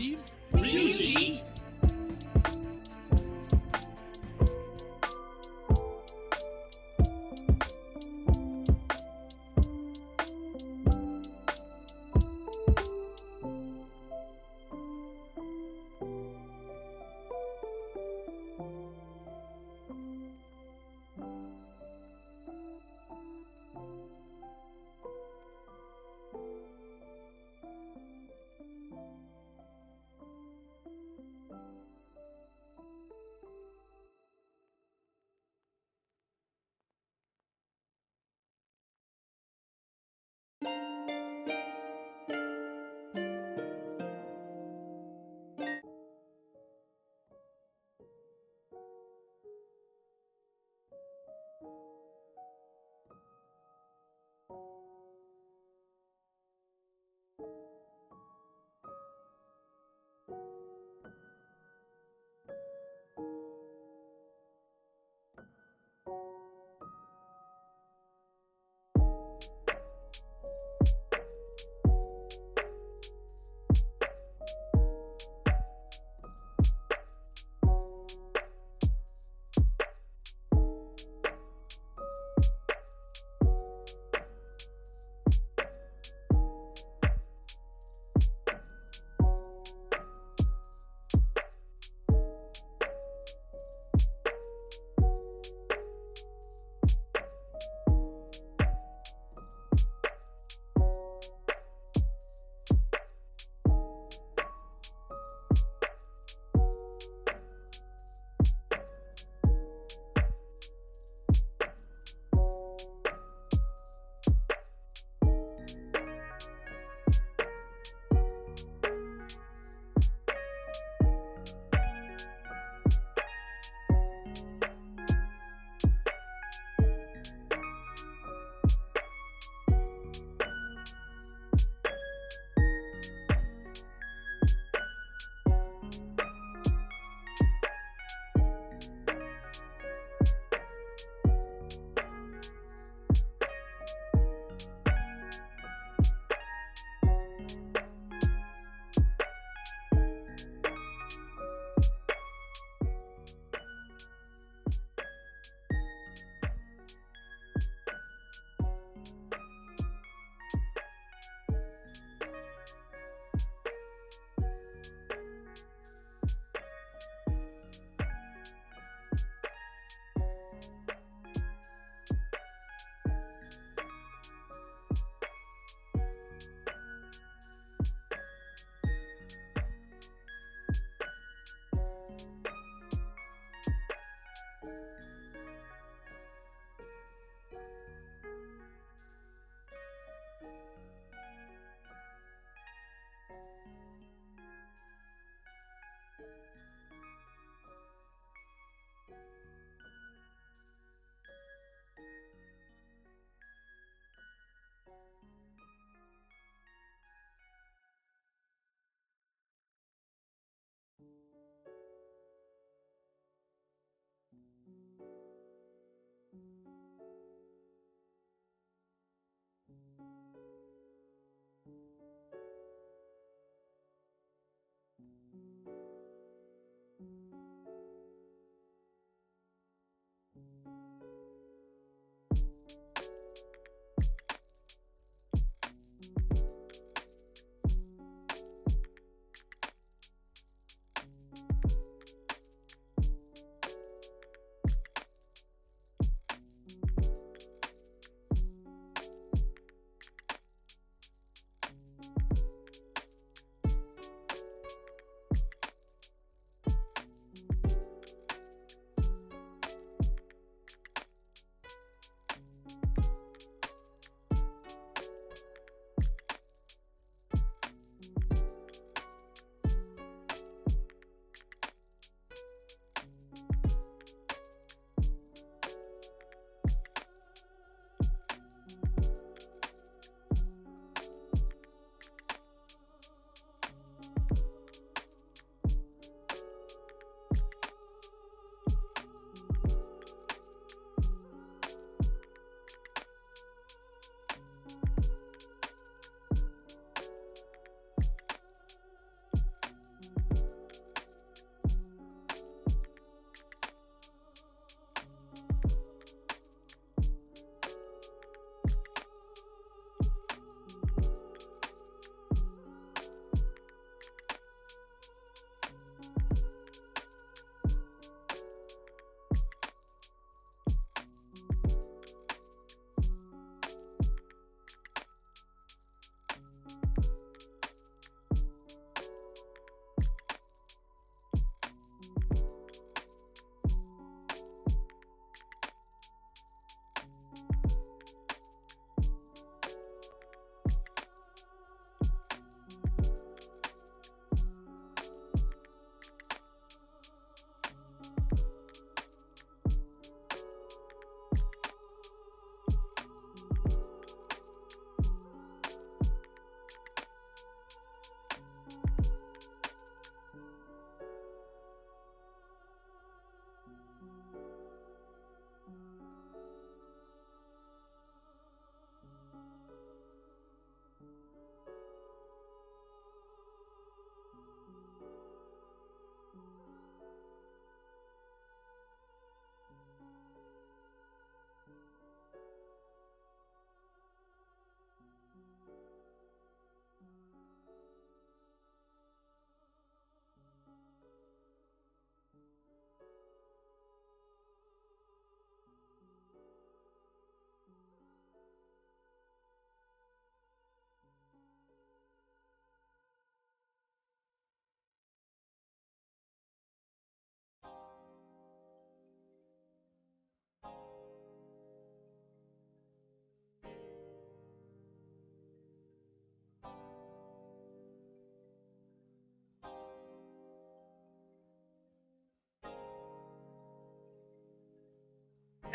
peeps? Ryuji?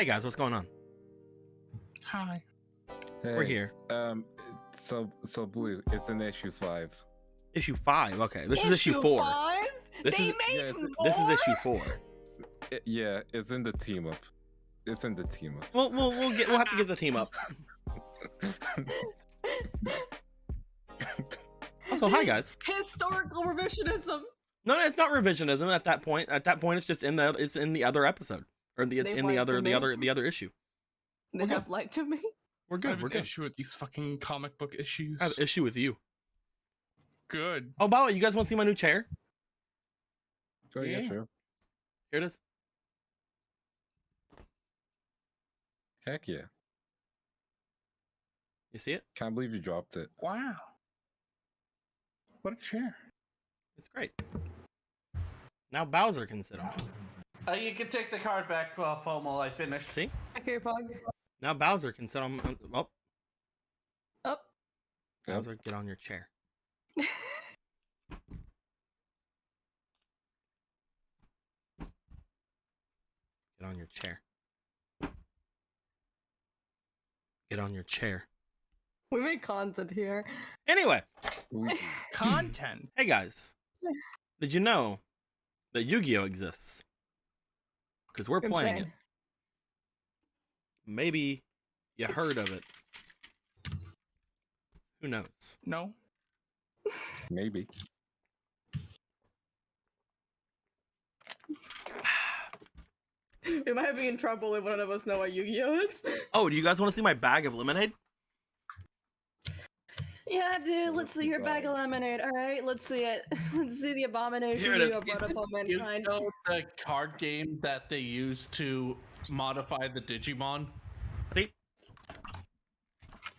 Hey guys, what's going on? Hi. Hey, We're here. So Blue, it's in issue 5. Issue 5. Okay, this is issue 4. 5? This They is made more? this is issue 4. Yeah, it's in the team up. It's in the team up. We'll have to get the team up. Also, hi guys. Historical revisionism. No, it's not revisionism at that point. At that point, it's just in the other episode or it's They've in the lied to other me. issue. They have lied to me. We're I good. have We're an good. issue with these fucking comic book issues. I have an issue with you. Good. Oh, by the way, you guys want to see my new chair? Oh yeah, Yeah. sure. Here it is. Heck yeah. You see it? Can't believe you dropped it. Wow. What a chair. It's great. Now Bowser can sit on it. You can take the card back, Foam, while I finish. See? Okay, Pog. Now Bowser can sit on. Oh, Up. Bowser, get on your chair. Get on your chair. Get on your chair. We make content here. Anyway, Content. hey guys, did you know that Yu-Gi-Oh exists? Because we're playing it. Insane. Maybe you heard of it. Who knows? No. Maybe. We might be in trouble if one of us know what Yu-Gi-Oh is. Oh, do you guys want to see my bag of lemonade? Yeah, dude, let's see your bag of lemonade. All right, let's see it. Let's see the abomination Here it you is. have brought upon You mankind. know the card game that they use to modify the Digimon? See?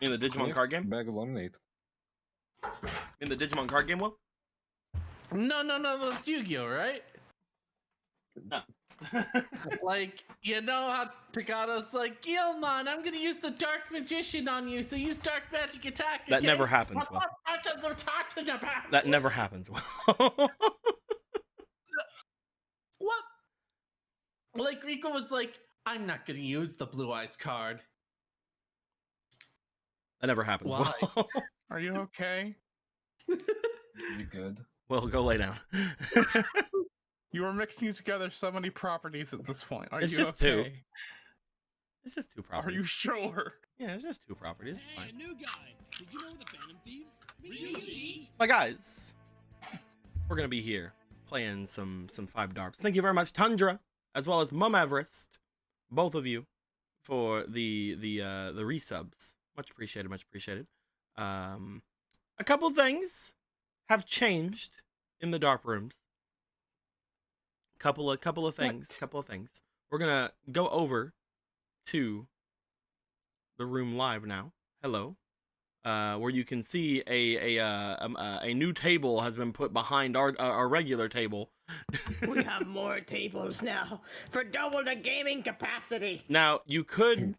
In the Digimon Yeah, card game? Bag of lemonade. In the Digimon card game, Will? No, that's Yu-Gi-Oh, right? No. Like, you know how Tagato's like, Gilmon, I'm gonna use the Dark Magician on you, so use Dark Magic Attack. That okay? never happens, What Will. the fuck are talking about? That never happens, Will. What? Like, Rico was like, I'm not gonna use the Blue Eyes card. That never happens, Why? Will. Are you okay? You good? Will, go lay down. You are mixing together so many properties at this point. Are It's you just okay? 2. It's just 2 Are properties. you sure? Yeah, it's just 2 properties. It's Hey, fine. new guy. Did you know the Phantom Thieves? Ryuji? But guys, we're gonna be here playing some 5Darps. Thank you very much, Tundra, as well as Mum Everest, both of you, for the resubs. Much appreciated. Much appreciated. A couple things have changed in the Darp rooms. Couple of things. What? Couple of things. We're gonna go over to the room live now. Hello. Where you can see a new table has been put behind our regular table. We have more tables now for double the gaming capacity. Now you could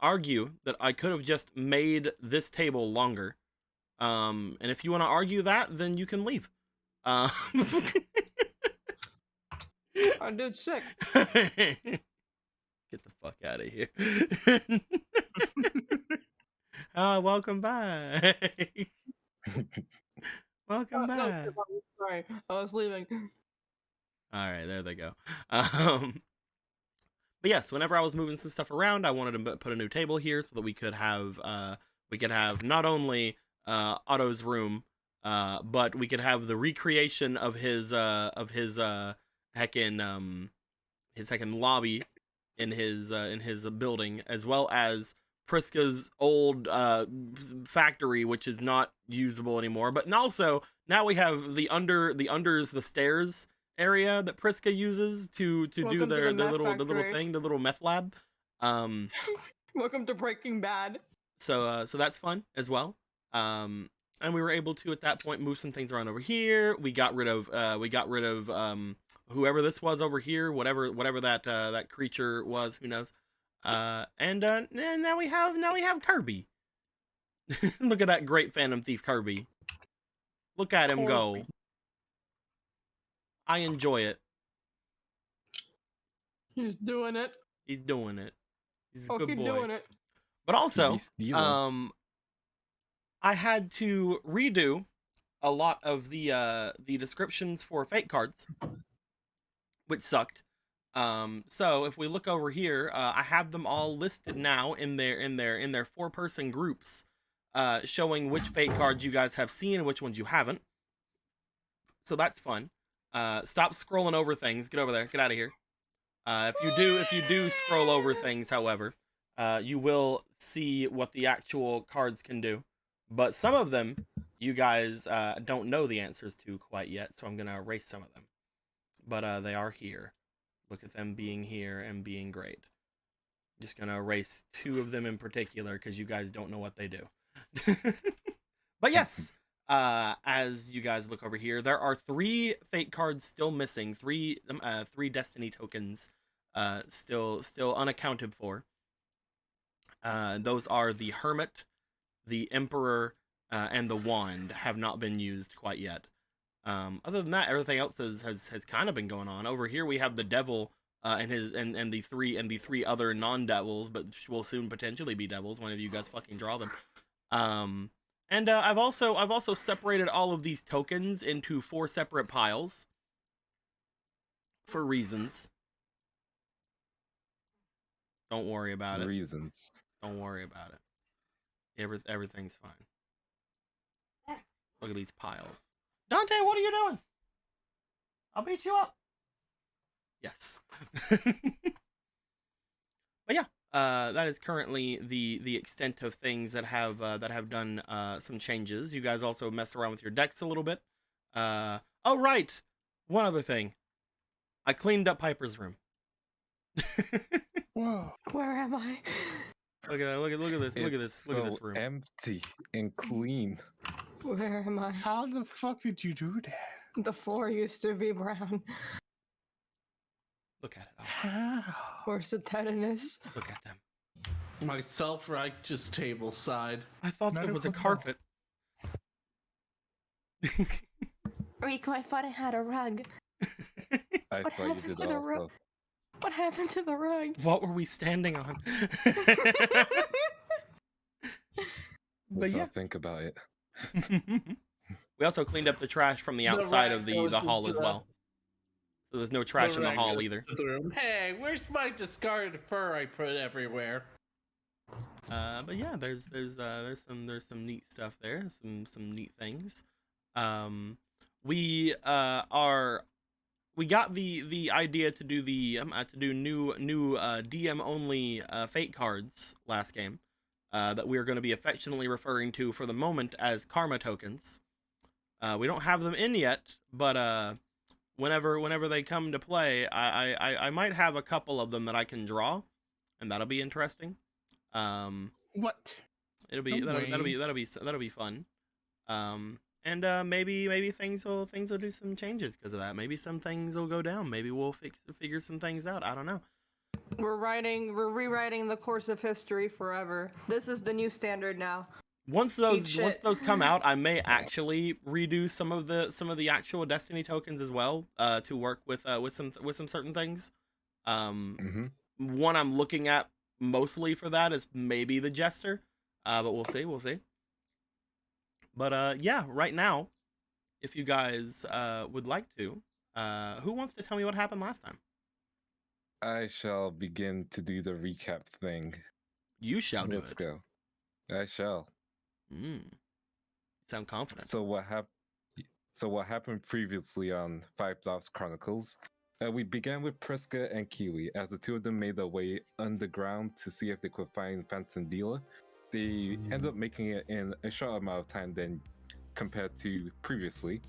argue that I could have just made this table longer. And if you want to argue that, then you can leave. Oh, dude, sick. Get the fuck out of here. Welcome back. Welcome No, back. sorry, I was leaving. All right, there they go. But yes, whenever I was moving some stuff around, I wanted to put a new table here so that we could have not only Otto's room, but we could have the recreation of his heckin' lobby in his building, as well as Priska's old factory, which is not usable anymore. But also now we have the under the stairs area that Priska uses to do Welcome to their the meth little factory. thing, the little meth lab. Welcome to Breaking Bad. So that's fun as well. And we were able to at that point move some things around over here. We got rid of whoever this was over here, whatever that creature was, who knows. And now we have Kirby. Look at that great Phantom Thief Kirby. Look at him go. I enjoy it. He's doing it. He's doing it. He's a Fucking good boy. doing it. But also, Be stealing. I had to redo a lot of the descriptions for fate cards, which sucked. So if we look over here, I have them all listed now in their 4-person groups, showing which fate cards you guys have seen and which ones you haven't. So that's fun. Stop scrolling over things. Get over there. Get out of here. If you do scroll over things, however, you will see what the actual cards can do. But some of them, you guys don't know the answers to quite yet, so I'm gonna erase some of them. But they are here. Look at them being here and being great. I'm just gonna erase 2 of them in particular because you guys don't know what they do. But yes, as you guys look over here, there are 3 fate cards still missing. 3 destiny tokens still unaccounted for. Those are the Hermit, the Emperor, and the Wand have not been used quite yet. Other than that, everything else has kind of been going on. Over here we have the Devil and the 3 other non-devils, but will soon potentially be devils. One of you guys fucking draw them. And I've also separated all of these tokens into 4 separate piles for reasons. Don't worry about it. Reasons. Don't worry about it. Everything's fine. Look at these piles. Dante, what are you doing? I'll beat you up. Yes. But yeah, that is currently the extent of things that have done some changes. You guys also messed around with your decks a little bit. Oh right, one other thing. I cleaned up Piper's room. Whoa. Where am I? Look at this. Look at this room. Empty and clean. Where am I? How the fuck did you do that? The floor used to be brown. Look at it all. How? Where's the tetanus? Look at them. My self-righteous table side. I thought there was a Medical carpet. Rico, I thought I had a rug. I What thought you happened did to the rug? also. What happened to the rug? What were we standing on? But Let's yeah. not think about it. We also cleaned up the trash from the outside of the hall as well. So there's no trash in the hall either. Hey, where's my discarded fur I put everywhere? But yeah, there's some neat stuff there, some neat things. We got the idea to do new DM only fate cards last game, that we are going to be affectionately referring to for the moment as karma tokens. We don't have them in yet, but whenever they come to play, I might have a couple of them that I can draw, and that'll be interesting. What? That'll be fun. And maybe things will do some changes because of that. Maybe some things will go down. Maybe we'll figure some things out. I don't know. We're rewriting the course of history forever. This is the new standard now. Once those come out, I may actually redo some of the actual Destiny tokens as well, to work with some certain things. One I'm looking at mostly for that is maybe the Jester, but we'll see. But yeah, right now, if you guys would like to, who wants to tell me what happened last time? I shall begin to do the recap thing. You shall do Let's it. go. I shall. Sound confident. So what happened previously on 5Darps Chronicles? We began with Priska and Kiwi as the 2 of them made their way underground to see if they could find Phantom Dealer. They ended up making it in a short amount of time than compared to previously.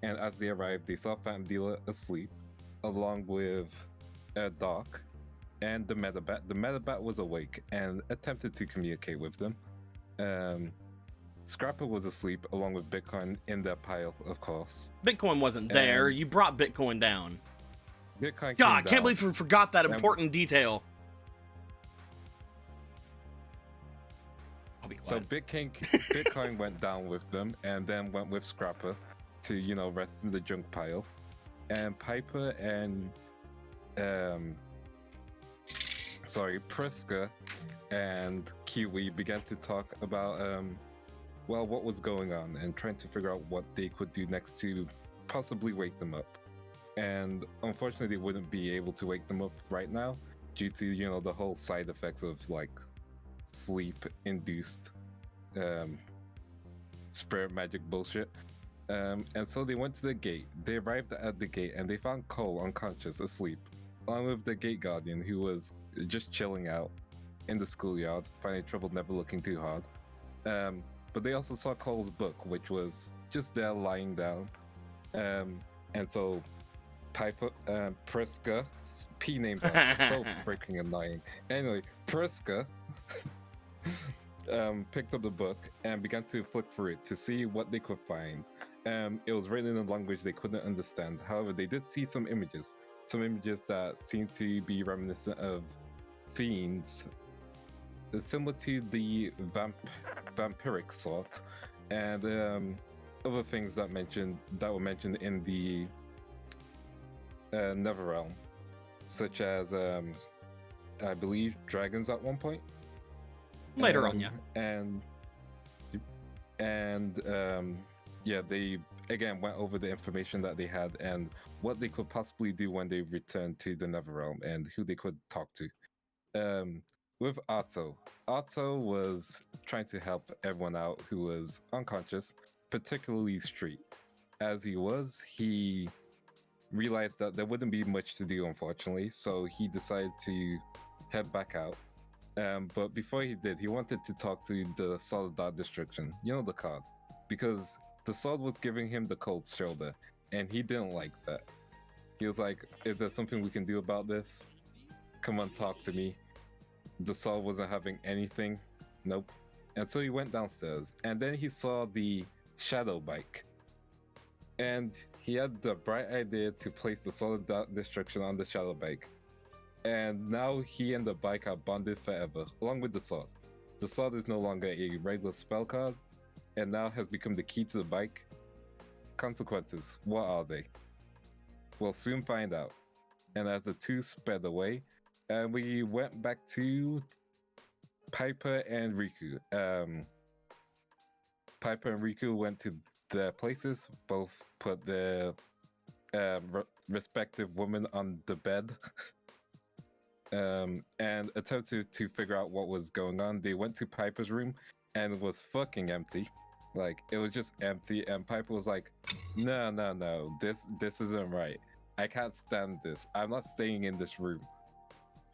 And as they arrived, they saw Phantom Dealer asleep, along with Doc and the Metabat. The Metabat was awake and attempted to communicate with them. Scrapper was asleep along with Bitcoin in their pile, of course. Bitcoin wasn't there. You brought Bitcoin down. Bitcoin God, can't believe we forgot that important detail. I'll be So quiet. Bitcoin went down with them and then went with Scrapper to, rest in the junk pile. And Piper and Priska and Kiwi began to talk about what was going on and trying to figure out what they could do next to possibly wake them up. And unfortunately, they wouldn't be able to wake them up right now due to the whole side effects of like sleep-induced spirit magic bullshit. And so they went to the gate. They arrived at the gate and they found Cole unconscious, asleep, along with the gate guardian who was just chilling out in the schoolyard, finding trouble never looking too hard. But they also saw Cole's book, which was just there lying down. And so Priska, P names are so freaking annoying. Anyway, Priska picked up the book and began to flick through it to see what they could find. It was written in a language they couldn't understand. However, they did see some images that seemed to be reminiscent of fiends, similar to the vampiric sort, and other things that were mentioned in the Netherrealm, such as I believe dragons at one point. Later on, yeah. Yeah, they again went over the information that they had and what they could possibly do when they returned to the Netherrealm and who they could talk to. With Otto was trying to help everyone out who was unconscious, particularly Street. As he realized that there wouldn't be much to do, unfortunately, so he decided to head back out. But before he did, he wanted to talk to the Solid Dark Destruction, the card, because the sword was giving him the cold shoulder, and he didn't like that. He was like, is there something we can do about this? Come on, talk to me. The sword wasn't having anything. Nope. And so he went downstairs, and then he saw the shadow bike. And he had the bright idea to place the Solid Dark Destruction on the shadow bike. And now he and the bike are bonded forever, along with the sword. The sword is no longer a regular spell card, and now has become the key to the bike. Consequences, what are they? We'll soon find out. And as the two sped away, we went back to Piper and Riku. Piper and Riku went to their places, both put their respective women on the bed. And attempted to figure out what was going on. They went to Piper's room and it was fucking empty. Like, it was just empty, and Piper was like, no, this isn't right. I can't stand this. I'm not staying in this room.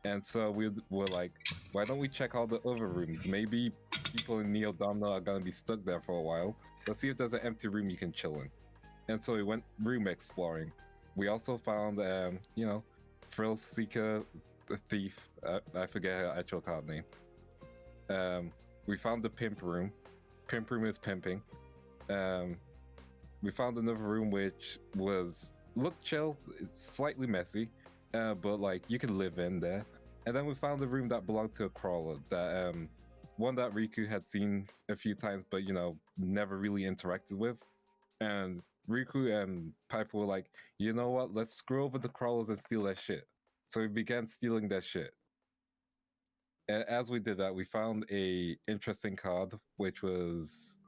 And so we were like, why don't we check all the other rooms? Maybe people in Neo Domino are gonna be stuck there for a while. Let's see if there's an empty room you can chill in. And so we went room exploring. We also found, Thrill Seeker, the thief. I forget her actual card name. We found the pimp room. Pimp room is pimping. We found another room which looked chill. It's slightly messy, but like you can live in there. And then we found a room that belonged to a crawler, that one that Riku had seen a few times, but never really interacted with. And Riku and Piper were like, you know what? Let's screw over the crawlers and steal their shit. So we began stealing their shit. And as we did that, we found a interesting card, which was,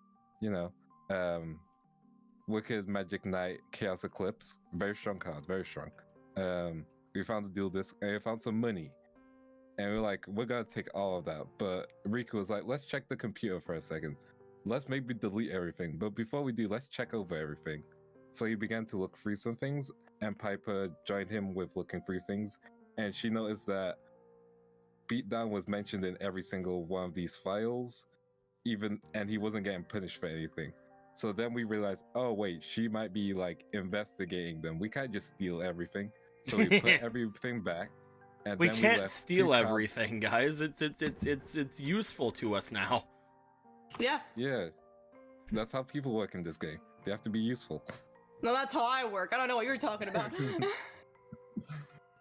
Wicked Magic Knight Chaos Eclipse. Very strong card, very strong. We found the dual disc, and we found some money. And we're like, we're gonna take all of that. But Riku was like, let's check the computer for a second. Let's maybe delete everything. But before we do, let's check over everything. So he began to look through some things, and Piper joined him with looking through things. And she noticed that Beatdown was mentioned in every single one of these files, and he wasn't getting punished for anything. So then we realized, oh wait, she might be like investigating them. We can't just steal everything. So we put everything back. And We then can't left steal 2 everything, guys. It's useful to us now. Yeah. Yeah, that's how people work in this game. They have to be useful. No, that's how I work. I don't know what you're talking about.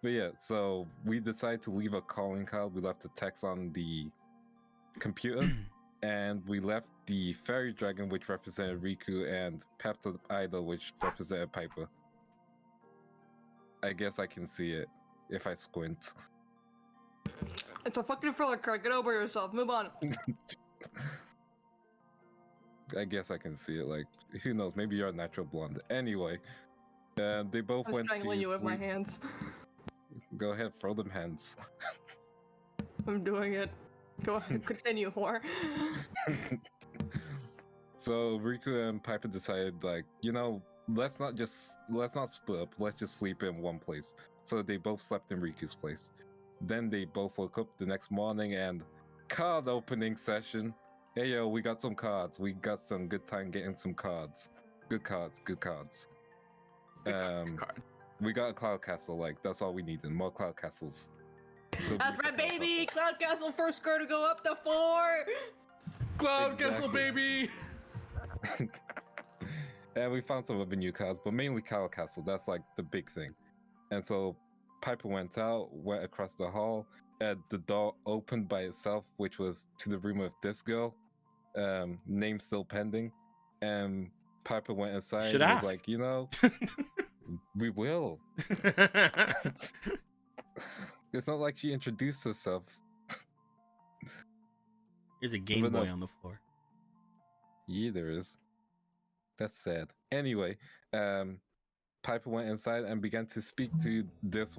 But yeah, so we decided to leave a calling card. We left the text on the computer, and we left the fairy dragon, which represented Riku, and Pepta Idol, which represented Piper. I guess I can see it if I squint. It's a fucking filler card. Get over yourself. Move on. I guess I can see it. Like, who knows? Maybe you're a natural blonde. Anyway, they both I'm went strangling to you with my sleep. hands. Go ahead, throw them hands. I'm doing it. Go ahead, continue, whore. So Riku and Piper decided, like, let's not split up. Let's just sleep in one place. So they both slept in Riku's place. Then they both woke up the next morning and card opening session. Hey yo, we got some cards. We got some good time getting some cards. Good cards. Good card. We got a Cloud Castle. Like, that's all we needed. More Cloud Castles. That's right, baby! Cloud Castle first card to go up to 4! Cloud Castle, Exactly. baby. And we found some other new cards, but mainly Cloud Castle. That's like the big thing. And so Piper went across the hall, and the door opened by itself, which was to the room of this girl. Name still pending. And Piper went inside Should and ask. was like, we will. It's not like she introduced herself. There's a Game But no. Boy on the floor. Yeah, there is. That's sad. Anyway, Piper went inside and began to speak to this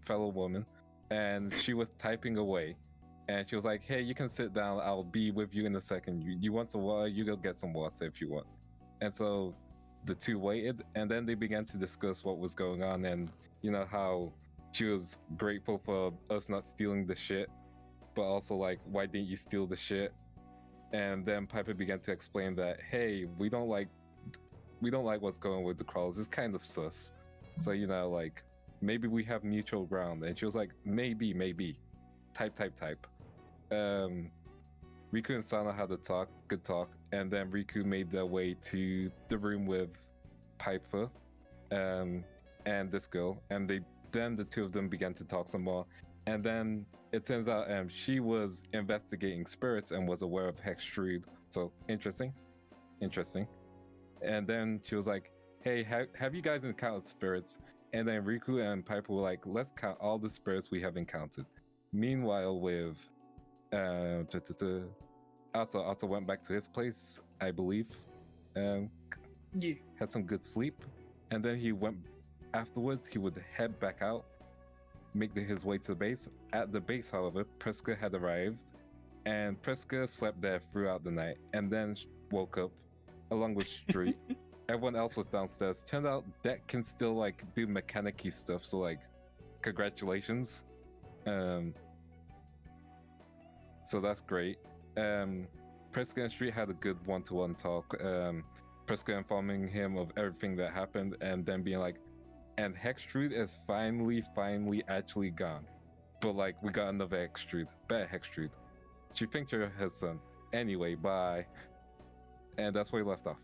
fellow woman, and she was typing away. And she was like, "Hey, you can sit down. I'll be with you in a second. You want some water? You go get some water if you want." And so the two waited, and then they began to discuss what was going on, and how she was grateful for us not stealing the shit, but also like, why didn't you steal the shit? And then Piper began to explain that, hey, we don't like what's going on with the crawlers. It's kind of sus. So like, maybe we have mutual ground. And she was like, maybe. Type. Riku and Sana had a good talk, and then Riku made their way to the room with Piper, and this girl, and then the two of them began to talk some more, and then it turns out she was investigating spirits and was aware of Hextrude. So interesting. And then she was like, "Hey, have you guys encountered spirits?" And then Riku and Piper were like, "Let's count all the spirits we have encountered." Meanwhile, with Otto went back to his place, I believe. Yeah. Had some good sleep, and then afterwards he would head back out, make his way to the base. At the base, however, Priska had arrived, and Priska slept there throughout the night, and then woke up along with Street. Everyone else was downstairs. Turned out Deck can still like do mechanic-y stuff, so like, congratulations. So that's great. Priska and Street had a good one-to-one talk. Priska informing him of everything that happened, and then being like, and Hextrude is finally actually gone. But like, we got another Hextrude. Better Hextrude. She thinks you're his son. Anyway, bye. And that's where he left off.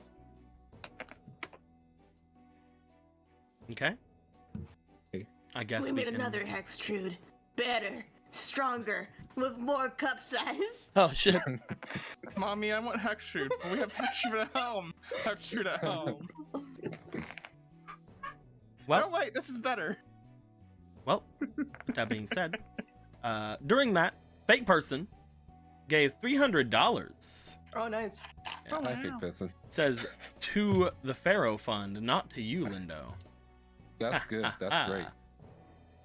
Okay. Hey. I guess We made can... another Hextrude. Better, stronger, with more cup size. Oh shit. Mommy, I want Hextrude. We have Hextrude at home. Hextrude at home. Well, No, wait, this is better. Well, with that being said, during that, fake person gave $300. Oh, nice. Oh, Hi, wow. fake person. Says to the Pharaoh Fund, not to you, Lindo. That's good. That's great.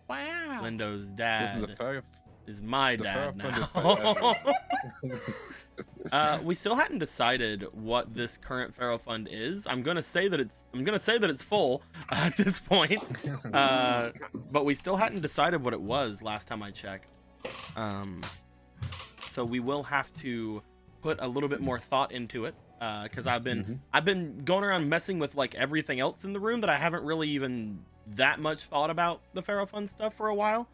Wow. Lindo's This dad is the Pharaoh. is my the dad Pharaoh Fund is now. We still hadn't decided what this current Pharaoh Fund is. I'm gonna say that it's full at this point, but we still hadn't decided what it was last time I checked. So we will have to put a little bit more thought into it, because I've been going around messing with like everything else in the room that I haven't really even that much thought about the Pharaoh Fund stuff for a while.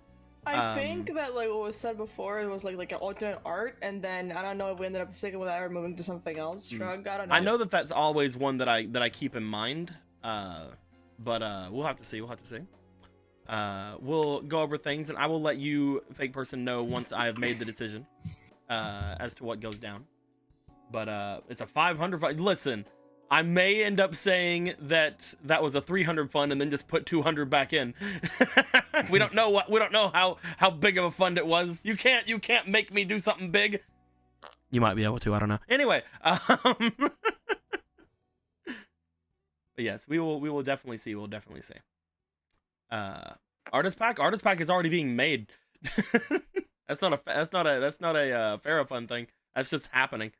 I think that like what was said before, it was like an alternate art, and then I don't know if we ended up sticking with that or moving to something else. Shrug. I don't know. I know that that's always one that I keep in mind, but we'll have to see. We'll go over things, and I will let you, fake person, know once I have made the decision as to what goes down. But it's a 500. Listen, I may end up saying that was a 300 fund and then just put 200 back in. We don't know how big of a fund it was. You can't make me do something big. You might be able to, I don't know. Anyway, but yes, we will definitely see. We'll definitely see. Artist pack is already being made. That's not a Farafun thing. That's just happening.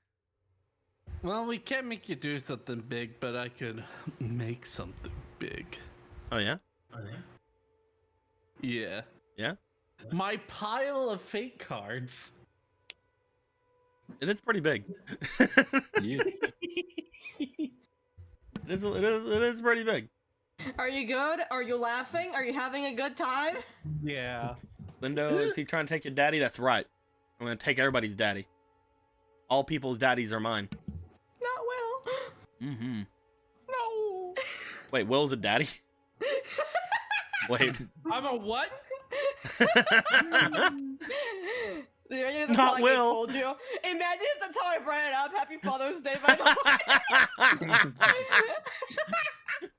Well, we can't make you do something big, but I could make something big. Oh yeah? Yeah. Yeah? My pile of fake cards. It is pretty big. Yeah. It is pretty big. Are you good? Are you laughing? Are you having a good time? Yeah. Lindo, is he trying to take your daddy? That's right. I'm gonna take everybody's daddy. All people's daddies are mine. Not Will. Mm-hmm. No. Wait, Will's a daddy? Wait. I'm a what? That's Not how I Will. told you. Imagine if that's how I brought it up. Happy Father's Day, by the way.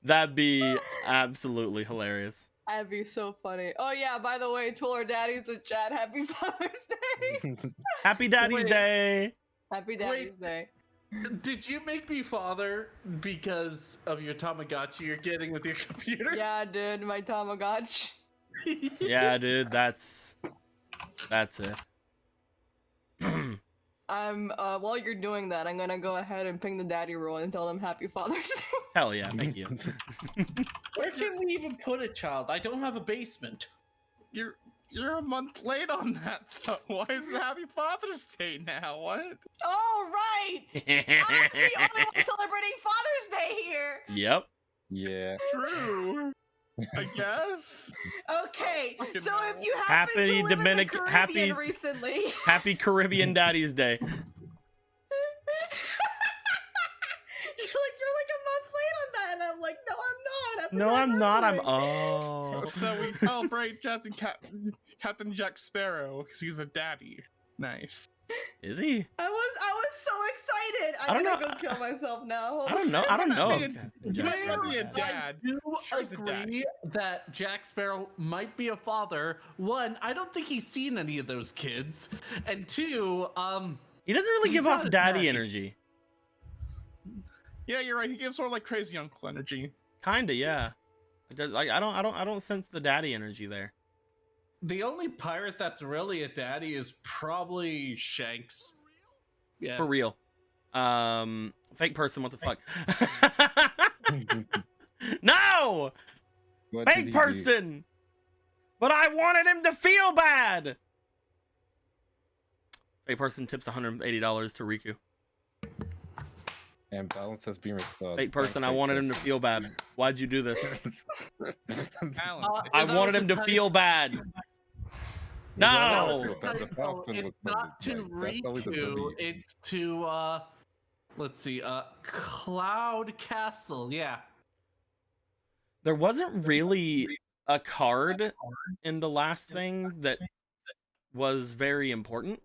That'd be absolutely hilarious. That'd be so funny. Oh yeah, by the way, to our daddies in chat, Happy Father's Day. Happy Daddy's Wait. Day. Happy Daddy's Day. Did you make me father because of your Tamagotchi you're getting with your computer? Yeah, dude, my Tamagotchi. Yeah, dude, that's it. While you're doing that, I'm gonna go ahead and ping the daddy rule and tell them Happy Father's Day. Hell yeah, thank you. Where can we even put a child? I don't have a basement. You're a month late on that. So why is it Happy Father's Day now? What? Oh, right! I'm the only one celebrating Father's Day here! Yep. Yeah. True. I guess. Okay, Fucking so hell. if you happen Happy to live in the Dominican- Caribbean recently... Happy Caribbean Daddy's Day. You're like a month late on that, and I'm like, no, I'm not. No, I'm not. I'm celebrating. So we celebrate Captain Jack Sparrow because he's a daddy. Nice. Is he? I was so excited. I don't I'm gonna know. go kill myself now. I don't know. I don't know. You might as well be a dad. I do Sure he's a dad. agree that Jack Sparrow might be a father. One, I don't think he's seen any of those kids, and two, He doesn't really He's give off not a daddy daddy. energy. Yeah, you're right. He gives sort of like crazy uncle energy. Kinda, yeah. It does, like I don't sense the daddy energy there. the only pirate that's really a daddy is probably Shanks. Yeah. For real. Fake person, what the fuck? No! What did he Fake do? person! But I wanted him to feel bad! Fake person tips $180 to Riku. And balance has been restored. Fake person, I Thanks, wanted fake him to feel bad. Why'd you do this? person. Balance. I that wanted was him the to kind feel bad. No! No! The Falcon It's was not to bullied. That's always a Riku, bully. it's to let's see, Cloud Castle, yeah. There wasn't really a card in the last thing that was very important.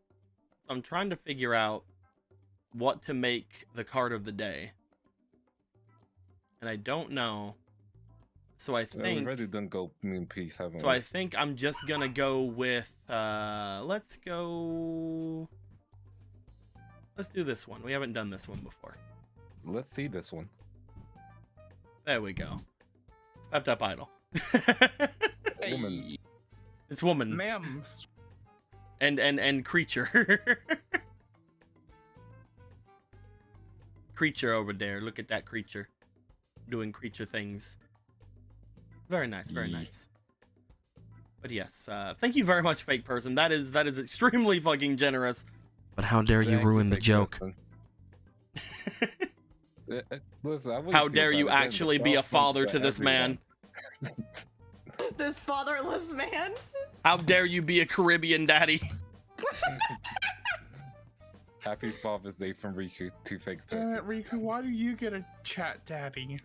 I'm trying to figure out what to make the card of the day. And I don't know. So I We've think already done Go Moon Peace, haven't so we? I think I'm just gonna go with let's do this one. We haven't done this one before. Let's see this one. There we go. Stepped up idol. Woman. It's woman. Ma'ams. And creature. Creature over there. Look at that creature. Doing creature things. Very nice, very Yeah. nice. But yes, thank you very much, fake person. That is extremely fucking generous. But how dare you Thank ruin the fake joke? person. Listen, I wouldn't How feel dare bad you again. The actually be a Falcon's father for to this man? everyone. This fatherless man. How dare you be a Caribbean daddy? Happy Father's Day from Riku to fake person. Riku, why do you get a chat daddy?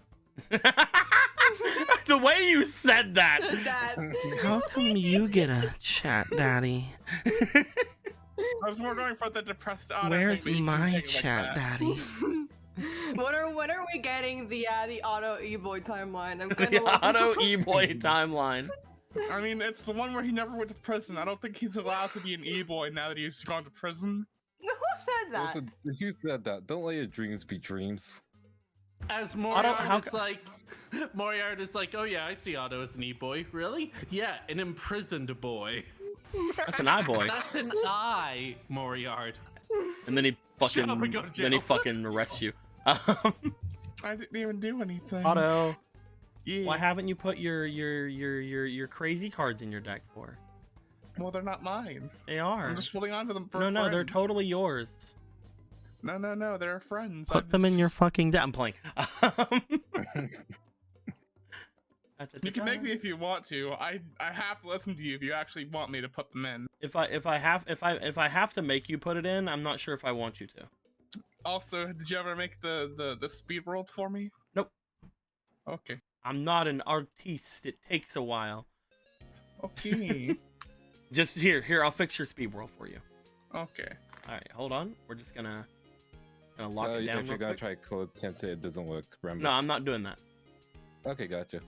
The way you said that. Dad. How come you get a chat daddy? I was more going for the depressed honor. Where's thing, but you my can take it like chat that. daddy? When are we getting the auto e-boy timeline? I'm The gonna look auto for- e-boy timeline. I mean, it's the one where he never went to prison. I don't think he's allowed to be an e-boy now that he's gone to prison. Who said that? Also, you said that. Don't let your dreams be dreams. As Otto, how Moriarty is like, Moriarty is like, oh yeah, I see Otto as an e-boy. Really? Yeah, an imprisoned boy. That's an eye-boy. That's an eye, Moriarty. And then he Shut up and go to fucking then he jail. fucking arrests you. I didn't even do anything. Otto, Yeah. why haven't you put your crazy cards in your deck for? Well, they're not mine. They are. I'm just holding on to them for No, they're friends. totally yours. No, they're friends. Put them in your fucking deck. I'm playing. You can make me if you want to. I have to listen to you if you actually want me to put them in. If I have to make you put it in, I'm not sure if I want you to. Also, did you ever make the speed world for me? Nope. Okay. I'm not an artiste. It takes a while. Okay. Just here, I'll fix your speed world for you. Okay. All right, hold on. We're just gonna lock it down. If you're real gonna quick. try code attempt it doesn't work. Remember? No, I'm not doing that. Okay, gotcha.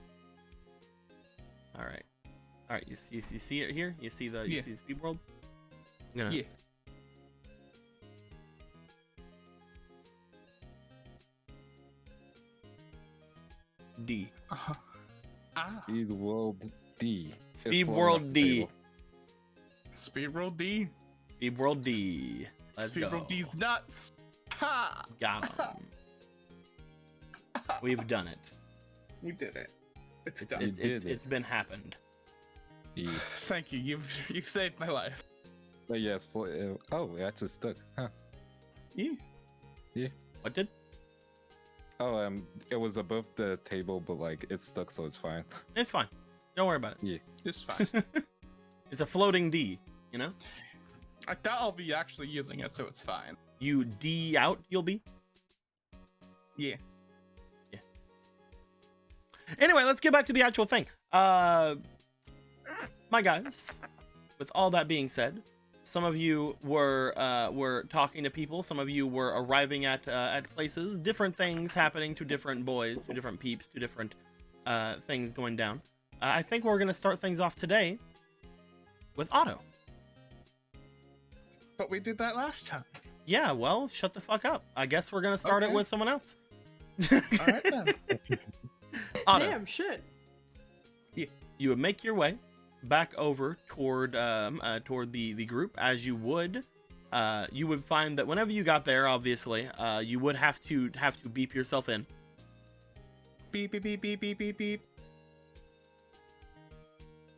All right. You see it here? You see the Yeah. speed world? I'm gonna- Yeah. D. Uh-huh. Ah. Speed World D. is Speed floating World off the D. table. Speed world D. Speed world D. Let's Speed go. world D's nuts. Ha! Got 'em. We've done it. We did it. It's It- done. it- did it. It's been happened. E. Thank you. You've saved my life. Oh, yes. Oh, it actually stuck. Huh. Yeah. What did? Oh, it was above the table, but like it stuck, so it's fine. It's fine. Don't worry about it. It's fine. It's a floating D. You know, I doubt I'll be actually using it, so it's fine. you D out, you'll be. Yeah. Anyway, let's get back to the actual thing. My guys, with all that being said, some of you were talking to people. Some of you were arriving at places. Different things happening to different boys, to different peeps, to different things going down. I think we're gonna start things off today with Otto. But we did that last time. Yeah, well, shut the fuck up. I guess we're gonna start it Okay. with someone else. All right then. Otto, Damn shit. you would make your way back over toward the group as you would. You would find that whenever you got there, obviously, you would have to beep yourself in. Beep beep beep beep beep beep beep.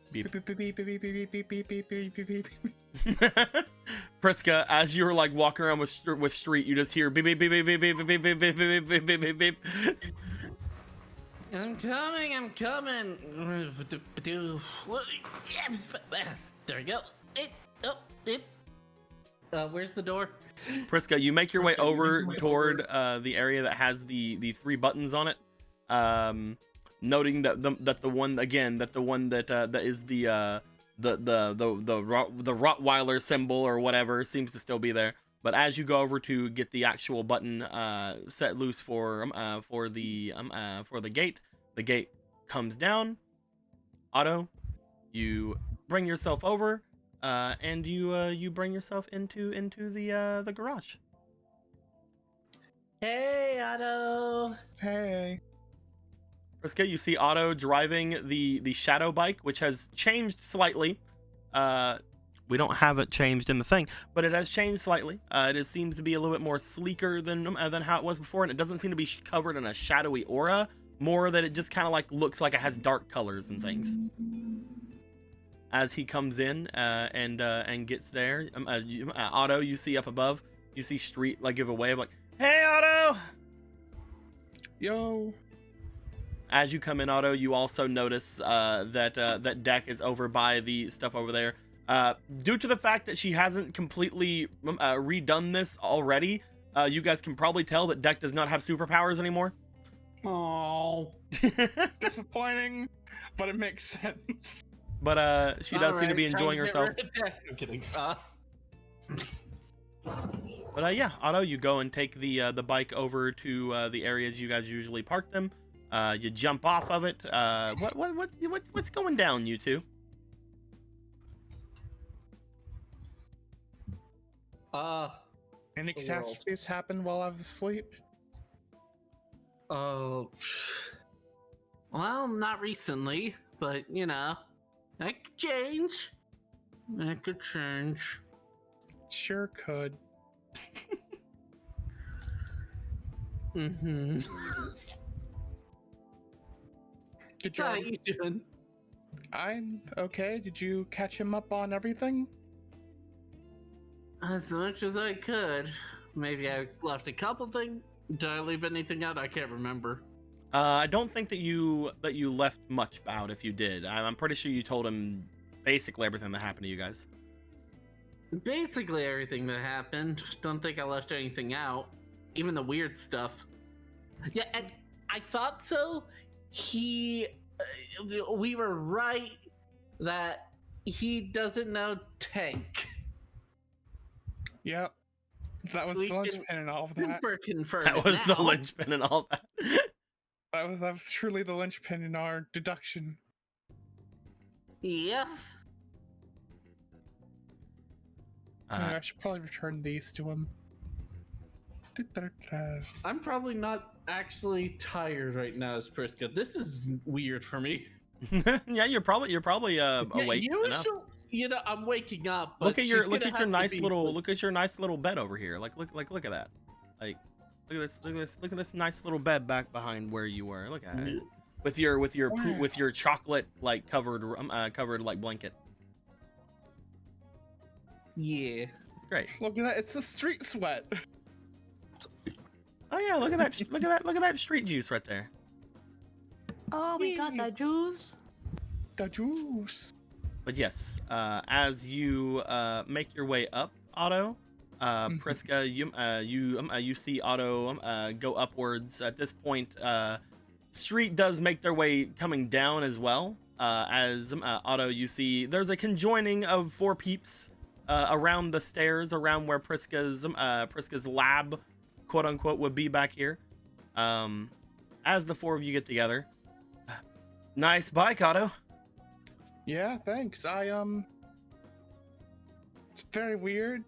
Beep. Beep beep beep beep beep beep beep beep beep beep beep. Priska, as you're like walking around with Street, you just hear beep beep beep beep beep beep beep beep beep beep beep beep beep beep beep. I'm coming. There we go. Where's the door? Priska, you make your way over toward the area that has the 3 buttons on it. Noting that the one that is the Rottweiler symbol or whatever seems to still be there. But as you go over to get the actual button set loose for the gate comes down. Otto, you bring yourself over, and you bring yourself into the garage. Hey, Otto. Hey. Priska, you see Otto driving the shadow bike, which has changed slightly. We don't have it changed in the thing, but it has changed slightly. It seems to be a little bit more sleeker than how it was before, and it doesn't seem to be covered in a shadowy aura. More that it just kind of like looks like it has dark colors and things. As he comes in and gets there, Otto, you see up above, you see Street like give a wave like, "Hey, Otto!" Yo. As you come in, Otto, you also notice that Deck is over by the stuff over there. Due to the fact that she hasn't completely redone this already, you guys can probably tell that Deck does not have superpowers anymore. Oh. Disappointing, but it makes sense. But she does seem to be enjoying herself. I'm kidding. But yeah, Otto, you go and take the bike over to the areas you guys usually park them. You jump off of it. What's going down, you two? Any The world. catastrophes happen while I was asleep? Oh, well, not recently, but you know, that could change. That could change. Sure could. Mm-hmm. Good How job. you doing? I'm okay. Did you catch him up on everything? As much as I could. Maybe I left a couple things. Did I leave anything out? I can't remember. I don't think that you left much out. If you did, I'm pretty sure you told him basically everything that happened to you guys. Basically everything that happened. Don't think I left anything out. Even the weird stuff. Yeah, and I thought so. We were right that he doesn't know tank. Yep. That was We the can linchpin and all of that. Super confirm That it was the now. linchpin and all that. That was truly the linchpin in our deduction. Yeah. I should probably return these to him. Da-da-da. I'm probably not actually tired right now, as Priska. This is weird for me. Yeah, you're probably awake enough. Usually, you know, I'm waking up. But Look at your she's gonna have to nice be- little bed over here. Like look at that. Like look at this nice little bed back behind where you were. Look at it. With your chocolate like covered like blanket. Yeah. It's great. Look at that. It's the street sweat. Oh yeah, look at that look at that street juice right there. Oh, we got that juice. The juice. But yes, as you make your way up, Otto, Priska, you see Otto go upwards. At this point, Street does make their way coming down as well. As Otto, you see there's a conjoining of 4 peeps around the stairs, around where Priska's lab, quote unquote, would be back here. As the 4 of you get together, nice bike, Otto. Yeah, thanks. It's very weird.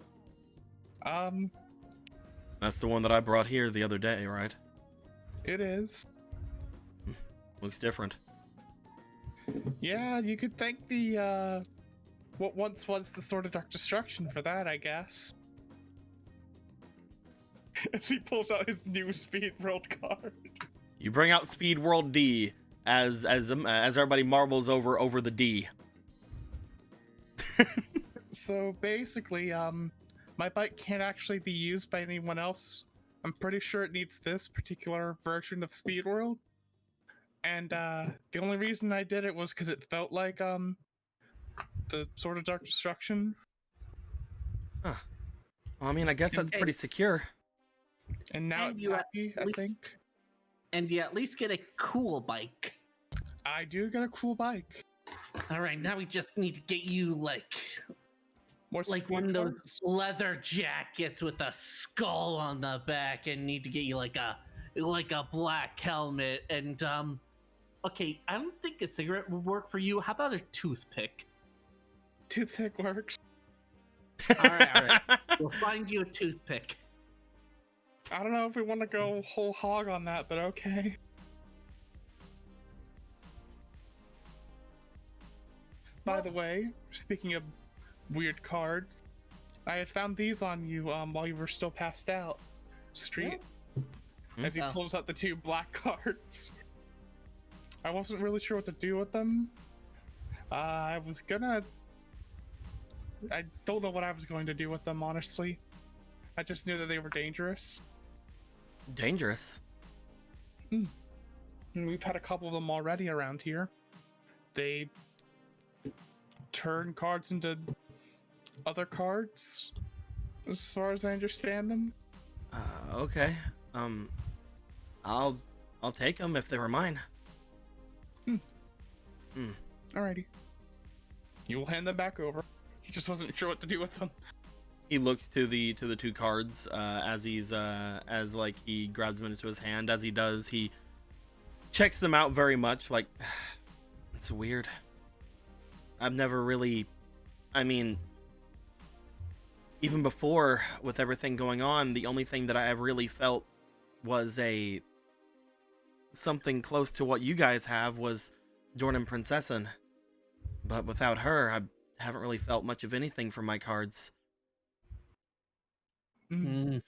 That's the one that I brought here the other day, right? It is. Looks different. Yeah, you could thank the, what once was the Sword of Dark Destruction for that, I guess. As he pulls out his new Speed World card. You bring out Speed World D as everybody marbles over the D. So basically, my bike can't actually be used by anyone else. I'm pretty sure it needs this particular version of Speed World. And the only reason I did it was because it felt like the Sword of Dark Destruction. Huh. Well, I mean, I guess that's pretty secure. And now And it's you at happy, I least- think. And you at least get a cool bike. I do get a cool bike. All right, now we just need to get you like More one speed of those cards? leather jackets with a skull on the back, and need to get you like a black helmet. And okay, I don't think a cigarette would work for you. How about a toothpick? Toothpick works. All right. We'll find you a toothpick. I don't know if we want to go whole hog on that, but okay. By the way, speaking of weird cards, I had found these on you while you were still passed out. Street. As he Oh. pulls out the 2 black cards. I wasn't really sure what to do with them. I don't know what I was going to do with them, honestly. I just knew that they were dangerous. Dangerous. And we've had a couple of them already around here. They turn cards into other cards, as far as I understand them. Okay. I'll take them if they were mine. Alrighty. You will hand them back over. He just wasn't sure what to do with them. He looks to the two cards as he's as like he grabs them into his hand. As he does, he checks them out very much. Like, it's weird. I've never really, I mean, even before with everything going on, the only thing that I ever really felt was something close to what you guys have was Jordan Princessin. But without her, I haven't really felt much of anything from my cards. Mm.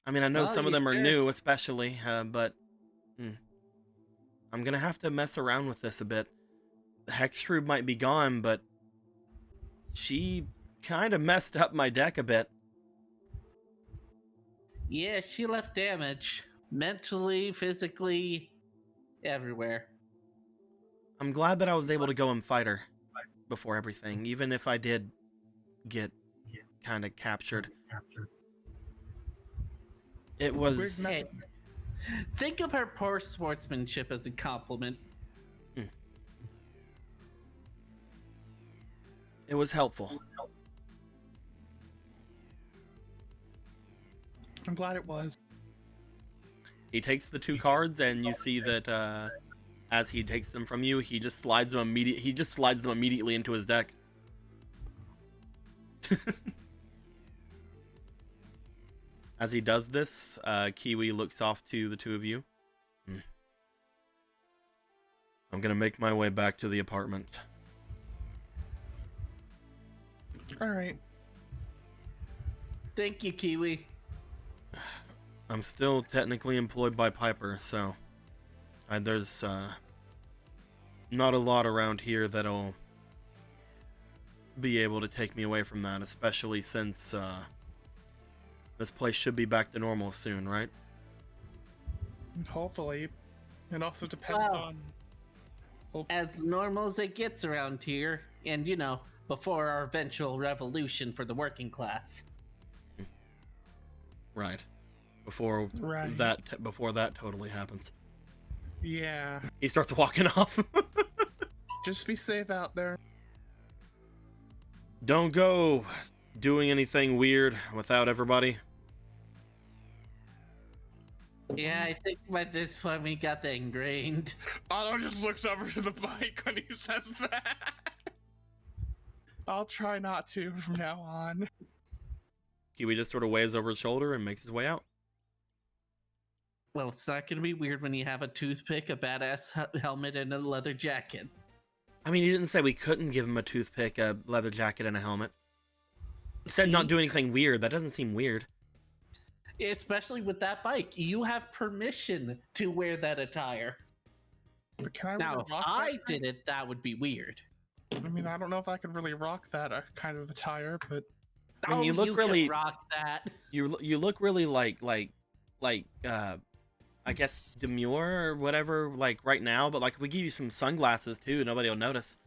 I mean, I know Well, some of you them are should. new, especially, but I'm gonna have to mess around with this a bit. The Hextrude might be gone, but she kind of messed up my deck a bit. Yeah, she left damage. Mentally, physically, everywhere. I'm glad that I was able to go and fight her before everything, even if I did get kind of captured. It was... Weird mess- Hey, think of her poor sportsmanship as a compliment. It was helpful. I'm glad it was. He takes the two cards, and you see that as he takes them from you, he just slides them immediately into his deck. As he does this, Kiwi looks off to the two of you. I'm gonna make my way back to the apartment. All right. Thank you, Kiwi. I'm still technically employed by Piper, so there's not a lot around here that'll be able to take me away from that, especially since this place should be back to normal soon, right? Hopefully. It also depends Well, on. as normal as it gets around here, and you know, before our eventual revolution for the working class. Right. Before Right. before that totally happens. Yeah. He starts walking off. Just be safe out there. Don't go doing anything weird without everybody. Yeah, I think by this point we got that ingrained. Otto just looks over to the bike when he says that. I'll try not to from now on. Kiwi just sort of waves over his shoulder and makes his way out. Well, it's not gonna be weird when you have a toothpick, a badass helmet, and a leather jacket. I mean, he didn't say we couldn't give him a toothpick, a leather jacket, and a helmet. He said not See? do anything weird. That doesn't seem weird. Especially with that bike, you have permission to wear that attire. But can I Now, really if rock I that? did it, that would be weird. I mean, I don't know if I could really rock that kind of attire, but I mean, you look can really- rock that. You look really like I guess demure or whatever like right now, but like if we give you some sunglasses too, nobody will notice.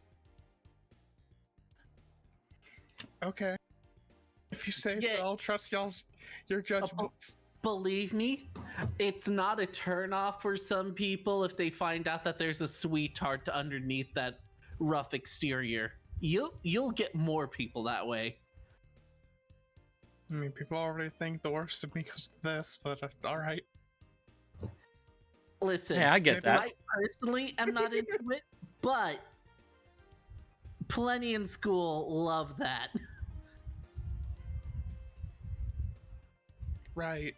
okay. If you say Yeah. so, I'll trust your judgments. Believe me, it's not a turnoff for some people if they find out that there's a sweetheart underneath that rough exterior. You'll get more people that way. I mean, people already think the worst of me because of this, but all right. Listen, Yeah, I get maybe that. I personally am not into it, but plenty in school love that. Right.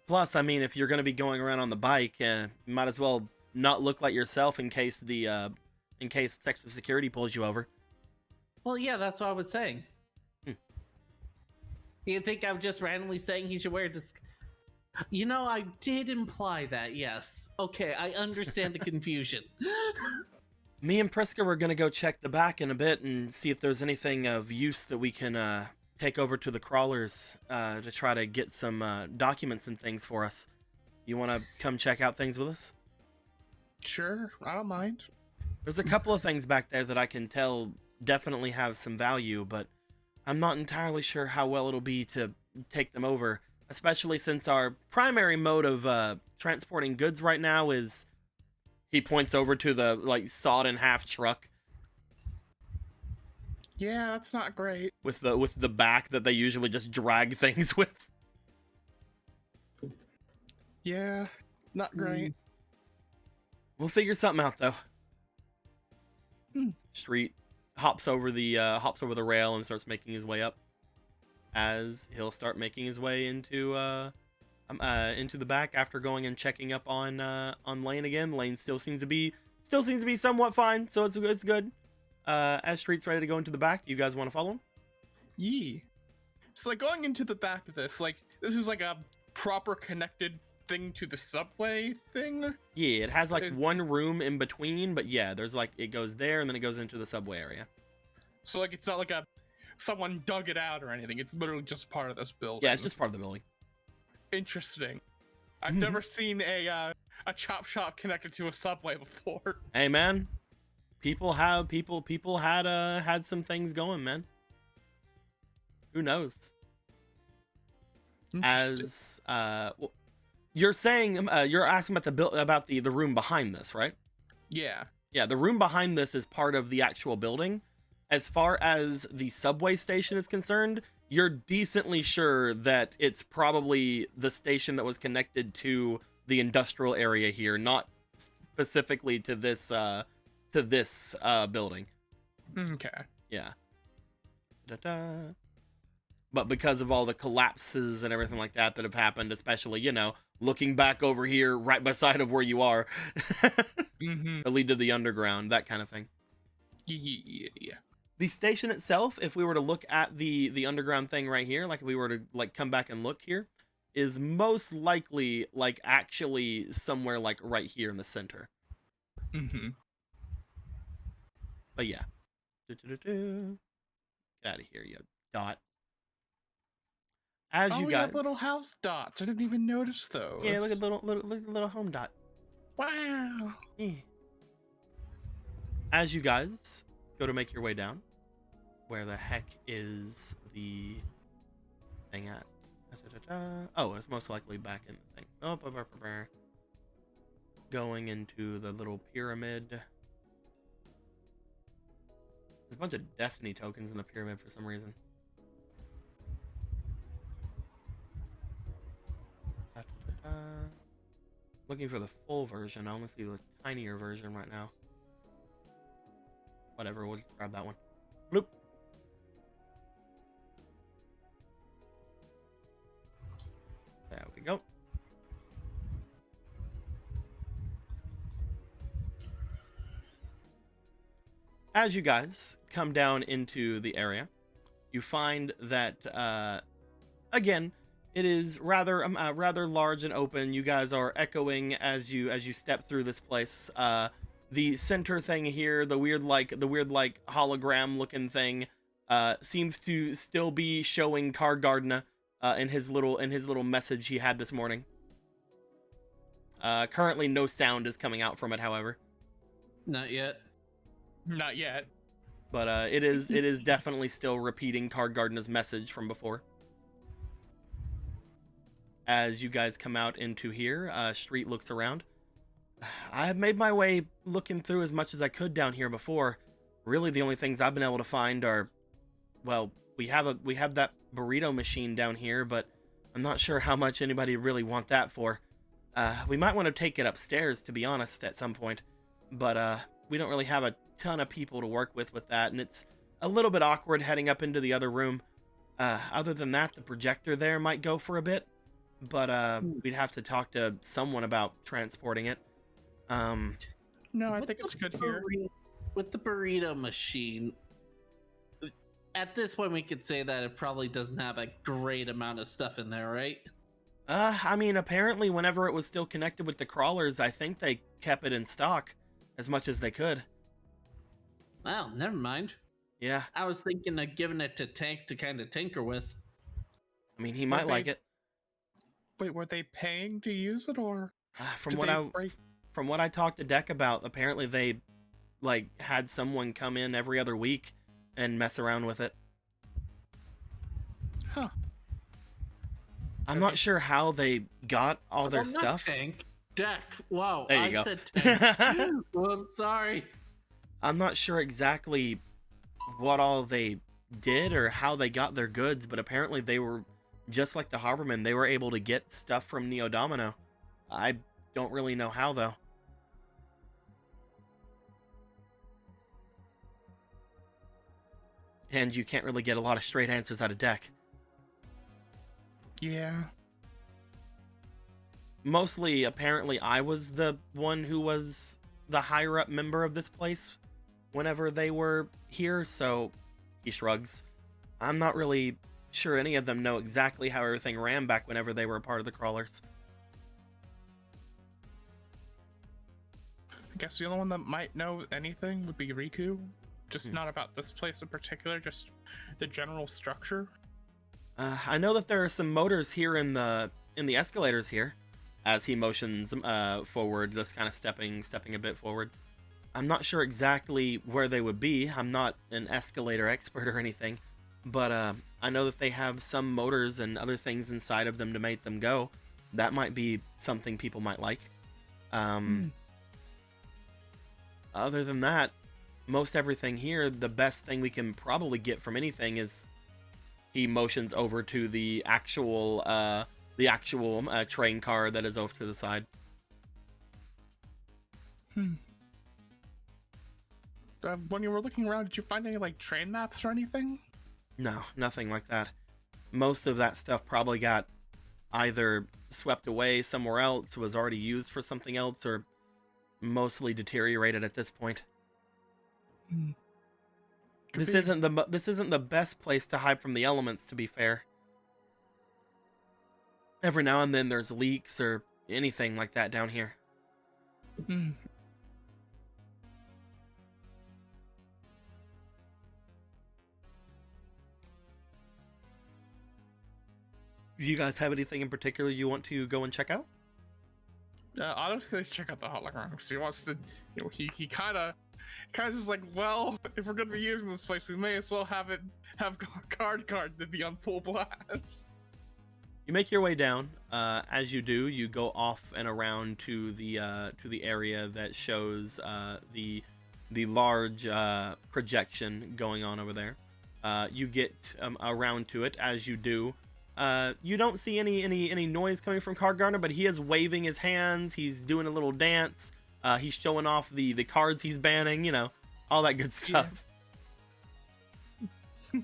Plus, I mean, if you're going to be going around on the bike, you might as well not look like yourself in case Texas security pulls you over. Well, yeah, that's what I was saying. You think I'm just randomly saying he should wear this? You know, I did imply that, yes. Okay, I understand the confusion. Me and Priska were going to go check the back in a bit and see if there's anything of use that we can take over to the crawlers to try to get some documents and things for us. You want to come check out things with us? Sure, I don't mind. There's a couple of things back there that I can tell definitely have some value, but I'm not entirely sure how well it'll be to take them over, especially since our primary mode of transporting goods right now is... He points over to the, like, sawed-in-half truck. Yeah, that's not great. with the back that they usually just drag things with. Yeah, not great. We'll figure something out though. Hmm. Street hops over the rail and starts making his way up. As he'll start making his way into the back after going and checking up on Lane again. Lane still seems to be somewhat fine, so it's good. As Street's ready to go into the back, do you guys want to follow him? Yee. So like going into the back of this, like this is like a proper connected thing to the subway thing. Yeah, it has like one room in between, but yeah, there's like it goes there and then it goes into the subway area. So like it's not like someone dug it out or anything. It's literally just part of this building. Yeah, it's just part of the building. Interesting. I've never seen a chop shop connected to a subway before. Hey man, people had some things going, man. Who knows? As well, you're saying you're asking about the room behind this, right? Yeah. Yeah, the room behind this is part of the actual building. As far as the subway station is concerned, you're decently sure that it's probably the station that was connected to the industrial area here, not specifically to this building. Okay. Yeah. But because of all the collapses and everything like that have happened, especially, looking back over here right beside of where you are, that lead to the underground, that kind of thing. Yeah. The station itself, if we were to look at the underground thing right here, like if we were to like come back and look here, is most likely like actually somewhere like right here in the center. But yeah. Get out of here, you dot. As you we guys, have little house dots. I didn't even notice those. yeah, look at little home dot. Wow. Yeah. As you guys go to make your way down, where the heck is the thing at? Oh, it's most likely back in the thing. Oh, going into the little pyramid. There's a bunch of destiny tokens in the pyramid for some reason. Looking for the full version. I only see the tinier version right now. Whatever, we'll just grab that one. Bloop. There we go. As you guys come down into the area, you find that, again, it is rather large and open. You guys are echoing as you step through this place. The center thing here, the weird hologram looking thing, seems to still be showing Kargardna in his little message he had this morning. Currently, no sound is coming out from it, however. Not yet. Not yet. But it is definitely still repeating Kargardna's message from before. As you guys come out into here, Street looks around. I have made my way looking through as much as I could down here before. Really, the only things I've been able to find are, well, we have that burrito machine down here, but I'm not sure how much anybody really want that for. We might want to take it upstairs, to be honest, at some point. But we don't really have a ton of people to work with that, and it's a little bit awkward heading up into the other room. Other than that, the projector there might go for a bit, but we'd have to talk to someone about transporting it. No, I think it's good here. With the burrito machine, at this point we could say that it probably doesn't have a great amount of stuff in there, right? I mean, apparently whenever it was still connected with the crawlers, I think they kept it in stock as much as they could. Well, never mind. Yeah. I was thinking of giving it to Tank to kind of tinker with. I mean, he might like it. Wait, were they paying to use it, or From what I talked to Deck about, apparently they had someone come in every other week and mess around with it. Huh. I'm not sure how they got all their Not stuff. Tank. Deck. Wow. There you go. Said Tank. Well, I'm sorry. I'm not sure exactly what all they did or how they got their goods, but apparently they were just like the Harbormen. They were able to get stuff from Neo Domino. I don't really know how, though. And you can't really get a lot of straight answers out of Deck. Yeah. Mostly, apparently, I was the one who was the higher-up member of this place whenever they were here, so he shrugs. I'm not really sure any of them know exactly how everything ran back whenever they were a part of the Crawlers. I guess the only one that might know anything would be Riku. Just not about this place in particular, just the general structure. I know that there are some motors here in the escalators here, as he motions forward, just kind of stepping a bit forward. I'm not sure exactly where they would be. I'm not an escalator expert or anything, but I know that they have some motors and other things inside of them to make them go. That might be something people might like. Other than that, most everything here, the best thing we can probably get from anything is he motions over to the actual train car that is off to the side. When you were looking around, did you find any like train maps or anything? No, nothing like that. Most of that stuff probably got either swept away somewhere else, was already used for something else, or mostly deteriorated at this point. This isn't the best place to hide from the elements, to be fair. Every now and then there's leaks or anything like that down here. Do you guys have anything in particular you want to go and check out? I'll just check out the hologram because he wants to. You know, he kind of just like, well, if we're gonna be using this place, we may as well have card to be on full blast. You make your way down. As you do, you go off and around to the area that shows the large projection going on over there. You get around to it. As you do, you don't see any noise coming from Card Gardener, but he is waving his hands. He's doing a little dance. He's showing off the cards he's banning. You know, all that good stuff. Yeah.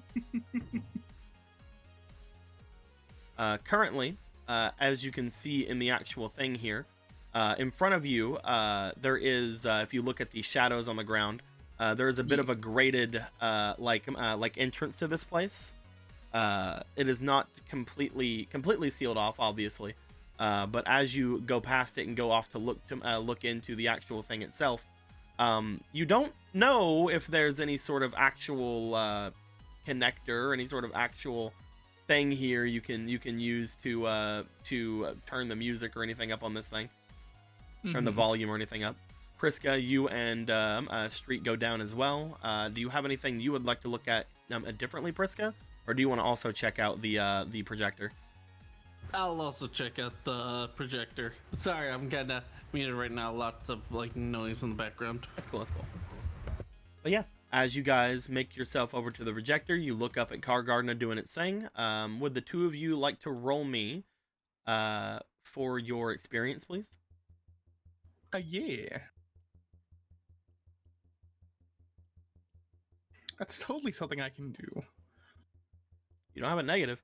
Currently, as you can see in the actual thing here, in front of you, there is, if you look at the shadows on the ground, there is a bit of a graded, like entrance to this place. It is not completely sealed off, obviously, but as you go past it and go off to look into the actual thing itself, you don't know if there's any sort of actual connector or any sort of actual thing here you can use to turn the music or anything up on this thing, turn the volume or anything up. Priska, you and Street go down as well. Do you have anything you would like to look at differently, Priska, or do you want to also check out the projector? I'll also check out the projector. Sorry, I'm kind of muted right now. Lots of like noise in the background. That's cool. But yeah, as you guys make yourself over to the projector, you look up at Car Gardener doing its thing. Would the two of you like to roll me for your experience, please? Yeah. That's totally something I can do. You don't have a negative.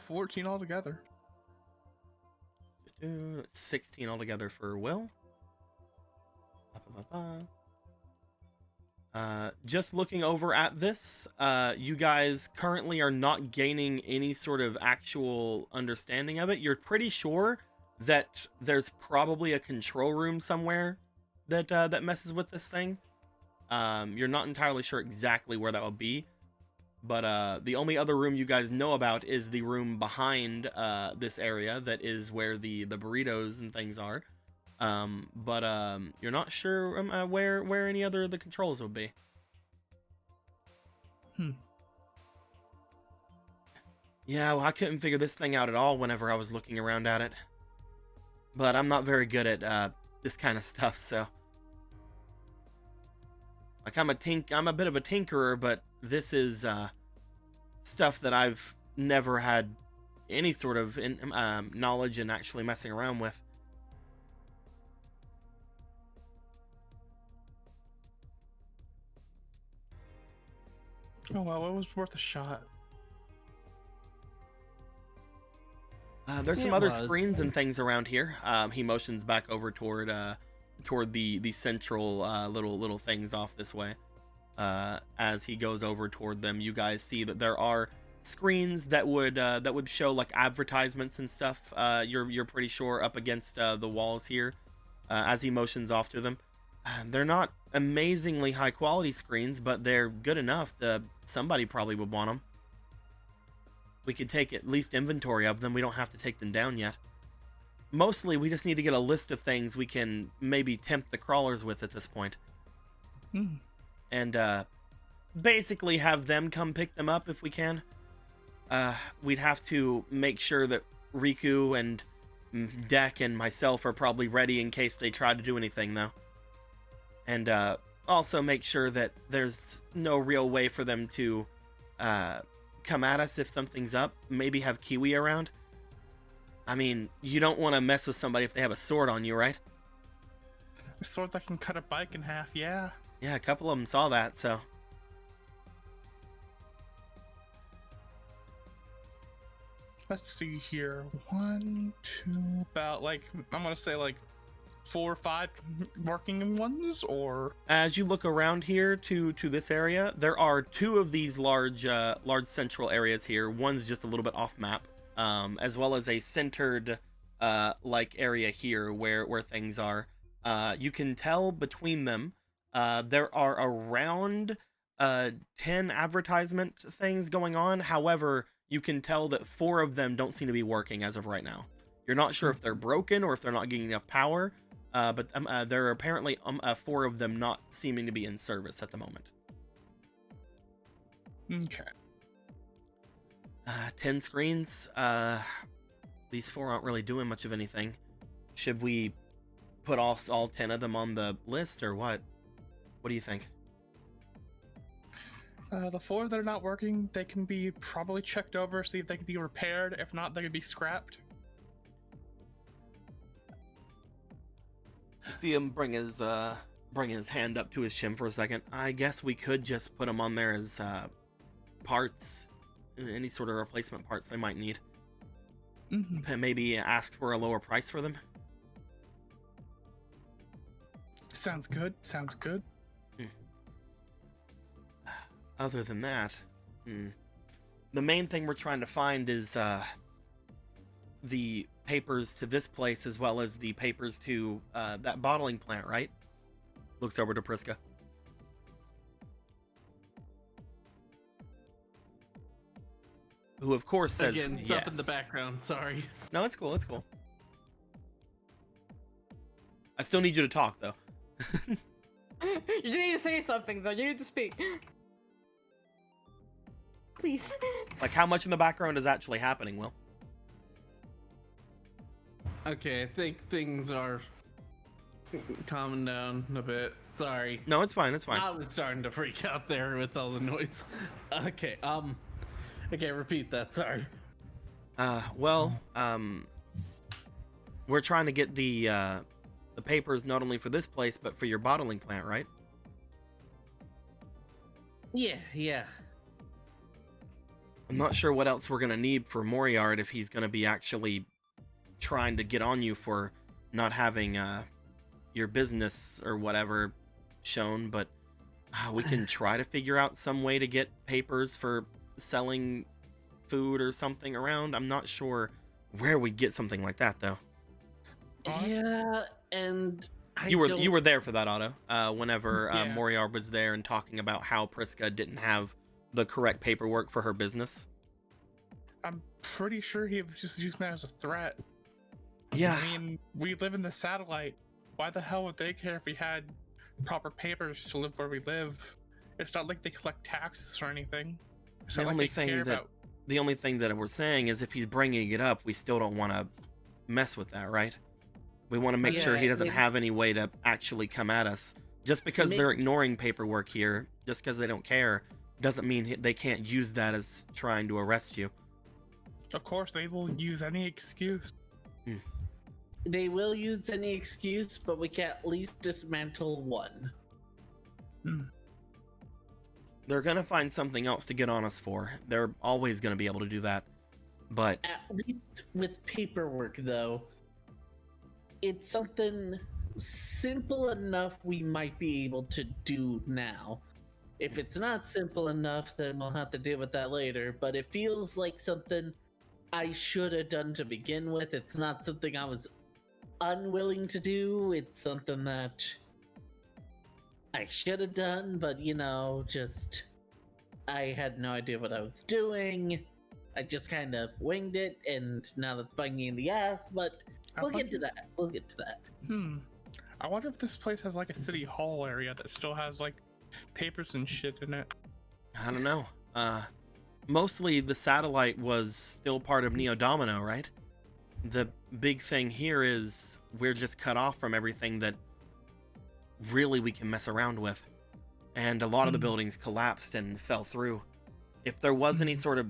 14 altogether. 16 altogether for Will. Just looking over at this, you guys currently are not gaining any sort of actual understanding of it. You're pretty sure that there's probably a control room somewhere that messes with this thing. You're not entirely sure exactly where that would be, but the only other room you guys know about is the room behind this area that is where the burritos and things are. But you're not sure where any other of the controls would be. Yeah, well, I couldn't figure this thing out at all whenever I was looking around at it. But I'm not very good at this kind of stuff, so. Like I'm a bit of a tinkerer, but this is stuff that I've never had any sort of knowledge in actually messing around with. Oh well, it was worth a shot. There's some It other was. screens and things around here. He motions back over toward the central little things off this way. As he goes over toward them, you guys see that there are screens that would show like advertisements and stuff. You're pretty sure up against the walls here. As he motions off to them, they're not amazingly high quality screens, but they're good enough that somebody probably would want them. We could take at least inventory of them. We don't have to take them down yet. Mostly, we just need to get a list of things we can maybe tempt the crawlers with at this point. And basically have them come pick them up if we can. We'd have to make sure that Riku and Deck and myself are probably ready in case they try to do anything, though. And also make sure that there's no real way for them to come at us if something's up. Maybe have Kiwi around. I mean, you don't want to mess with somebody if they have a sword on you, right? A sword that can cut a bike in half, yeah. Yeah, a couple of them saw that, so. Let's see here. 1, 2, about like, I'm gonna say like 4 or 5 working ones, or As you look around here to this area, there are 2 of these large central areas here. One's just a little bit off map, as well as a centered like area here where things are. You can tell between them, there are around 10 advertisement things going on. However, you can tell that 4 of them don't seem to be working as of right now. You're not sure if they're broken or if they're not getting enough power. But there are apparently 4 of them not seeming to be in service at the moment. okay. 10 screens. These 4 aren't really doing much of anything. Should we put all 10 of them on the list or what? What do you think? The 4 that are not working, they can be probably checked over, see if they can be repaired. If not, they can be scrapped. See him bring his hand up to his chin for a second. I guess we could just put them on there as parts, any sort of replacement parts they might need. And maybe ask for a lower price for them. Sounds good. Sounds good. Other than that, the main thing we're trying to find is the papers to this place as well as the papers to that bottling plant, right? Looks over to Priska. Who of course says Again, yes. stuff in the background. Sorry. No, it's cool. It's cool. I still need you to talk though. You need to say something though. You need to speak. Please. Like how much in the background is actually happening, Will? Okay, I think things are calming down a bit. Sorry. No, it's fine. It's fine. I was starting to freak out there with all the noise. Okay, okay, repeat that. Sorry. We're trying to get the papers not only for this place but for your bottling plant, right? Yeah. I'm not sure what else we're gonna need for Moriard if he's gonna be actually trying to get on you for not having your business or whatever shown, but we can try to figure out some way to get papers for selling food or something around. I'm not sure where we get something like that though. Yeah, and You were there for that, Otto. Whenever Yeah. Moriard was there and talking about how Priska didn't have the correct paperwork for her business. I'm pretty sure he was just using that as a threat. Yeah. I mean, we live in the satellite. Why the hell would they care if we had proper papers to live where we live? It's not like they collect taxes or anything. It's The not like only they thing care that about- the only thing that we're saying is if he's bringing it up, we still don't want to mess with that, right? We want to make sure he Yeah, doesn't yeah. have any way to actually come at us Just because they're ignoring paperwork here, just because they don't care, doesn't mean they can't use that as trying to arrest you. Of course, they will use any excuse. They will use any excuse, but we can at least dismantle one. They're gonna find something else to get on us for. They're always gonna be able to do that. But At least with paperwork, though, it's something simple enough we might be able to do now. If it's not simple enough, then we'll have to deal with that later. But it feels like something I should have done to begin with. It's not something I was unwilling to do. It's something that I should have done, but just I had no idea what I was doing. I just kind of winged it, and now that's biting me in the ass, but we'll get to that. We'll get to that. I wonder if this place has like a city hall area that still has like papers and shit in it. I don't know. Mostly the satellite was still part of Neo Domino, right? The big thing here is we're just cut off from everything that really we can mess around with. And a lot of the buildings collapsed and fell through. If there was any sort of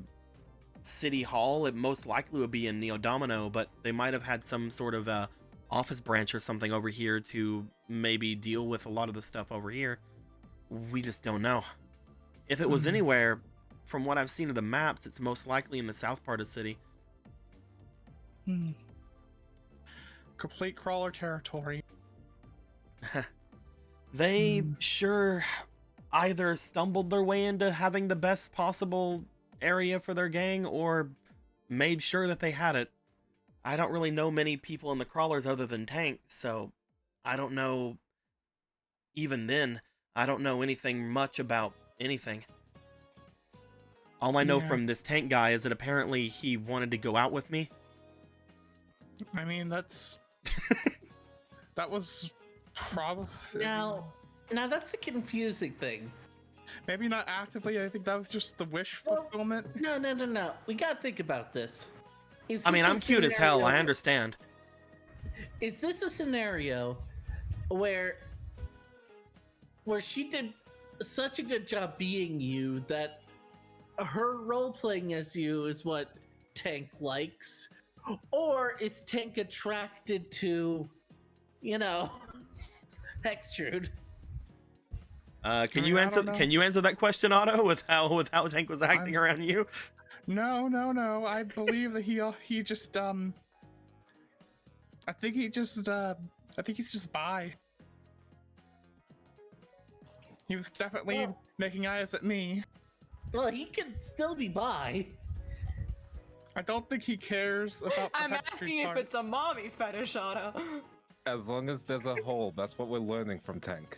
city hall, it most likely would be in Neo Domino, but they might have had some sort of office branch or something over here to maybe deal with a lot of the stuff over here. We just don't know. If it was anywhere, from what I've seen of the maps, it's most likely in the south part of the city. Complete crawler territory. They sure either stumbled their way into having the best possible area for their gang or made sure that they had it. I don't really know many people in the crawlers other than Tank, so I don't know. Even then, I don't know anything much about anything. All I know from this Tank guy is that apparently he wanted to go out with me. I mean, that was probably... Now that's a confusing thing. Maybe not actively, I think that was just the wish fulfillment. No. We gotta think about this. I mean, I'm cute as hell, I understand. Is this a scenario where she did such a good job being you that her role playing as you is what Tank likes? Or is Tank attracted to, Hextrude? Can you answer that question, Otto, with how Tank was acting around you? No. I believe that he just I think he's just bi. He was definitely making eyes at me. Well, he could still be bi. I don't think he cares about the I'm Hextrude asking part. if it's a mommy fetish, Otto. As long as there's a hole, that's what we're learning from Tank.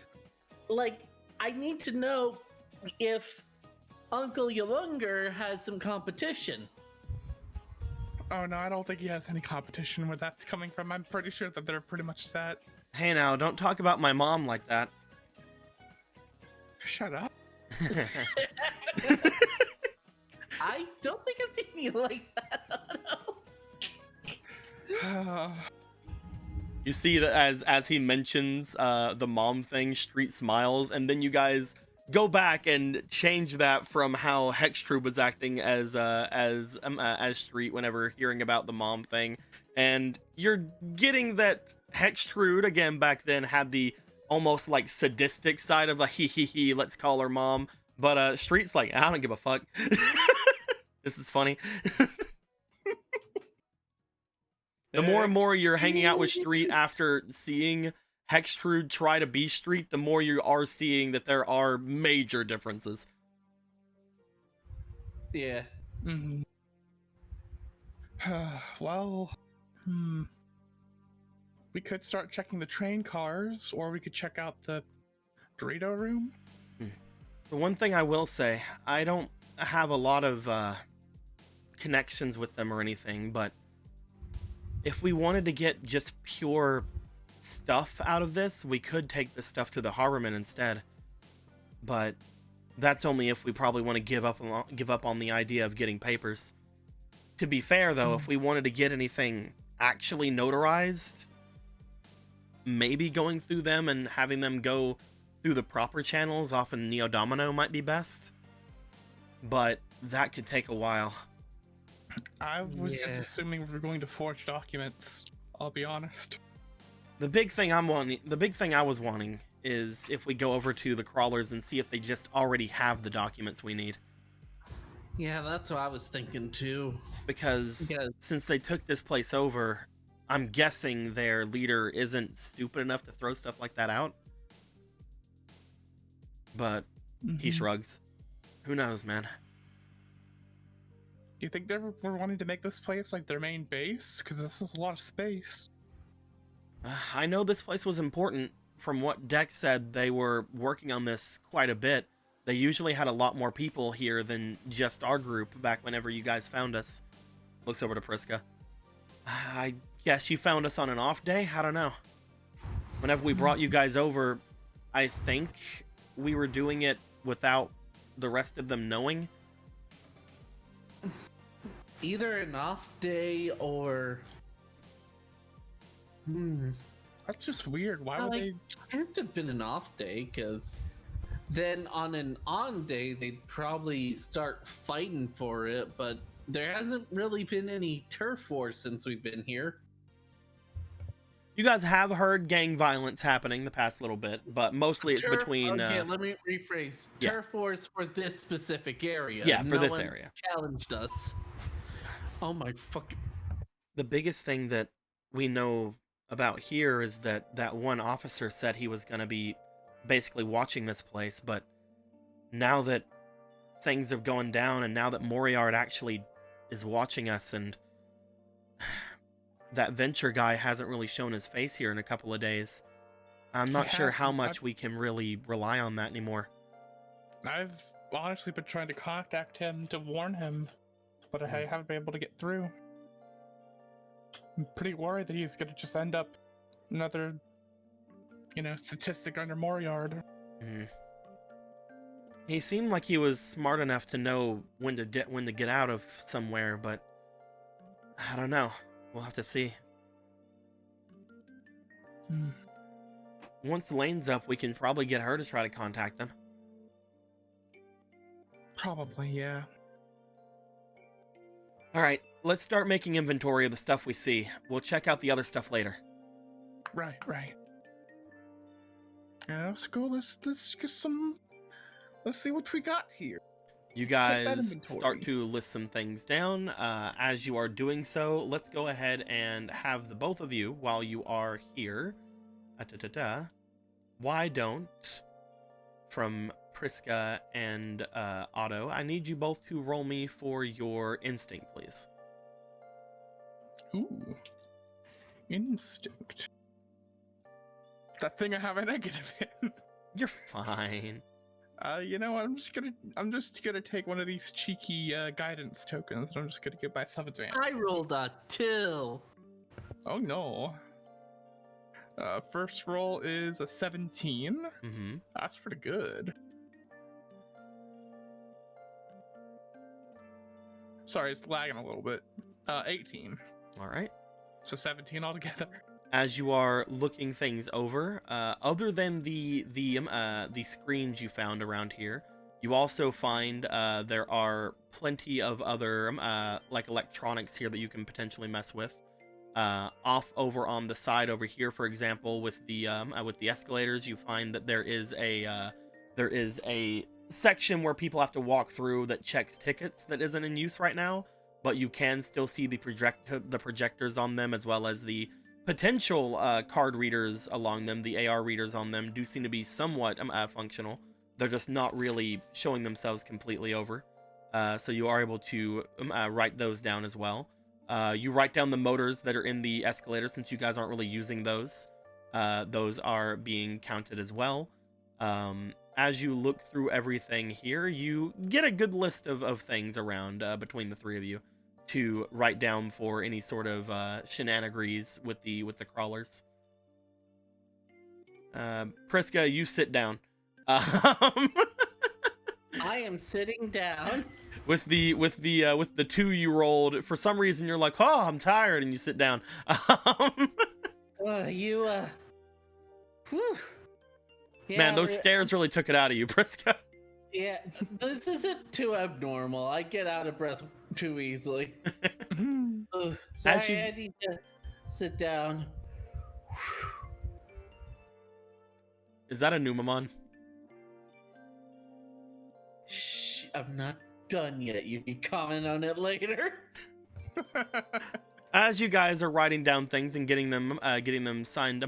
I need to know if Uncle Yolunger has some competition. Oh no, I don't think he has any competition where that's coming from. I'm pretty sure that they're pretty much set. Hey now, don't talk about my mom like that. Shut up. I don't think I've seen you like that, Otto. You see that as he mentions the mom thing, Street smiles, and then you guys go back and change that from how Hextrude was acting as Street whenever hearing about the mom thing, and you're getting that Hextrude again back then had the almost like sadistic side of like he let's call her mom, but Street's like, I don't give a fuck. This is funny. The more and more you're hanging out with Street after seeing Hextrude try to be Street, the more you are seeing that there are major differences. Yeah. Well, we could start checking the train cars, or we could check out the Dorito room. The one thing I will say, I don't have a lot of connections with them or anything, but if we wanted to get just pure stuff out of this, we could take this stuff to the Harborman instead. But that's only if we probably want to give up on the idea of getting papers. To be fair, though, if we wanted to get anything actually notarized, maybe going through them and having them go through the proper channels off in Neo Domino might be best, but that could take a while. I was just Yeah. assuming we were going to forge documents. I'll be honest. The big thing I was wanting is if we go over to the crawlers and see if they just already have the documents we need. Yeah, that's what I was thinking too. Because Yeah. since they took this place over, I'm guessing their leader isn't stupid enough to throw stuff like that out. But he Mhm. shrugs. Who knows, man? Do you think they were wanting to make this place like their main base? Because this is a lot of space. I know this place was important. From what Deck said, they were working on this quite a bit. They usually had a lot more people here than just our group back whenever you guys found us. Looks over to Priska. I guess you found us on an off day? I don't know. Whenever we brought you guys over, I think we were doing it without the rest of them knowing. Either an off day or. That's just weird. Why would Like, they? Can't have been an off day, because then on an on day they'd probably start fighting for it, but there hasn't really been any turf wars since we've been here. You guys have heard gang violence happening the past little bit, but mostly it's between... Okay, let me rephrase. yeah. Turf wars for this specific area. Yeah, for No this one area. challenged us. Oh my fucking... The biggest thing that we know about here is that that one officer said he was going to be basically watching this place, but now that things are going down and now that Moriard actually is watching us and that venture guy hasn't really shown his face here in a couple of days, I'm not sure how much we can really rely on that anymore. I've honestly been trying to contact him to warn him, but I haven't been able to get through. I'm pretty worried that he's gonna just end up another, statistic under Moriard. Mhm. He seemed like he was smart enough to know when to get out of somewhere, but I don't know. We'll have to see. Once Lane's up, we can probably get her to try to contact them. Probably, yeah. All right, let's start making inventory of the stuff we see. We'll check out the other stuff later. Right. Yeah, let's go. Let's get some. Let's see what we got here. You Let's check that guys inventory. start to list some things down. As you are doing so, let's go ahead and have the both of you, while you are here, why don't, from Priska and Otto, I need you both to roll me for your instinct, please. Ooh, instinct. That thing I have a negative in. You're fine. I'm just gonna take one of these cheeky guidance tokens, and I'm just gonna give myself advantage. I rolled a 2. Oh no. First roll is a 17. Mm-hmm. That's pretty good. Sorry, it's lagging a little bit. 18. All right. So 17 altogether. As you are looking things over, other than the screens you found around here, you also find there are plenty of other like electronics here that you can potentially mess with. Off over on the side over here, for example, with the escalators, you find that there is a section where people have to walk through that checks tickets that isn't in use right now, but you can still see the projectors on them, as well as the potential card readers along them. The AR readers on them do seem to be somewhat functional. They're just not really showing themselves completely over. So you are able to write those down as well. You write down the motors that are in the escalator, since you guys aren't really using those. Those are being counted as well. As you look through everything here, you get a good list of things around between the three of you to write down for any sort of shenanigans with the crawlers. Priska, you sit down. I am sitting down. With the 2 you rolled, for some reason you're like, oh, I'm tired, and you sit down. Whew. Man, those stairs really took it out of you, Priska. Yeah, this isn't too abnormal. I get out of breath too easily. Ugh, sorry, I need to sit down. Is that a Numamon? Shh, I'm not done yet. You can comment on it later. As you guys are writing down things and getting them signed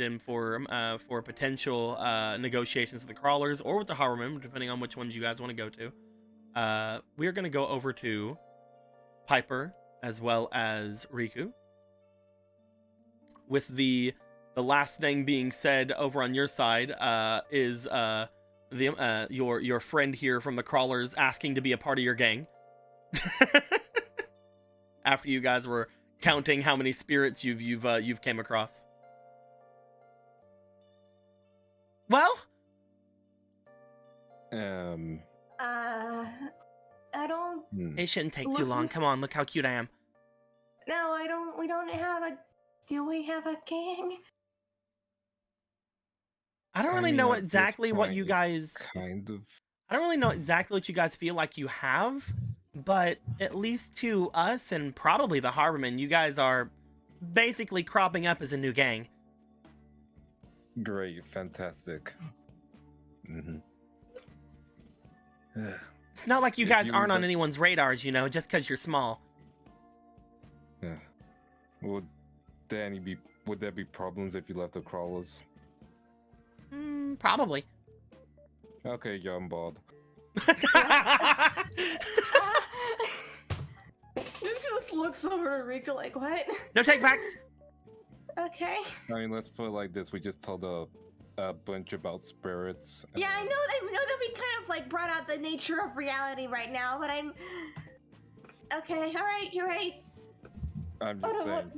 in for potential negotiations with the crawlers or with the Harwomen, depending on which ones you guys want to go to, we are going to go over to Piper as well as Riku. With the last thing being said over on your side is your friend here from the crawlers asking to be a part of your gang. After you guys were counting how many spirits you've came across. Well, I don't. it shouldn't take too long. Come on, look how cute I am. No, I don't. We don't have a. Do we have a gang? I don't really know exactly what you guys. Kind of. I don't really know exactly what you guys feel like you have, but at least to us and probably the Harbormen, you guys are basically cropping up as a new gang. Great, fantastic. Mm-hmm. It's not like you guys aren't on anyone's radars, you know, just because you're small. Yeah. Would there be problems if you left the crawlers? Probably. Okay, yeah, I'm bored. Just looks over to Rika like, what? No take backs. Okay. I mean, let's put it like this: we just told a bunch about spirits. Yeah, I know that we kind of like brought out the nature of reality right now, but I'm okay. All right, you're right. I'm just saying,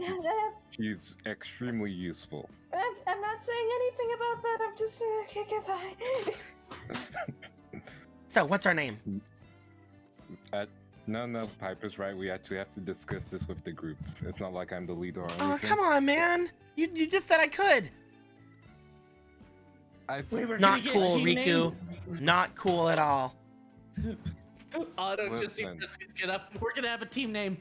he's extremely useful. I'm not saying anything about that. I'm just saying, okay, goodbye. So, what's our name? No, Piper's right. We actually have to discuss this with the group. It's not like I'm the leader or anything. Oh, come on, man. You just said I could. Not cool, Riku. Not cool at all. Otto just see Friskets get up. We're gonna have a team name.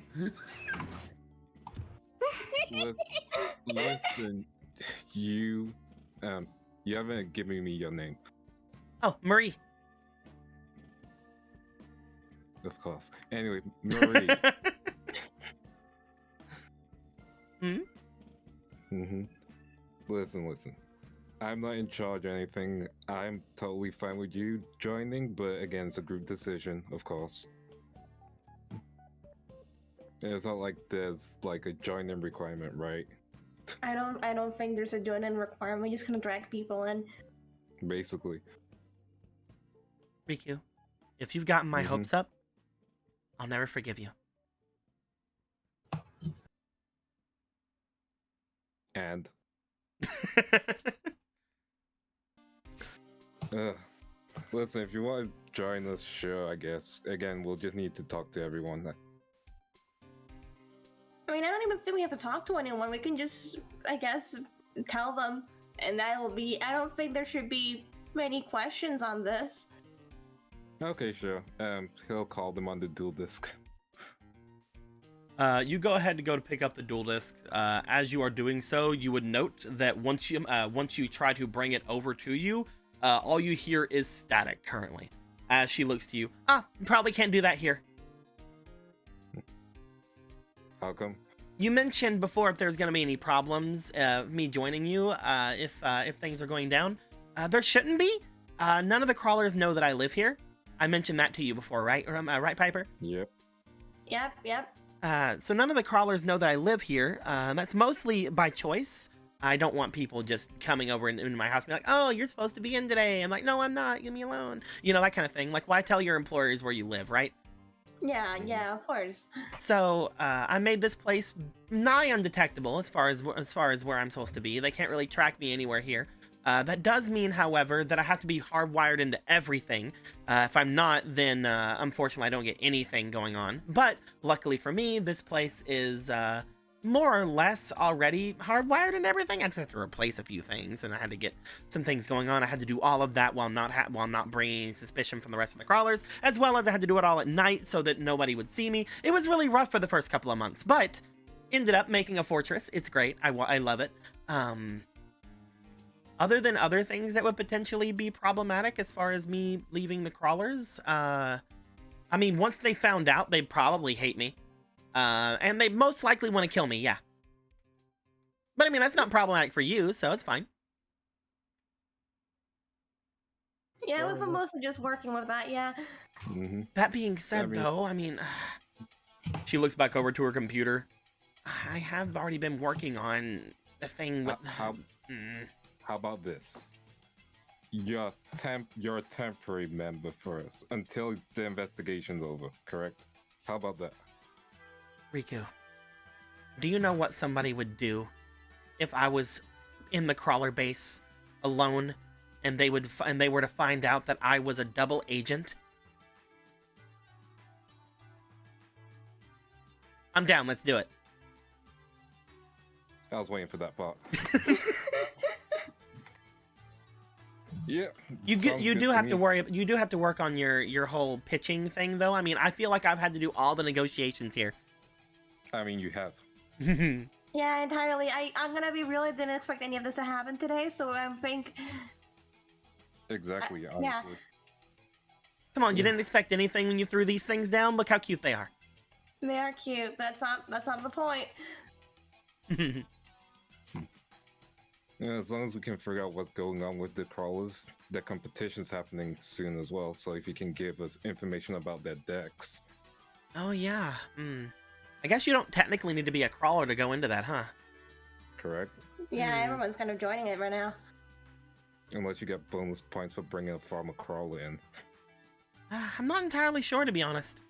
Listen, you haven't given me your name. Oh, Marie. Of course. Anyway, Marie. Listen. I'm not in charge or anything. I'm totally fine with you joining, but again, it's a group decision, of course. It's not like there's like a join-in requirement, right? I don't think there's a join-in requirement. We're just gonna drag people in. Basically. Riku, if you've gotten my hopes up, I'll never forgive you. And? Listen, if you want to join us, sure, I guess. Again, we'll just need to talk to everyone. I mean, I don't even think we have to talk to anyone. We can just, I guess, tell them. And that'll be... I don't think there should be many questions on this. Okay, sure. He'll call them on the dual disc. You go ahead to pick up the dual disc. As you are doing so, you would note that once you try to bring it over to you, all you hear is static currently. As she looks to you, you probably can't do that here. How come? You mentioned before if there's going to be any problems, me joining you, if things are going down. There shouldn't be. None of the crawlers know that I live here. I mentioned that to you before, right? Right, Piper? Yep. Yep. So none of the crawlers know that I live here. That's mostly by choice. I don't want people just coming over into my house and be like, oh, you're supposed to be in today. I'm like, no, I'm not. Leave me alone. You know, that kind of thing. Like, why tell your employers where you live, right? Yeah, of course. So I made this place nigh undetectable as far as where I'm supposed to be. They can't really track me anywhere here. That does mean, however, that I have to be hardwired into everything. If I'm not, then unfortunately I don't get anything going on. But luckily for me, this place is more or less already hardwired and everything. I just had to replace a few things, and I had to get some things going on. I had to do all of that while not bringing any suspicion from the rest of the crawlers, as well as I had to do it all at night so that nobody would see me. It was really rough for the first couple of months, but ended up making a fortress. It's great. I love it. Other than other things that would potentially be problematic as far as me leaving the crawlers, I mean, once they found out, they'd probably hate me. And they most likely want to kill me, yeah. But I mean, that's not problematic for you, so it's fine. Yeah, we've been mostly just working with that, yeah. Mm-hmm. That being said, though, I mean, she looks back over to her computer. I have already been working on the thing with... How about this? You're a temporary member for us until the investigation's over, correct? How about that? Riku, do you know what somebody would do if I was in the crawler base alone and they were to find out that I was a double agent? I'm down, let's do it. I was waiting for that part. Yeah. You do have to work on your whole pitching thing, though. I mean, I feel like I've had to do all the negotiations here. I mean, you have. Yeah, entirely. I'm gonna be real. I didn't expect any of this to happen today, so I think... Exactly, honestly. Yeah. Come on, you didn't expect anything when you threw these things down? Look how cute they are. They are cute. That's not the point. Yeah, as long as we can figure out what's going on with the crawlers, the competition's happening soon as well, so if you can give us information about their decks. Oh, yeah. I guess you don't technically need to be a crawler to go into that, huh? Correct? Yeah, everyone's kind of joining it right now. Unless you get bonus points for bringing a farmer crawler in. I'm not entirely sure, to be honest.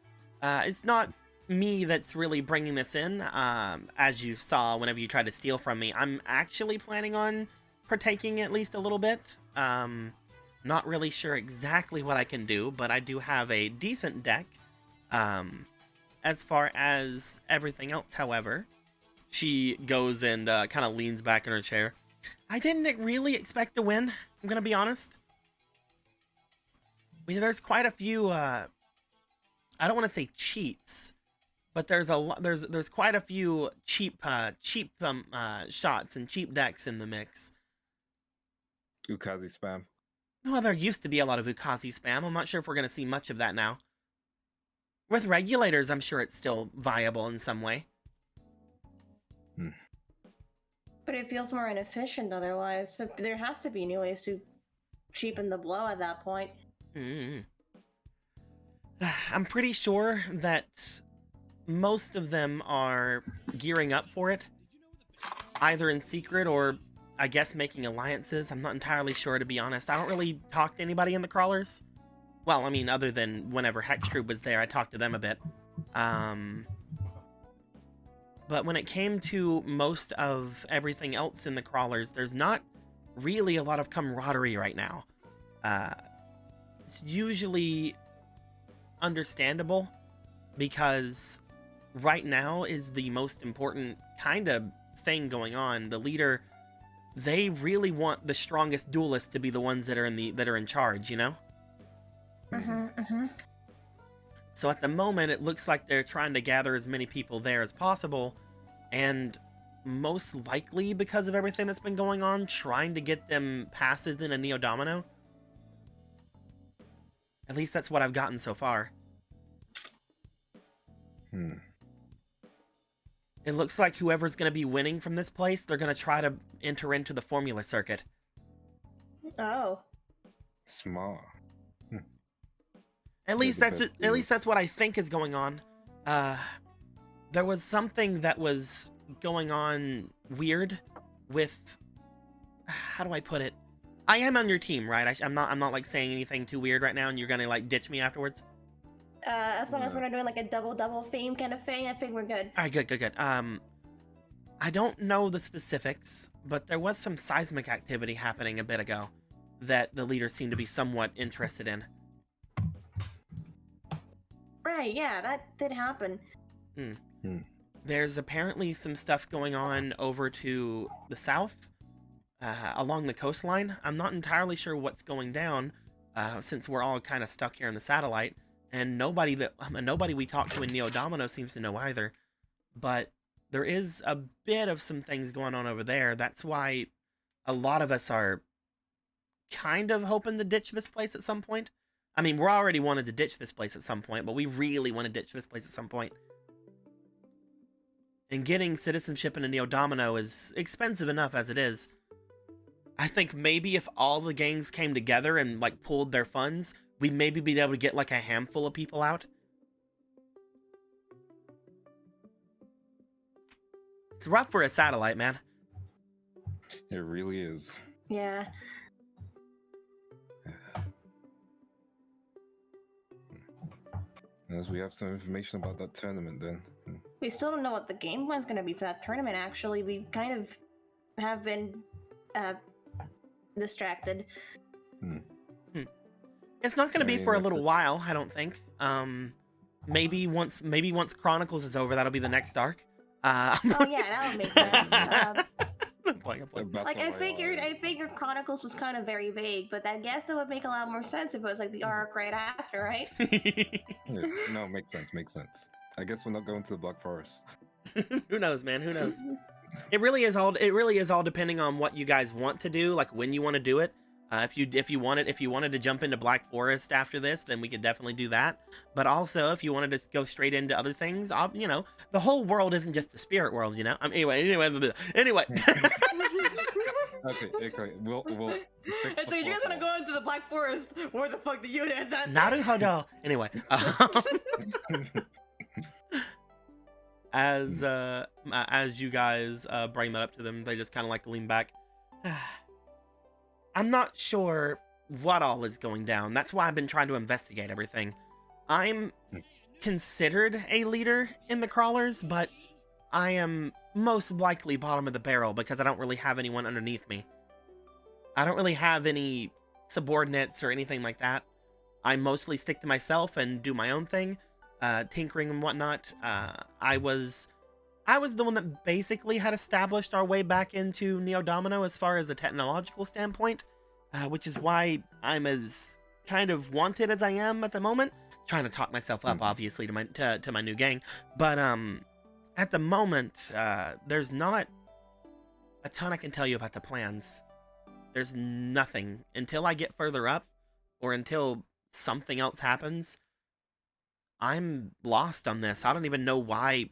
It's not me that's really bringing this in. As you saw whenever you tried to steal from me, I'm actually planning on partaking at least a little bit. Not really sure exactly what I can do, but I do have a decent deck. As far as everything else, however, she goes and kind of leans back in her chair. I didn't really expect to win, I'm gonna be honest. There's quite a few, I don't want to say cheats, but there's quite a few cheap shots and cheap decks in the mix. Ukazi spam. Well, there used to be a lot of Ukazi spam. I'm not sure if we're going to see much of that now. With regulators, I'm sure it's still viable in some way. But it feels more inefficient otherwise. So there has to be new ways to cheapen the blow at that point. I'm pretty sure that most of them are gearing up for it, either in secret or, I guess, making alliances. I'm not entirely sure, to be honest. I don't really talk to anybody in the crawlers. Well, I mean, other than whenever Hextroop was there, I talked to them a bit. But when it came to most of everything else in the crawlers, there's not really a lot of camaraderie right now. It's usually understandable because right now is the most important kind of thing going on. The leader, they really want the strongest duelists to be the ones that are in charge, you know? So at the moment, it looks like they're trying to gather as many people there as possible, and most likely, because of everything that's been going on, trying to get them passes in a Neo Domino. At least that's what I've gotten so far. It looks like whoever's going to be winning from this place, they're going to try to enter into the Formula Circuit. Oh. Smart. At least that's what I think is going on. There was something that was going on weird with, how do I put it? I am on your team, right? I'm not like saying anything too weird right now, and you're gonna like ditch me afterwards. As long as we're not doing like a double fame kind of thing, I think we're good. All right, good. I don't know the specifics, but there was some seismic activity happening a bit ago that the leader seemed to be somewhat interested in. Right, yeah, that did happen. there's apparently some stuff going on over to the south, along the coastline. I'm not entirely sure what's going down, since we're all kind of stuck here in the satellite, and nobody we talk to in Neo Domino seems to know either. But there is a bit of some things going on over there. That's why a lot of us are kind of hoping to ditch this place at some point. I mean, we're already wanted to ditch this place at some point, but we really want to ditch this place at some point. And getting citizenship in a Neo Domino is expensive enough as it is. I think maybe if all the gangs came together and, like, pooled their funds, we'd maybe be able to get, like, a handful of people out. It's rough for a satellite, man. It really is. Yeah. As we have some information about that tournament, then. We still don't know what the game plan's going to be for that tournament, actually. We kind of have been distracted. It's not going to be for a little while, I don't think. Maybe once Chronicles is over, that'll be the next arc. Oh yeah, that would make sense. Playing. Like I figured Chronicles was kind of very vague, but I guess that would make a lot more sense if it was like the arc right after, right? Yeah, no, makes sense. I guess we're not going to the Black Forest. Who knows, man? Who knows? It really is all depending on what you guys want to do, like when you want to do it. If you wanted to jump into Black Forest after this, then we could definitely do that. But also, if you wanted to go straight into other things, you know, the whole world isn't just the spirit world, you know. Anyway. Okay. We'll fix And so you're just gonna go into the Black Forest. Where the fuck did you do that? Naruhodo. Anyway. As you guys bring that up to them, they just kind of like lean back. I'm not sure what all is going down. That's why I've been trying to investigate everything. I'm considered a leader in the crawlers, but I am most likely bottom of the barrel because I don't really have anyone underneath me. I don't really have any subordinates or anything like that. I mostly stick to myself and do my own thing, tinkering and whatnot. I was the one that basically had established our way back into Neo Domino as far as a technological standpoint, which is why I'm as kind of wanted as I am at the moment. Trying to talk myself up, obviously, to my new gang. But at the moment, there's not a ton I can tell you about the plans. There's nothing. Until I get further up, or until something else happens, I'm lost on this. I don't even know why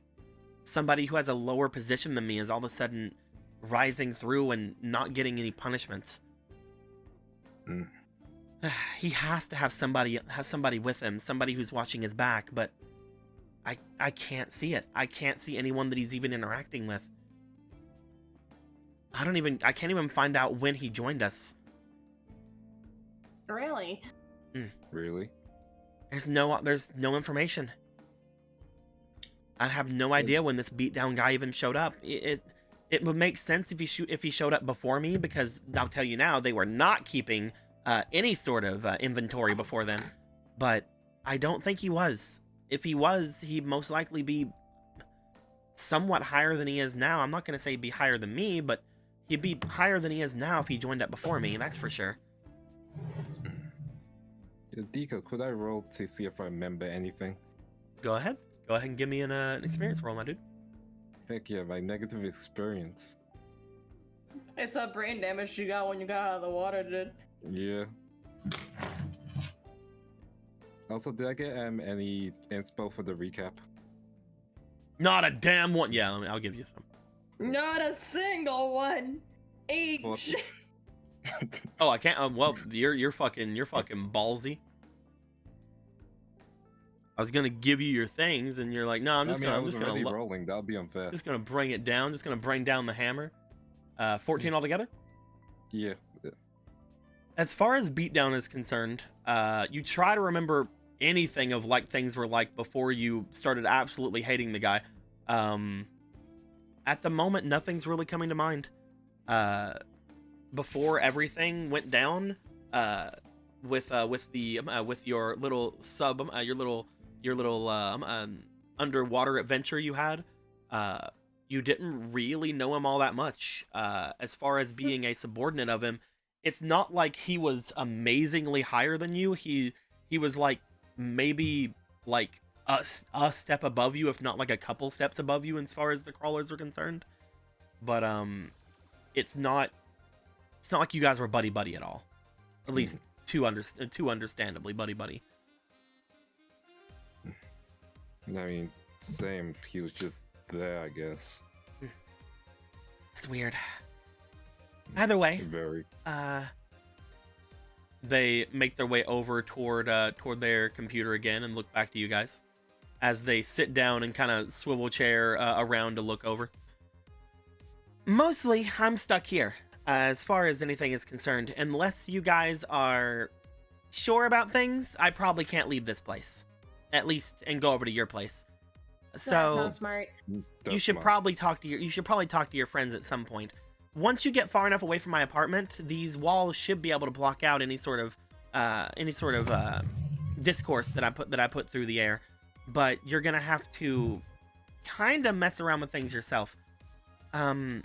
somebody who has a lower position than me is all of a sudden rising through and not getting any punishments. He has to have somebody with him, somebody who's watching his back, but I can't see it. I can't see anyone that he's even interacting with. I can't even find out when he joined us. Really? Really? There's no information. I have no idea when this beatdown guy even showed up. It would make sense if he showed up before me, because I'll tell you now, they were not keeping any sort of inventory before then. But I don't think he was. If he was, he'd most likely be somewhat higher than he is now. I'm not going to say be higher than me, but he'd be higher than he is now if he joined up before me, that's for sure. Deco, could I roll to see if I remember anything? Go ahead and give me an experience roll, my dude. Heck yeah, my negative experience. It's that brain damage you got when you got out of the water, dude. Yeah. Also, did I get any inspo for the recap? Not a damn one. Yeah, I'll give you some. Not a single one. Well, Each. Oh, I can't. Well, you're fucking ballsy. I was gonna give you your things, and you're like, no, I'm just gonna rolling. That would be unfair. Just gonna bring it down. Just gonna bring down the hammer. 14 altogether. Yeah. As far as beatdown is concerned, you try to remember anything of like things were like before you started absolutely hating the guy. At the moment, nothing's really coming to mind. Before everything went down, with your little sub, your little underwater adventure you had, you didn't really know him all that much. As far as being a subordinate of him, it's not like he was amazingly higher than you. He was like maybe like a step above you, if not like a couple steps above you as far as the crawlers are concerned. But it's not like you guys were buddy at all. At least too understandably buddy. I mean, same. He was just there, I guess. It's weird. Either way, Very. they make their way over toward their computer again and look back to you guys as they sit down and kind of swivel chair around to look over. Mostly, I'm stuck here, as far as anything is concerned. Unless you guys are sure about things, I probably can't leave this place, at least, and go over to your place. That So sounds smart. you should probably talk to your friends at some point. Once you get far enough away from my apartment, these walls should be able to block out any sort of discourse that I put through the air. But you're gonna have to kind of mess around with things yourself. I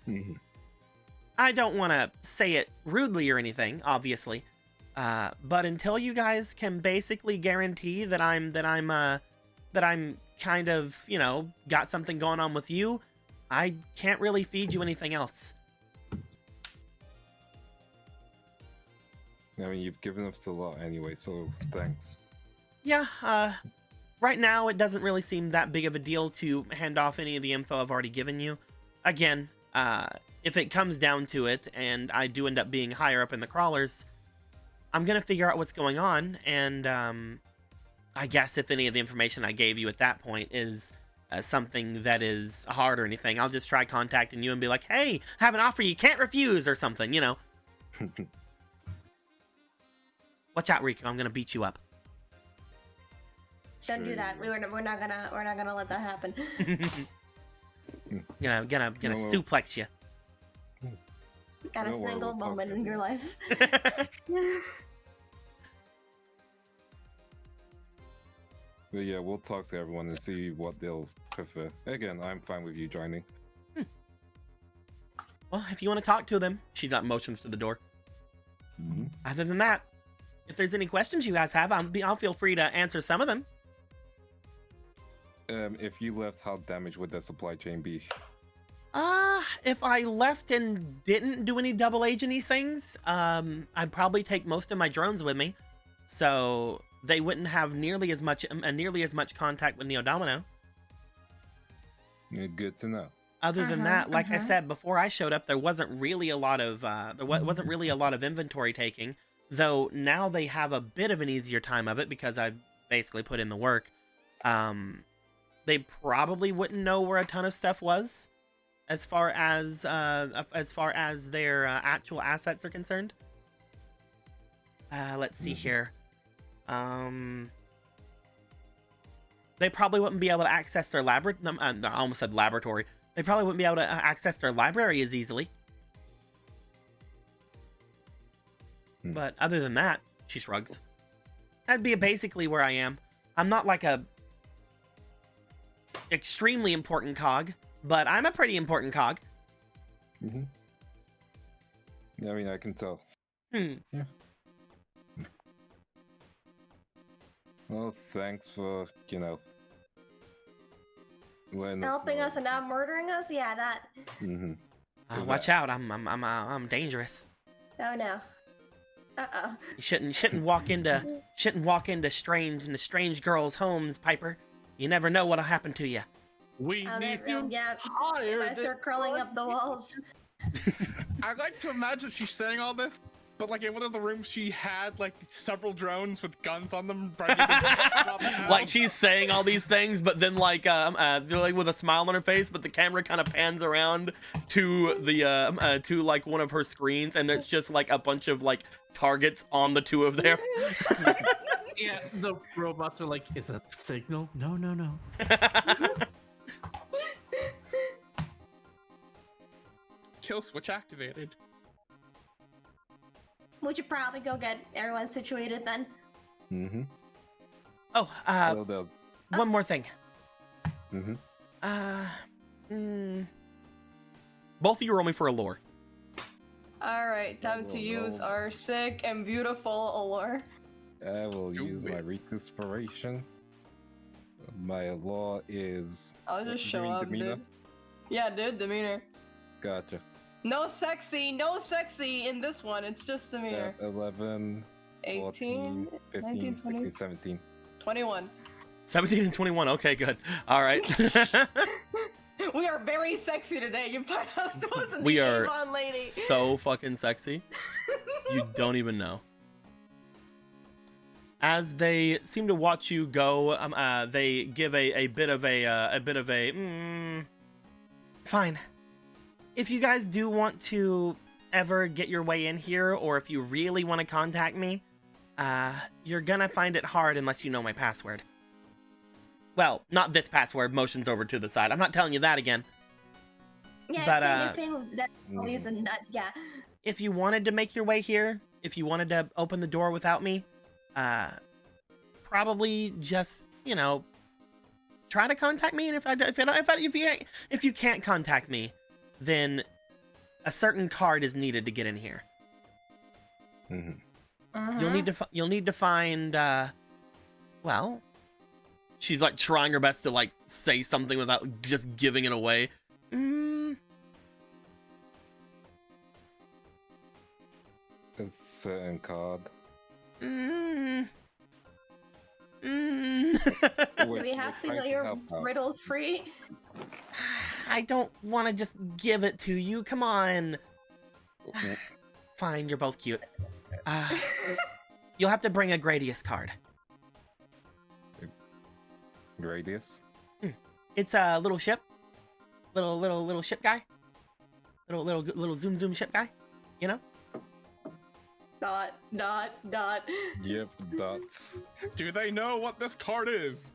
don't want to say it rudely or anything, obviously, but until you guys can basically guarantee that I'm kind of, you know, got something going on with you, I can't really feed you anything else. I mean, you've given us a lot anyway, so thanks. Yeah, right now it doesn't really seem that big of a deal to hand off any of the info I've already given you. Again, if it comes down to it and I do end up being higher up in the crawlers, I'm gonna figure out what's going on, and I guess if any of the information I gave you at that point is something that is hard or anything, I'll just try contacting you and be like, hey, I have an offer you can't refuse or something, you know. Watch out, Rico, I'm gonna beat you up. Don't do that. We're not gonna let that happen. gonna No. suplex you. Got a No, we'll single talk moment in anyway. your life. But yeah, we'll talk to everyone and see what they'll prefer. Again, I'm fine with you joining. Well, if you want to talk to them, she got motions to the door. Mm-hmm. Other than that, if there's any questions you guys have, I'll feel free to answer some of them. If you left, how damaged would the supply chain be? If I left and didn't do any double agency things, I'd probably take most of my drones with me, so they wouldn't have nearly as much contact with Neo Domino. Good to know. Other than that, like I said before I showed up, there wasn't really a lot of inventory taking. Though now they have a bit of an easier time of it because I basically put in the work. They probably wouldn't know where a ton of stuff was, as far as their actual assets are concerned. Let's see here. They probably wouldn't be able to access their I almost said laboratory. They probably wouldn't be able to access their library as easily. But other than that, she shrugs. That'd be basically where I am. I'm not like a extremely important cog, but I'm a pretty important cog. Mm-hmm. I mean, I can tell. Yeah. Well, thanks for, letting Helping know. us and not murdering us? Yeah, that. Mm-hmm. Watch out! I'm dangerous. Oh no. Uh-oh. You shouldn't walk into strange girls' homes, Piper. You never know what'll happen to you. We Oh, need that you room, yeah. higher. I start crawling up the walls. I'd like to imagine she's saying all this, but like in one of the rooms she had like several drones with guns on them. Ready to Like she's saying all these things, but then like with a smile on her face, but the camera kind of pans around to the to like one of her screens, and it's just like a bunch of like targets on the two of them. Yeah, the robots are like, is that a signal? No. kill switch activated. We should probably go get everyone situated then. Mm-hmm. Oh, Well, there's... one more thing. Mm-hmm. Both of you roll me for a lore. Alright, time to use our sick and beautiful allure. I will Do use it. my recuperation. My law is I'll just show doing up, demeanor? dude. Yeah, dude, demeanor. Gotcha. No sexy in this one. It's just demeanor. 11, 18, 14, 15, 19, 20. 16, 17. 21. 17 and 21. Okay, good. All right. We are very sexy today. You find us the most We are Avon lady. so fucking sexy. You don't even know. As they seem to watch you go, they give a bit of a fine. If you guys do want to ever get your way in here, or if you really want to contact me, you're gonna find it hard unless you know my password. Well, not this password. Motions over to the side. I'm not telling you that again. Yeah, But, anything that always a nut. Yeah. If you wanted to make your way here, if you wanted to open the door without me, probably just, you know, try to contact me. And if you can't contact me, then a certain card is needed to get in here. You'll need to find. Well, she's like trying her best to like say something without just giving it away. A certain card. Do we have to know your riddles free? I don't want to just give it to you. Come on. Fine, you're both cute. You'll have to bring a Gradius card. Radius? It's a little ship. Little ship guy. Little zoom ship guy. You know? Dot. Yep, dots. Do they know what this card is?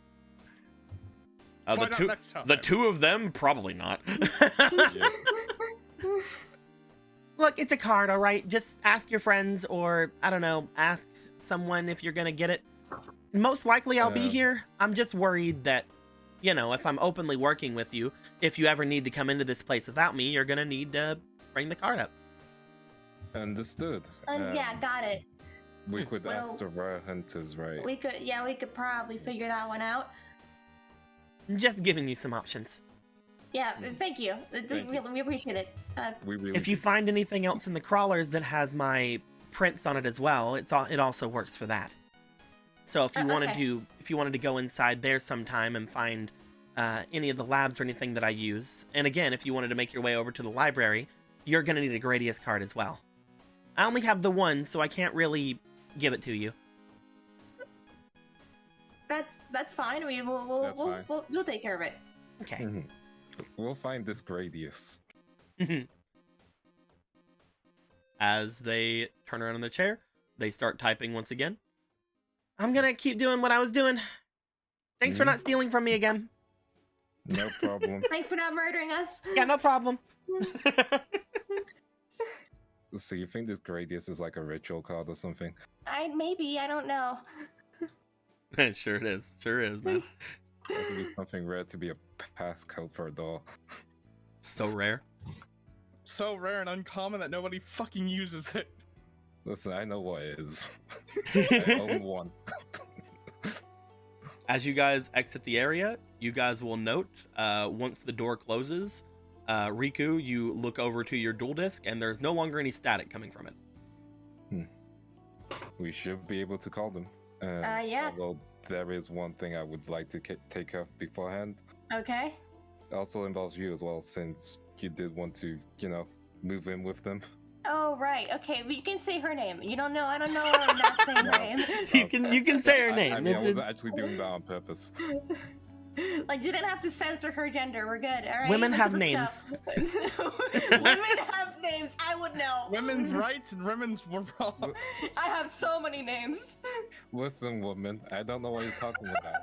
The Find out two, next time. the two of them, probably not. Yep. Look, it's a card, all right? Just ask your friends, or, I don't know, ask someone if you're gonna get it. Most likely I'll be here. I'm just worried that, you know, if I'm openly working with you, if you ever need to come into this place without me, you're gonna need to bring the card up. Understood. Yeah, got it. We could Well, ask the rare hunters, right? We could probably figure that one out. Just giving you some options. Yeah, thank you. We appreciate it. We really If you find anything else in the crawlers that has my prints on it as well, it also works for that. So if you wanted okay. to go inside there sometime and find any of the labs or anything that I use, and again, if you wanted to make your way over to the library, you're gonna need a Gradius card as well. I only have the one, so I can't really give it to you. That's fine. That's fine. We'll take care of it. Okay. Mhm. We'll find this Gradius. As they turn around in the chair, they start typing once again. I'm gonna keep doing what I was doing. Thanks for not stealing from me again. No problem. Thanks for not murdering us. Yeah, no problem. So you think this Gradius is like a ritual card or something? I don't know. Sure it is. Sure is, man. Has to be something rare to be a passcode for a door. So rare. So rare and uncommon that nobody fucking uses it. Listen, I know what it is. I own one. As you guys exit the area, you guys will note, once the door closes, Riku, you look over to your dual disc, and there's no longer any static coming from it. We should be able to call them. Yeah. Although there is one thing I would like to take care of beforehand. Okay. It also involves you as well, since you did want to, you know, move in with them. Oh right. Okay. But you can say her name. You don't know. I don't know. I'm not saying her name. You can say her name. I mean, I It's wasn't actually doing that on purpose. Like, you didn't have to censor her gender. We're good. All right. Women have Let's go. names. Women have names. I would know. Women's rights and women's were wrong. I have so many names. Listen, woman, I don't know what you're talking about.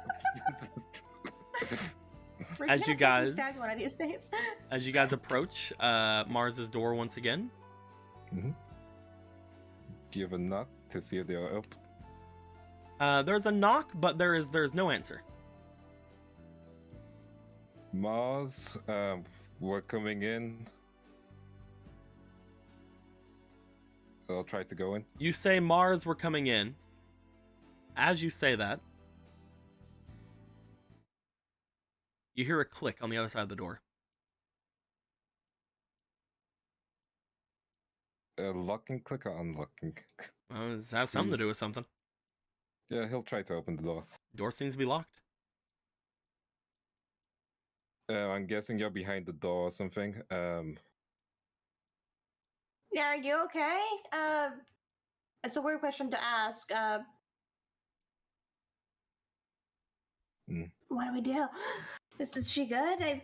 We're As gonna you guys- fucking stag one of these days. As you guys approach Mars's door once again, Give a knock to see if they're up. there's a knock, but there's no answer. Mars, We're coming in. I'll try to go in. You say Mars, we're coming in. As you say that, you hear a click on the other side of the door. Locking click or unlocking? Well, does it have something to do with something? Yeah, he'll try to open the door. Door seems to be locked. I'm guessing you're behind the door or something. Yeah, are you okay? It's a weird question to ask. What do we do? Is she good?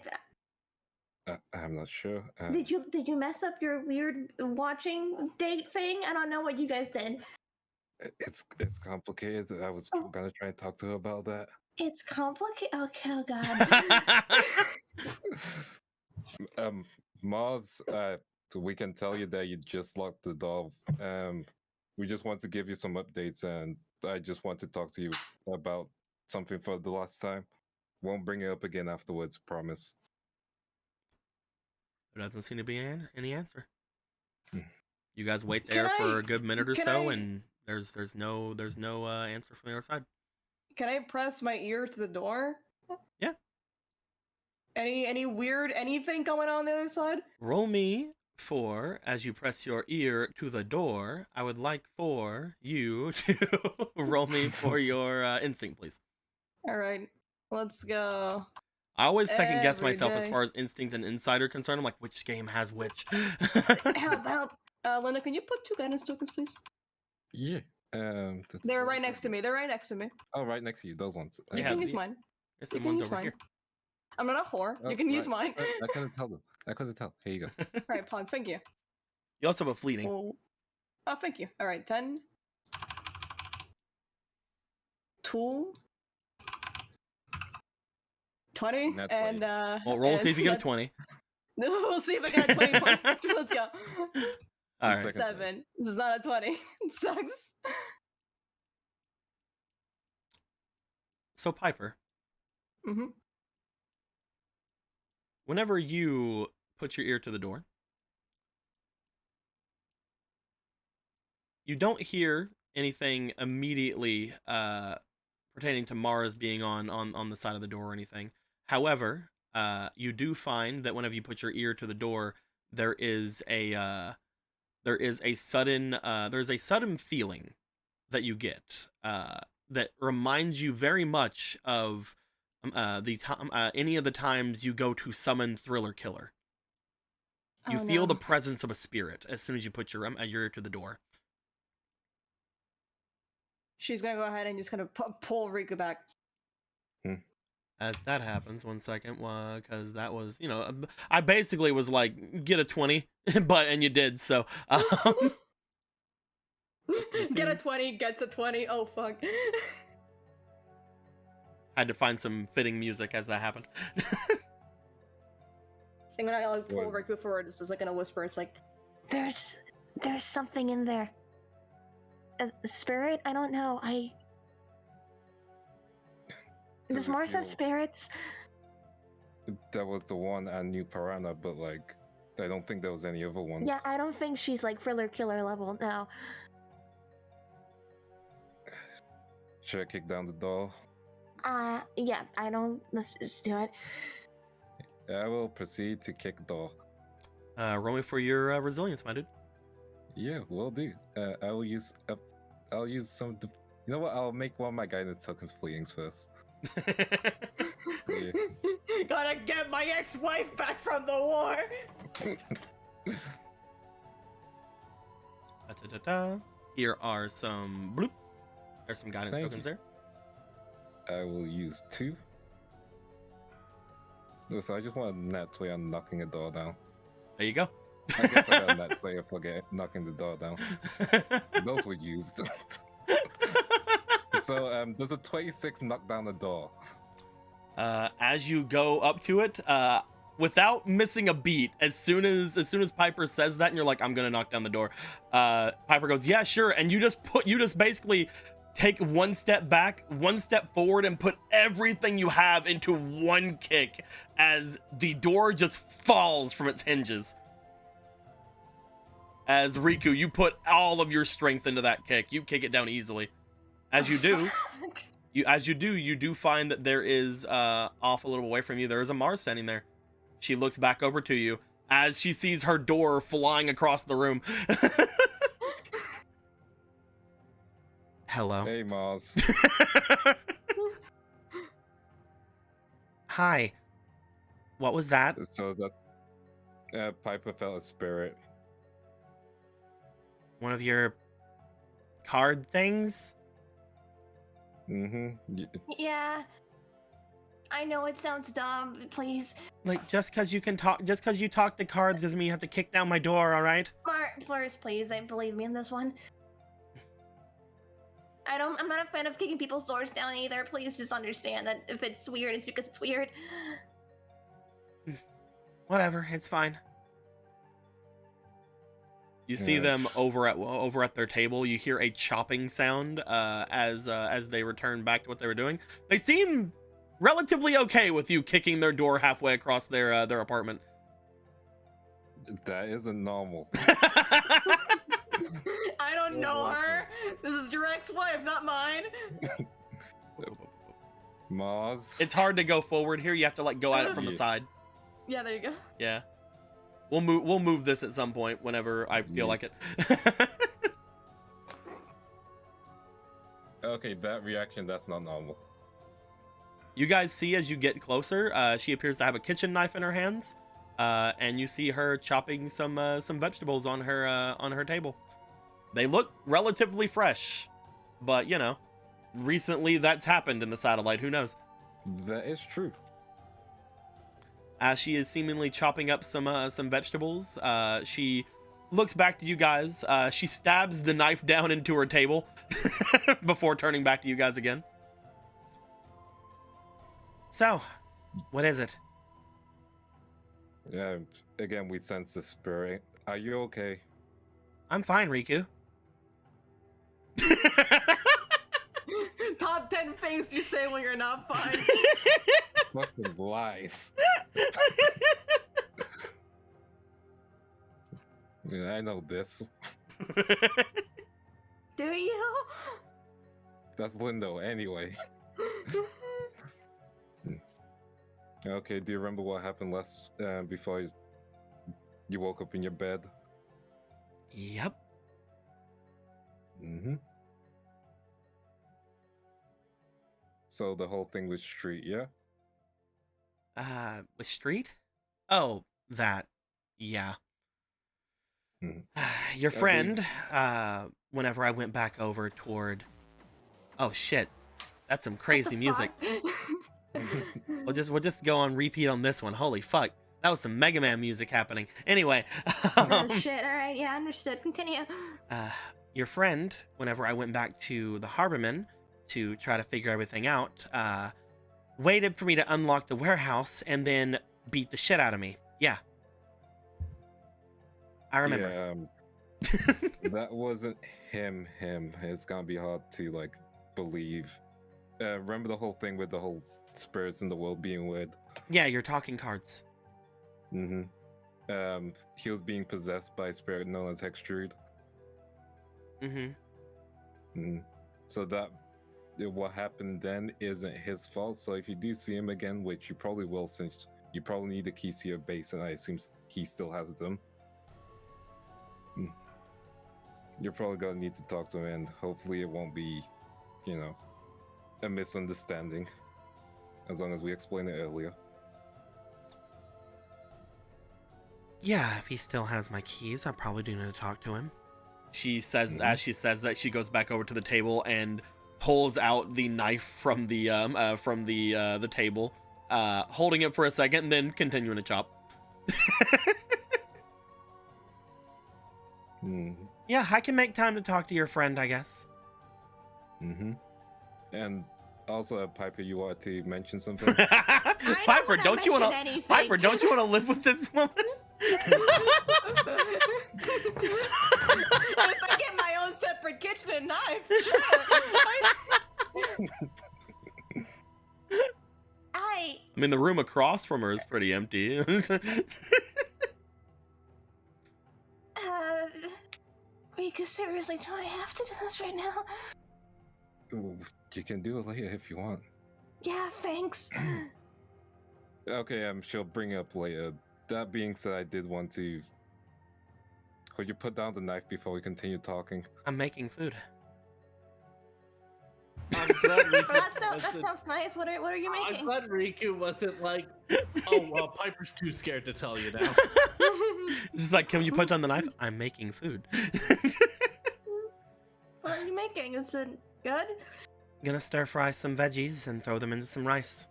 I'm not sure. Did you mess up your weird watching date thing? I don't know what you guys did. It's complicated. I was gonna try and talk to her about that. It's complicated. Okay, oh god. Mars, we can tell you that you just locked the door. We just want to give you some updates, and I just want to talk to you about something for the last time. Won't bring it up again afterwards, promise. There doesn't seem to be any answer. Hmm. You guys wait Can there for I- a good minute or can so, I- and there's no answer from the other side. Can I press my ear to the door? Yeah. Any weird anything going on the other side? Roll me for, as you press your ear to the door, I would like for you to roll me for your instinct, please. All right, let's go. I always second guess Every myself as day. far as instinct and insight are concerned. I'm like, which game has which? Help. Linda, can you put 2 guidance tokens, please? Yeah. They're right next to me. Oh, right next to you. Those ones. You Yeah, can use the- mine. There's You some can ones use over mine. here. I'm not a whore. Oh, You can use right. mine. I couldn't tell them. I couldn't tell. Here you go. All right, Pog, thank you. You also have a fleeting. Oh, thank you. All right, 10. 2. 20. Nat And, 20. Well, roll, and see if you get a that's- 20. We'll see if I got a 20 points. Let's go. All right. Second 7. This is not a 20. It sucks. So, Piper, Mm-hmm. whenever you put your ear to the door, you don't hear anything immediately pertaining to Mars being on the side of the door or anything. However, you do find that whenever you put your ear to the door, there's a sudden feeling that you get that reminds you very much of any of the times you go to summon Thriller Killer. You Oh, feel the no. presence of a spirit as soon as you put your ear to the door. She's gonna go ahead and just kind of pull Riku back. As that happens, 1 second, because that was, I basically was like, get a 20, and you did, so. Get a 20, gets a 20. Oh, fuck. Had to find some fitting music as that happened. I'm gonna like pull Was- Riku forward, just as like in a whisper. It's like, There's something in there. A spirit? I don't know. Does Does it Mars have feel- spirits? That was the one I knew Piranha, but like, I don't think there was any other ones. Yeah, I don't think she's like Thriller Killer level. No. Should I kick down the door? Yeah, I don't. Let's just do it. I will proceed to kick the door. Roll me for your resilience, my dude. Yeah, will do. I will use. I'll use some. You know what? I'll make one of my guidance tokens fleetings first. Yeah. gotta get my ex-wife back from the war. Da-da-da-da. Here are some bloop. There's some guidance Thank tokens you. there. I will use 2. So I just want a nat 20 on knocking a door down. There you go. I guess I got a nat 20 for knocking the door down. Those were used. So does a 26 knock down the door? As you go up to it, without missing a beat, as soon as Piper says that, and you're like, I'm gonna knock down the door, Piper goes, yeah, sure, and you just basically take one step back, one step forward, and put everything you have into one kick as the door just falls from its hinges. As Riku, you put all of your strength into that kick. You kick it down easily. As you do, you do find that there is off a little away from you. There is a Mars standing there. She looks back over to you as she sees her door flying across the room. Hello. Hey, Mars. Hi. What was that? So that Piper felt a spirit. One of your card things? Mm-hmm. Yeah. I know it sounds dumb, but please. Like, just because you talk the cards doesn't mean you have to kick down my door, all right? First, please, believe me in this one. I'm not a fan of kicking people's doors down either. Please just understand that if it's weird, it's because it's weird. Whatever, it's fine. You see them over at their table. You hear a chopping sound as they return back to what they were doing. They seem relatively okay with you kicking their door halfway across their apartment. That isn't normal. I don't know her. This is your ex-wife, not mine. Mars. It's hard to go forward here. You have to like go at it from the Yeah. side. Yeah, there you go. Yeah. We'll move this at some point whenever I feel like it. Okay, that reaction, that's not normal. You guys see as you get closer, she appears to have a kitchen knife in her hands, and you see her chopping some vegetables on her table. They look relatively fresh, but you know, recently that's happened in the satellite. Who knows? That is true. As she is seemingly chopping up some vegetables, she looks back to you guys. She stabs the knife down into her table before turning back to you guys again. So, what is it? Yeah, again, we sense the spirit. Are you okay? I'm fine, Riku. Top 10 things you say when you're not fine. Fucking lies. Yeah, I know this. Do you? That's Lindo anyway. Okay, do you remember what happened last before you woke up in your bed? Yep. Mm-hmm. So the whole thing with Street, yeah? With Street? Oh, that. Yeah. Mhm. Your I friend, whenever I went back over toward... Oh, shit. That's some crazy music. We'll just go on repeat on this one. Holy fuck. That was some Mega Man music happening. Anyway. Oh shit, alright, yeah, understood. Continue. Your friend, whenever I went back to the Harborman to try to figure everything out, waited for me to unlock the warehouse and then beat the shit out of me. Yeah. I remember. Yeah, that wasn't him. It's gonna be hard to, like, believe. Remember the whole thing with the whole spirits in the world being weird? Yeah, your talking cards. Mm-hmm. He was being possessed by a spirit known as Hextrude. Mm-hmm. Mm-hmm. So that what happened then isn't his fault. So if you do see him again, which you probably will, since you probably need the keys to your base, and I assume he still has them, you're probably gonna need to talk to him, and hopefully it won't be, you know, a misunderstanding, as long as we explain it earlier. Yeah, if he still has my keys, I probably do need to talk to him. She says, as she says that, she goes back over to the table and pulls out the knife from the table, holding it for a second and then continuing to chop. Yeah, I can make time to talk to your friend, I guess. And also, Piper, you wanted to mention something? Piper, don't you want to? Piper, don't you want to live with this woman? If I get my own separate kitchen and knife, sure. I mean, the room across from her is pretty empty. Riku, seriously, do I have to do this right now? Ooh, you can do it later if you want. Yeah, thanks. Okay, she'll bring it up later. That being said, I did want to. Could you put down the knife before we continue talking? I'm making food. I'm glad Riku that sounds nice. What are you I'm making? glad Riku wasn't like, oh, well, Piper's too scared to tell you now. It's just like, can you put down the knife? I'm making food. What are you making? Is it good? Gonna stir fry some veggies and throw them into some rice.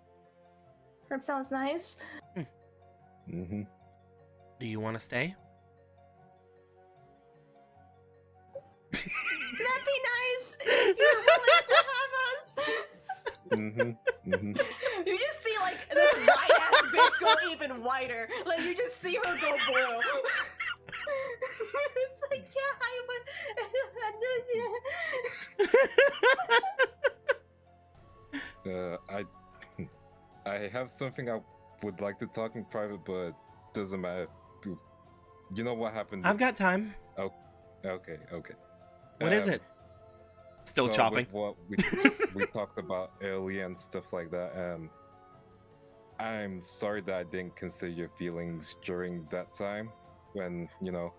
That sounds nice. Mm-hmm. Do you want to stay? That'd be nice if you're willing to have us. Mm-hmm. Mm-hmm. You just see like this white ass bitch go even whiter. Like you just see her go boil. It's like, I have something I would like to talk in private, but doesn't matter. You know what happened? I've got time. Okay. What is it? Still so chopping. With what we talked about earlier and stuff like that. I'm sorry that I didn't consider your feelings during that time when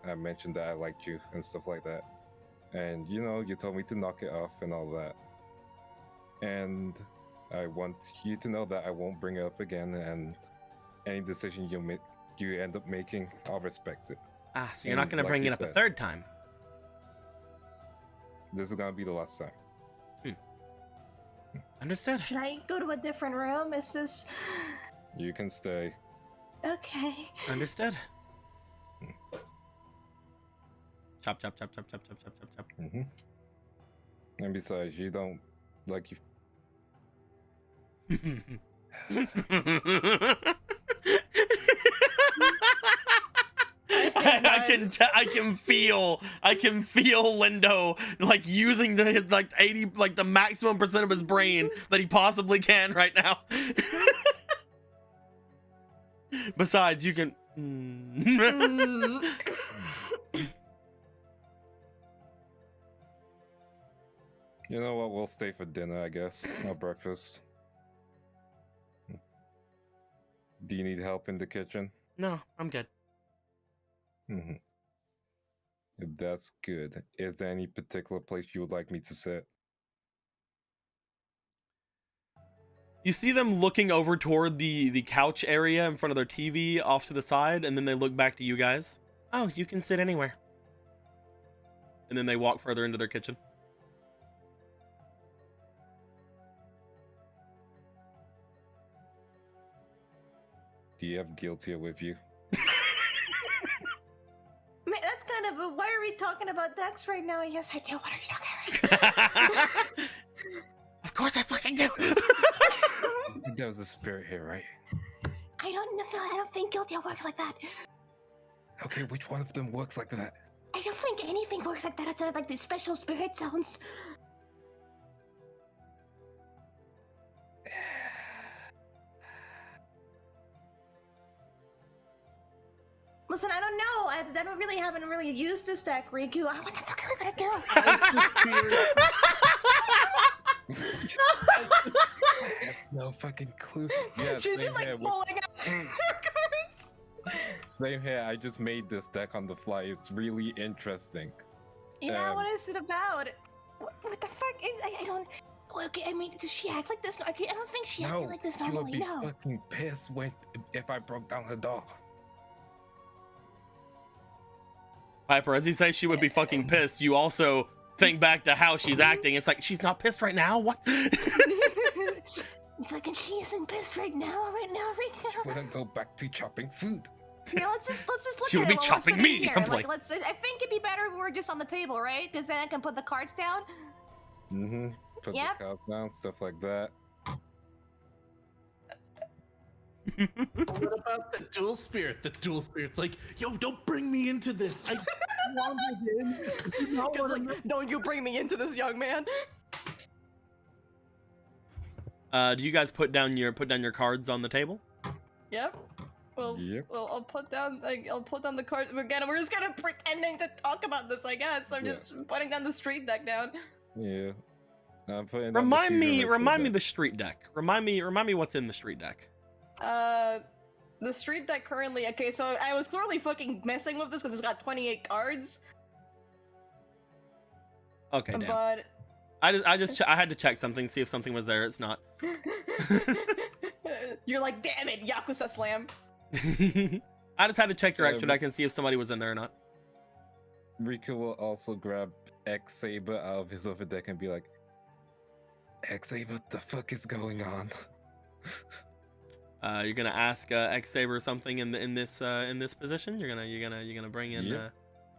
I mentioned that I liked you and stuff like that. And you told me to knock it off and all that. And I want you to know that I won't bring it up again. And any decision you end up making, I'll respect it. Ah, so you're not And gonna like bring you it up a said, third time. This is gonna be the last time. Understood. should I go to a different room? Is this You can stay. okay? Understood. Chop, chop, chop, chop, chop, chop, chop, chop, chop. Mm-hmm. And besides, you don't like you. I can feel Lindo like using his like 80 like the maximum percent of his brain that he possibly can right now. Besides, you can. You know what? We'll stay for dinner, I guess, or breakfast. Do you need help in the kitchen? No, I'm good. Mm-hmm. That's good. Is there any particular place you would like me to sit? You see them looking over toward the couch area in front of their TV off to the side, and then they look back to you guys. Oh, you can sit anywhere. And then they walk further into their kitchen. Do you have Guilty with you? Man, that's kind of a, why are we talking about Dex right now? Yes, I do. What are you talking about? Of course I fucking do. I think that was the spirit here, right? I don't think guilty works like that. Okay, which one of them works like that? I don't think anything works like that outside of like these special spirit zones. Listen, I don't know. I haven't really used this deck, Riku. What the fuck are we gonna do? As the spirit, I have no fucking clue. Yeah, She's same just like here. pulling out her cards. Same here. I just made this deck on the fly. It's really interesting. Yeah, what is it about? What the fuck is? I don't. Okay, I mean, does she act like this? Okay, I don't think she acted like this she would normally. be No. fucking pissed if I broke down her door. Piper, as you say she would be fucking pissed, you also think back to how she's acting. It's like, she's not pissed right now? What? It's like, and she isn't pissed right now, Riku. Wouldn't go back to chopping food. Yeah, let's just look She at would it be while we're chopping sitting me. here. I'm Like, like- let's. I think it'd be better if we were just on the table, right? Because then I can put the cards down. Mm-hmm. Put Yep. the cows down, stuff like that. what about the dual spirit? The dual spirit's like, yo, don't bring me into this. I wandered in. You know It's what like, don't you bring me into this, young man. Do you guys put down your cards on the table? Yep. Well, Yep. well, I'll put down the cards again. We're just kind of pretending to talk about this, I guess. I'm just putting down the street deck down. Yeah. I'm putting down Remind me the the street deck. Remind me what's in the street deck. The street deck currently. Okay, so I was clearly fucking messing with this because it's got 28 cards. Okay, damn. But I had to check something, see if something was there. It's not. you're like, damn it, Yakuza Slam. I just had to check your extra deck and see if somebody was in there or not. Riku will also grab X Saber out of his other deck and be like, X Saber, what the fuck is going on? You're gonna ask X Saber something in this position. You're gonna bring in. Yep.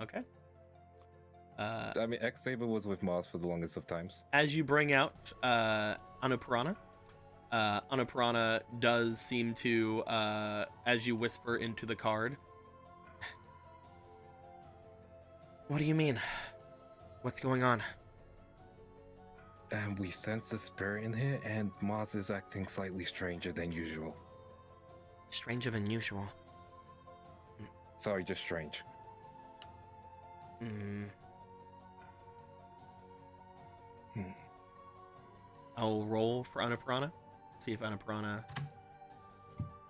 Okay. I mean, X Saber was with Mars for the longest of times. As you bring out Annapurna, Annapurna does seem to, as you whisper into the card. What do you mean? What's going on? And we sense a spirit in here, and Mars is acting slightly stranger than usual. Stranger than usual. Sorry, just strange. I'll roll for Annapurna. See if Annapurna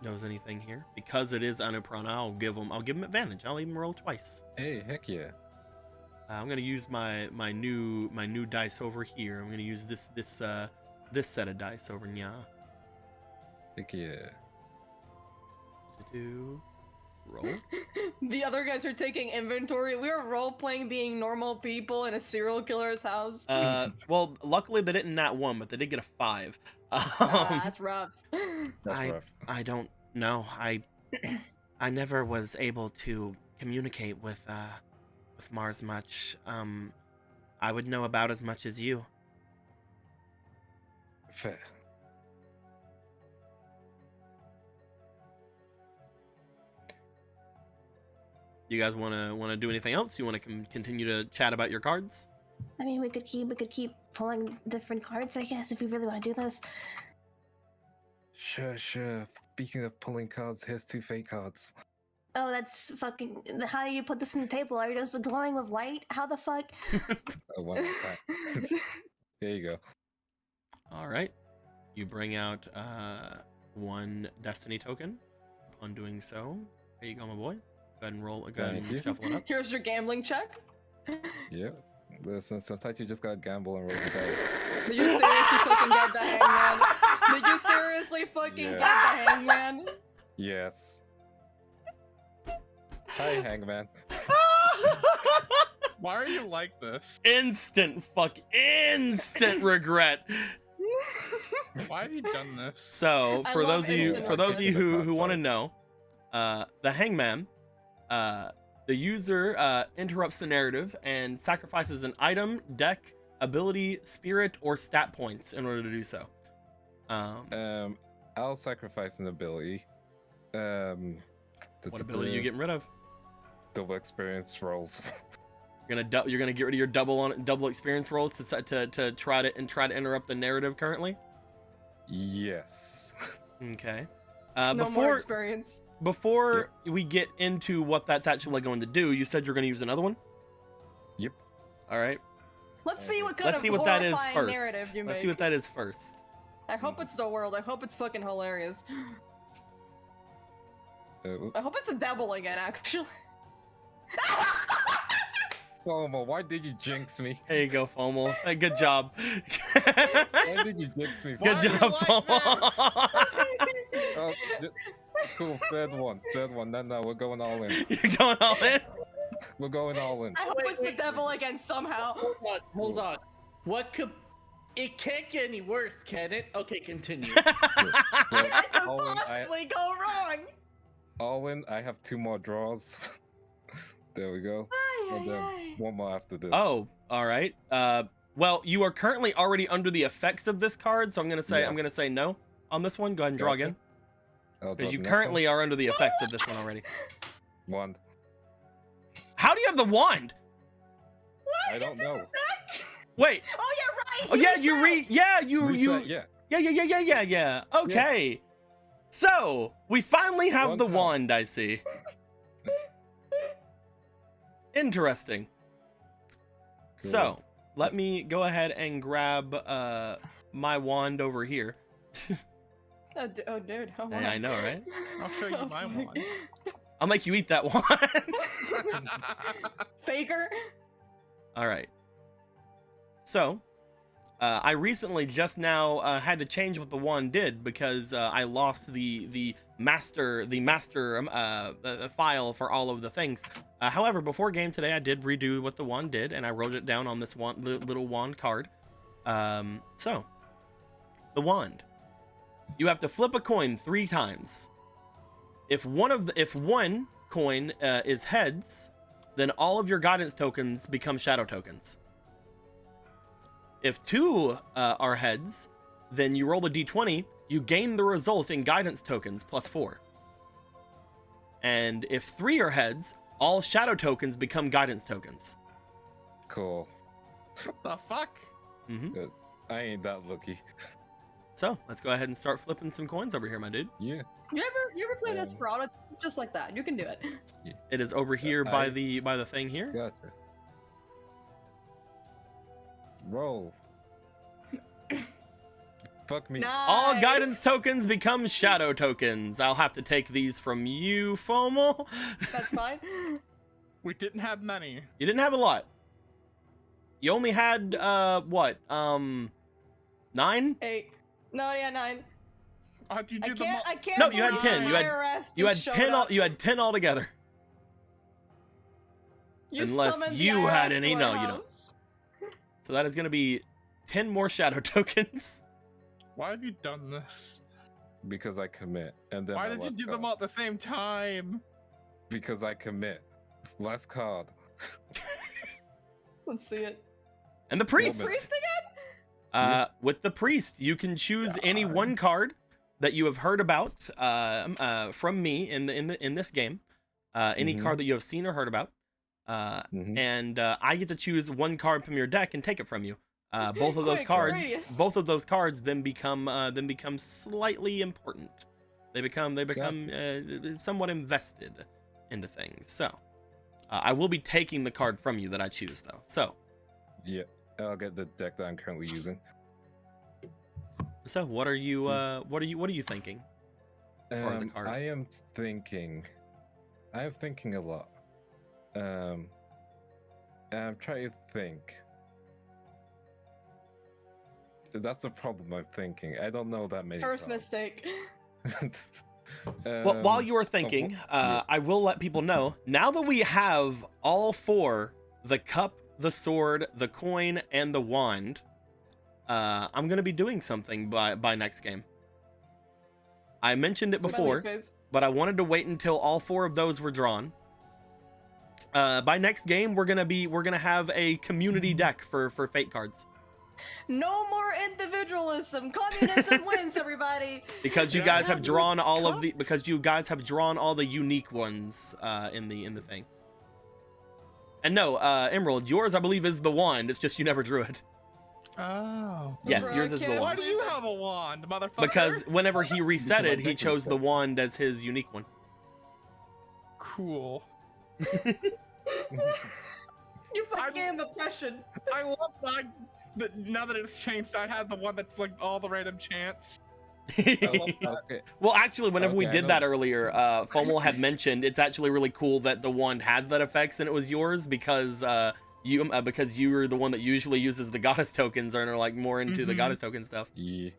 knows anything here. Because it is Annapurna, I'll give him advantage. I'll even roll twice. Hey, heck yeah. I'm gonna use my new dice over here. I'm gonna use this set of dice over here. Heck yeah. Roll. The other guys are taking inventory. We are role playing being normal people in a serial killer's house. Well, luckily they didn't nat 1, but they did get a 5. That's rough. That's rough. I don't know. I never was able to communicate with Mars much. I would know about as much as you. Fair. You guys want to do anything else? You want to continue to chat about your cards? I mean, we could keep pulling different cards, I guess, if we really want to do this. Sure. Speaking of pulling cards, here's 2 fake cards. Oh, that's fucking... How do you put this on the table? Are you just glowing with light? How the fuck? Oh, one more time. There you go. All right. You bring out 1 destiny token. Upon doing so, there you go, my boy. Go ahead and roll. Go ahead and shuffle it up. Here's your gambling check. Yeah. Listen, sometimes you just gotta gamble and roll the dice. Did you seriously fucking get the hangman? Did you seriously fucking get the hangman? Yes. Hi, Hangman. Why are you like this? Instant regret. Why have you done this? So, I for love those of you instant who want to know, the hangman, the user interrupts the narrative and sacrifices an item, deck, ability, spirit, or stat points in order to do so. I'll sacrifice an ability. What ability are you getting rid of? Double experience rolls. You're gonna get rid of your double experience rolls to try to interrupt the narrative currently. Yes. Okay. No more experience. Before we get into what that's actually going to do, you said you're going to use another one? Yep. All right. Let's see what kind Let's of see what that is horrifying first. narrative you make. Let's see what that is first. I hope it's the world. I hope it's fucking hilarious. I hope it's a devil again, actually. Fomo, why did you jinx me? There you go, Fomo. Hey, good job. Why did you jinx me? Good job, Fomo. Oh, cool. Third one. No, we're going all in. You're going all in? We're going all in. I hope it's the devil again somehow. Hold on. What could... It can't get any worse, can it? Okay, continue. What could All in, possibly go wrong? All in, I have 2 more draws. There we go. And then one more after this. Oh, all right. Well, you are currently already under the effects of this card, so I'm gonna say no on this one. Go ahead and draw again. Because you currently are under the effects of this one already. Wand. How do you have the wand? What? I don't know. Wait. Oh yeah, right. Oh yeah, you Reset, yeah. Yeah. Okay. So we finally have One the card. wand, I see. Interesting. Cool. So let me go ahead and grab my wand over here. Oh, dude. Oh, Hey, wow. I know, right? I'll show you my fuck. wand. I'll make you eat that wand. Faker. All right. So, I recently just now had to change what the wand did because I lost the master file for all of the things. However, before game today, I did redo what the wand did, and I wrote it down on this little wand card. So, the wand. You have to flip a coin 3 times. If one coin is heads, then all of your guidance tokens become shadow tokens. If 2 are heads, then you roll the d20, you gain the result in guidance tokens plus 4. And if 3 are heads, all shadow tokens become guidance tokens. Cool. What the fuck? I ain't that lucky. So let's go ahead and start flipping some coins over here, my dude. Yeah. You ever play Desperado? It's just like that. You can do it. It is over here by the thing here. Gotcha. Roll. Fuck me. Nice. All guidance tokens become shadow tokens. I'll have to take these from you, Fomal. That's fine. We didn't have many. You didn't have a lot. You only had what? 9? 8. No, yeah, 9. How'd you I do the can't. I can't. No, you had believe 10. the You had- IRS You had just showed 10 up. you had 10 altogether. You unless summoned the you had IRS any- to no, our you don't. house. So that is going to be 10 more shadow tokens. Why have you done this? Because I commit. And then Why my did you last do them card. all at the same time? Because I commit. Last card. Let's see it. And the priest. Moment. Priest again? With the priest, you can choose any one card that you have heard about from me in this game. Any Mhm. card that you have seen or heard about. Mhm. And I get to choose one card from your deck and take it from you. Both of those Quick, cards, Radius. then become slightly important. They become somewhat invested into things. So I will be taking the card from you that I choose, though. So Yeah. I'll get the deck that I'm currently using. what are you thinking as far as a card? I am thinking a lot. I'm trying to think. That's the problem I'm thinking. I don't know that many. First cards. mistake. Well, while you are oh, thinking, yeah. I will let people know, now that we have all 4, the cup, the sword, the coin, and the wand, I'm going to be doing something by next game. I mentioned it before, but I wanted to wait until all 4 of those were drawn. By next game, we're gonna have a community deck for fate cards. No more individualism. Communism wins, everybody. Because you Yeah, guys have but drawn all of come- the unique ones in the thing. And no, Emerald, yours I believe is the wand. It's just you never drew it. Oh. Yes, Bro, yours I is the can't- Why wand. do you have a wand, motherfucker? Because whenever he reset my it, he deck was chose the set. wand as his unique one. Cool. You fucking gave him the passion. I love that now that it's changed, I have the one that's like all the random chants. I love that. Okay. Well, actually, whenever we Okay, I did know. that earlier, Fomal had mentioned it's actually really cool that the wand has that effects and it was yours because you were the one that usually uses the goddess tokens and are like more into the Mhm. goddess token stuff. Yeah.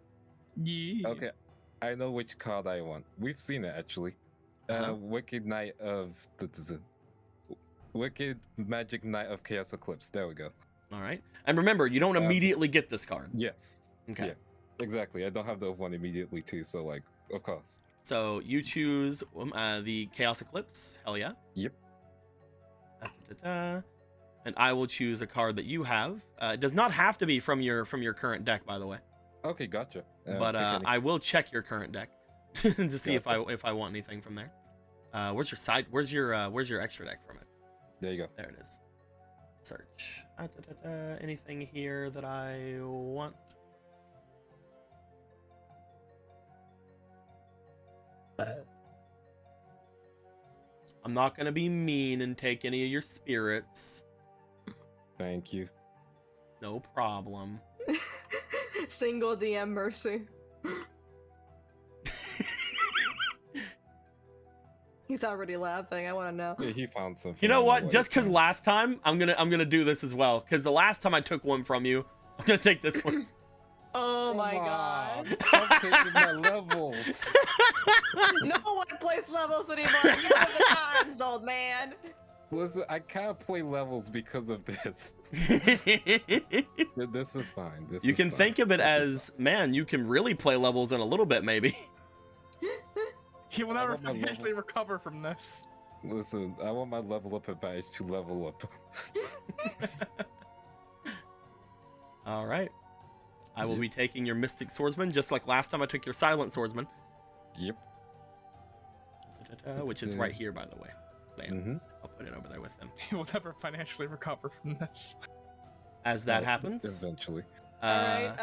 Yeah. Okay. I know which card I want. We've seen it actually. Uh-huh. Wicked Knight of Wicked Magic Knight of Chaos Eclipse. There we go. All right, and remember, you don't Um, immediately get this card. Yes. Okay, yeah. Exactly. I don't have the one immediately too, so like, of course. so you choose the Chaos Eclipse. Hell yeah. Yep. Da-da-da-da. And I will choose a card that you have. It does not have to be from your current deck, by the way. Okay, gotcha. But pick any. I will check your current deck to see if Gotcha. I want anything from there. Where's your extra deck from it? There you go. There it is. Search. Anything here that I want? I'm not gonna be mean and take any of your spirits. Thank you. No problem. Single DM mercy. He's already laughing. I want to know. Yeah, he found something. You know I what? what Just it's because on. last time, I'm gonna do this as well. Because the last time I took one from you, I'm gonna take this one. Oh my Come god. on, I'm taking my levels. No one plays levels anymore. You know the times, old man. Listen, I can't play levels because of this. This is fine. This You is can fine. think of it This is as, man, you can really play levels in a little bit, maybe. He will I never want my financially level. recover from this. fine. Listen, I want my level up advantage to level up. All right. I will Yep. be taking your Mystic Swordsman, just like last time I took your Silent Swordsman. Yep. Which is right here, by the way. Bam. Mm-hmm. I'll put it over there with them. He will never financially recover from this. As that happens, Eventually. Alright,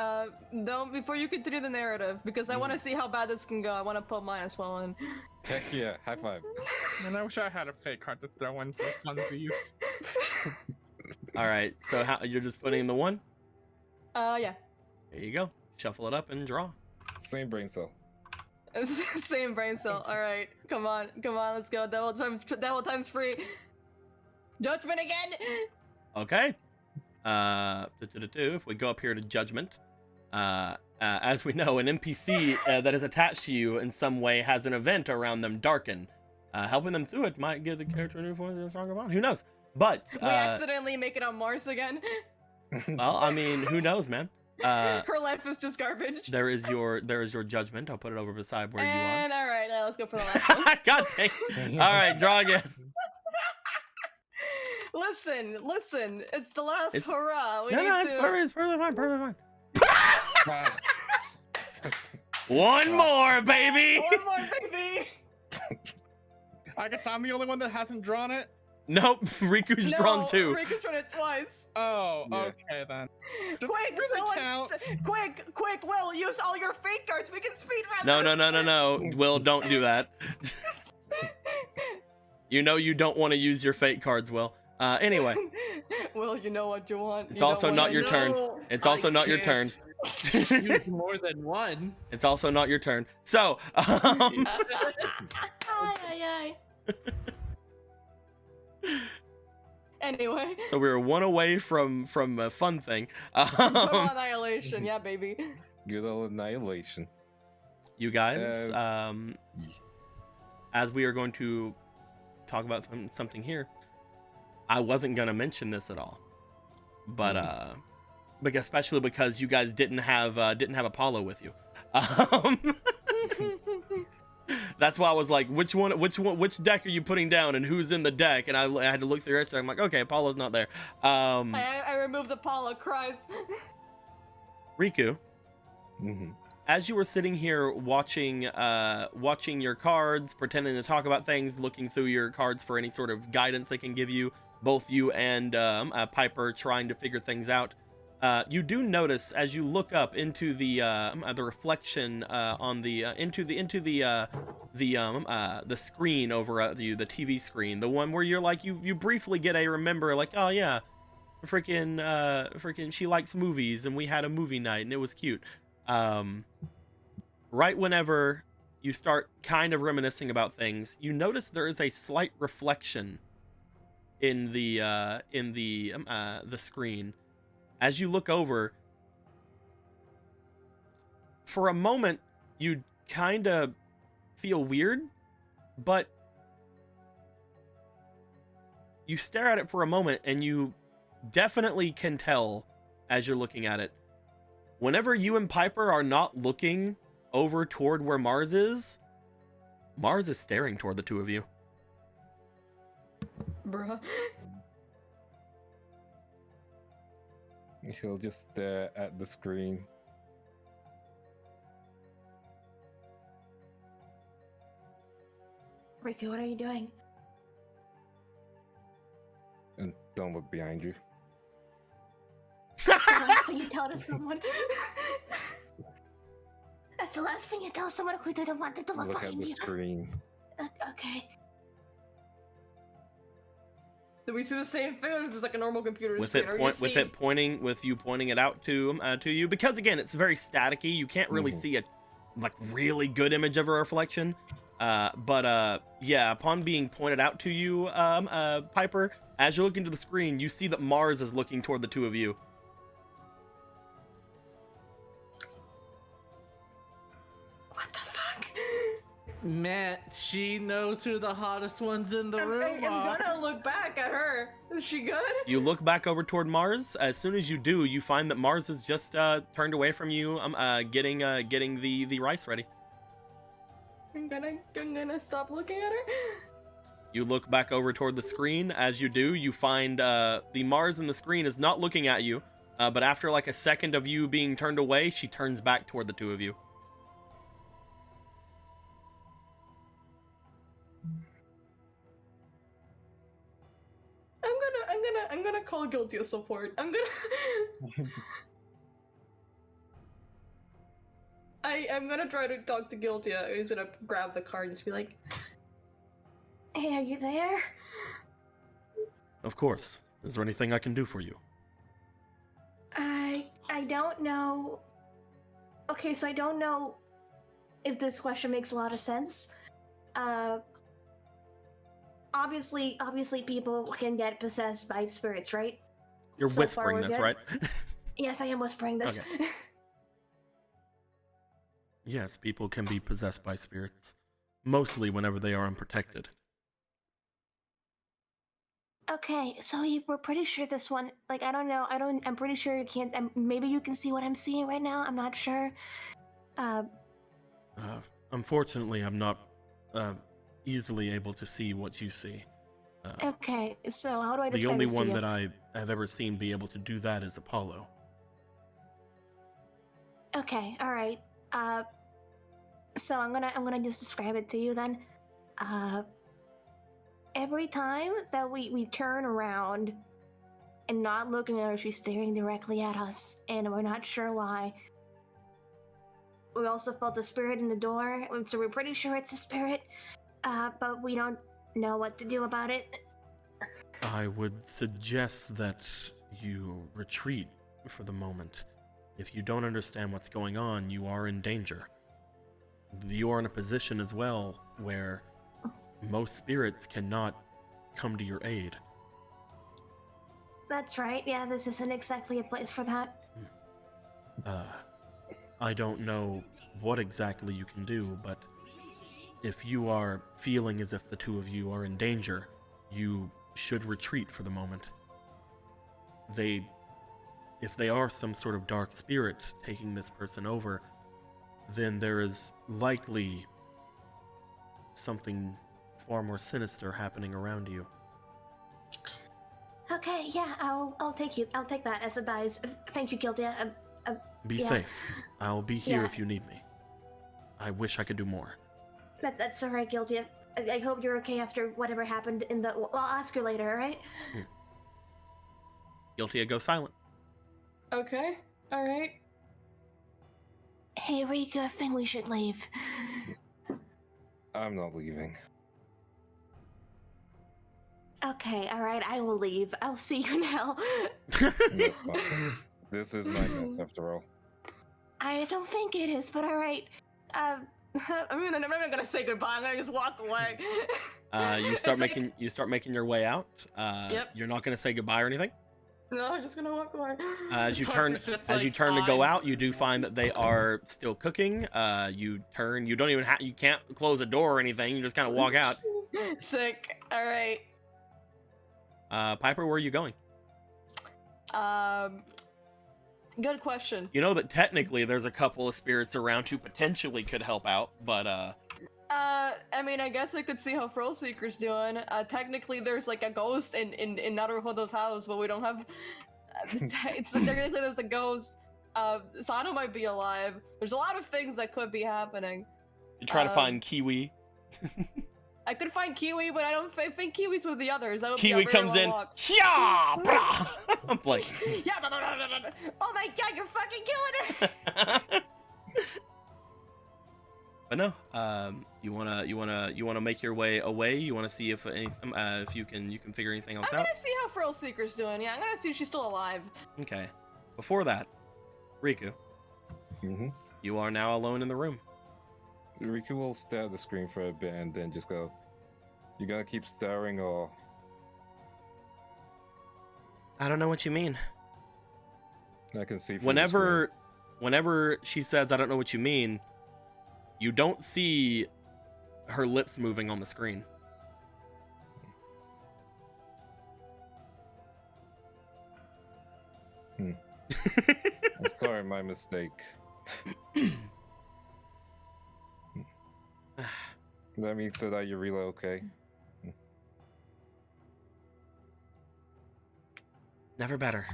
don't before you continue the narrative, because I want to see how bad this can go, I want to put mine as well in. Heck yeah, high five. And I wish I had a fake card to throw in for funsies. all right. So you're just putting in the one? Yeah. There you go. Shuffle it up and draw. Same brain cell. Same brain cell. Alright, come on, let's go. Devil times free. Judgment again! Okay. If we go up here to Judgment, as we know, an NPC that is attached to you in some way has an event around them darken. Helping them through it might give the character a new form and a stronger bond. Who knows? But We accidentally make it on Mars again. well, I mean, who knows, man? Her life is just garbage. There is your Judgment. I'll put it over beside where And alright, now let's go for the last one. you are. God dang. All right, draw again. Listen, it's the last It's- hurrah. We No, need it's to... perfectly fine. One more, baby. One more, baby! I guess I'm the only one that hasn't drawn it. Nope, Riku's drawn two. Riku's drawn it twice. Oh, Yeah. okay then. Does Quick, it really someone, count? quick, Will, use all your fate cards. We can speedrun No. Will, don't do that. You know you don't want to use your fate cards, Will. Anyway, Will, you know what you want. it's You know also what not I your turn. know. It's also not your turn. Use more than one. It's also not your turn. So, Ay, ay, ay. Anyway, so we were one away from a fun thing. total annihilation. Yeah, baby. Good old annihilation. You guys, as we are going to talk about something here, I wasn't gonna mention this at all, but because especially because you guys didn't have Apollo with you. That's why I was like, which deck are you putting down and who's in the deck? And I had to look through your history. I'm like, okay, Apollo's not there. I removed Apollo. Cries. Riku, Mm-hmm. as you were sitting here watching your cards, pretending to talk about things, looking through your cards for any sort of guidance they can give you, both you and Piper trying to figure things out, you do notice as you look up into the reflection on the the screen over you, the TV screen, the one where you're like you briefly get a remember, like, oh yeah, freaking she likes movies and we had a movie night and it was cute. Right whenever you start kind of reminiscing about things, you notice there is a slight reflection in the screen. As you look over, for a moment, you kind of feel weird, but you stare at it for a moment and you definitely can tell as you're looking at it. Whenever you and Piper are not looking over toward where Mars is staring toward the two of you. Bruh. He'll just stare at the screen. Riku, what are you doing? And don't look behind you. That's the last thing you tell to someone. That's the last thing you tell someone who didn't want them to look Look at behind the you? screen. Okay. Did we see the same thing, or is this like a normal computer With screen? it Are you point with seeing- it pointing with you pointing it out to you, because again it's very staticky. You can't really Mhm. see a like really good image of a reflection. But yeah, upon being pointed out to you, Piper, as you look into the screen, you see that Mars is looking toward the two of you. What the fuck? Man, she knows who the hottest ones in the room I'm are. gonna look back at her. Is she good? You look back over toward Mars. As soon as you do, you find that Mars is just turned away from you, getting the rice ready. I'm gonna stop looking at her. You look back over toward the screen. As you do, you find the Mars in the screen is not looking at you, but after like a second of you being turned away, she turns back toward the two of you. I'm gonna call Guilty as support. I'm gonna try to talk to Guilty. He's gonna grab the card and just be like, Hey, are you there? Of course. Is there anything I can do for you? I don't know. Okay, so I don't know if this question makes a lot of sense. Obviously people can get possessed by spirits, right? You're So far, whispering we're this, good? right? Yes, I am whispering this. Okay. Yes, people can be possessed by spirits, mostly whenever they are unprotected. Okay, so we're pretty sure this one, like, I don't know, I'm pretty sure you can't, maybe you can see what I'm seeing right now, I'm not sure. Unfortunately, I'm not easily able to see what you see. Okay, so how do I The describe only this to one you? that I have ever seen be able to do that is Apollo. Okay, alright, so I'm gonna just describe it to you then. Every time that we turn around and not looking at her, she's staring directly at us, and we're not sure why. We also felt the spirit in the door, so we're pretty sure it's a spirit, but we don't know what to do about it. I would suggest that you retreat for the moment. If you don't understand what's going on, you are in danger. You are in a position as well where most spirits cannot come to your aid. That's right, yeah, this isn't exactly a place for that. I don't know what exactly you can do, but if you are feeling as if the two of you are in danger, you should retreat for the moment. If they are some sort of dark spirit taking this person over, then there is likely something far more sinister happening around you. Okay, yeah, I'll take that as advice. Thank you, Guilty. Be Yeah. safe. I'll be here Yeah. if you need me. I wish I could do more. That's alright, Guilty. I hope you're okay after whatever happened in the. Well, I'll ask you later, alright? Guilty, go silent. okay, alright. Hey, Rika, I think we should leave. I'm not leaving. Okay, alright, I will leave. I'll see you now. That's fine. This is my mess after all. I don't think it is, but alright. I'm not gonna say goodbye. I'm gonna just walk away. You start making your way out. Yep. You're not going to say goodbye or anything. No, I'm just gonna walk away. As you turn Parker's just as you like, turn to go I'm- out, you do find that they are still cooking. You turn. You don't even you can't close a door or anything. You just kind of walk out. Sick. All right. Piper, where are you going? Good question. You know that technically there's a couple of spirits around who potentially could help out, but I mean, I guess I could see how Thrill Seeker's doing. Technically, there's like a ghost in Naruhodo's house, but we don't have. It's technically there's a ghost. Sano might be alive. There's a lot of things that could be happening. you try to find Kiwi. I could find Kiwi, but I don't think Kiwi's with the others. That would Kiwi be a very comes long in. walk. Yeah, brah! I'm like, Yeah. Oh my god, you're fucking killing her. But no, you wanna make your way away. You wanna see if if you can figure anything else I'm out. gonna see how Frill Seeker's doing. Yeah, I'm gonna see if she's still alive. Okay. Before that, Riku, Mm-hmm. you are now alone in the room. Riku will stare at the screen for a bit and then just go, "You gonna keep staring or?" I don't know what you mean. I can see. From the screen. Whenever she says, "I don't know what you mean," you don't see her lips moving on the screen. I'm sorry, my mistake. That means so that you're really okay. Never better.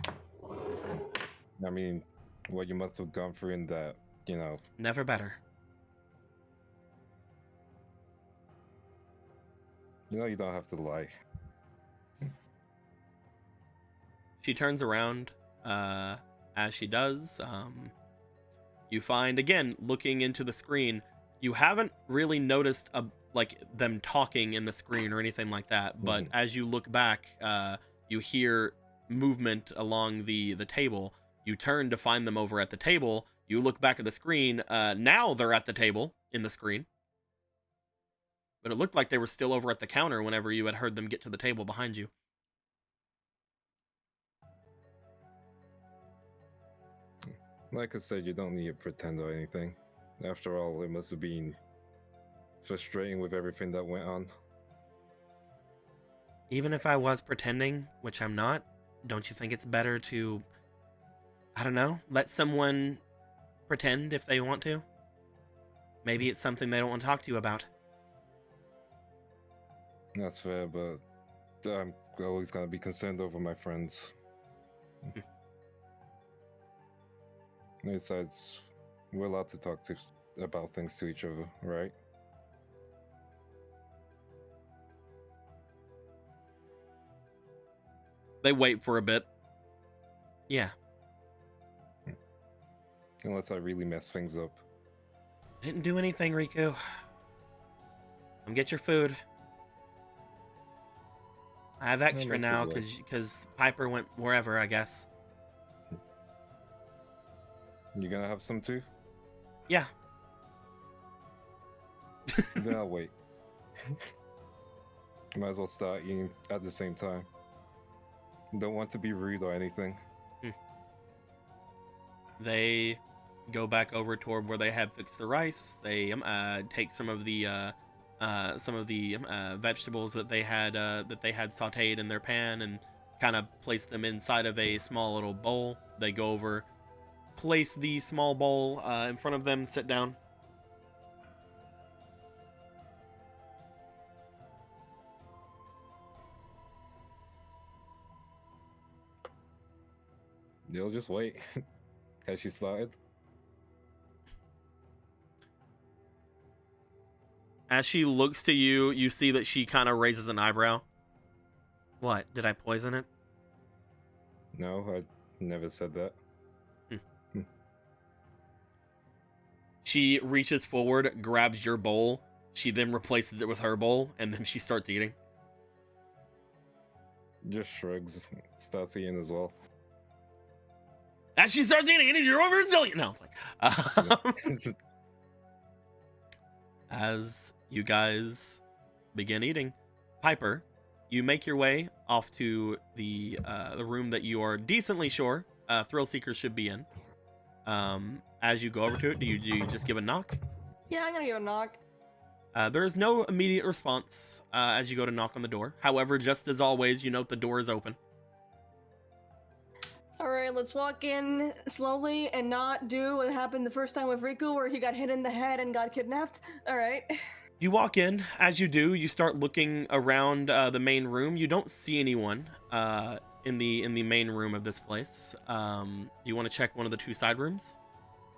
I mean, what you must have gone through in that, Never better. you don't have to lie. She turns around. As she does, you find, again, looking into the screen, you haven't really noticed like them talking in the screen or anything like that, but as you look back, you hear movement along the table. You turn to find them over at the table. You look back at the screen. Now they're at the table in the screen, but it looked like they were still over at the counter whenever you had heard them get to the table behind you. Like I said, you don't need to pretend or anything. After all, it must have been frustrating with everything that went on. Even if I was pretending, which I'm not, don't you think it's better to, I don't know, let someone pretend if they want to? Maybe it's something they don't want to talk to you about. That's fair, but I'm always gonna be concerned over my friends. Besides, we're allowed to talk about things to each other, right? They wait for a bit. Yeah. Unless I really mess things up. Didn't do anything, Riku. Come get your food. I have extra now because Piper went wherever, I guess. You gonna have some too? Yeah. Then I'll wait. Might as well start eating at the same time. Don't want to be rude or anything. They go back over toward where they had fixed the rice. They take some of the vegetables that they had sautéed in their pan and kind of place them inside of a small little bowl. They go over, place the small bowl in front of them, sit down. They'll just wait. Has she started? As she looks to you, you see that she kind of raises an eyebrow. What? Did I poison it? No, I never said that. She reaches forward, grabs your bowl. She then replaces it with her bowl, and then she starts eating. Just shrugs, starts eating as well. As she starts eating, it is your over resilient. No, as you guys begin eating, Piper, you make your way off to the room that you are decently sure Thrill Seeker should be in. As you go over to it, do you just give a knock? Yeah, I'm gonna go knock. There is no immediate response as you go to knock on the door. However, just as always, you note the door is open. Alright, let's walk in slowly and not do what happened the first time with Riku where he got hit in the head and got kidnapped. Alright. You walk in. As you do, you start looking around the main room. You don't see anyone in the main room of this place. Do you want to check one of the two side rooms?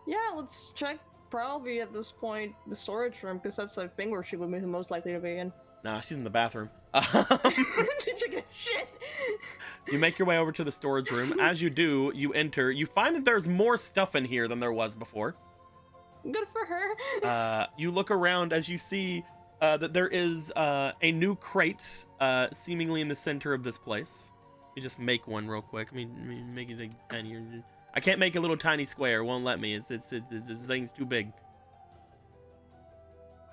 Yeah, let's check probably at this point the storage room because that's the thing where she would be most likely to be in. Nah, she's in the bathroom. Did you get shit? You make your way over to the storage room. As you do, you enter. You find that there's more stuff in here than there was before. Good for her. You look around as you see that there is a new crate seemingly in the center of this place. You just make one real quick. Let me make it like tiny. I can't make a little tiny square. It won't let me. This thing's too big.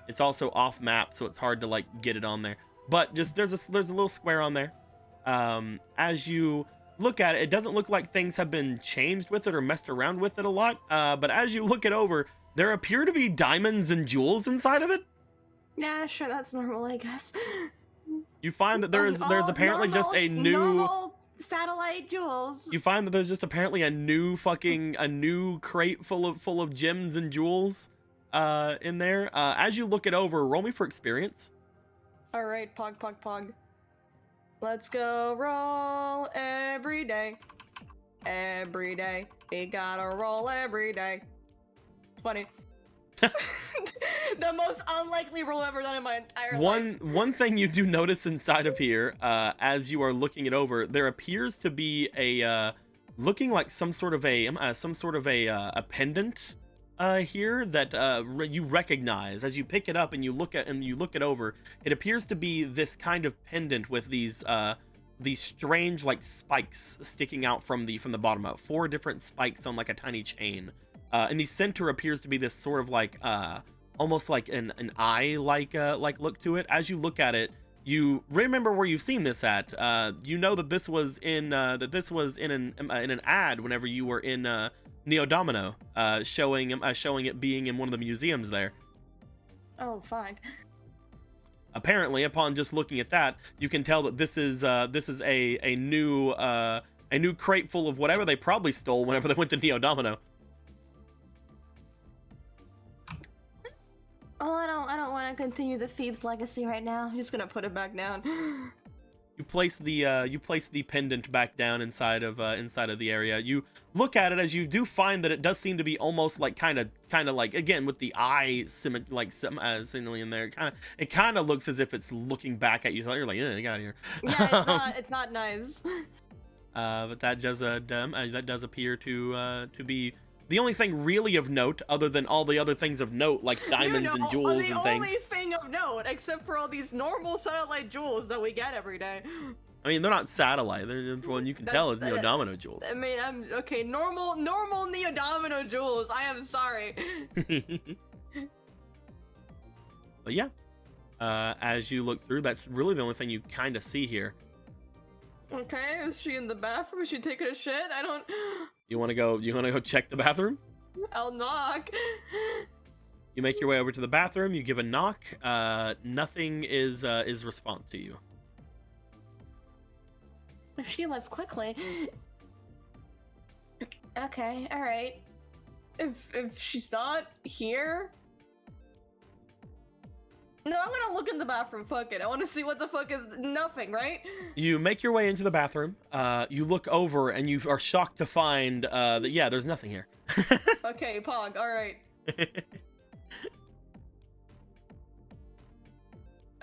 It's also off map, so it's hard to like get it on there. But just there's a little square on there. As you look at it, it doesn't look like things have been changed with it or messed around with it a lot. But as you look it over, there appear to be diamonds and jewels inside of it. Yeah, sure, that's normal, I guess. You find that there's apparently just a new normal satellite jewels. You find that there's just apparently a new crate full of gems and jewels in there. As you look it over, roll me for experience. All right, pog. Let's go roll every day. Every day. We gotta roll every day. 20. The most unlikely roll I've ever done in my entire life. One thing you do notice inside of here, as you are looking it over, there appears to be a looking like some sort of a pendant here that you recognize as you pick it up and you look it over. It appears to be this kind of pendant with these strange like spikes sticking out from the bottom of 4 different spikes on like a tiny chain. And the center appears to be this sort of like almost like an eye like look to it. As you look at it, you remember where you've seen this at. You know that this was in an ad whenever you were in Neo Domino, showing it being in one of the museums there. Oh fuck. Apparently, upon just looking at that, you can tell that this is a new crate full of whatever they probably stole whenever they went to Neo Domino. Oh, I don't want to continue the Phoebes legacy right now. I'm just gonna put it back down. You place the pendant back down inside of the area. You look at it as you do find that it does seem to be almost like kind of like, again, with the eye similarly in there. It kind of looks as if it's looking back at you. So you're like, yeah, get out of here. Yeah, it's not nice. But that does appear to be the only thing really of note, other than all the other things of note, like diamonds and jewels and things. The only thing of note, except for all these normal satellite jewels that we get every day. I mean, they're not satellite. They're one you can tell is Neo Domino jewels. I mean, I'm okay. Normal Neo Domino jewels. I am sorry. But yeah, as you look through, that's really the only thing you kind of see here. Okay, is she in the bathroom? Is she taking a shit? I don't. You want to go check the bathroom? I'll knock. You make your way over to the bathroom. You give a knock. Nothing is response to you. She left quickly. Okay, all right. If she's not here. No, I'm gonna look in the bathroom. Fuck it. I want to see what the fuck is. Nothing, right? You make your way into the bathroom. You look over and you are shocked to find that yeah, there's nothing here. Okay, Pog. All right.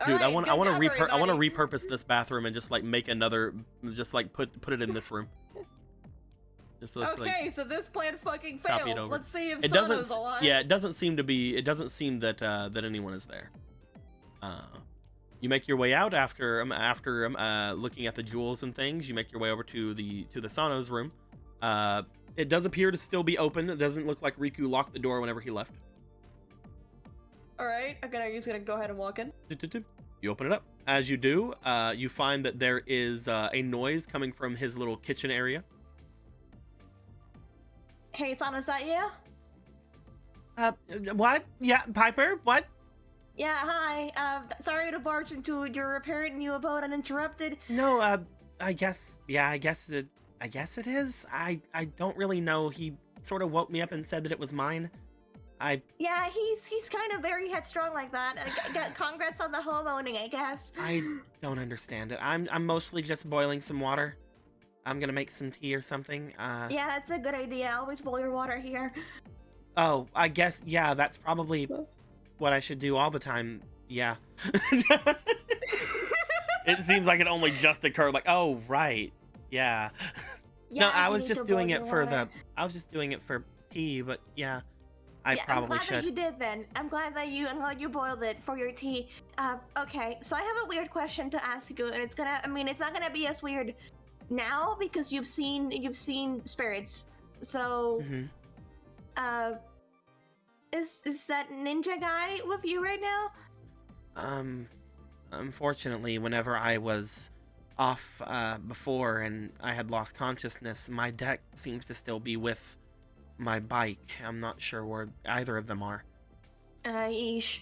Dude, I want to repurpose this bathroom and just like make another, just like put it in this room. Just okay, like, so this plan fucking failed. Let's see if it Sona's alive. Yeah, it doesn't seem that that anyone is there. You make your way out after looking at the jewels and things. You make your way over to the Sano's room. It does appear to still be open. It doesn't look like Riku locked the door whenever he left. All right, I'm just gonna go ahead and walk in. You open it up. As you do, you find that there is a noise coming from his little kitchen area. Hey, Sana, is that you? What? Yeah, Piper. What? Yeah, hi. Sorry to barge into your apparent new abode uninterrupted. No, I guess it is. I don't really know. He sort of woke me up and said that it was mine. Yeah, he's kind of very headstrong like that. Congrats on the homeowning, I guess. I don't understand it. I'm mostly just boiling some water. I'm gonna make some tea or something. Yeah, that's a good idea. Always boil your water here. Oh, I guess, yeah, that's probably what I should do all the time. Yeah. It seems like it only just occurred. Like, oh, right. Yeah. Yeah, no, I was just doing it for tea, but yeah. I Yeah, probably I'm glad should. that you did then. I'm glad you boiled it for your tea. Okay, so I have a weird question to ask you, and it's not gonna be as weird now because you've seen spirits. So, Mhm. is that ninja guy with you right now? Unfortunately, whenever I was off before and I had lost consciousness, my deck seems to still be with my bike. I'm not sure where either of them are. Yeesh.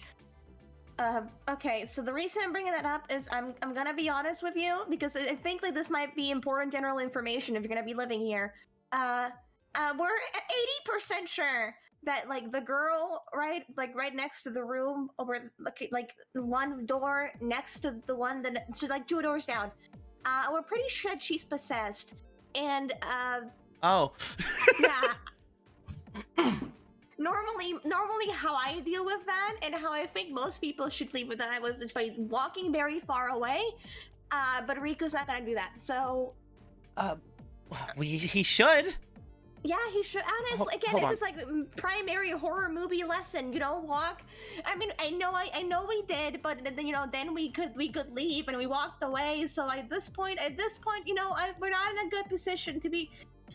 Okay, so the reason I'm bringing that up is I'm gonna be honest with you because I think like this might be important general information if you're gonna be living here. We're 80% sure that like the girl right next to the room over like one door next to the one that so like 2 doors down. We're pretty sure that she's possessed, and Oh. yeah. Normally how I deal with that and how I think most people should deal with that is by walking very far away. But Riku's not gonna do that. So He should. yeah, he should. Honestly, again, hold this on. is like primary horror movie lesson. Walk. I mean, I know we did, but then we could leave and we walked away. So at this point, we're not in a good position to be.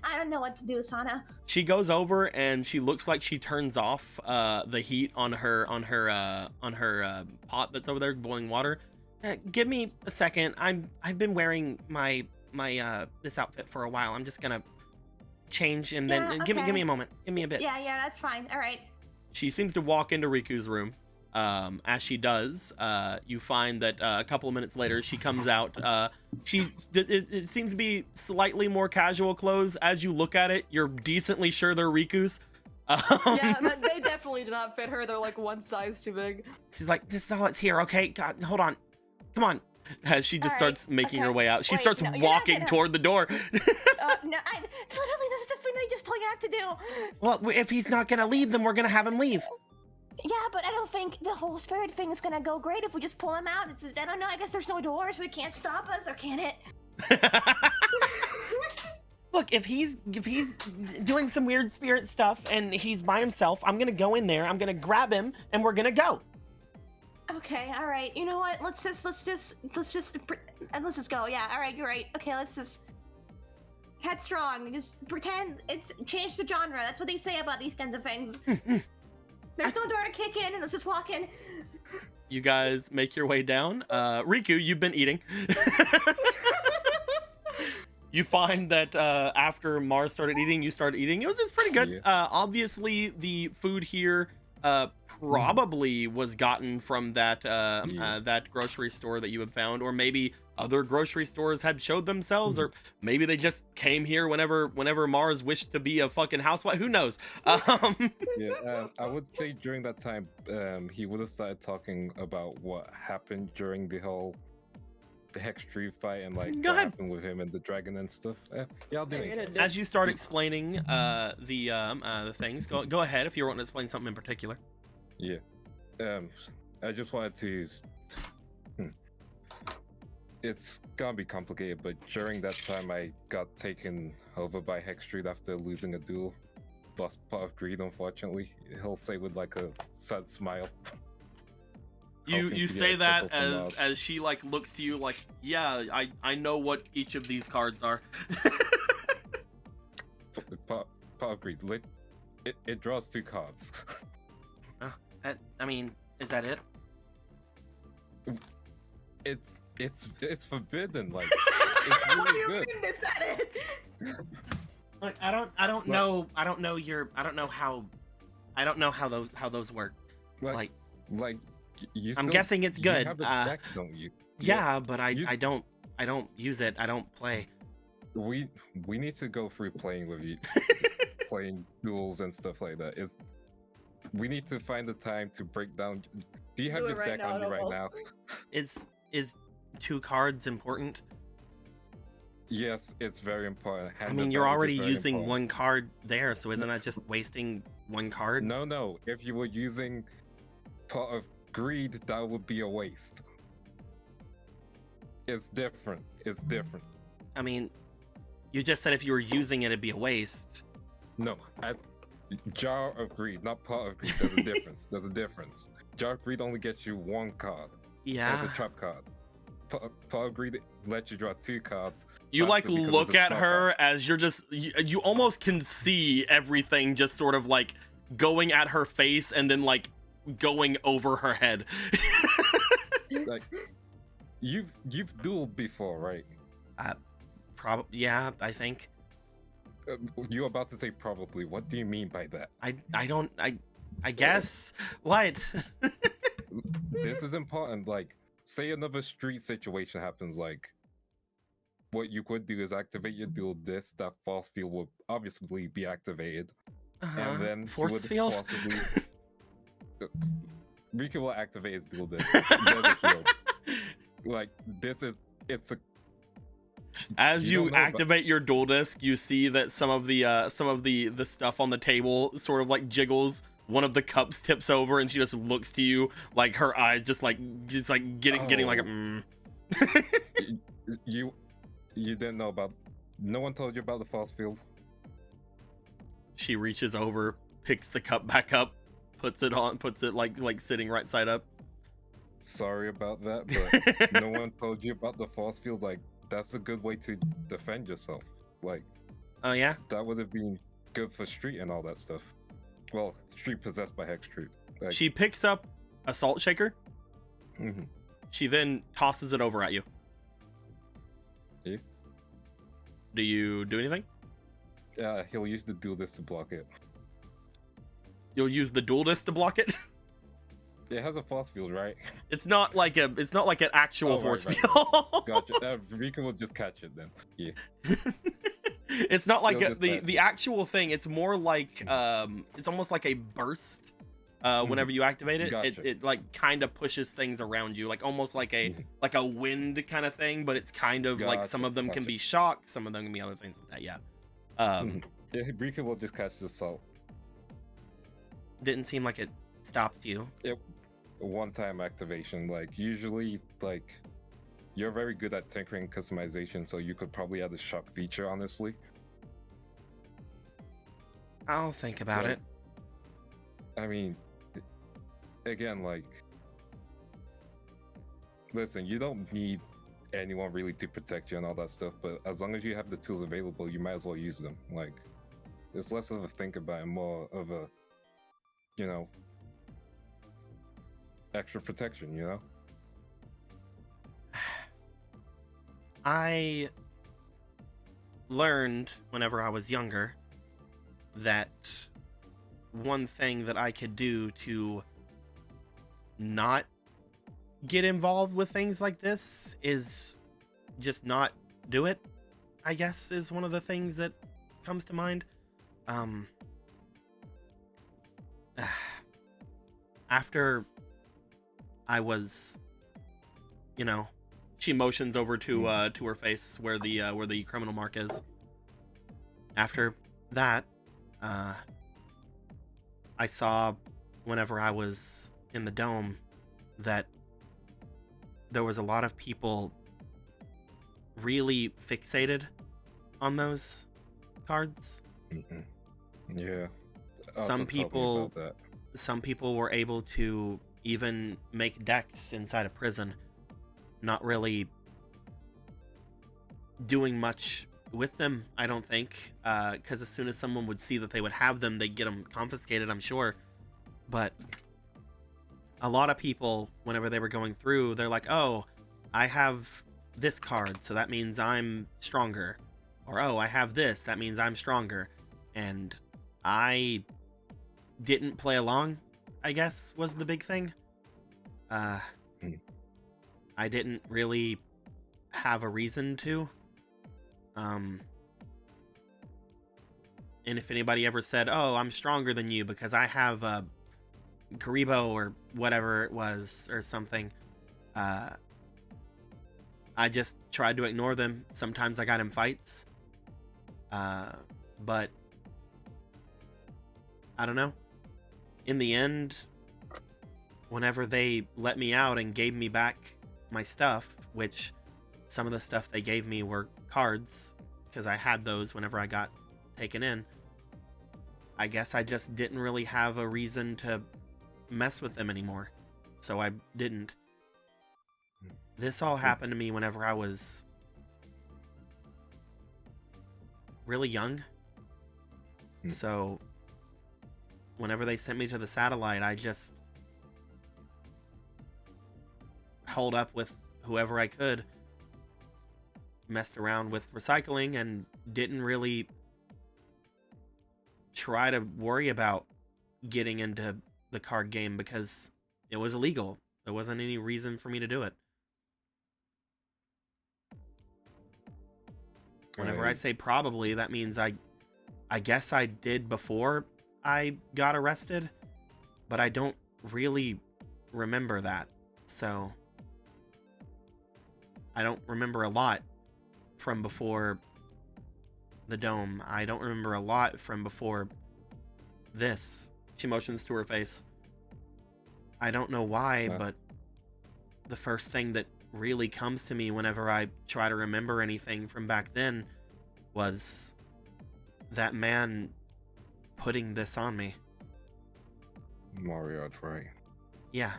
I don't know what to do, Sana. She goes over and she looks like she turns off the heat on her pot that's over there boiling water. Give me a second. I've been wearing my this outfit for a while. I'm just gonna change and then Yeah, give me okay. a moment. Give me a bit. Yeah, that's fine. All right. She seems to walk into Riku's room. As she does, you find that a couple of minutes later she comes out. It seems to be slightly more casual clothes. As you look at it, you're decently sure they're Riku's. Yeah, they definitely do not fit her. They're like one size too big. She's like, "This is all that's here, okay? God, hold on, come on." As she just All starts right, making her okay. way out, she Wait, starts no, you're not walking gonna- toward the door. No, literally, this is the thing I just told you not to do. Well, if he's not gonna leave, then we're gonna have him leave. Yeah, but I don't think the whole spirit thing is gonna go great if we just pull him out. I don't know. I guess there's no door, so it can't stop us, or can it? Look, if he's doing some weird spirit stuff and he's by himself, I'm gonna go in there. I'm gonna grab him, and we're gonna go. Okay, all right. You know what? Let's just go. Yeah, all right. You're right. Okay, let's just headstrong. Just pretend it's change the genre. That's what they say about these kinds of things. There's no door to kick in, and let's just walk in. You guys make your way down. Riku, you've been eating. You find that after Mars started eating, you started eating. It was just pretty good. Yeah. Obviously, the food here probably was gotten from that that grocery store that you had found, or maybe other grocery stores had showed themselves, or maybe they just came here whenever Mars wished to be a fucking housewife. Who knows? Yeah, I would say during that time, he would have started talking about what happened during the Hex Tree fight and like Go what ahead. happened with him and the dragon and stuff. Yeah, I'll do it. As you start explaining the things, go ahead if you want to explain something in particular. Yeah. I just wanted to. It's gonna be complicated, but during that time, I got taken over by Hex Street after losing a duel. Lost part of greed, unfortunately. He'll say with like a sad smile. You Hoping to say get that triple from Mars. as she like looks to you like, yeah, I know what each of these cards are. Part of greed. It draws 2 cards. I mean, is that it? It's forbidden. Like it's What do really you good. mean? Is that it? Look, I don't know how those work. Like, Like you. I'm still- guessing it's good. You have a deck, don't you? yeah, but I you- don't use it. I don't play. We need to go through playing with you, playing duels and stuff like that. We need to find the time to break down. Do you have Do it your right deck now, on you right now? Nobles. Is 2 cards important? Yes, it's very important. I Hand mean, you're advantage already is very using important. 1 card there, so isn't that just wasting 1 card? No. If you were using part of greed, that would be a waste. It's different. It's different. I mean, you just said if you were using it, it'd be a waste. No, Jar of Greed, not Pot of Greed. There's a difference. There's a difference. Jar of Greed only gets you 1 card. Yeah. As a trap card. Pot of Greed lets you draw 2 cards. You like faster because look it's a at spell her card. as you're just you almost can see everything just sort of like going at her face and then like going over her head. Like, you've dueled before, right? Probably, yeah, I think. You're about to say probably. What do you mean by that? I guess. What? This is important. Like, say another street situation happens, like, what you could do is activate your dual disc. That force field will obviously be activated. And then you Force would field? possibly... Riku will activate his dual disc. There's a field. Like, it's a... As You you don't know, but- activate your dual disc, you see that some of the stuff on the table sort of like jiggles. One of the cups tips over, and she just looks to you, like her eyes just like getting like a. You didn't know about... No one told you about the force field? She reaches over, picks the cup back up, puts it like sitting right side up. Sorry about that, but no one told you about the force field. Like, that's a good way to defend yourself. Like, Oh yeah. that would have been good for street and all that stuff. Well, street possessed by Hex Street. Like, She picks up a salt shaker. mhm. She then tosses it over at you. Yeah. Do you do anything? He'll use the dual disc to block it. You'll use the dual disc to block it. It has a force field, right? It's not like an actual Oh, right, force right. field. Gotcha. Rika will just catch it then. Yeah. It's not like You'll just the actual thing. It's more like it's almost like a burst. Whenever you activate it, Gotcha. it like kind of pushes things around you, like almost like a Mhm. like a wind kind of thing. But it's kind of like some Gotcha, of them can gotcha. be shock, some of them can be other things like that. Yeah. Yeah, Rika will just catch the salt. Didn't seem like it stopped you. One-time activation. Like, usually, like, you're very good at tinkering customization, so you could probably add a shock feature, honestly. I'll think about Right. it. I mean, again, like, listen, you don't need anyone really to protect you and all that stuff, but as long as you have the tools available, you might as well use them. Like, it's less of a think about it, more of a, you know, extra protection, you know? I learned whenever I was younger that one thing that I could do to not get involved with things like this is just not do it, I guess, is one of the things that comes to mind. After I was, you know, she motions over to her face where the criminal mark is. After that, I saw whenever I was in the dome that there was a lot of people really fixated on those cards. Yeah. Some people were able to even make decks inside a prison, not really doing much with them, I don't think, because as soon as someone would see that they would have them, they'd get them confiscated, I'm sure. But a lot of people, whenever they were going through, they're like, oh, I have this card, so that means I'm stronger. Or, oh, I have this, that means I'm stronger. And I didn't play along, I guess, was the big thing. I didn't really have a reason to. And if anybody ever said, oh, I'm stronger than you because I have a Karibo or whatever it was or something, I just tried to ignore them. Sometimes I got in fights. But I don't know. In the end, whenever they let me out and gave me back my stuff, which some of the stuff they gave me were cards, because I had those whenever I got taken in. I guess I just didn't really have a reason to mess with them anymore. So I didn't. This all happened to me whenever I was really young. So whenever they sent me to the satellite, I just held up with whoever I could, messed around with recycling, and didn't really try to worry about getting into the card game because it was illegal. There wasn't any reason for me to do it. Whenever I say probably, that means I guess I did before I got arrested, but I don't really remember that. So I don't remember a lot from before the dome. I don't remember a lot from before this. She motions to her face. I don't know why, but the first thing that really comes to me whenever I try to remember anything from back then was that man putting this on me. Mario, right? Yeah,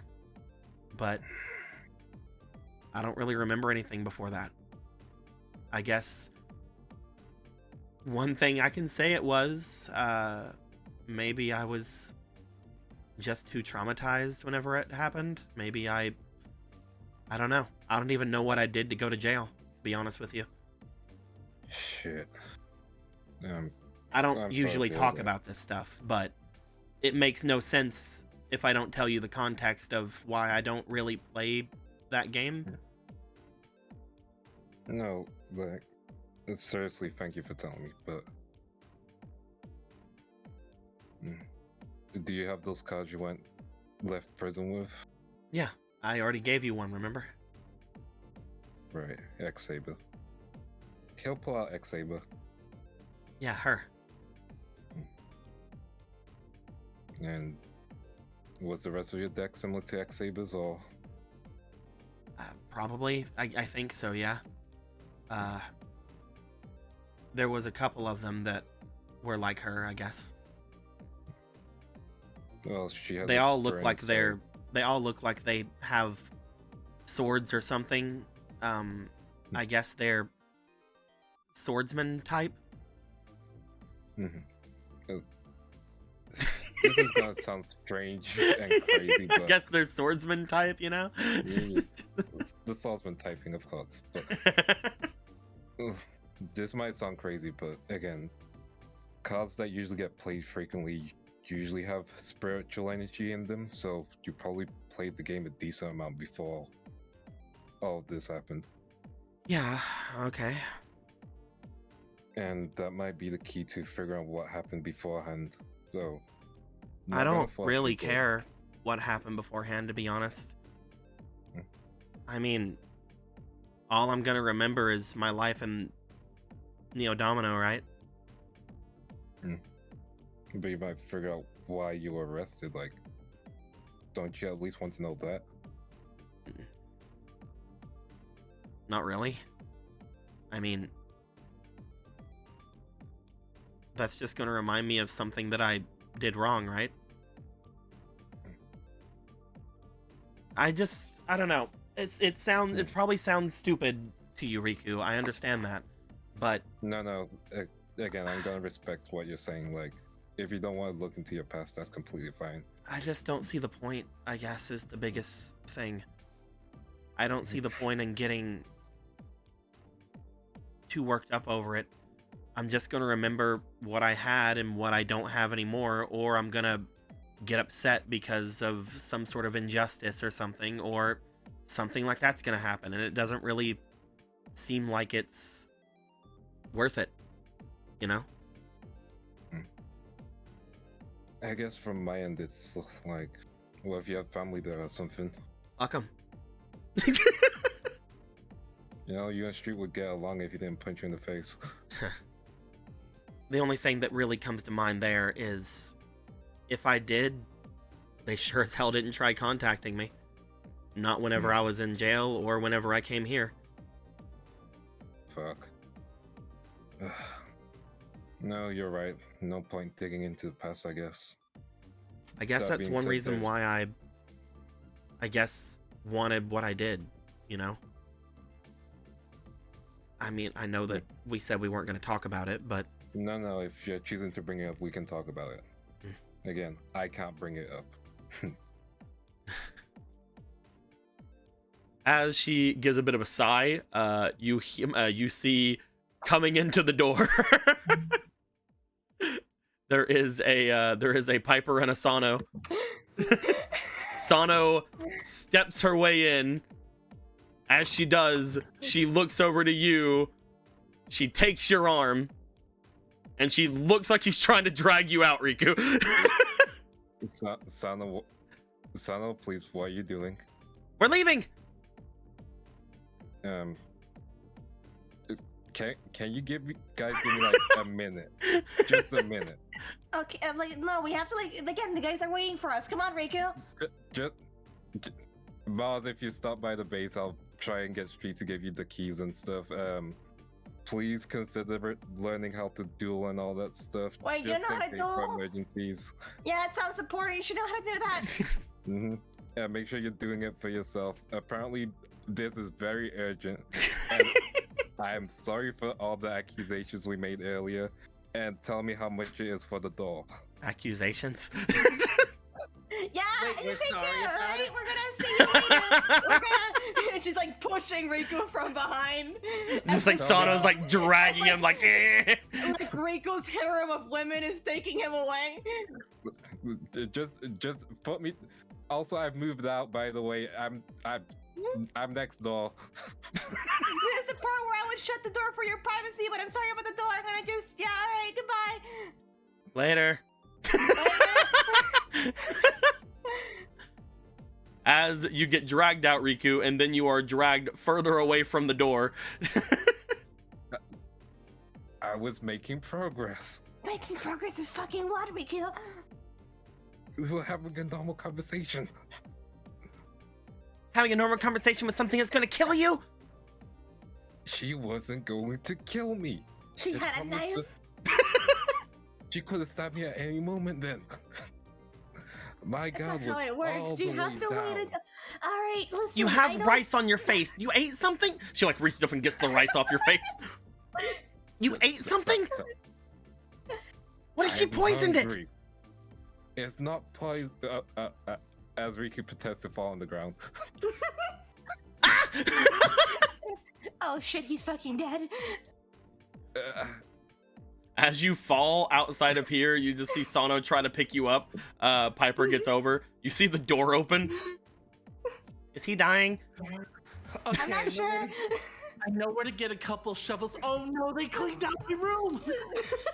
but I don't really remember anything before that. I guess one thing I can say it was, maybe I was just too traumatized whenever it happened. Maybe I don't know. I don't even know what I did to go to jail, to be honest with you. Shit. I don't I'm usually sorry to hear talk that. about this stuff, but it makes no sense if I don't tell you the context of why I don't really play that game. No, like, seriously, thank you for telling me, but... Do you have those cards you left prison with? Yeah, I already gave you one, remember? Right, X-Saber. He'll pull out X-Saber. Yeah, her. And was the rest of your deck similar to X-Saber's, or... Probably. I think so, yeah. There was a couple of them that were like her, I guess. Well, she has They a all spur look in like the they're... side. They all look like they have swords or something. I guess they're swordsman type. Mhm. This is gonna sound strange and crazy, I but guess they're swordsman type, you know? it's the swordsman typing of cards. But ugh, this might sound crazy, but again, cards that usually get played frequently usually have spiritual energy in them, so you probably played the game a decent amount before all of this happened. Yeah, okay. And that might be the key to figuring out what happened beforehand. So I not gonna don't fault really you, but- care what happened beforehand, to be honest. Hmm. I mean, all I'm gonna remember is my life in Neo Domino, right? But you might figure out why you were arrested. Like, don't you at least want to know that? Not really. I mean, that's just gonna remind me of something that I did wrong, right? I don't know. It probably sounds stupid to you, Riku. I understand that, but No. Again, I'm gonna respect what you're saying. Like, if you don't want to look into your past, that's completely fine. I just don't see the point, I guess, is the biggest thing. I don't see the point in getting too worked up over it. I'm just gonna remember what I had and what I don't have anymore, or I'm gonna get upset because of some sort of injustice or something, or something like that's gonna happen, and it doesn't really seem like it's worth it, you know? I guess from my end, it's like, well, if you have family there or something, Fuck 'em. you know, you and Street would get along if he didn't punch you in the face. The only thing that really comes to mind there is, if I did, they sure as hell didn't try contacting me. Not whenever I was in jail or whenever I came here. Fuck. No, you're right. No point digging into the past, I guess. I guess That that's being one said, reason there's- why I guess, wanted what I did, you know? I mean, I know that we said we weren't going to talk about it, but No, if you're choosing to bring it up, we can talk about it. Again, I can't bring it up. as she gives a bit of a sigh, you see coming into the door. there is a Piper and a Sano. Sano steps her way in. As she does, she looks over to you. She takes your arm, and she looks like she's trying to drag you out, Riku. Sano, please, what are you doing? We're leaving. Can you guys give me like a minute? Just a minute. Okay, no, we have to again. The guys are waiting for us. Come on, Riku. Just Mars, if you stop by the base, I'll try and get Street to give you the keys and stuff. Please consider learning how to duel and all that stuff. Wait, you just know in how to case for duel? emergencies. Yeah, it sounds important. You should know how to do that. Yeah, make sure you're doing it for yourself. Apparently, this is very urgent. And I am sorry for all the accusations we made earlier. And tell me how much it is for the doll. Accusations. Yeah, Wait, you we're take sorry care, about alright? it? We're gonna see you later. We're gonna. And she's like pushing Riku from behind. Just like Sano's like dragging him, like. Eh. Like Riku's harem of women is taking him away. Just put me. Also, I've moved out. By the way, I'm next door. There's the part where I would shut the door for your privacy, but I'm sorry about the door. I'm gonna just. Yeah, alright, goodbye. Later. As you get dragged out, Riku, and then you are dragged further away from the door. I was making progress. Making progress is fucking what, Riku? We were having a normal conversation. Having a normal conversation with something that's gonna kill you? She wasn't going to kill me. She It's had a probably knife. She could have stabbed me at any moment then. My That's God, not how was it works. all You the have way to down. wait. Alright, listen. You I have know- rice on your face. You ate something? She like reaches up and gets the rice off your face. You ate something? What if she I'm poisoned hungry. It's not poison. As Riku protests to fall on the ground. it? Oh shit, he's fucking dead. As you fall outside of here, you just see Sano try to pick you up. Piper gets over. You see the door open. Is he dying? Okay, I'm not sure. I know where to get a couple shovels. Oh no, they cleaned out my room.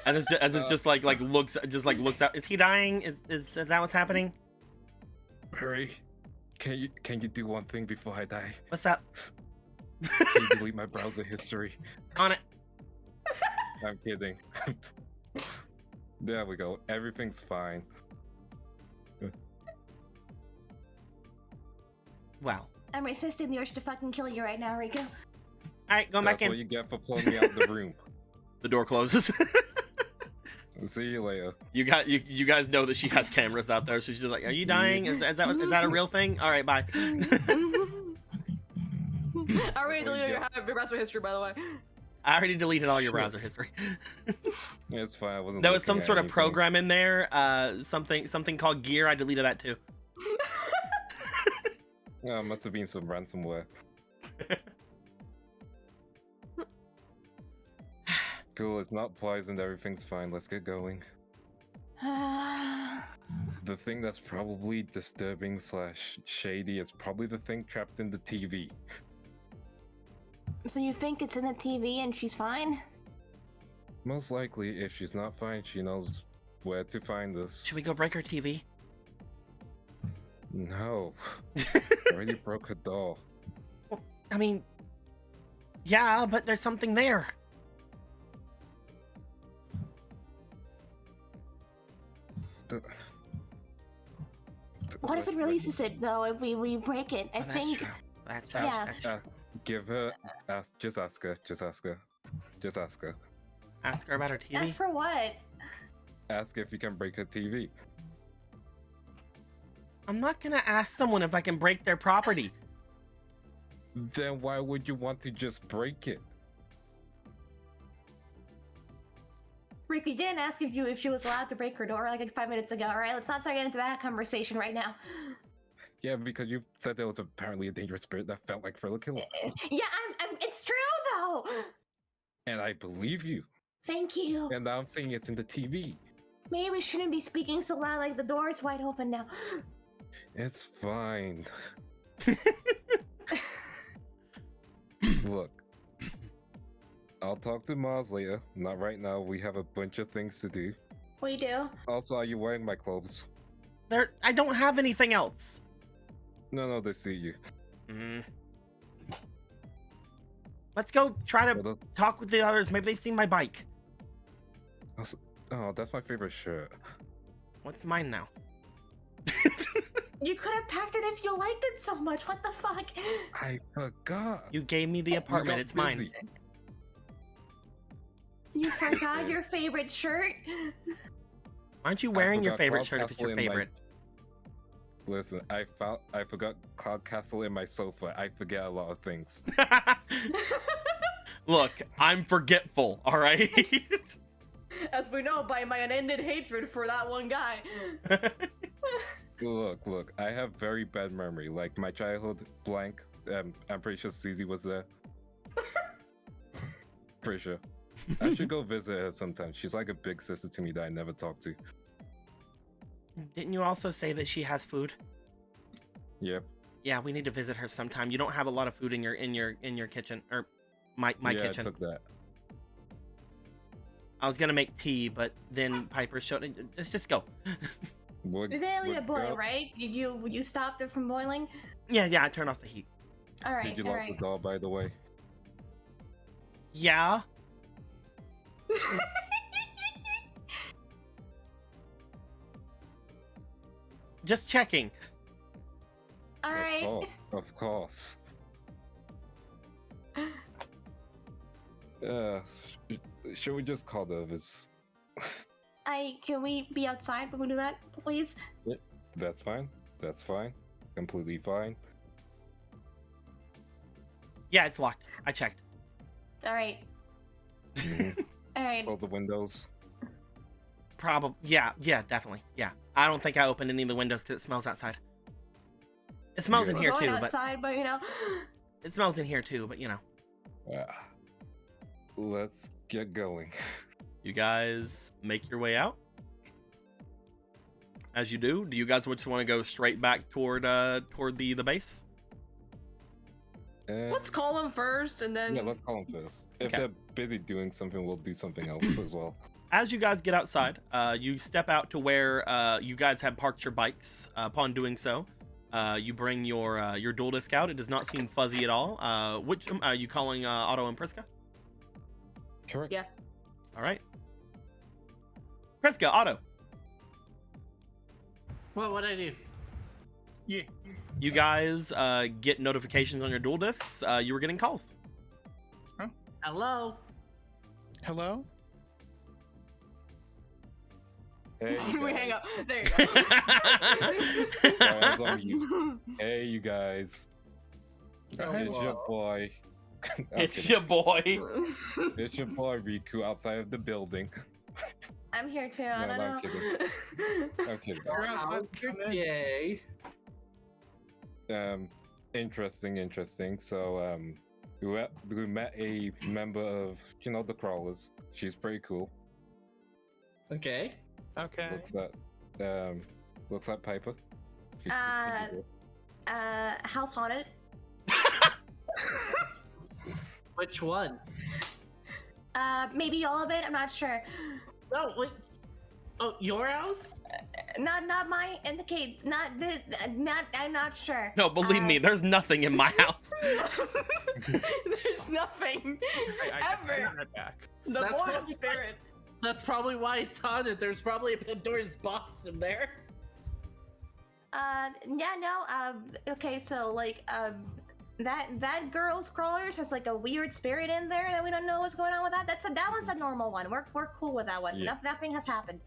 And it's just like looks out. Is he dying? Is that what's happening? Hurry! Can you do one thing before I die? What's up? Can you delete my browser history? On it. I'm kidding. There we go. Everything's fine. Wow. I'm resisting the urge to fucking kill you right now, Riku. All right, going That's back in. what you get for pulling me out of the room. The door closes. See you later. You guys know that she has cameras out there. So she's just like, "Are you dying? Is that a real thing? All right, bye." I already deleted your browser history, by the way. I already deleted all your browser history. It's fine. I wasn't. There was looking some at sort of anything. program in there. Something called Gear. I deleted that too. Oh, it must have been some ransomware. Cool. It's not poisoned. Everything's fine. Let's get going. The thing that's probably disturbing / shady is probably the thing trapped in the TV. So you think it's in the TV and she's fine? Most likely, if she's not fine, she knows where to find us. Should we go break her TV? No. Already broke her doll. I mean, yeah, but there's something there. What if it releases it though? If we break it, I Oh, that's think. true. That's Yeah. true. Give her. Just ask her. Just ask her. Just ask her. Ask her about her TV. That's for what? Ask if you can break her TV. I'm not gonna ask someone if I can break their property. Then why would you want to just break it? Riku didn't ask if she was allowed to break her door like 5 minutes ago, alright? Let's not start getting into that conversation right now. Yeah, because you said there was apparently a dangerous spirit that felt like Frilla Killer. Yeah, it's true though! And I believe you. Thank you. And now I'm saying it's in the TV. Maybe we shouldn't be speaking so loud, like the door is wide open now. It's fine. Look, I'll talk to Maz later. Not right now. We have a bunch of things to do. We do. Also, are you wearing my clothes? I don't have anything else. No, they suit you. Let's go try to Well, those- talk with the others. Maybe they've seen my bike. Oh, that's my favorite shirt. What's mine now? You could have packed it if you liked it so much. What the fuck? I forgot. You gave me the apartment. got It's mine. busy. You forgot your favorite shirt? Aren't you wearing your forgot favorite Cloud shirt if it's Castle your in my- favorite? Listen, I forgot Cloud Castle in my sofa. I forget a lot of things. Look, I'm forgetful, all right? As we know by my unending hatred for that one guy. Look, I have very bad memory. Like my childhood blank. I'm pretty sure Susie was there. Pretty sure. I should go visit her sometime. She's like a big sister to me that I never talk to. Didn't you also say that she has food? Yep. Yeah, we need to visit her sometime. You don't have a lot of food in your kitchen or my Yeah, kitchen. I took that. I was gonna make tea, but then Piper showed. Let's just go. Would, They let it boil, girl, right? You stopped it from boiling? Yeah, I turned off the heat. Alright, Did you lock alright. the door, by the way? Yeah. Just checking. Alright. Of course. Should we just call the others? Can we be outside when we do that, please? That's fine. That's fine. Completely fine. Yeah, it's locked. I checked. Alright. Mhm. Alright. Close the windows. Probably. Yeah, definitely. Yeah. I don't think I opened any of the windows because it smells outside. It smells in Yeah. here We're going too, but outside, but you know. it smells in here too, but you know. Let's get going. You guys make your way out. As you do you guys just want to go straight back toward the base? Let's call him first and then. Yeah, let's call them first. If Okay. they're busy doing something, we'll do something else as well. As you guys get outside, you step out to where you guys have parked your bikes. Upon doing so, you bring your dual disc out. It does not seem fuzzy at all. Which are you calling Otto and Priska? Correct. Yeah. All right. Priska, Otto, What'd I do? Yeah. you guys get notifications on your dual discs. You were getting calls. Hello? Hello? Hey, you we guys. hang up. There you go. Sorry, I was on mute. Hey, you guys. Oh, It's your boy. I'm It's kidding. your boy. It's your boy Riku outside of the building. I'm here too. I No, don't no, I'm know. kidding. I'm kidding. You're How's outside, your come in. day? Interesting. So, we met a member of, the crawlers. She's pretty cool. Okay. Okay. Looks like Piper. She's House haunted? Which one? Maybe all of it. I'm not sure. No, wait. Oh, your house? Not mine. Okay, not the. Not. I'm not sure. No, believe me, there's nothing in my house. There's nothing I ever. right back. The That's void of probably- spirit. That's probably why it's haunted. There's probably a Pandora's box in there. Yeah, no. Okay, so like, that girl's crawlers has like a weird spirit in there that we don't know what's going on with that. That one's a normal one. We're cool with that one. Yeah. Nothing has happened.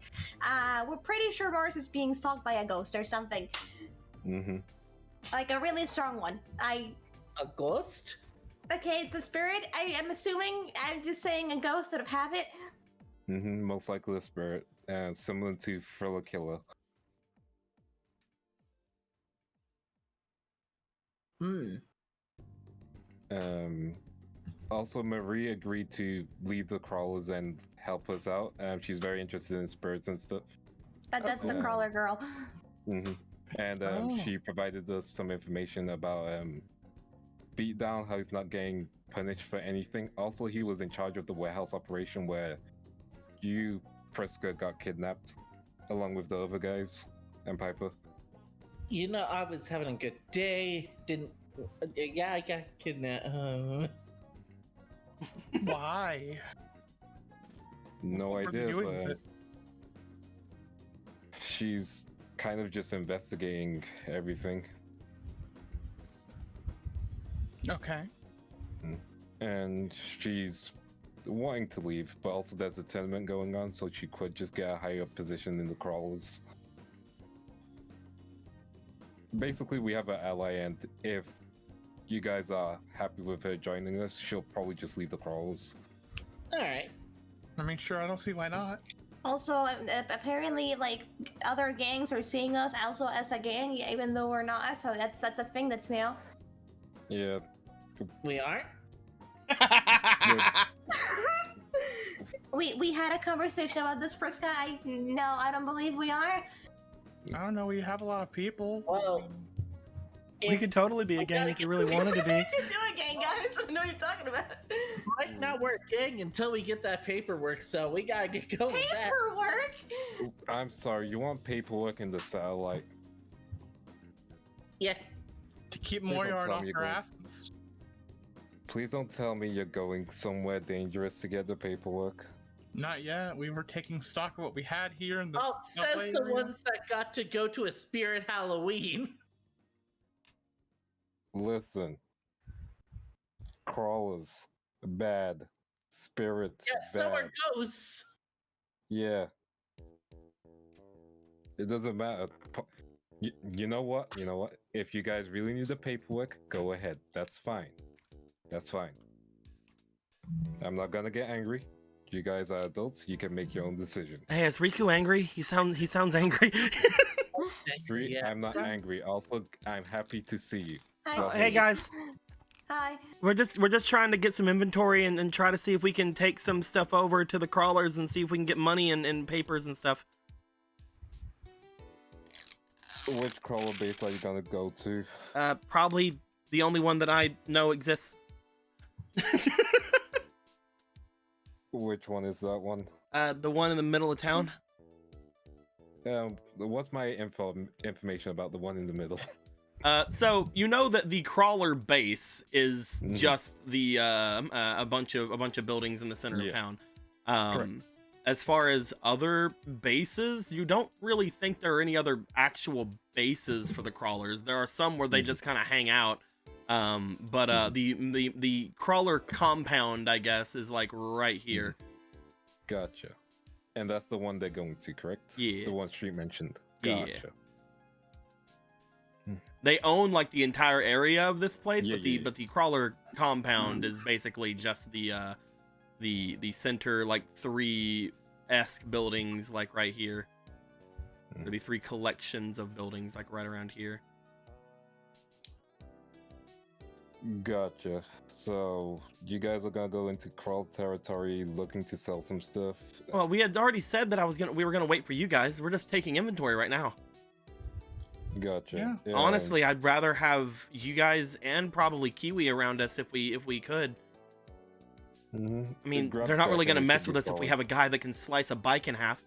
We're pretty sure Mars is being stalked by a ghost or something. Mm-hmm. Like a really strong one. A ghost? Okay, it's a spirit. I'm assuming. I'm just saying a ghost out of habit. Mm-hmm. Most likely a spirit, similar to Thriller Killer. Also, Marie agreed to leave the crawlers and help us out. She's very interested in spirits and stuff. That's the cool. crawler girl. Mm-hmm. And she provided us some information about Beatdown, how he's not getting punished for anything. Also, he was in charge of the warehouse operation where you, Priska, got kidnapped, along with the other guys and Piper. You know, I was having a good day. Yeah, I got kidnapped. Why? No What were they idea, doing with but it? she's kind of just investigating everything. Okay. And she's wanting to leave, but also there's a tournament going on, so she could just get a higher position in the crawlers. Basically, we have an ally, and if you guys are happy with her joining us, she'll probably just leave the crawlers. Alright. I mean, sure, I don't see why not. Also, apparently, like other gangs are seeing us also as a gang, even though we're not. So that's a thing that's new. Yeah. We aren't? We had a conversation about this, Priska. No, I don't believe we are. I don't know. We have a lot of people. Well, We could totally be a gang if you really wanted to be. We can do a gang, guys. I know what you're talking about. right now we're a gang until we get that paperwork, so we gotta get going with that. Paperwork. I'm sorry, you want paperwork in the satellite? Yeah. To keep Please don't Moriarty tell off me our you're going- asses. Please don't tell me you're going somewhere dangerous to get the paperwork. Not yet. We were taking stock of what we had here in the Oh, says subway the area. ones that got to go to a spirit Halloween. Listen. Crawlers. Bad. Spirits. Yeah, so bad. are ghosts. Yeah. It doesn't matter. You know what? You know what? If you guys really need the paperwork, go ahead. That's fine. That's fine. I'm not gonna get angry. You guys are adults. You can make your own decisions. Hey, is Riku angry? He sounds angry. Three, Yeah. I'm not angry. Also, I'm happy to see you. Hi, Well, Hey guys, Hi. we're just trying to get some inventory and try to see if we can take some stuff over to the crawlers and see if we can get money and papers and stuff. Which crawler base are you gonna go to? Probably the only one that I know exists. Which one is that one? The one in the middle of town. What's my information about the one in the middle? So you know that the crawler base is Mhm. just the a bunch of buildings in the center of Yeah. town. Correct. As far as other bases, you don't really think there are any other actual bases for the crawlers. There are some where they just kind of hang out. But the crawler compound, I guess, is like right here. Gotcha. And that's the one they're going to, correct? Yeah. The one Street mentioned. Yeah. Gotcha. They own like the entire area of this place, Yeah, yeah. but the crawler compound is basically just the center, like 3-esque buildings, like right here. There'll be 3 collections of buildings, like right around here. Gotcha. So you guys are gonna go into crawl territory looking to sell some stuff. Well, we had already said that we were gonna wait for you guys. We're just taking inventory right now. Gotcha. Yeah. Honestly, I'd rather have you guys and probably Kiwi around us if we could. Mhm. I mean, Grab they're not really that gonna and mess should with be us if we solid. have a guy that can slice a bike in half.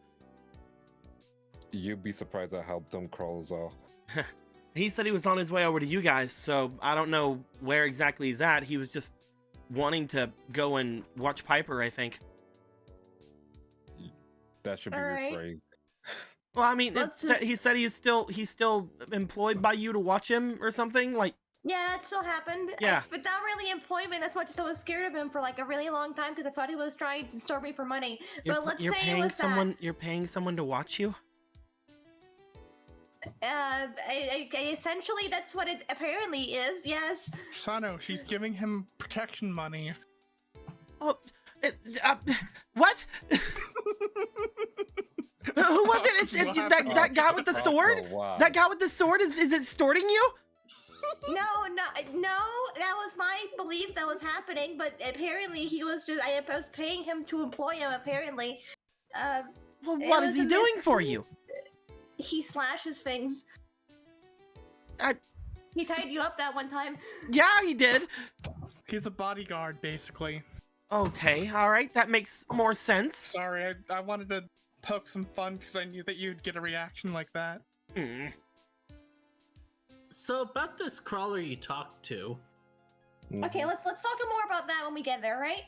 You'd be surprised at how dumb crawlers are. He said he was on his way over to you guys, so I don't know where exactly he's at. He was just wanting to go and watch Piper, I think. That should be Alright. rephrased. Well, I mean, Let's he said he's still employed by you to watch him or something. Like, Yeah, that still happened. Yeah. But not really employment as much as I was scared of him for like a really long time because I thought he was trying to store me for money. But let's you're say it paying was someone. You're paying someone to watch you. Essentially, that's what it apparently is. Yes. Sano, she's giving him protection money. Oh, what? Who was it? It's What that happened? that guy with the sword. Oh, wow. That guy with the sword is it extorting you? No, that was my belief that was happening, but apparently he was just, I was paying him to employ him, apparently. Well, It what was is he a doing for you? He slashes things. I- He tied you up that one time. Yeah, he did. He's a bodyguard, basically. Okay, all right, that makes more sense. Sorry, I wanted to poke some fun because I knew that you'd get a reaction like that. Hmm. So about this crawler you talked to. Okay, let's talk more about that when we get there, right?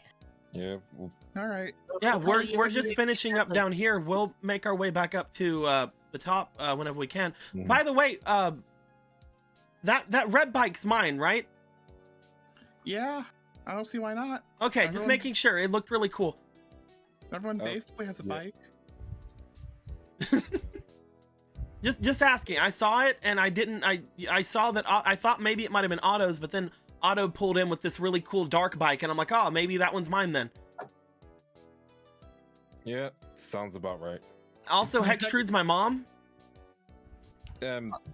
Yeah. All right. Yeah, we're you just finishing up down here. We'll make our way back up to the top whenever we can. Mhm. By the way, that red bike's mine, right? Yeah, I don't see why not. Okay, just Everyone- making sure. It looked really cool. Everyone Oh, basically has a yeah. bike. Just asking. I saw it and I didn't. I saw that. I thought maybe it might have been Otto's, but then Otto pulled in with this really cool dark bike, and I'm like, oh, maybe that one's mine then. Yeah, sounds about right. Also, Hextrude's my mom.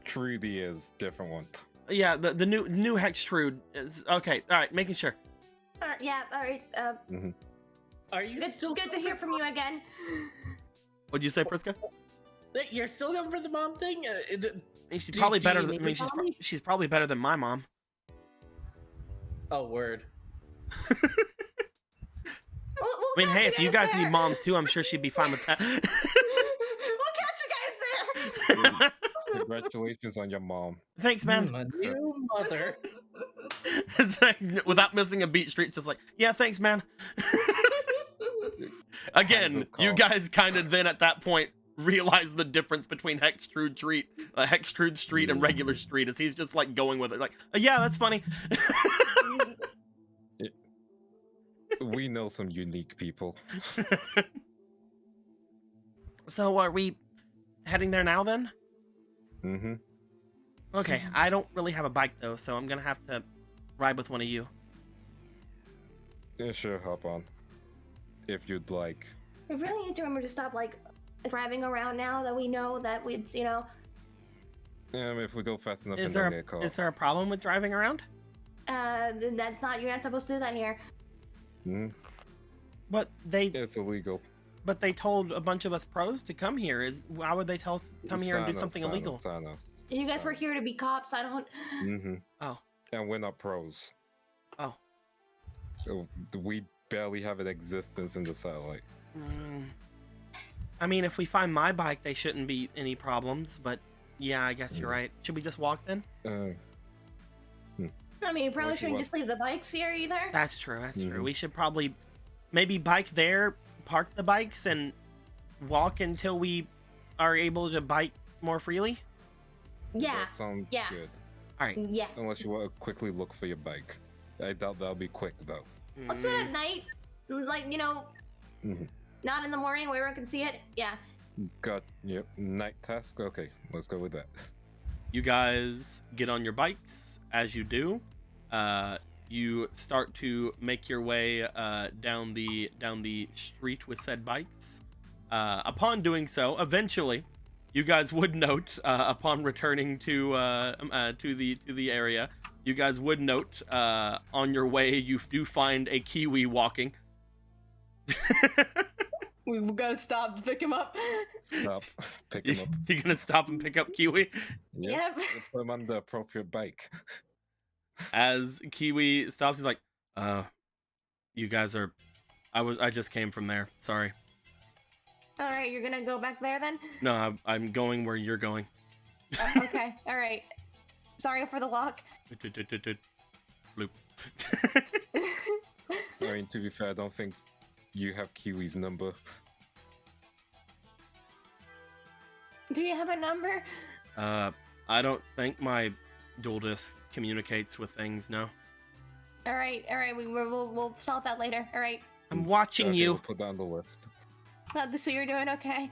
Trudy is different one. Yeah, the new Hextrude is okay. All right, making sure. All right, yeah, all right. Are you It's still good to hear from you again. What'd you say, Priska? You're still going for the mom thing? She's Do- probably do better. you Than, I need mean, me, she's Mommy? she's probably better than my mom. Oh, word. I mean, hey, if you guys need moms too, I'm sure she'd be fine with that. We'll catch you guys there. Congratulations on your mom. Thanks, man. My new mother. It's like, without missing a beat, Street's just like, yeah, thanks, man. Again, Hands up you call. guys kind of then at that point realize the difference between Hextrude Street and regular Street, as he's just like going with it, like, yeah, that's funny. We know some unique people. So are we heading there now then? Mm-hmm. Okay, I don't really have a bike though, so I'm gonna have to ride with one of you. Yeah, sure, hop on. If you'd like. We really need to remember to stop, like, driving around now that we know that we'd, If we go fast enough Is and there don't get caught. is there a problem with driving around? you're not supposed to do that here. Mhm. But they It's illegal. told a bunch of us pros to come here. Why would they tell us to come here and do something illegal? You guys were here to be cops, I don't... Mm-hmm. Oh. And we're not pros. Oh. So we barely have an existence in the satellite. I mean, if we find my bike, they shouldn't be any problems, but yeah, I guess you're right. Should we just walk then? I mean, you probably What you shouldn't want? just leave the bikes here either. That's true, that's true. Mhm. We should probably maybe bike there, park the bikes, and walk until we are able to bike more freely. Yeah, That sounds yeah. good. All right. yeah. Unless you want to quickly look for your bike. I doubt that'll be quick though. Let's do it at night. Like, Mhm. not in the morning where everyone can see it. Yeah. Got yep. Night task. Okay, let's go with that. You guys get on your bikes. As you do, you start to make your way down the street with said bikes. Upon doing so, eventually, you guys would note upon returning to the area, you guys would note on your way you do find a Kiwi walking. We've got to stop to pick him up. Stop. Pick him up. You gonna stop and pick up Kiwi? Yep. Put him on the appropriate bike. As Kiwi stops, he's like, you guys are, I just came from there. Sorry. All right, you're gonna go back there then? No, I'm going where you're going. Okay, all right. Sorry for the walk. Bloop. I mean, to be fair, I don't think you have Kiwi's number. Do you have a number? I don't think my dual disc communicates with things. No, All right. We'll solve that later. All right. I'm watching Okay, you. We'll put that on the list. So you're doing okay.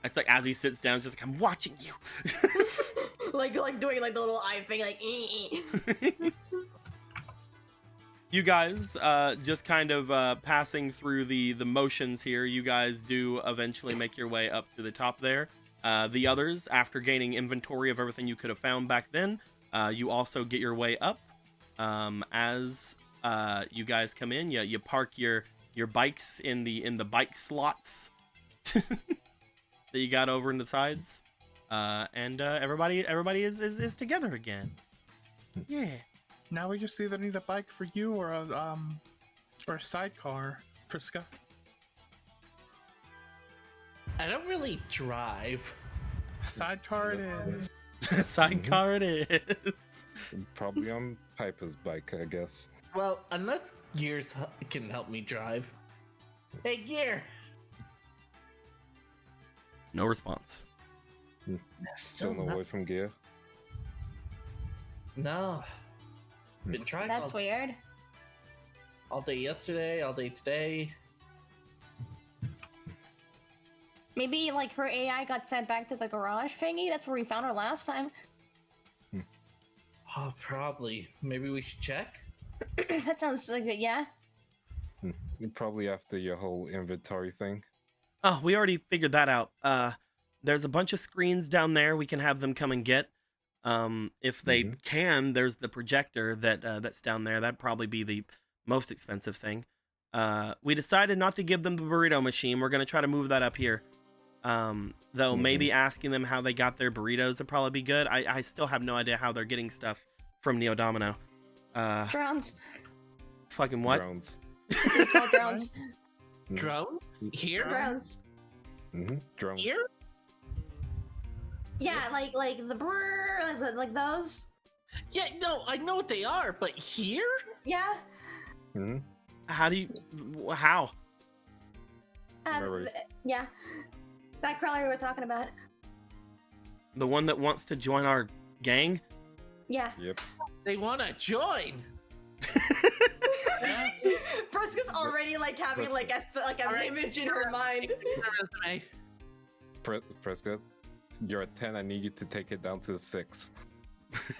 It's like as he sits down, it's just like I'm watching you. like doing like the little eye thing, like. You guys, just kind of passing through the motions here. You guys do eventually make your way up to the top there. The others, after gaining inventory of everything you could have found back then, you also get your way up. As you guys come in, you park your bikes in the bike slots that you got over in the sides, and everybody is together again. Yeah. Now we just either need a bike for you or a sidecar, Priska. I don't really drive. Sidecar it is. Sidecar it is. Probably on Piper's bike, I guess. Well, unless Gears can help me drive. Hey, Gear! No response. Still no word from Gear. No. Been trying That's weird. all day yesterday, all day today. Maybe like her AI got sent back to the garage thingy. That's where we found her last time. Oh, probably. Maybe we should check? That sounds like good. Yeah. Probably after your whole inventory thing. Oh, we already figured that out. There's a bunch of screens down there we can have them come and get. If they can, there's the projector that's down there. That'd probably be the most expensive thing. We decided not to give them the burrito machine. We're gonna try to move that up here. Though maybe asking them how they got their burritos would probably be good. I still have no idea how they're getting stuff from Neo Domino. Drones. Fucking what? Drones. It's all drones. Drones? Here? Drones. Drones. Here? Yeah, like the brrr, like those. Yeah, no, I know what they are, but here? Yeah. How do you? How? Remember- Yeah. That crawler we were talking about. The one that wants to join our gang? Yeah. Yep. They want to join. Priska's already like having like an Alright. image in her mind. Resume. Prescott, you're at 10. I need you to take it down to 6.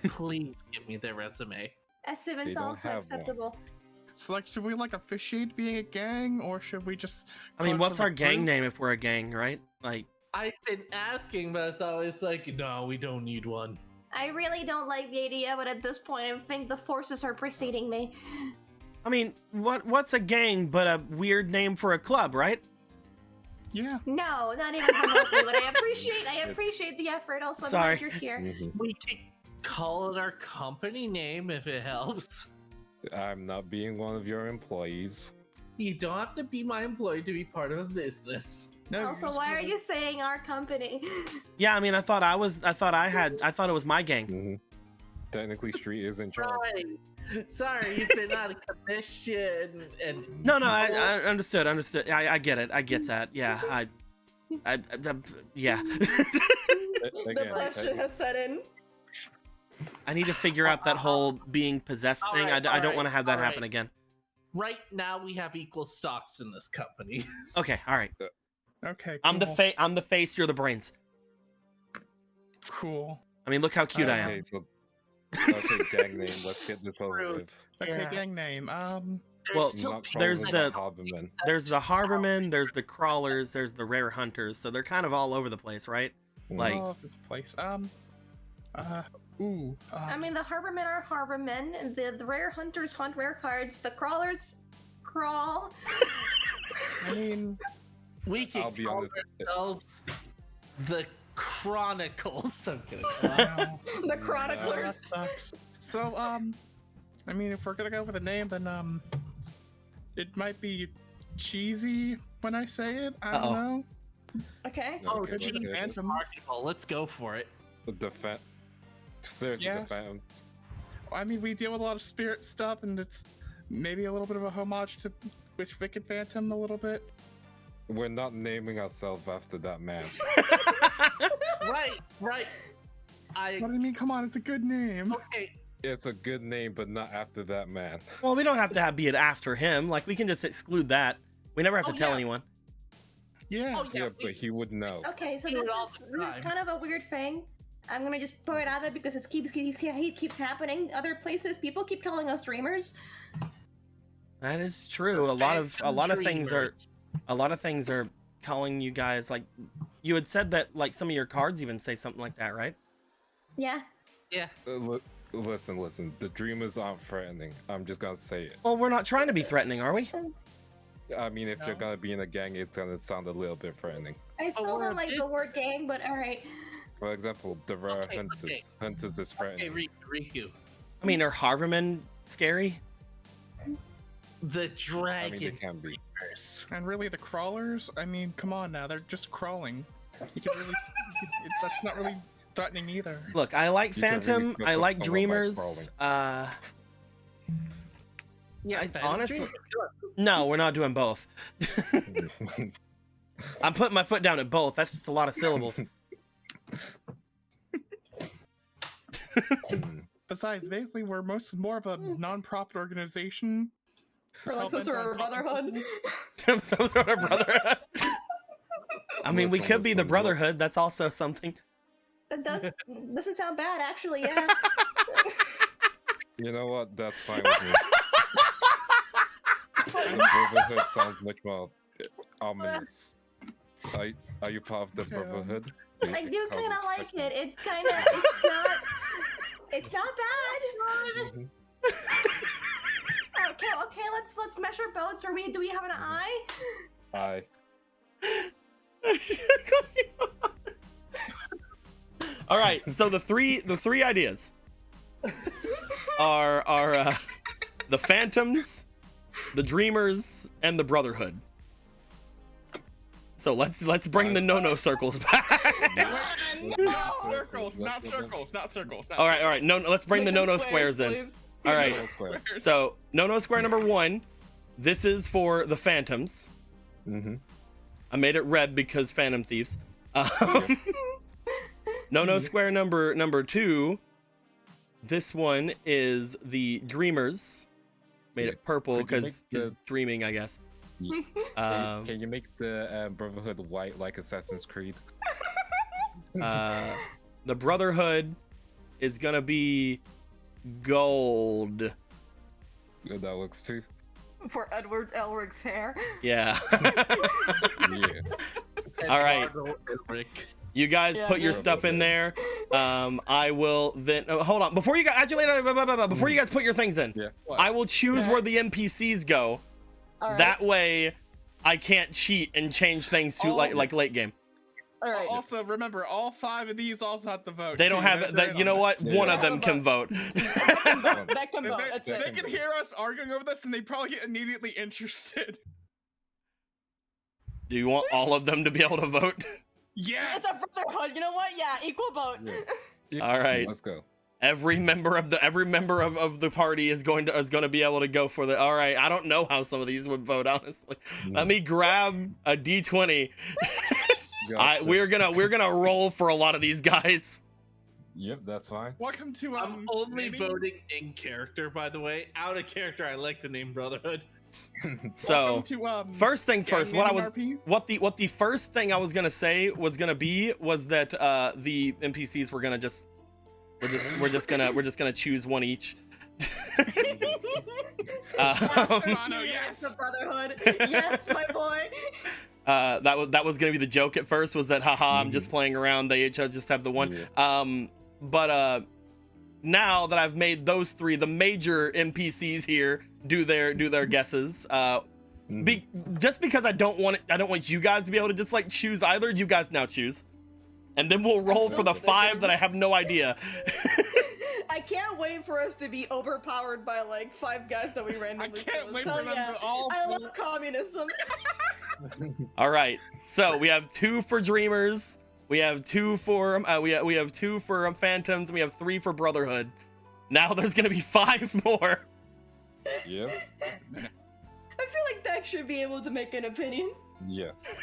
Please give me their resume. Estimate's They don't also have one. acceptable. So like, should we like officiate being a gang, or should we just? I mean, clutch what's as our a gang group? name if we're a gang, right? Like, I've been asking, but it's always like, no, we don't need one. I really don't like the idea, but at this point, I think the forces are preceding me. I mean, what's a gang but a weird name for a club, right? Yeah. No, not even remotely, but I appreciate the effort. Also, I'm Sorry. glad you're here. We could call it our company name if it helps. I'm not being one of your employees. You don't have to be my employee to be part of a business. No. Also, why are you saying our company? Yeah, I mean, I thought it was my gang. Technically, Street is in charge. Right. Sorry, you've been out of commission and No, I understood. I get it. I get that. Yeah, yeah. The Again, pressure has set in. I need to figure out that whole being possessed thing. I don't want to have that all happen right. again. Right now we have equal stocks in this company. Okay, all right. Okay. I'm the cool. I'm the face. You're the brains. Cool. I mean, look how cute I am. Okay, so that's a gang name. Let's get this over Rude. with. Okay, Yeah. gang name. Well, still Not people there's probably that the- Hobbyman. There's the Harbormen, there's the Crawlers, there's the Rare Hunters. So they're kind of all over the place, right? Like, All of this place. I mean, the Harbormen are Harbormen, and the Rare Hunters hunt rare cards. The Crawlers crawl. I mean, we can I'll be call honest. ourselves the Chronicles. I'm kidding. no. The That chroniclers. sucks. So, I mean, if we're gonna go with a name, then, it might be cheesy when I say it. I don't Uh-oh. know. Okay. Oh, Okay, let's geez, get it. Phantoms. Let's go for it. Seriously, Yes. the Phantom. I mean, we deal with a lot of spirit stuff, and it's maybe a little bit of a homage to Witch Wicked Phantom a little bit. We're not naming ourselves after that man. Right. What do you mean? Come on, it's a good name. Okay. It's a good name, but not after that man. Well, we don't have to be it after him. Like, we can just exclude that. We never have to Oh, tell yeah. anyone. Yeah. Oh yeah. Yeah, but he would know. Okay, so Do it this all is the this is time. kind of a weird thing. I'm gonna just throw it out there because it keeps happening. Other places, people keep calling us dreamers. That is true. A lot of things are calling you guys, like, you had said that, like, some of your cards even say something like that, right? Yeah. Yeah. Listen. The dreamers aren't threatening. I'm just gonna say it. Well, we're not trying to be threatening, are we? I mean, if No. you're gonna be in a gang, it's gonna sound a little bit threatening. I still we're a don't like bit- the word gang, but all right. For example, the rare Okay, hunters. okay. Hunters is Okay, threatening. Riku. I mean, are Harbormen scary? The I dragon. mean, they can be. Curse. And really, the crawlers? I mean, come on now, they're just crawling. You can really, that's not really threatening either. Look, I like You can't really Phantom. flip I up like someone by Dreamers. crawling. Yeah. I- Phantom honestly- Dreamer. No, we're not doing both. I'm putting my foot down at both. That's just a lot of syllables. Besides, basically, we're more of a non-profit organization. Or like some sort of brotherhood. Some sort of brotherhood. I mean, we Listen, could be the listen, look. Brotherhood. That's also something. That doesn't sound bad, actually. Yeah. You know what? That's fine with me. The Brotherhood sounds much more ominous. Are you part of the Okay, Brotherhood? So you I can do cause kind of us like friction. it. It's not bad. Mhm. Okay, let's measure boats. Do we have an eye? Aye. All right. So the three ideas are the Phantoms, the Dreamers, and the Brotherhood. So let's bring the no circles back. Circles, not circles, not circles. all right. No, let's bring the no squares in. Please. All right. No square. So no square number 1. This is for the Phantoms. Mm-hmm. I made it red because Phantom Thieves. No square number 2. This one is the Dreamers. Made it purple Could you because make he's the- dreaming, I guess. Can you make the Brotherhood white like Assassin's Creed? The Brotherhood is gonna be gold. Yeah, that works too. For Edward Elric's hair. Yeah. Yeah. All right. Eduardo Elric. You guys Yeah, put your yeah. stuff in there. I will then hold on before you guys before you guys put your things in. Yeah. I will choose Okay. where the NPCs go. All right. That way, I can't cheat and change things to Oh. like late game. All right. Also, remember, all 5 of these also have to vote. They don't too. have They're that. in You know on what? Yeah. One of them can vote. That can it. vote. They, That's they it. can hear us arguing over this, and they probably get immediately interested. Do you want all of them to be able to vote? Yeah. It's a brotherhood. You know what? Yeah, equal vote. Yeah. All right. Let's go. Every member of the party is going to be able to go for the. All right. I don't know how some of these would vote. Honestly, let me grab a d20. Gotcha. We're gonna roll for a lot of these guys. Yep, that's fine. Welcome to I'm only maybe- voting in character, by the way. Out of character, I like the name Brotherhood. So Welcome to, first things Gang first. What Naming RP? what the first thing I was gonna say was that the NPCs were gonna just we're just gonna choose one each. Sano, yes. The brotherhood. Yes, my boy. That was gonna be the joke at first, was that haha, I'm just playing around, they each just have the one. Yeah. But now that I've made those 3 the major NPCs here do their guesses, just because I don't want you guys to be able to just like choose either. You guys now choose, and then we'll roll for the 5 that I have no idea. I can't wait for us to be overpowered by like 5 guys that we I randomly can't chose. wait Hell for them yeah. to all I vote. love communism. All right, so we have 2 for Dreamers, we have 2 for we have 2 for Phantoms, and we have 3 for Brotherhood. Now there's gonna be 5 more. Yep. I feel like Dex should be able to make an opinion. Yes.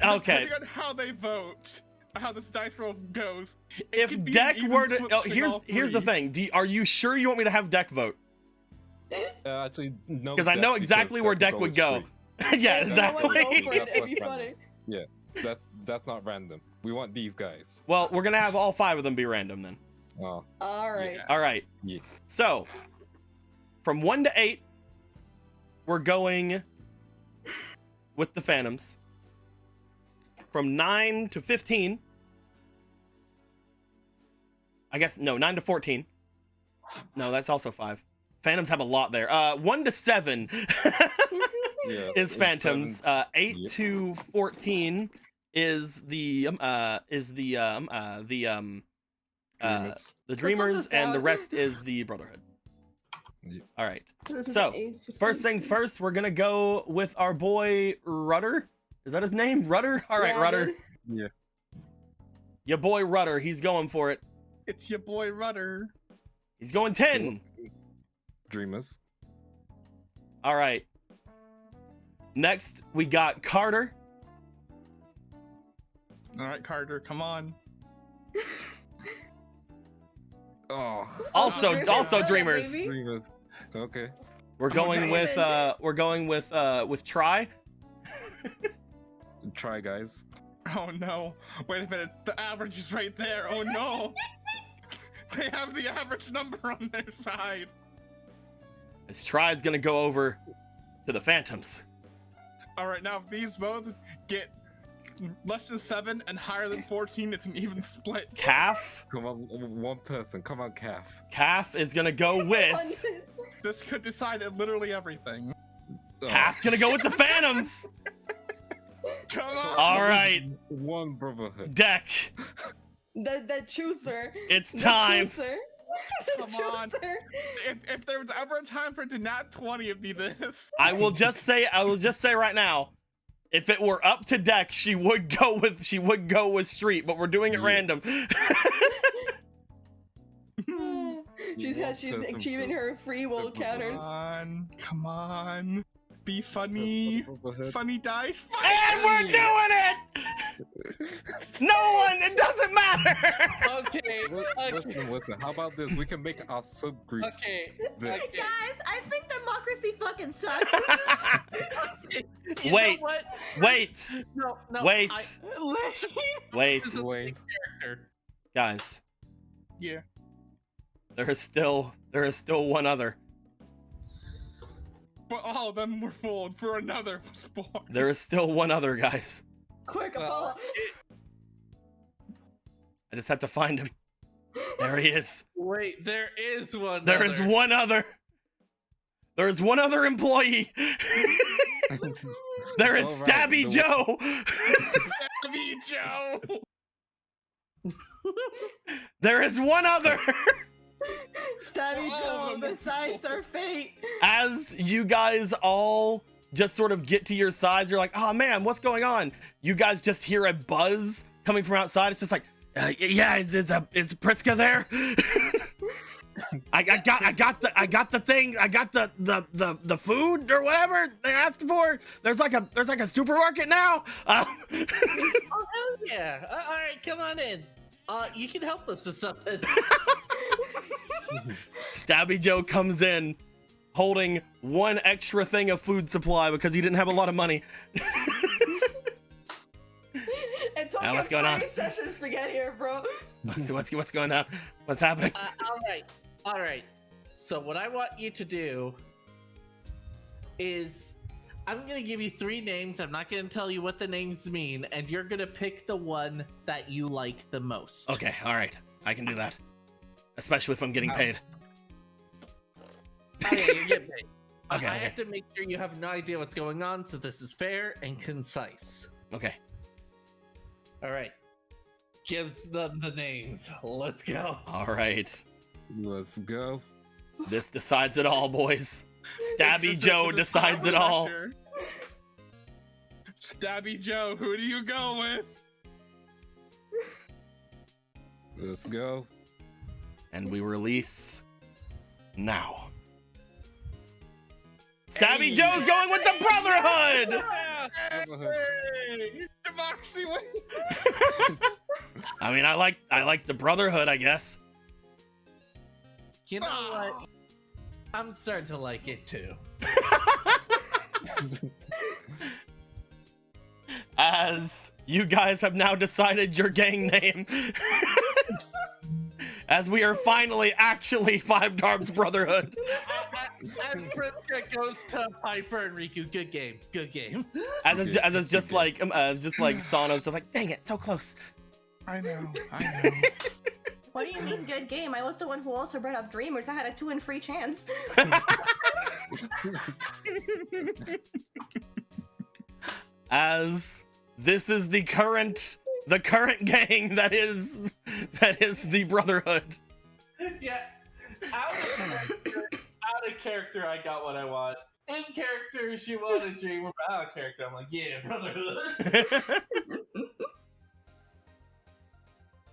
Okay, Depending on how they vote. how this dice roll goes. It If could be an Deck even were to, split oh, between all here's the three. thing. Are you sure you want me to have Deck vote? Actually, no. Because I know exactly where Deck would go. Yeah, No one go exactly. for it. It'd be That's funny. That's not random. We want these guys. Well, we're gonna have all 5 of them be random then. Oh, All right. All right. Yeah. So, from 1 to 8, we're going with the Phantoms. From 9 to 15, I guess, no, 9 to 14. No, that's also 5. Phantoms have a lot there. 1 to 7 yeah. is Phantoms. 8 Yep. to 14 is the Dreamers. Dreamers, and the down? rest is the Brotherhood. Yep. All right. This is So, an 8 to First things 14. first, we're gonna go with our boy Rudder. Is that his name? Rudder? All right, Yeah, Rudder. dude. Yeah. Your boy Rudder. He's going for it. It's your boy Rudder. He's going 10. Dreamers. All right. Next, we got Carter. All right, Carter, come on. Oh. Also, Dreamers. also Yeah, Dreamers. baby. Dreamers. Okay. We're going with Try. Try, guys. Oh no! Wait a minute. The average is right there. Oh no! They have the average number on their side. As Try's gonna go over to the Phantoms. All right, now if these both get less than 7 and higher than 14, it's an even split. Calf. Come on, one person. Come on, Calf. Calf is gonna go with. This could decide literally everything. Oh. Calf's gonna go with the Phantoms. Come on! All right, One brotherhood. Deck. The chooser. It's The time. chooser. The Come on. chooser. If there was ever a time for it to nat 20, it'd be this. I will just say right now, if it were up to Deck, she would go with Street, but we're doing it Yeah. random. she's One she's person achieving per- her free will per counters. Come on. Be funny. Brotherhood. Funny dice. And we're doing it! No one, it doesn't matter! Okay. Listen. How about this? We can make our subgroups. Okay. This. Guys, I think democracy fucking sucks. This is You Wait. know what? Wait, No. wait, wait, This is a Wayne. character. guys. Yeah. There is still one other. But all of them were fooled for another sport. There is still one other, guys. Quick, Well, Apollo. I just have to find him. There he is. Wait, there is one. There is other. one other. There is one other employee. There is All right, Stabby the- Joe. Stabby Joe! There is one other. Stabby all Joe, of them the sights are fate. As you guys all just sort of get to your sides, you're like, oh man, what's going on? You guys just hear a buzz coming from outside. It's just like, yeah, is Priska there? I got the thing. I got the food or whatever they asked for. There's like a supermarket now. Oh hell yeah! All right, come on in. You can help us with something. Stabby Joe comes in holding one extra thing of food supply because he didn't have a lot of money. It took what's him going on? 3 sessions to get here, bro. What's going on? What's happening? All right. So what I want you to do is I'm gonna give you 3 names. I'm not gonna tell you what the names mean, and you're gonna pick the one that you like the most. Okay, all right, I can do that. Especially if I'm getting paid. Oh, yeah, you get paid. But Okay, I okay. have to make sure you have no idea what's going on, so this is fair and concise. Okay. All right. Gives them the names. Let's go. All right. Let's go. This decides it all, boys. Stabby This is Joe the decides it all. factor. Stabby Joe, who do you go with? Let's go. And we release now. Stabby Hey. Joe's going with the Brotherhood! Brotherhood. Hey, democracy wins. I mean, I like the brotherhood, I guess. You know what? I'm starting to like it too. As you guys have now decided your gang name. As we are finally actually 5Darps Brotherhood. As Friska goes to Piper and Riku, good game, good game. As it's just like Sano's just like, dang it, so close. I know. What do you mean, good game? I was the one who also brought up Dreamers. I had a 2 in 3 chance. As this is the current gang that is the Brotherhood. Yeah, out of character, I got what I want. In character, she wanted Dreamer, but out of character, I'm like, yeah, Brotherhood.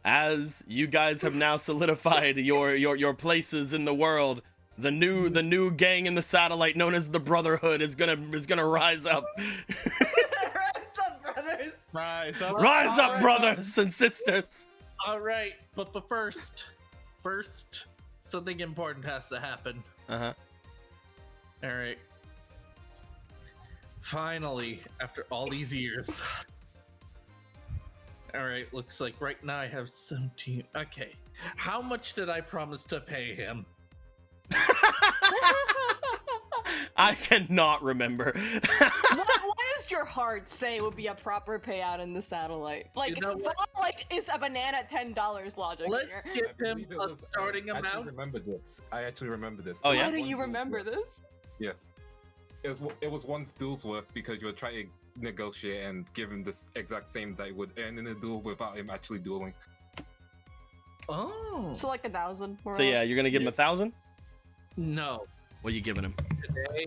As you guys have now solidified your places in the world, the new gang in the satellite known as the Brotherhood is gonna rise up. Rise up, brothers! Rise up. Rise up, brothers and sisters. All right, but first, something important has to happen. Uh-huh. All right. Finally, after all these years. All right, looks like right now I have 17. Okay, how much did I promise to pay him? I cannot remember. What does your heart say would be a proper payout in the satellite? Like, You know what? like is a banana at $10 logic Let's here? give I him believe it a was- starting I amount. I actually remember this. Oh, It yeah? Why was do one you duel's remember worth. this? It was one duel's worth because you were trying to negotiate and give him this exact same that would end in a duel without him actually dueling. Oh. So like 1,000. more or So yeah, less. you're gonna give him 1,000? No. What are you giving him? Today,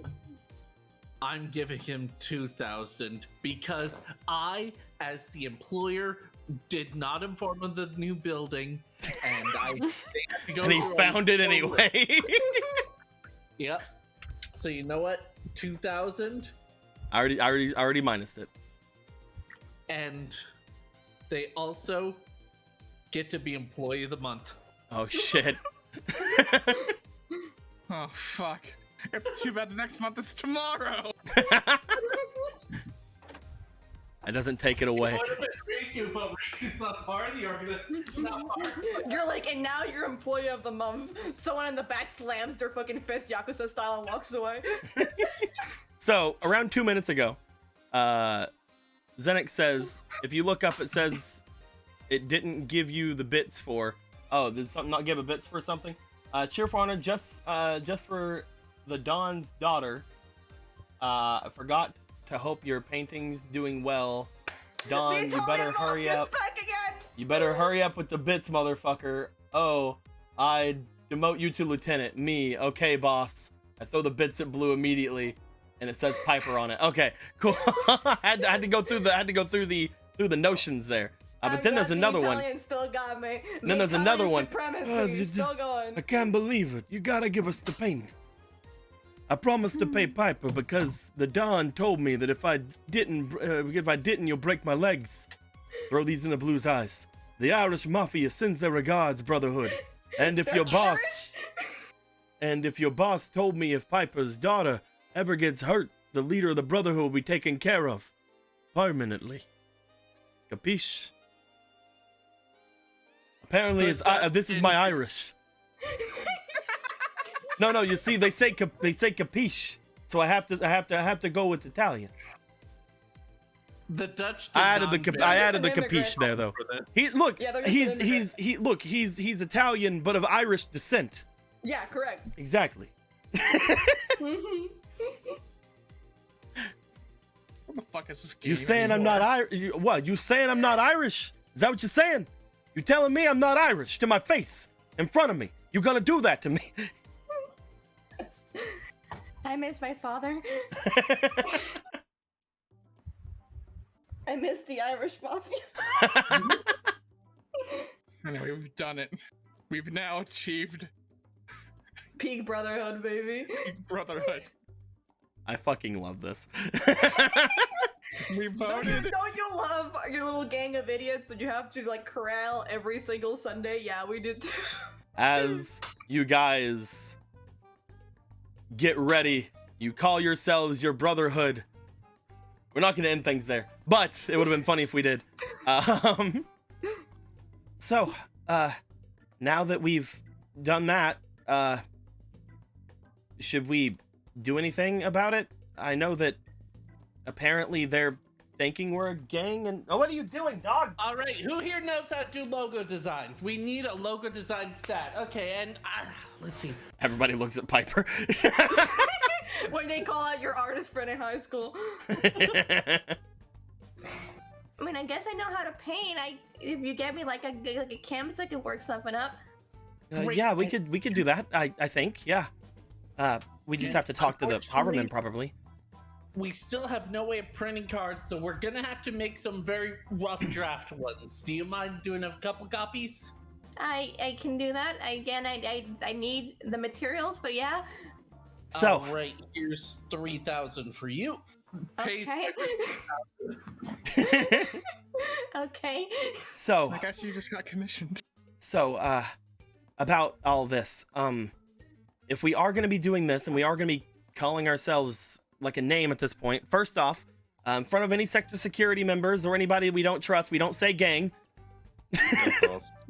I'm giving him 2,000 because I, as the employer, did not inform him of the new building, and they had to go And he through a found it whole anyway. Yep. So you know what? 2,000, I already minused it. and they also get to be employee of the month. Oh shit. Oh, fuck. It's too bad the next month is tomorrow. It doesn't take it away. What about Riku? But Riku's not part of the organization. Not part of it. You're like, and now you're employee of the month. Someone in the back slams their fucking fist Yakuza style and walks away. So around 2 minutes ago, Zenix says, if you look up, it says it didn't give you the bits for. Oh, did something not give a bits for something? Cheerful honor, just for the Dawn's daughter. I forgot to hope your painting's doing well. Dawn, you better hurry up. Back again. You better hurry up with the bits, motherfucker. Oh, I demote you to lieutenant. Me, okay, boss. I throw the bits at Blue immediately, and it says Piper on it. Okay, cool. I had to go through the notions there. But then there's another one. Italian still got me. And then there's another one. Supremacy still going. I can't believe it. You gotta give us the paint. I promised to pay Piper because the Don told me that if I didn't, you'll break my legs. Throw these into Blue's eyes. The Irish Mafia sends their regards, Brotherhood. And if your boss told me if Piper's daughter ever gets hurt, the leader of the Brotherhood will be taken care of permanently. Capiche? Apparently, this is my Irish. No. You see, they say capiche, so I have to go with Italian. The Dutch. I added the There's an capiche there though. immigrant. Yeah, there is an He's Italian but of Irish descent. Yeah, correct. Exactly. What the fuck is this game? You saying I'm not Irish? What? You saying I'm not Irish? Is that what you're saying? You telling me I'm not Irish to my face, in front of me? You gonna do that to me? I miss my father. I miss the Irish Mafia. Anyway, we've done it. We've now achieved Peak Brotherhood, baby. brotherhood. I fucking love this. We voted. Don't you love your little gang of idiots that you have to like corral every single Sunday? Yeah, we did too. As you guys get ready, you call yourselves your brotherhood. We're not gonna end things there, but it would have been funny if we did. So, now that we've done that, should we do anything about it? I know that apparently they're thinking we're a gang and... Oh, what are you doing, dog? All right, who here knows how to do logo designs? We need a logo design stat. Okay, and let's see. Everybody looks at Piper. When they call out your artist friend in high school. I mean, I guess I know how to paint. If you get me like a canvas, I could work something up. Yeah, we could do that. I think. Yeah. We just have to talk to the Harborman probably. We still have no way of printing cards, so we're gonna have to make some very rough draft ones. Do you mind doing a couple copies? I can do that. I need the materials, but yeah. So, all right, here's 3,000 for you. Pays Okay. Okay. So, I guess you just got commissioned. so, about all this, if we are going to be doing this and we are going to be calling ourselves like a name at this point, first off, in front of any sector security members or anybody we don't trust, we don't say gang.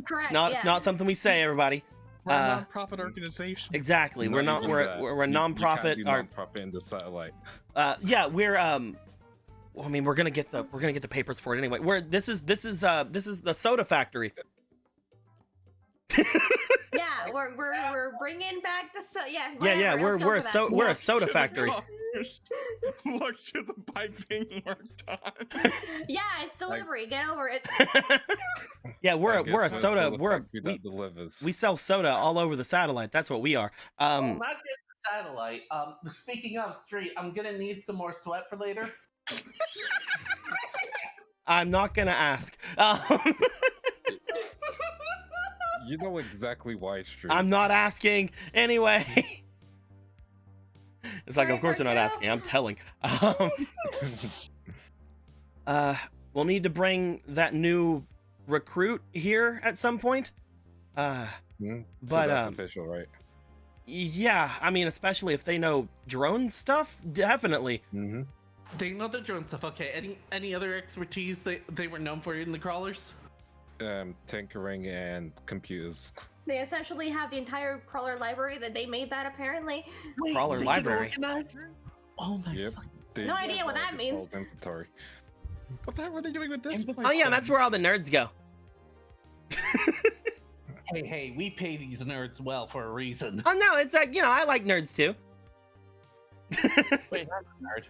Correct. It's not something we say, everybody. We're a non-profit organization. Exactly. We're not. We're a non-profit. You can't be non-profit in the satellite. Yeah, we're well, I mean, we're gonna get the papers for it anyway. This is the soda factory. Yeah, we're bringing back the Yeah, whatever, we're a soda factory. Look to the pipe being worked on. Yeah, it's delivery. Get over it. Yeah, we're a soda. Delivers. We sell soda all over the satellite. That's what we are. Well, not just the satellite. Speaking of street, I'm gonna need some more sweat for later. I'm not gonna ask. You know exactly why, Street. I'm not asking anyway. It's like, of course you're not asking. I'm telling. We'll need to bring that new recruit here at some point. So But that's official, right? yeah, I mean, especially if they know drone stuff, definitely. Mm-hmm. They know the drone stuff. Okay. Any other expertise they were known for in the crawlers? Tinkering and computers. They essentially have the entire crawler library that they made that apparently. Crawler they can library. organize? Oh my Yep. fuck. They No have idea what all that the means. crawled inventory. What the heck were they doing with this place? Oh yeah, then? that's where all the nerds go. Hey, we pay these nerds well for a reason. Oh no, it's like, I like nerds too. Wait, I'm a nerd.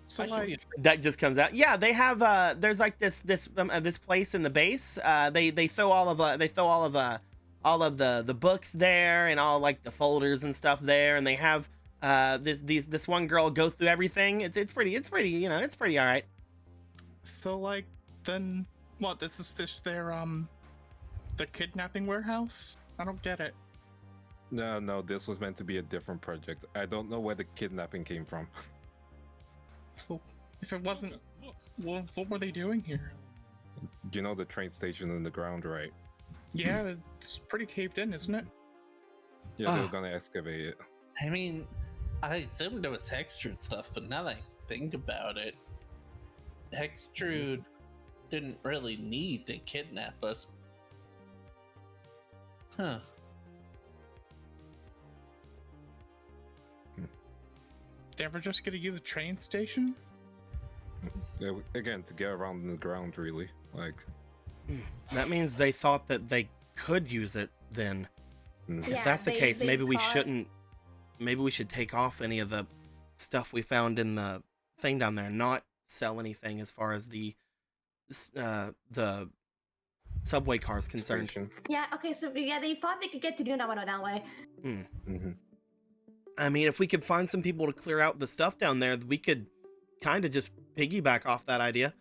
So I should like, be a- That just comes out. Yeah, they have there's like this place in the base. They throw all of the books there and all like the folders and stuff there, and they have this one girl go through everything. It's pretty it's pretty all right. so like, then what? This is their the kidnapping warehouse? I don't get it. No, this was meant to be a different project. I don't know where the kidnapping came from. So if it wasn't, what were they doing here? You know the train station in the ground, right? Yeah, it's pretty caved in, isn't it? Yeah, they were gonna excavate it. I mean, I assumed it was Hextrude stuff, but now that I think about it, Hextrude didn't really need to kidnap us. Huh. They ever just gonna use a train station? Yeah, again, to get around the ground, really. Like, That means they thought that they could use it then. mhm. If Yeah, that's the case, they maybe we thought- shouldn't. Maybe we should take off any of the stuff we found in the thing down there, and not sell anything as far as the subway car is concerned. Station. Yeah, okay, so yeah, they thought they could get to Dunawano that way. Mhm. I mean, if we could find some people to clear out the stuff down there, we could kind of just piggyback off that idea.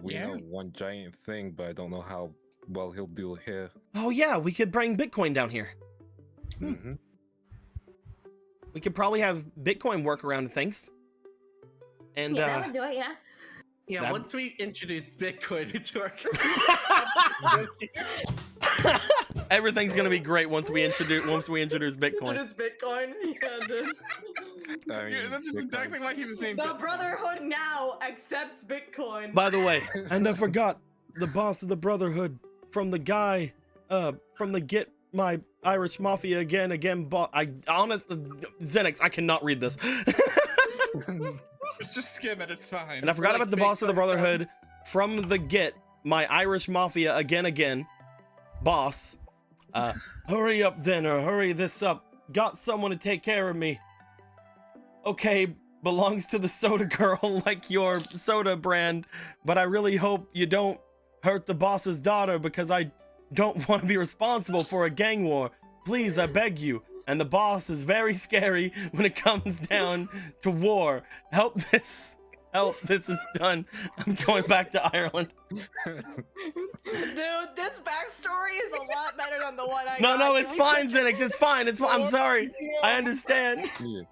We Yeah. know one giant thing, but I don't know how well he'll do here. Oh yeah, we could bring Bitcoin down here. Mm-hmm. We could probably have Bitcoin work around things. And Yeah, that would do it. Yeah. Yeah, That- once we introduce Bitcoin into our everything's gonna be great once we introduce Bitcoin. It's Bitcoin. Yeah, dude. I mean, Yeah, that's just Bitcoin- exactly why he was named. The Bitcoin. Brotherhood now accepts Bitcoin. By the way, and I forgot the boss of the Brotherhood from the guy, from the Get My Irish Mafia again. I honestly, Xenix, I cannot read this. Just skim it. It's fine. And I forgot Like about the boss of the Bitcoin Brotherhood from the Get My Irish Mafia again. Boss, hurry up then, or hurry this up. Got someone to take care of me. Okay, belongs to the soda girl like your soda brand, but I really hope you don't hurt the boss's daughter because I don't want to be responsible for a gang war. Please, I beg you. And the boss is very scary when it comes down to war. Help this is done. I'm going back to Ireland. Dude, this backstory is a lot better than the one I No, got. it's fine, Xenix. It's fine. I'm sorry. I understand. Yeah.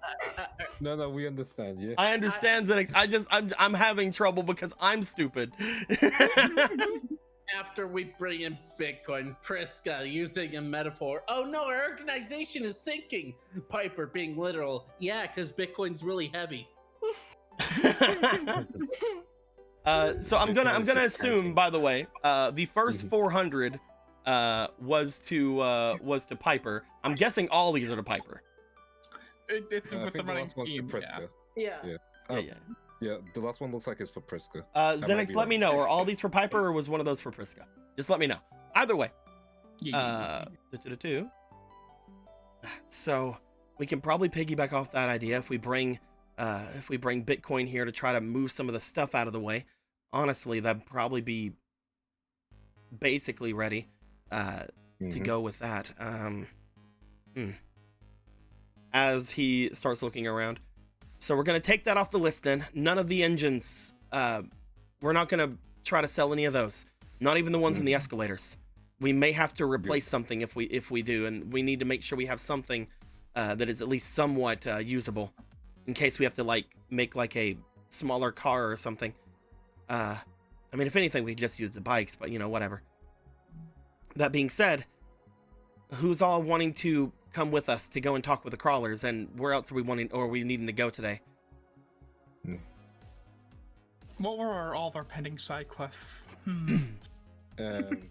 No, we understand. Yeah. I understand, Xenix. I'm having trouble because I'm stupid. After we bring in Bitcoin, Priska using a metaphor. Oh no, our organization is sinking. Piper being literal. Yeah, because Bitcoin's really heavy. So I'm gonna assume, by the way, the first 400 was to Piper. I'm guessing all these are to Piper. It's I with the think the running last one's for scheme. Priska. Yeah. Yeah. Yeah, Oh, yeah. yeah, the last one looks like it's for Priska. might Xenix, be let me wrong. know. Are all these for Piper, or was one of those for Priska? Just let me know. Either way. Yeah. So we can probably piggyback off that idea if we bring Bitcoin here to try to move some of the stuff out of the way. Honestly, that'd probably be basically ready to Mhm. go with that. As he starts looking around. So we're gonna take that off the list then. None of the engines. We're not gonna try to sell any of those. Not even the ones in the escalators. We may have to replace something if we do, and we need to make sure we have something that is at least somewhat usable, in case we have to make a smaller car or something. I mean, if anything, we just use the bikes, but whatever. That being said, who's all wanting to come with us to go and talk with the crawlers, and where else are we needing to go today? What were all of our pending side quests? I'm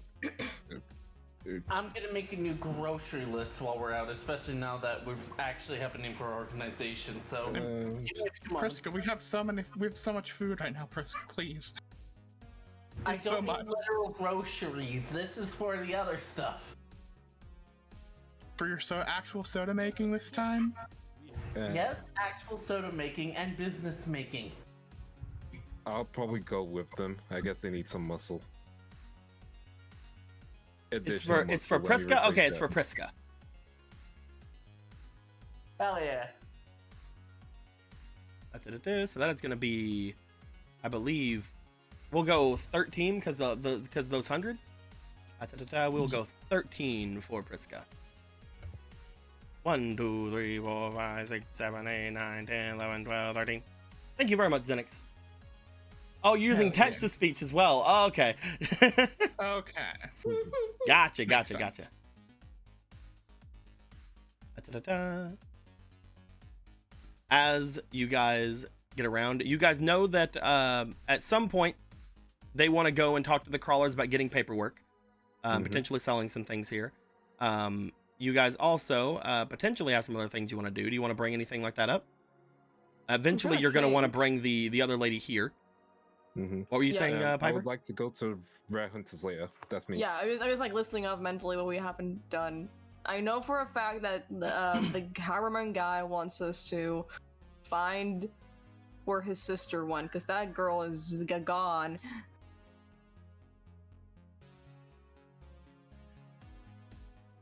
gonna make a new grocery list while we're out, especially now that we actually have a name for our organization. So, give me a few months. Priska, we have so much food right now, Priska, please. I so don't much. need literal groceries. This is for the other stuff. For your actual soda making this time? Yes, actual soda making and business making. I'll probably go with them. I guess they need some muscle. It's Additional for muscle when we Priska. replace Okay, it's that. for Priska. Hell yeah. So that is going to be, I believe, we'll go 13 because those 100. We'll go 13 for Priska. 1, 2, 3, 4, 5, 6, 7, 8, 9, 10, 11, 12, 13. Thank you very much, Xenix. Oh, you're using text to speech as well. Oh, okay. Okay. Gotcha. sense. As you guys get around, you guys know that at some point they want to go and talk to the crawlers about getting paperwork, potentially selling some things here. You guys also potentially have some other things you want to do. Do you want to bring anything like that up? Eventually, you're going to want to bring the other lady here. Mhm. What were you Yeah. saying, I Piper? would like to go to Rare Hunter's Lair. That's me. Yeah, I was like listing off mentally what we haven't done. I know for a fact that the Harriman guy wants us to find where his sister went, because that girl is gone.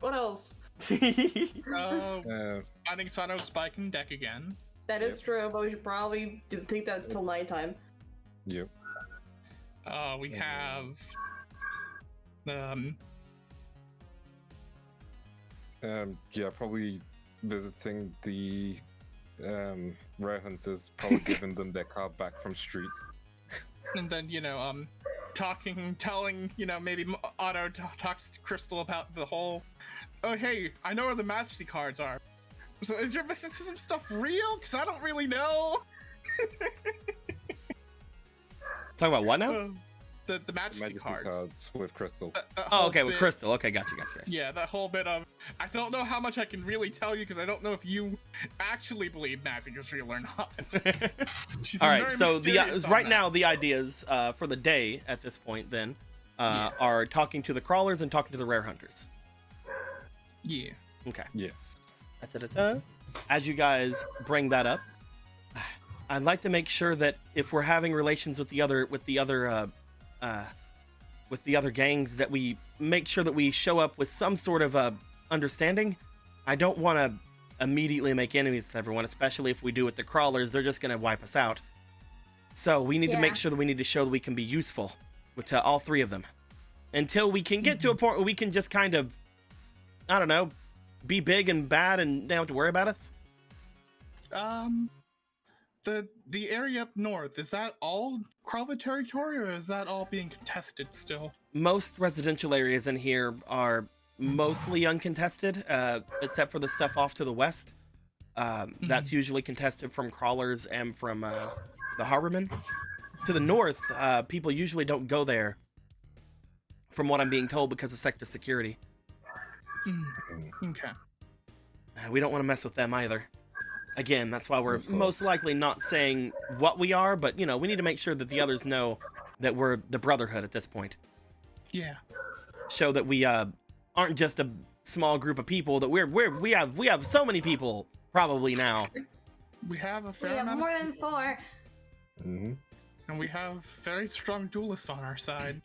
What else? Finding Sano's spike in deck again. That is true, but we should probably take that till nighttime. Yep. We have Yeah, probably visiting the Rare Hunters probably giving them their car back from street. And then, telling, maybe Otto talks to Crystal about the whole, oh, hey, I know where the Majesty cards are. So is your mysticism stuff real? Because I don't really know. Talk about what now? The Majesty cards. with Crystal. Oh, okay, with Crystal. Okay, gotcha. Yeah, that whole bit of, I don't know how much I can really tell you because I don't know if you actually believe magic is real or not. All right, so now the ideas for the day at this point then are talking to the crawlers and talking to the rare hunters. Yeah. Okay. Yes. As you guys bring that up, I'd like to make sure that if we're having relations with the other gangs, that we make sure that we show up with some sort of understanding. I don't want to immediately make enemies with everyone, especially if we do with the crawlers. They're just going to wipe us out. So we need to make sure that we need to show that we can be useful to all three of them until we can get to a point where we can just kind of, I don't know, be big and bad and they don't have to worry about us. The area up north, is that all crawler territory or is that all being contested still? Most residential areas in here are mostly uncontested, except for the stuff off to the west. That's usually contested from crawlers and from the harbormen. To the north, people usually don't go there, from what I'm being told, because of sector security. Okay. We don't want to mess with them either. Again, that's why we're most likely not saying what we are, but, we need to make sure that the others know that we're the Brotherhood at this point. Yeah. Show that we aren't just a small group of people, that we have so many people probably now. We have a fair We have amount more than 4. Mm-hmm. and we have very strong duelists on our side.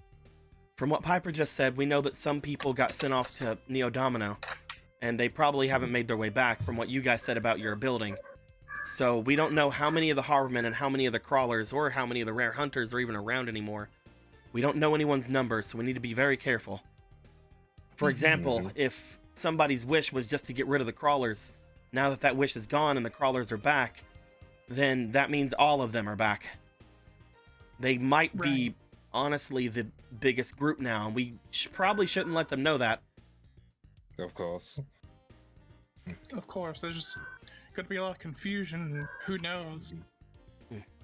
From what Piper just said, we know that some people got sent off to Neo Domino, and they probably haven't made their way back from what you guys said about your building. So we don't know how many of the harbormen and how many of the crawlers or how many of the rare hunters are even around anymore. We don't know anyone's numbers, so we need to be very careful. For example, if somebody's wish was just to get rid of the crawlers, now that that wish is gone and the crawlers are back, then that means all of them are back. They might be, honestly, the biggest group now, and we probably shouldn't let them know that. Of course. Of course, there's gonna be a lot of confusion. Who knows?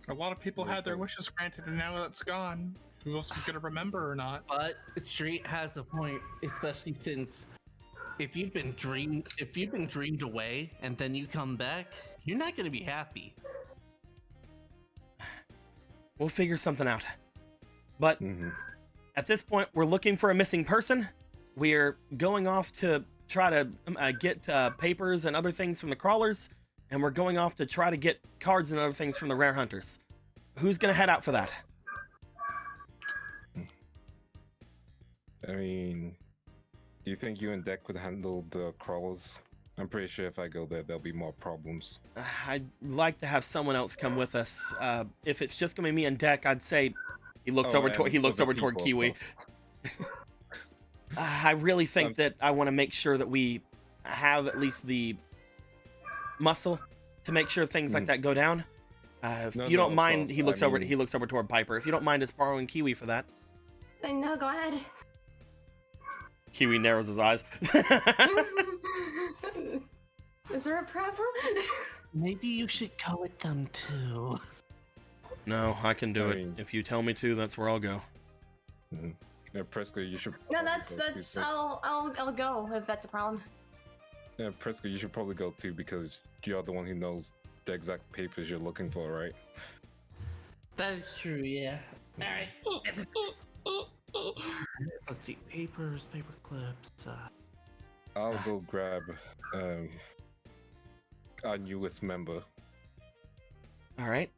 A lot of people had their wishes granted, and now that's gone. Who else is gonna remember or not? But Street has a point, especially since if you've been dreamed away and then you come back, you're not gonna be happy. We'll figure something out. But at this point, we're looking for a missing person. We're going off to try to get papers and other things from the crawlers, and we're going off to try to get cards and other things from the rare hunters. Who's gonna head out for that? I mean, do you think you and Deck could handle the crawlers? I'm pretty sure if I go there, there'll be more problems. I'd like to have someone else come with us. If it's just gonna be me and Deck, I'd say he looks over toward Kiwi. I really think that I want to make sure that we have at least the muscle to make sure things like that go down. If you don't mind, he looks over toward Piper. If you don't mind us borrowing Kiwi for that. No, go ahead. Kiwi narrows his eyes. Is there a problem? Maybe you should go with them too. No, I can do it. If you tell me to, that's where I'll go. Yeah, Prescott, you should. No, that's. I'll go if that's a problem. Yeah, Prescott, you should probably go too because you're the one who knows the exact papers you're looking for, right? That is true, yeah. Alright. Let's see. Papers, paper clips. I'll go grab our newest member. Alright.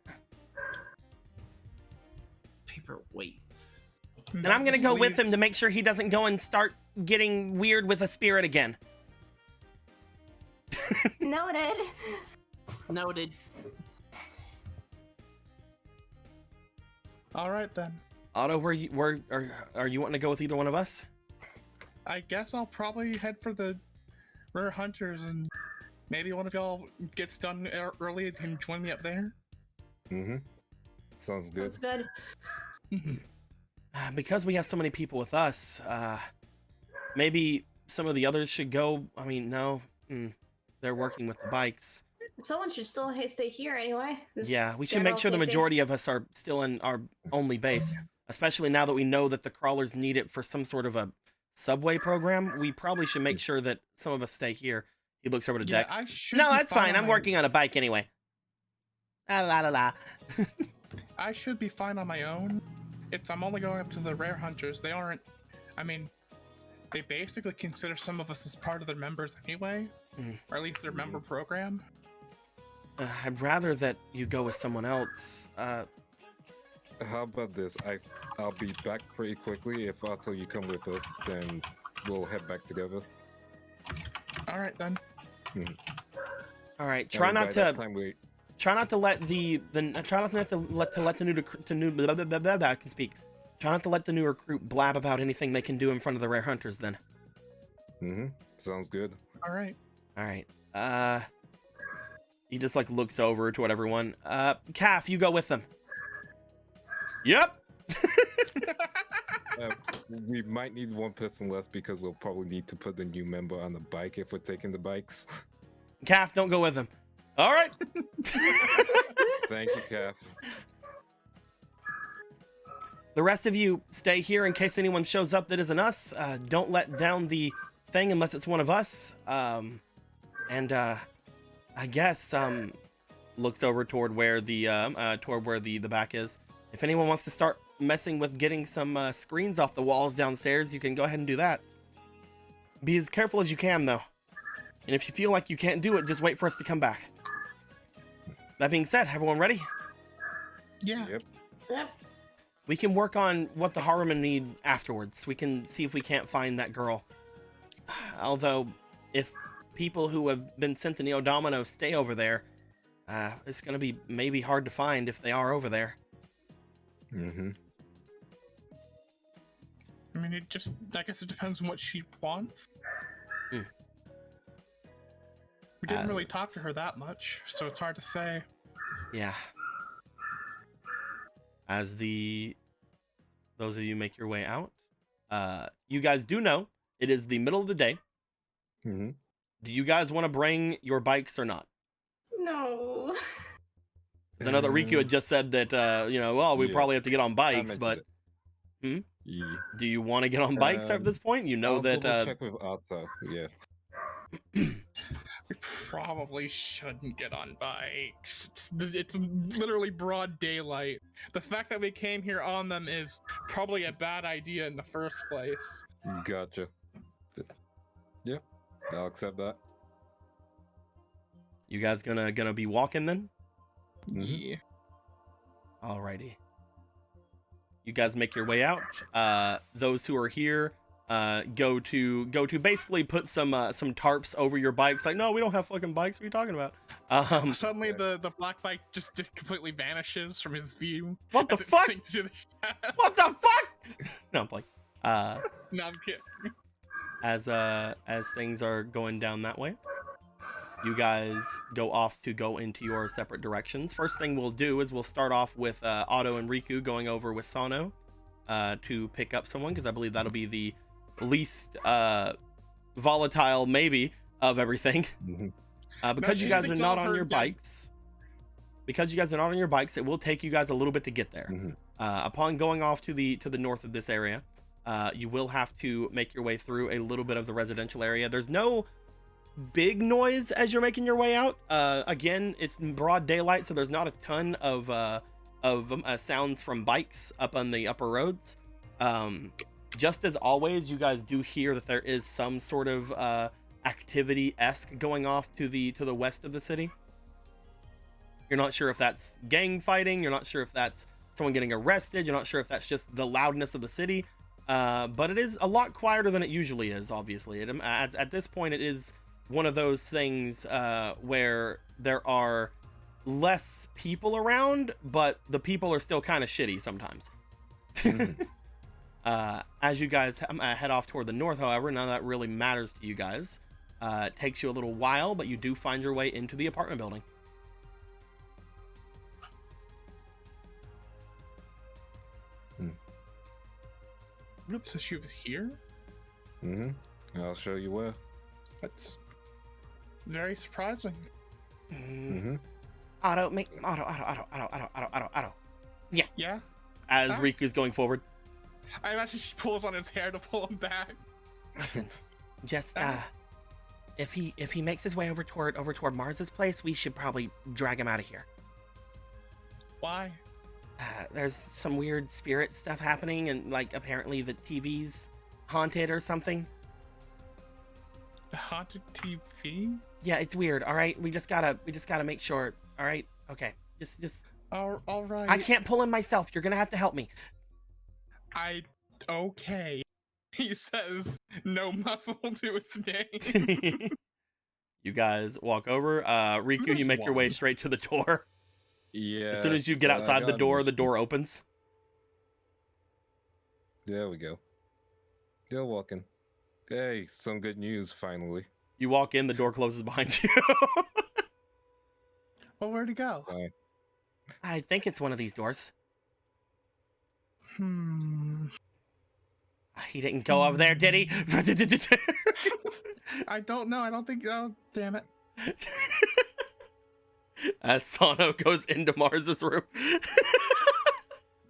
Paper weights. And I'm gonna go with him to make sure he doesn't go and start getting weird with a spirit again. Noted. Noted. All right then. Otto, are you wanting to go with either one of us? I guess I'll probably head for the rare hunters and maybe one of y'all gets done early and can join me up there. Sounds good. That's good. Because we have so many people with us, maybe some of the others should go. I mean, no, they're working with the bikes. Someone should still stay here anyway. This Yeah, we should general make sure the safety. majority of us are still in our only base, especially now that we know that the crawlers need it for some sort of a subway program. We probably should make sure that some of us stay here. He looks over to Yeah, Deck. I should. No, be that's fine. on I'm my- working on a bike anyway. La la la. I should be fine on my own. I'm only going up to the rare hunters. They aren't. I mean, they basically consider some of us as part of their members anyway, or at least their member program. I'd rather that you go with someone else. How about this? I'll be back pretty quickly. If Otto, you come with us, then we'll head back together. All right then. All right. Try And not by that to. time we Try not to let the try not to let the new blah, blah, blah, blah, blah, I can speak. Try not to let the new recruit blab about anything they can do in front of the rare hunters. Then. Sounds good. All right. All right. He just like looks over toward everyone. Calf, you go with them. Yep. We might need one person less because we'll probably need to put the new member on the bike if we're taking the bikes. Calf, don't go with them. All right. Thank you, Calf. The rest of you stay here in case anyone shows up that isn't us. Don't let down the thing unless it's one of us. I guess looks over toward where the back is. If anyone wants to start messing with getting some screens off the walls downstairs, you can go ahead and do that. Be as careful as you can, though. And if you feel like you can't do it, just wait for us to come back. That being said, everyone ready? Yeah. Yep. Yep. We can work on what the Harriman need afterwards. We can see if we can't find that girl. Although, if people who have been sent to Neo Domino stay over there, it's going to be maybe hard to find if they are over there. I mean, I guess it depends on what she wants. We didn't really talk to her that much, so it's hard to say. Yeah. As those of you make your way out, you guys do know it is the middle of the day. Do you guys want to bring your bikes or not? No. I know that Riku had just said that, we Yeah. probably have to get on bikes, mentioned but it. Yeah. do you want to get on bikes at this point? You know I'll that. double check with Otto. Yeah. We probably shouldn't get on bikes. It's literally broad daylight. The fact that we came here on them is probably a bad idea in the first place. Gotcha. Yeah, I'll accept that. You guys gonna be walking then? Yeah. Alrighty. You guys make your way out. Those who are here, go to basically put some tarps over your bikes. Like, no, we don't have fucking bikes. What are you talking about? Suddenly, the black bike just completely vanishes from his view. What the as it fuck? sinks to the shadow. What the fuck? No, I'm playing. No, I'm kidding. As things are going down that way, you guys go into your separate directions. First thing we'll do is we'll start off with Otto and Riku going over with Sano to pick up someone, because I believe that'll be the least volatile maybe of everything. Because you guys are not on your bikes. Because you guys are not on your bikes, it will take you guys a little bit to get there. Upon going off to the north of this area, you will have to make your way through a little bit of the residential area. There's no big noise as you're making your way out. Again, it's in broad daylight, so there's not a ton of sounds from bikes up on the upper roads. Just as always, you guys do hear that there is some sort of activity-esque going off to the west of the city. You're not sure if that's gang fighting. You're not sure if that's someone getting arrested. You're not sure if that's just the loudness of the city. But it is a lot quieter than it usually is, obviously. At this point, it is one of those things where there are less people around, but the people are still kind of shitty sometimes. As you guys head off toward the north, however, none of that really matters to you guys. Takes you a little while, but you do find your way into the apartment building. So she was here? I'll show you where. That's very surprising. Auto. Yeah? As Huh? Riku's going forward. I imagine she pulls on his hair to pull him back. Listen, just if he makes his way over toward Mars's place, we should probably drag him out of here. Why? There's some weird spirit stuff happening, and like apparently the TV's haunted or something. The haunted TV? Yeah, it's weird. All right, we just gotta make sure. All right, okay, just. All right. I can't pull him myself. You're gonna have to help me. Okay. He says no muscle to his name. You guys walk over. Riku, you make your way straight to the door. Yeah. As soon as you get outside the door opens. There we go. Still walking. Hey, some good news finally. You walk in, the door closes behind you. Well, where'd he go? I think it's one of these doors. He didn't go over there, did he? I don't know. I don't think. Oh, damn it. As Sano goes into Mars's room.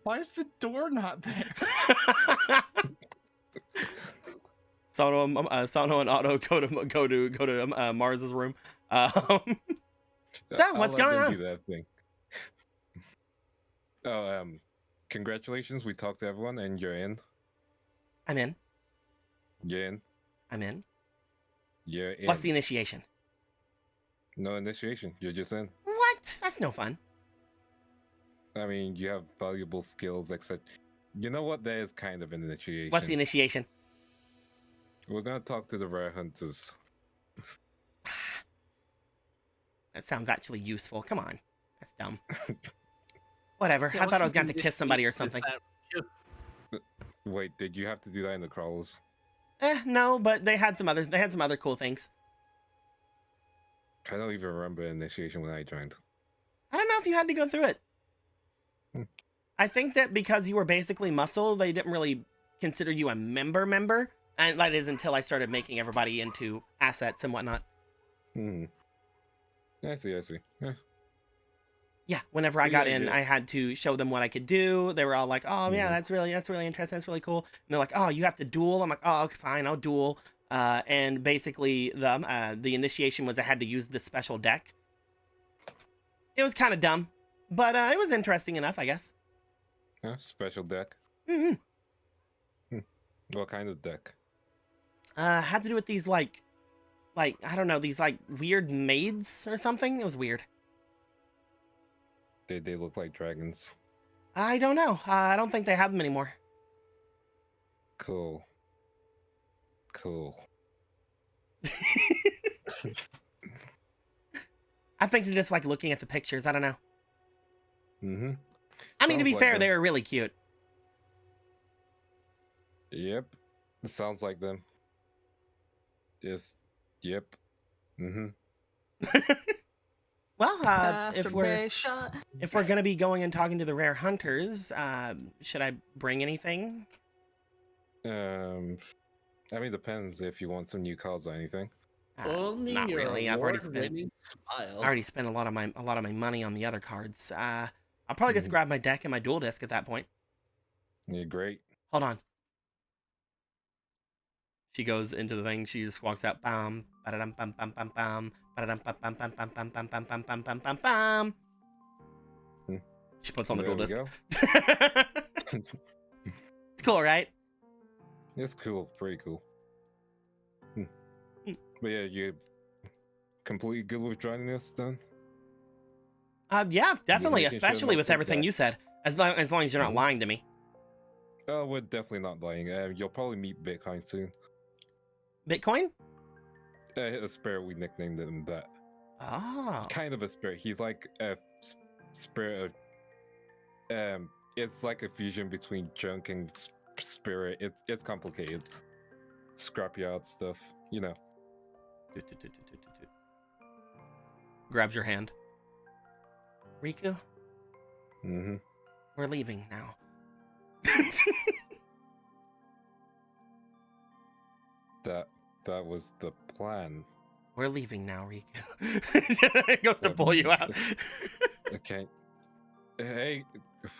Why is the door not there? Sano and Otto go to Mars's room. So what's going on? Do that thing. Congratulations! We talked to everyone, and you're in. I'm in. You're in. I'm in. You're in. What's the initiation? No initiation. You're just in. What? That's no fun. I mean, you have valuable skills, etc. You know what? That is kind of an initiation. What's the initiation? We're gonna talk to the rare hunters. That sounds actually useful. Come on. That's dumb. Whatever. Yeah, I thought I was what's going to kiss somebody or something. Wait, did you have to do that in the crawlers? No, but they had some other cool things. I don't even remember initiation when I joined. I don't know if you had to go through it. Hmm. I think that because you were basically muscle, they didn't really consider you a member, and that is until I started making everybody into assets and whatnot. I see. Yeah. Yeah, whenever I got in, Yeah. I had to show them what I could do. They were all like, "Oh yeah, that's really interesting. That's really cool." And they're like, "Oh, you have to duel." I'm like, "Oh, okay, fine, I'll duel." And basically, the initiation was I had to use this special deck. It was kind of dumb, but it was interesting enough, I guess. Special deck. What kind of deck? Had to do with these like I don't know, these like weird maids or something. It was weird. Did they look like dragons? I don't know. I don't think they have them anymore. Cool. I think they're just like looking at the pictures. I don't know. I mean, to Sounds be like fair, them. they were really cute. Yep. It sounds like them. Yep. Well, if we're Masturbation. gonna be going and talking to the rare hunters, should I bring anything? I mean, depends if you want some new cards or anything. Only Not your really. I've already spent award-winning smile. a lot of my money on the other cards. I'll probably just grab my deck and my dual disc at that point. Yeah, great. Hold on. She goes into the thing. She just walks out. Bam, ba-da-dum, bam, bam, bam, bam, ba-da-dum, bam, bam, bam, bam, bam, bam, bam, bam, bam, bam, bam. She puts on the dual There disc. we go. It's cool, right? It's cool. Pretty cool. But yeah, you completely good with joining us then? Yeah, definitely, making sure especially no with everything you said. As long as you're not lying to me. Oh, we're definitely not lying. You'll probably meet Bitcoin soon. Bitcoin? A spirit, we nicknamed him that. Oh. Kind of a spirit. He's like a spirit of... it's like a fusion between junk and spirit. It's complicated. Scrapyard stuff, you know. Grabs your hand. Riku, Mm-hmm. we're leaving now. That was the plan. We're leaving now, Riku. It goes to pull you out. Okay. Hey,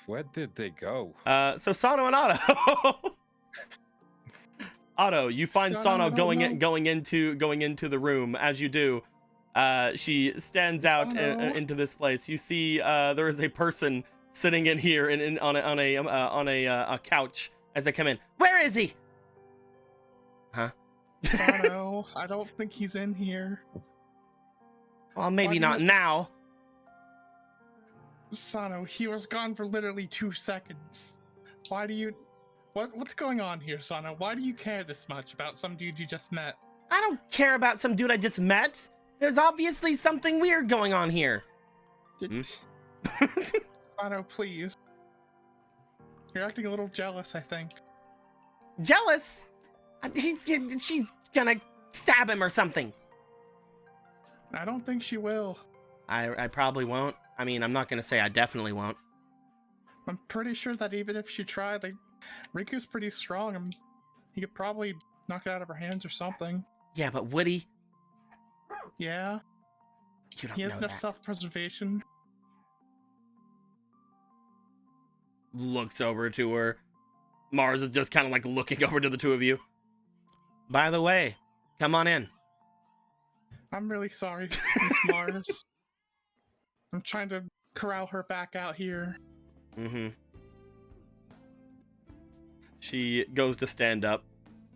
where did they go? So Sano and Otto. Otto, you find Sano, Sano I don't know. going into the room. As you do, she stands out Sano. into this place. You see, there is a person sitting in here on a couch as they come in. Where is he? Huh? Sano, I don't think he's in here. Well, maybe Why not do you- now. Sano, he was gone for literally 2 seconds. Why do you... What's going on here, Sano? Why do you care this much about some dude you just met? I don't care about some dude I just met. There's obviously something weird going on here. Sano, please. You're acting a little jealous, I think. Jealous? She's gonna stab him or something. I don't think she will. I probably won't. I mean, I'm not gonna say I definitely won't. I'm pretty sure that even if she tried, like, Riku's pretty strong and he could probably knock it out of her hands or something. Yeah, but would he? Yeah, You don't he has know enough that. self-preservation. Looks over to her. Mars is just kind of like looking over to the two of you. By the way, come on in. I'm really sorry, Miss Mars. I'm trying to corral her back out here. Mm-hmm. She goes to stand up.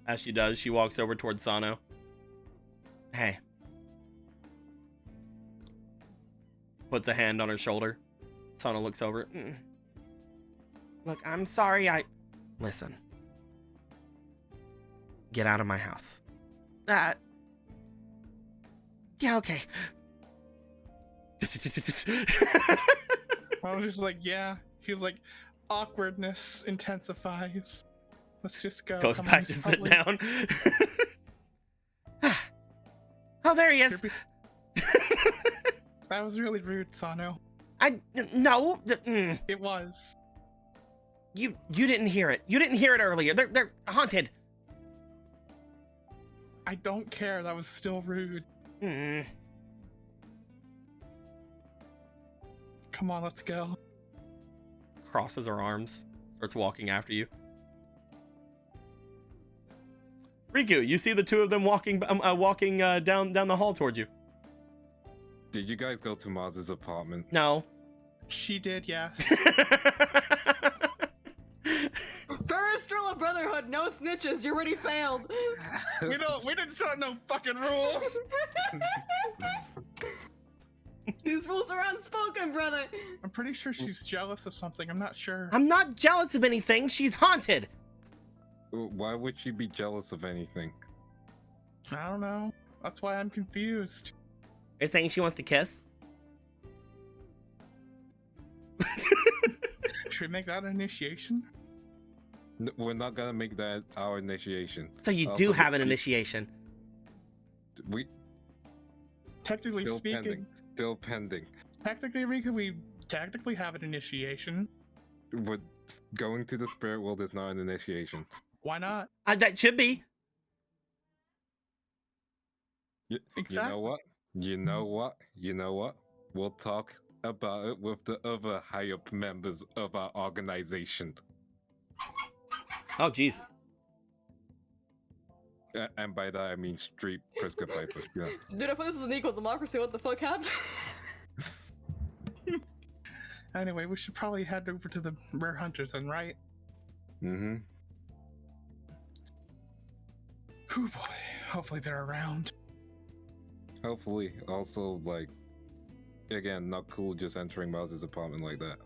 As she does, she walks over towards Sano. Hey. Puts a hand on her shoulder. Sano looks over. Look, I'm sorry, Listen. Get out of my house. Yeah, okay. I was just like, yeah. He was like, awkwardness intensifies. Let's just go. Goes Come back on, to he's sit probably- down. Oh, there he is. You're That was really rude, Sano. No. It was. You didn't hear it. You didn't hear it earlier. They're haunted. I don't care. That was still rude. Come on, let's go. Crosses her arms. Starts walking after you. Riku, you see the two of them walking down the hall towards you. Did you guys go to Mars's apartment? No. She did, yes. First rule of Brotherhood: no snitches. You already failed. we didn't set no fucking rules. These rules are unspoken, brother. I'm pretty sure she's jealous of something. I'm not sure. I'm not jealous of anything. She's haunted. Why would she be jealous of anything? I don't know. That's why I'm confused. You're saying she wants to kiss? Should we make that an initiation? We're not gonna make that our initiation. So you Also, do have an we- initiation. We Technically still speaking, pending. Still pending. technically, Rika, we technically have an initiation. But going to the spirit world is not an initiation. Why not? That should be. You Exactly. know what? You know what? You know what? We'll talk about it with the other higher members of our organization. Oh, jeez. And by that I mean street Priska Pipers. Yeah. Dude, I thought this was an equal democracy. What the fuck happened? Anyway, we should probably head over to the rare hunters then, right? Mm-hmm. Whew, boy. Hopefully they're around. Hopefully. Also, like, again, not cool just entering Miles' apartment like that.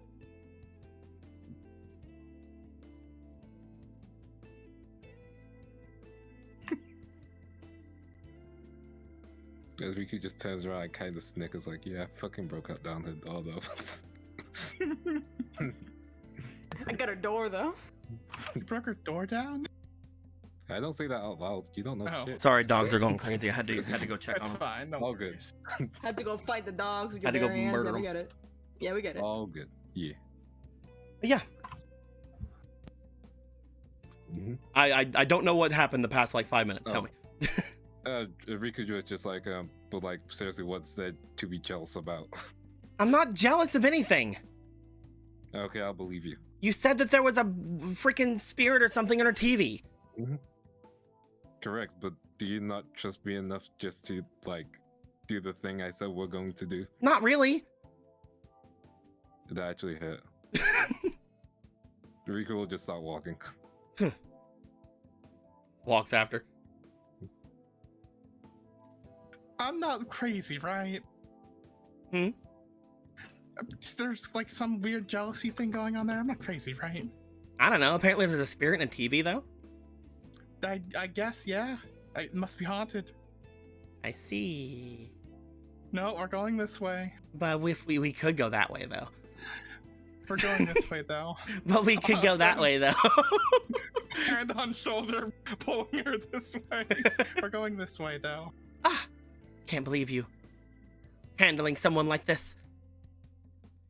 As Riku just turns around and kind of snickers like, yeah, I fucking broke out down her door though. I got a door though. You broke her door down? I don't say that out loud. You don't know Oh. shit. Sorry, dogs are going crazy. I had to go check That's on them. fine. No All good. worries. Had to go fight the dogs with your Had to go bare hands. murder Yeah, we 'em. get it. Yeah, we get it. All good. Yeah. But yeah, hmm I don't know what happened the past like 5 minutes. Tell Oh. me. Riku was just like, but like, seriously, what's there to be jealous about? I'm not jealous of anything. Okay, I'll believe you. You said that there was a freaking spirit or something on her TV. Correct, but do you not trust me enough just to like do the thing I said we're going to do? Not really. That actually hurt. Riku will just start walking. Walks after. I'm not crazy, right? Hmm? There's like some weird jealousy thing going on there. I'm not crazy, right? I don't know. Apparently there's a spirit in a TV though. I guess, yeah. It must be haunted. I see. No, we're going this way. But if we could go that way though. We're going this way, though. But we could go that Awesome. way though. Hand on shoulder, pulling her this way. We're going this way, though. Ah, can't believe you handling someone like this.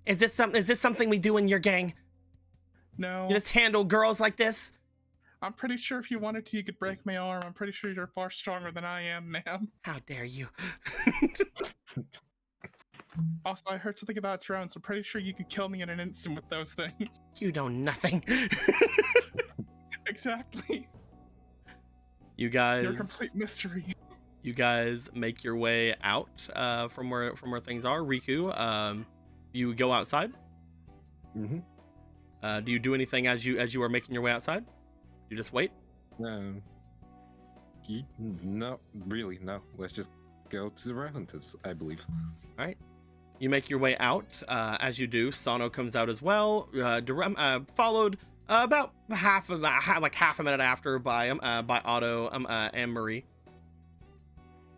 Is this something we do in your gang? No, You just handle girls like this? I'm pretty sure if you wanted to, you could break my arm. I'm pretty sure you're far stronger than I am, ma'am. How dare you? Also, I heard something about drones. I'm pretty sure you could kill me in an instant with those things. You know nothing. Exactly. You guys, You're a complete mystery. you guys make your way out from where things are. Riku, you go outside. Mm-hmm. Do you do anything as you are making your way outside? You just wait. No, really, no. Let's just go to the Hunters, I believe. All right. You make your way out. As you do, Sano comes out as well. Followed about half a minute after by Otto and Marie.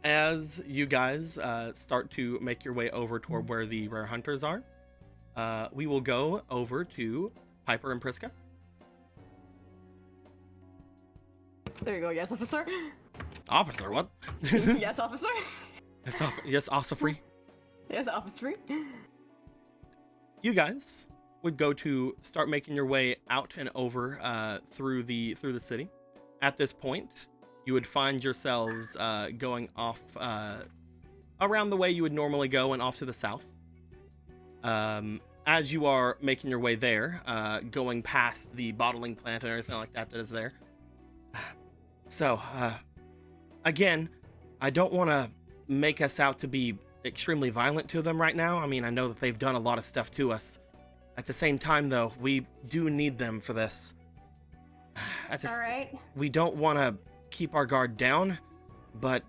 As you guys start to make your way over toward where the rare hunters are, we will go over to Piper and Priska. There you go. Yes, officer. Officer, what? Yes, officer. Yes, officer. Yes, officer. You guys would go to start making your way out and over through the city. At this point, you would find yourselves going off around the way you would normally go and off to the south. As you are making your way there, going past the bottling plant and everything like that is there. So, again, I don't want to make us out to be extremely violent to them right now. I mean, I know that they've done a lot of stuff to us. At the same time, though, we do need them for this. All right. We don't want to keep our guard down, but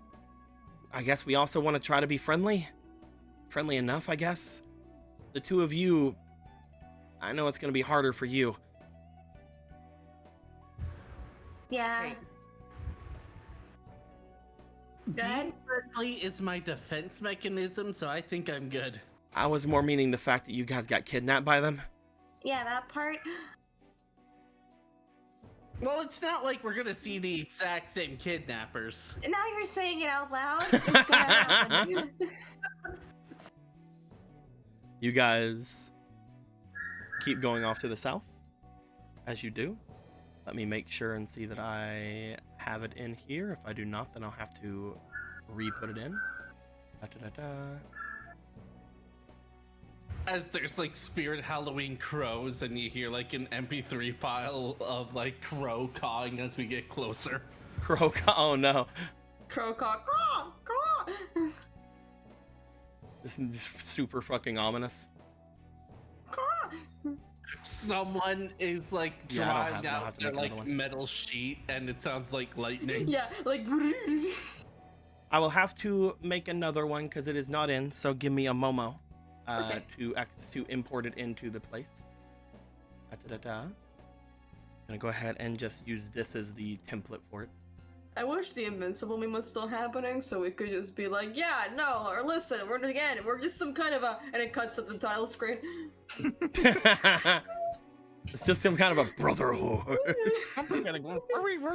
I guess we also want to try to be friendly. Friendly enough, I guess. The two of you, I know it's going to be harder for you. Yeah. Hey. Go ahead. Being friendly is my defense mechanism, so I think I'm good. I was more meaning the fact that you guys got kidnapped by them. Yeah, that part. Well, it's not like we're gonna see the exact same kidnappers. Now you're saying it out loud. It's gonna happen. You guys keep going off to the south. As you do, let me make sure and see that I have it in here. If I do not, then I'll have to re-put it in. As there's like spirit Halloween crows, and you hear like an MP3 file of like crow cawing as we get closer. Crow, oh no. Crowcock. Caw, caw. This is super fucking ominous. Caw. Someone is like Yeah, I don't drawing have out to their make another like one. metal sheet, and it sounds like lightning. Yeah, like. I will have to make another one because it is not in, so give me a momo Okay. to import it into the place. I'm gonna go ahead and just use this as the template for it. I wish the invincible meme was still happening, so we could just be like, yeah, no, or listen, we're just some kind of a, and it cuts to the title screen. It's just some kind of a brotherhood. I'm forgetting. Were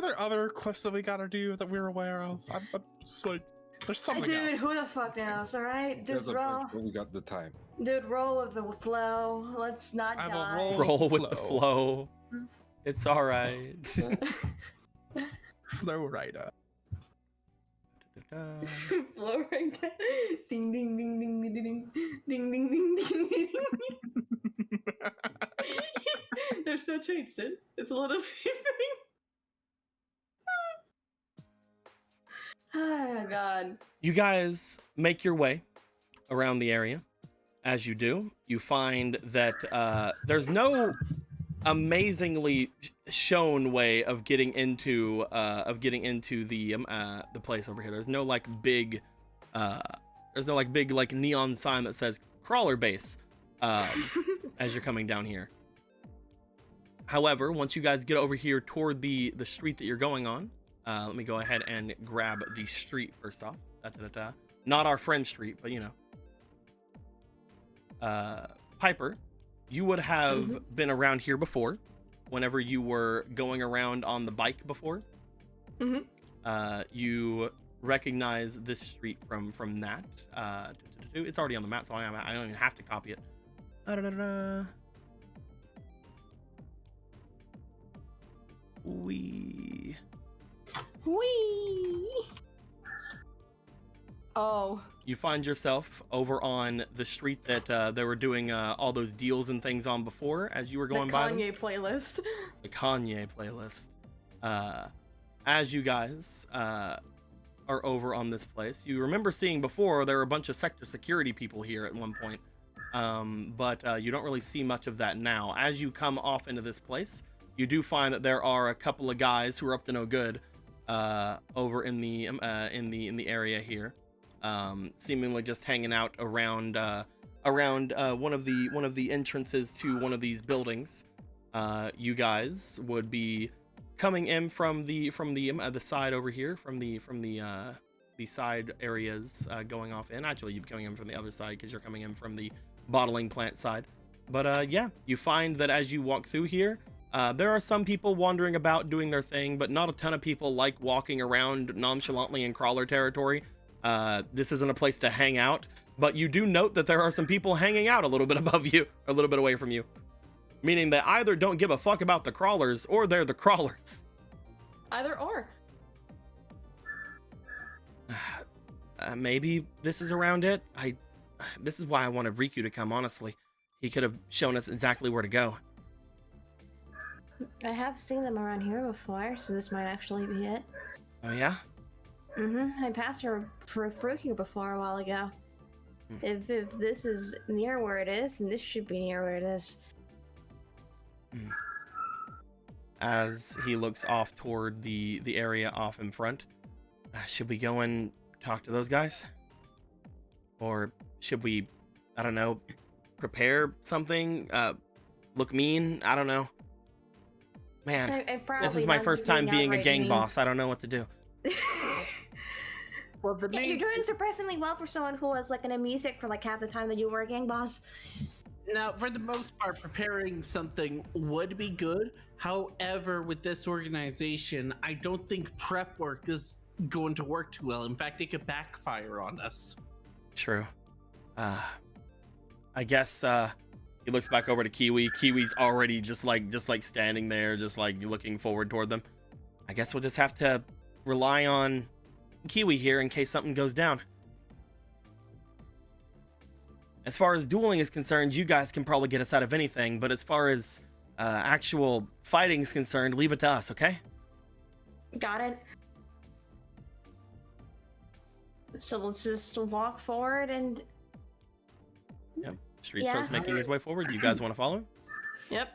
there other quests that we gotta do that we're aware of? I'm just like, there's something Dude, else. who the fuck knows? All right, There's just a roll. bunch, but we got the time. Dude, roll with the flow. Let's not I will die. roll. Roll with the Flow. flow. It's all right. Flow rider. Flow right now. Ding ding ding ding ding ding ding ding ding ding ding. There's no change, dude. It's a little thing. Oh god. You guys make your way around the area. As you do, you find that there's no amazingly shown way of getting into the place over here. There's no like big like neon sign that says crawler base as you're coming down here. However, once you guys get over here toward the street that you're going on, let me go ahead and grab the street first off. Not our friend street, but you know. Piper, you would have been around here before, whenever you were going around on the bike before. You recognize this street from that. It's already on the map, so I don't even have to copy it. Wee. Oh. You find yourself over on the street that they were doing all those deals and things on before as you were going The by them. Kanye playlist. The Kanye playlist. As you guys are over on this place, you remember seeing before there were a bunch of sector security people here at one point, but you don't really see much of that now. As you come off into this place, you do find that there are a couple of guys who are up to no good over in the area here, seemingly just hanging out around one of the entrances to one of these buildings. You guys would be coming in from the side over here, from the side areas, going off in. Actually, you'd be coming in from the other side because you're coming in from the bottling plant side. But yeah, you find that as you walk through here, there are some people wandering about doing their thing, but not a ton of people like walking around nonchalantly in crawler territory. This isn't a place to hang out, but you do note that there are some people hanging out a little bit above you, a little bit away from you. Meaning they either don't give a fuck about the crawlers, or they're the crawlers. Either or. Maybe this is around it. This is why I wanted Riku to come, honestly. He could have shown us exactly where to go. I have seen them around here before, so this might actually be it. Oh yeah? I passed her through here before a while ago. If this is near where it is, then this should be near where it is. As he looks off toward the area off in front, should we go and talk to those guys? Or should we, I don't know, prepare something? Look mean? I don't know. Man, this is my first time being a gang boss. I don't know what to do. Well, the Yeah, main you're doing surprisingly well for someone who was like in a music for like half the time that you were a gang boss. Now, for the most part, preparing something would be good. However, with this organization, I don't think prep work is going to work too well. In fact, it could backfire on us. True. I guess he looks back over to Kiwi. Kiwi's already just like standing there, just like looking forward toward them. I guess we'll just have to rely on Kiwi here in case something goes down. As far as dueling is concerned, you guys can probably get us out of anything, but as far as actual fighting is concerned, leave it to us, okay? Got it. So let's just walk forward and... Yep. Street Yeah. starts making his way forward. You guys want to follow? Yep.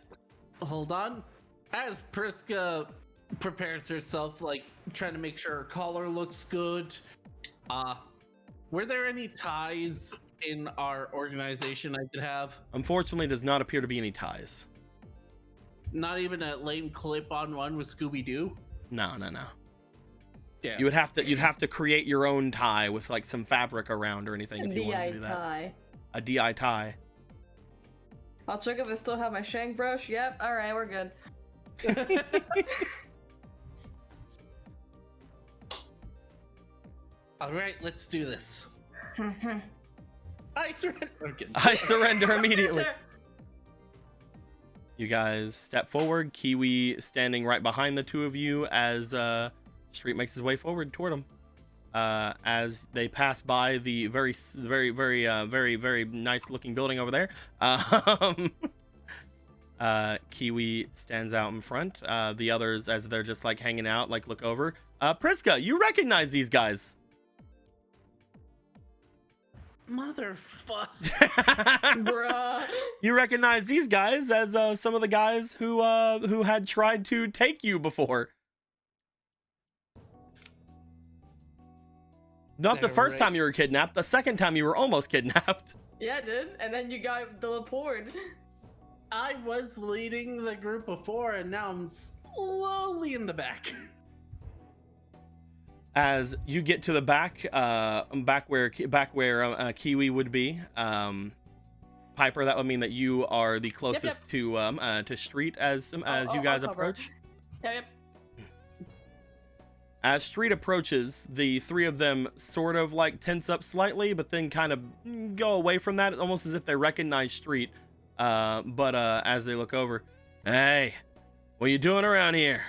Hold on. As Priska prepares herself, like trying to make sure her collar looks good, were there any ties in our organization I could have? Unfortunately, does not appear to be any ties. Not even a lame clip-on one with Scooby-Doo? No. Damn. You'd have to create your own tie with like some fabric around or anything if you wanted to do that. tie. A DI tie. I'll check if I still have my shank brush. Yep. All right, we're good. All right, let's do this. I surrender. Okay. I surrender immediately. You guys step forward. Kiwi standing right behind the two of you as Street makes his way forward toward him. As they pass by the very nice looking building over there, Kiwi stands out in front. The others, as they're just like hanging out, like look over. Priska, you recognize these guys? Motherfucker. Bruh. You recognize these guys as some of the guys who had tried to take you before. Not the They're first right. time you were kidnapped, the second time you were almost kidnapped. Yeah, dude. And then you got teleported. I was leading the group before, and now I'm slowly in the back. As you get to the back, back where Kiwi would be, Piper, that would mean that you are the closest to Street as you guys I'll cover. approach. Yep. As Street approaches, the three of them sort of like tense up slightly, but then kind of go away from that, almost as if they recognize Street. But as they look over, hey, what you doing around here?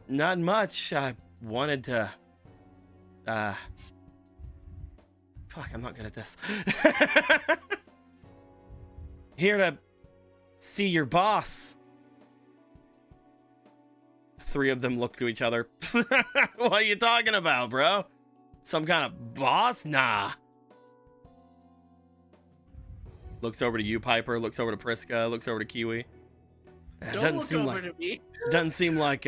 Not much. I wanted to fuck, I'm not good at this. Here to see your boss. Three of them look to each other. What are you talking about, bro? Some kind of boss? Nah. Looks over to you, Piper. Looks over to Priska. Looks over to Kiwi. Don't look over to me. Doesn't seem like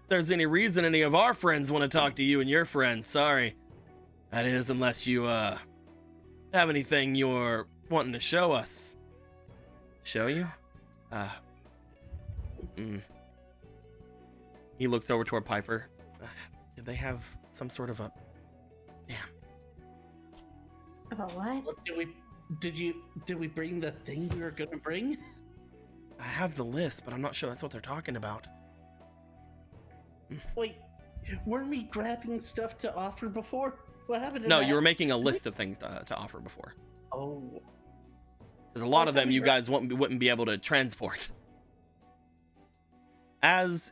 there's any reason any of our friends want to talk to you and your friends. Sorry. That is, unless you have anything you're wanting to show us. Show you? He looks over toward Piper. Did they have some sort of a... Damn. About what? Did we bring the thing we were gonna bring? I have the list, but I'm not sure that's what they're talking about. Wait, weren't we grabbing stuff to offer before? What happened to No, that? you were making a list of things to offer before. Oh. There's a lot I of thought them we you were- guys wouldn't be able to transport. As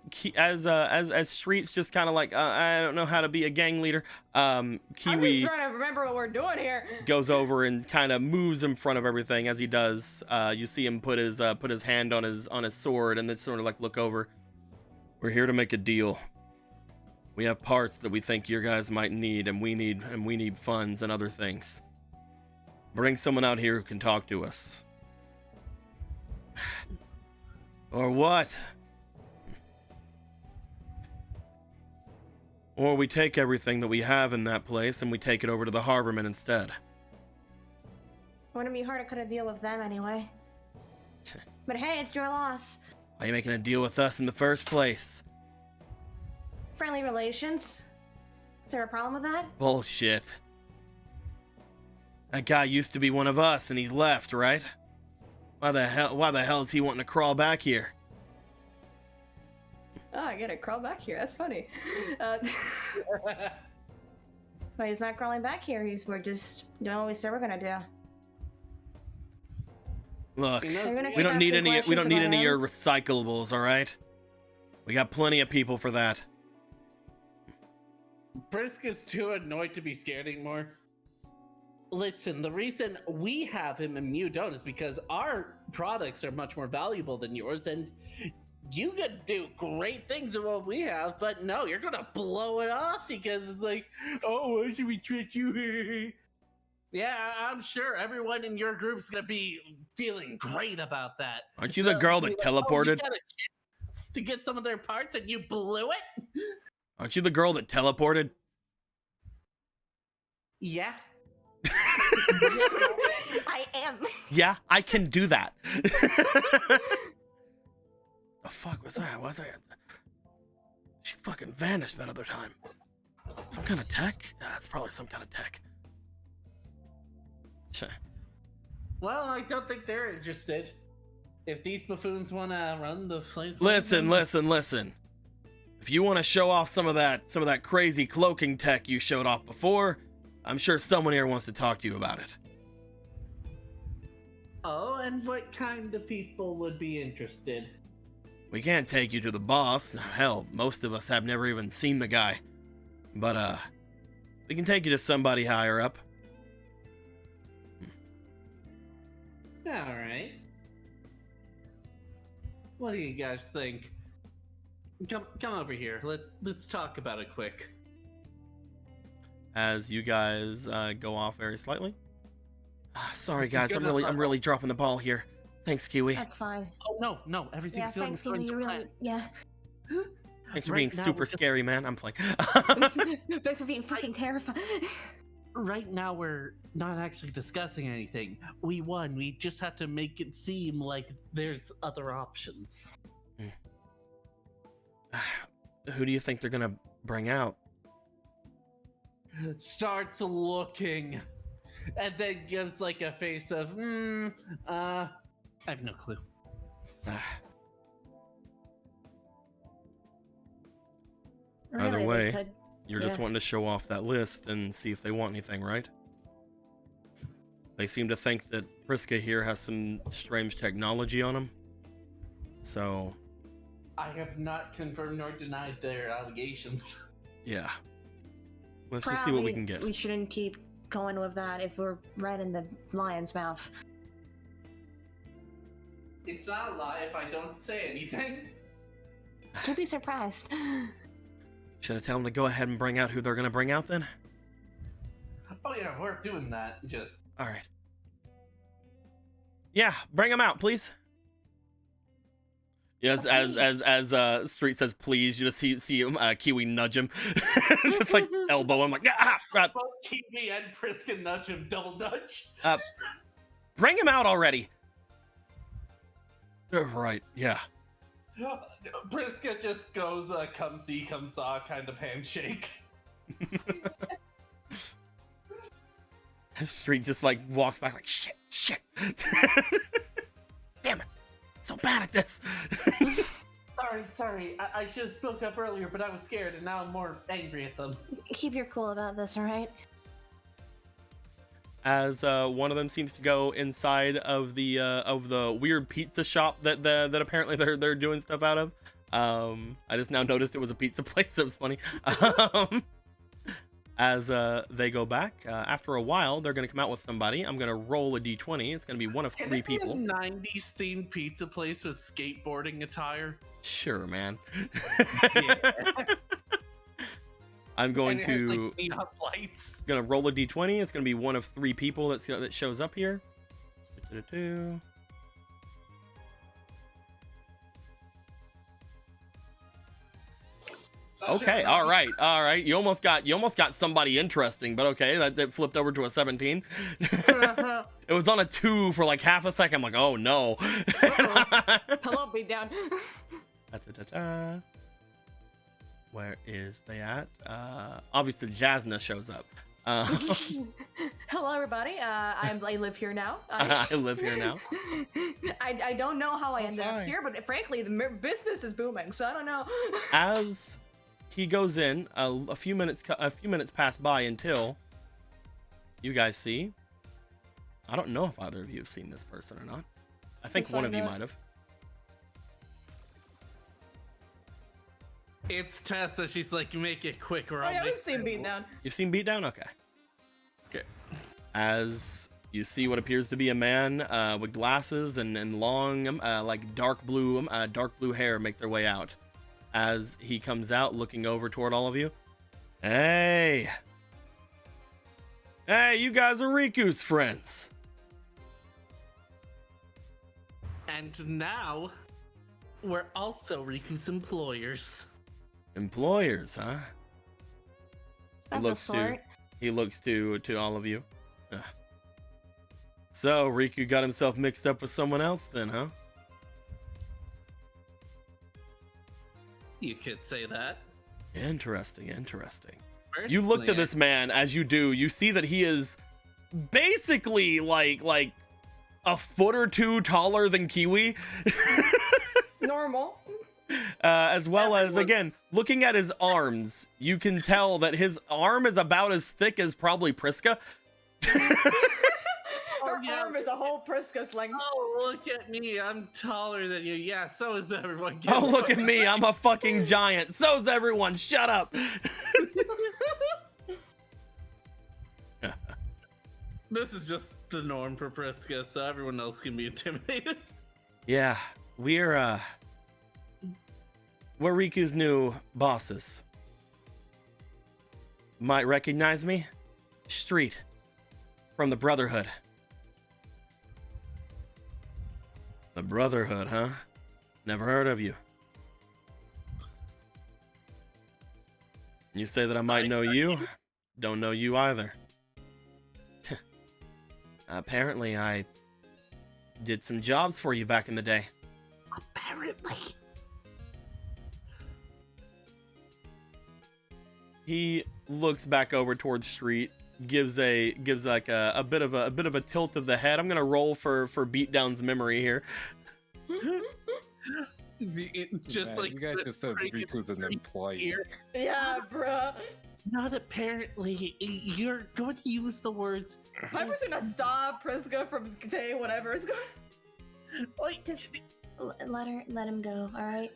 Street's just kind of like, I don't know how to be a gang leader. I'm Kiwi just trying to remember what we're doing here. goes over and kind of moves in front of everything. As he does, you see him put his hand on his sword and then sort of like look over. We're here to make a deal. We have parts that we think your guys might need, and we need funds and other things. Bring someone out here who can talk to us. Or what? Or we take everything that we have in that place and we take it over to the harborman instead. Wouldn't be hard to cut a deal with them anyway. But hey, it's your loss. Why are you making a deal with us in the first place? Friendly relations. Is there a problem with that? Bullshit. That guy used to be one of us and he left, right? Why the hell is he wanting to crawl back here? Oh, I gotta crawl back here. That's funny. Well, he's not crawling back here. We're just doing what we said we're gonna do. Look, You know, They're gonna we keep don't need asking any questions about of your him. recyclables, all right? We got plenty of people for that. Briska's too annoyed to be scared anymore. Listen, the reason we have him and you don't is because our products are much more valuable than yours, and you could do great things with what we have, but no, you're gonna blow it off because it's like, oh, why should we treat you? Yeah, I'm sure everyone in your group's gonna be feeling great about that. Aren't you the girl that Be like, oh, you teleported? got a chance to get some of their parts and you blew it? Aren't you the girl that teleported? Yeah. I am. Yeah, I can do that. The fuck was that? She fucking vanished that other time. Some kind of tech? Yeah, it's probably some kind of tech. Sure. Well, I don't think they're interested. If these buffoons want to run the place, Listen. If you want to show off some of that crazy cloaking tech you showed off before, I'm sure someone here wants to talk to you about it. Oh, and what kind of people would be interested? We can't take you to the boss. Hell, most of us have never even seen the guy. But, we can take you to somebody higher up. Alright. What do you guys think? Come over here. Let's talk about it quick. As you guys go off very slightly. Sorry guys, I'm really dropping the ball here. Thanks, Kiwi. That's fine. Oh no, everything's Yeah, thanks, Kiwi. You really, yeah. Thanks for Right being now, super we're just- scary, man. I'm playing. Thanks for being fucking terrified. Right now, we're not actually discussing anything. We won. We just have to make it seem like there's other options. Who do you think they're gonna bring out? Starts looking, and then gives like a face of, I have no clue. Either Really, way, they could. You're just Yeah. wanting to show off that list and see if they want anything, right? They seem to think that Priska here has some strange technology on him. So, I have not confirmed nor denied their allegations. yeah. Let's just see what we can get. We shouldn't keep going with that if we're right in the lion's mouth. It's not a lie if I don't say anything. Don't be surprised. Should I tell them to go ahead and bring out who they're gonna bring out then? Oh yeah, we're doing that. Just All right. Yeah, bring them out, please. Yes, as Street says, please. You just see Kiwi nudge him, just like elbow him, like both Kiwi and Priska nudge him, double nudge. bring him out already. Right, yeah. Priska just goes come see, come saw kind of handshake. Street just like walks back like shit. Damn it, so bad at this. Sorry. I should have spoke up earlier, but I was scared, and now I'm more angry at them. Keep your cool about this, alright? As one of them seems to go inside of the weird pizza shop that apparently they're doing stuff out of. I just now noticed it was a pizza place. That was funny. As they go back, after a while, they're going to come out with somebody. I'm going to roll a d20. It's going to be one of Can three it be a people. 90s themed pizza place with skateboarding attire? Sure, man. Yeah. I'm going And it has, to like, neon lights. gonna roll a d20. It's going to be one of three people that shows up here. Okay, all right. You almost got somebody interesting, but okay, that flipped over to a 17. It was on a 2 for like half a second. I'm like, oh no. Hello, beat down. Where is they at? Obviously, Jasna shows up. Hello, everybody. I live here now. I live here now. I don't know how I ended up hi. here, but frankly, the business is booming, so I don't know. As he goes in, a few minutes pass by until you guys see. I don't know if either of you have seen this person or not. I think Let's one of find you out. might have. It's Tessa. She's like, make it quick or Oh I'll yeah, make we've seen beat down. You've seen Beatdown? Okay. As you see what appears to be a man with glasses and long, like dark blue hair make their way out. As he comes out, looking over toward all of you. Hey, you guys are Riku's friends. And now, we're also Riku's employers. Employers, huh? Of the sort. He looks to all of you. So Riku got himself mixed up with someone else then, huh? You could say that. Interesting. You look to Personally, this man as you do. You see that he is basically like a foot or two taller than Kiwi. Normal. As well as, Everyone- again, looking at his arms, you can tell that his arm is about as thick as probably Priska. Her yeah. arm is a whole Priska's length. Oh, look at me. I'm taller than you. Yeah, so is everyone. Oh, look at me. I'm a fucking giant. So's everyone. Shut up. This is just the norm for Priska, so everyone else can be intimidated. Yeah, we're Riku's new bosses. Might recognize me? Street. From the Brotherhood. The Brotherhood, huh? Never heard of you. You say that I might know you? Don't know you either. Apparently, I did some jobs for you back in the day. Apparently. He looks back over towards Street, gives like a bit of a tilt of the head. I'm gonna roll for Beatdown's memory here. Just Man, like you guys the just said freaking Riku's an employee. ear. Yeah, bruh. Not apparently. You're going to use the words. I'm just gonna stop Priska from saying whatever is going. Like, Just let him go, all right?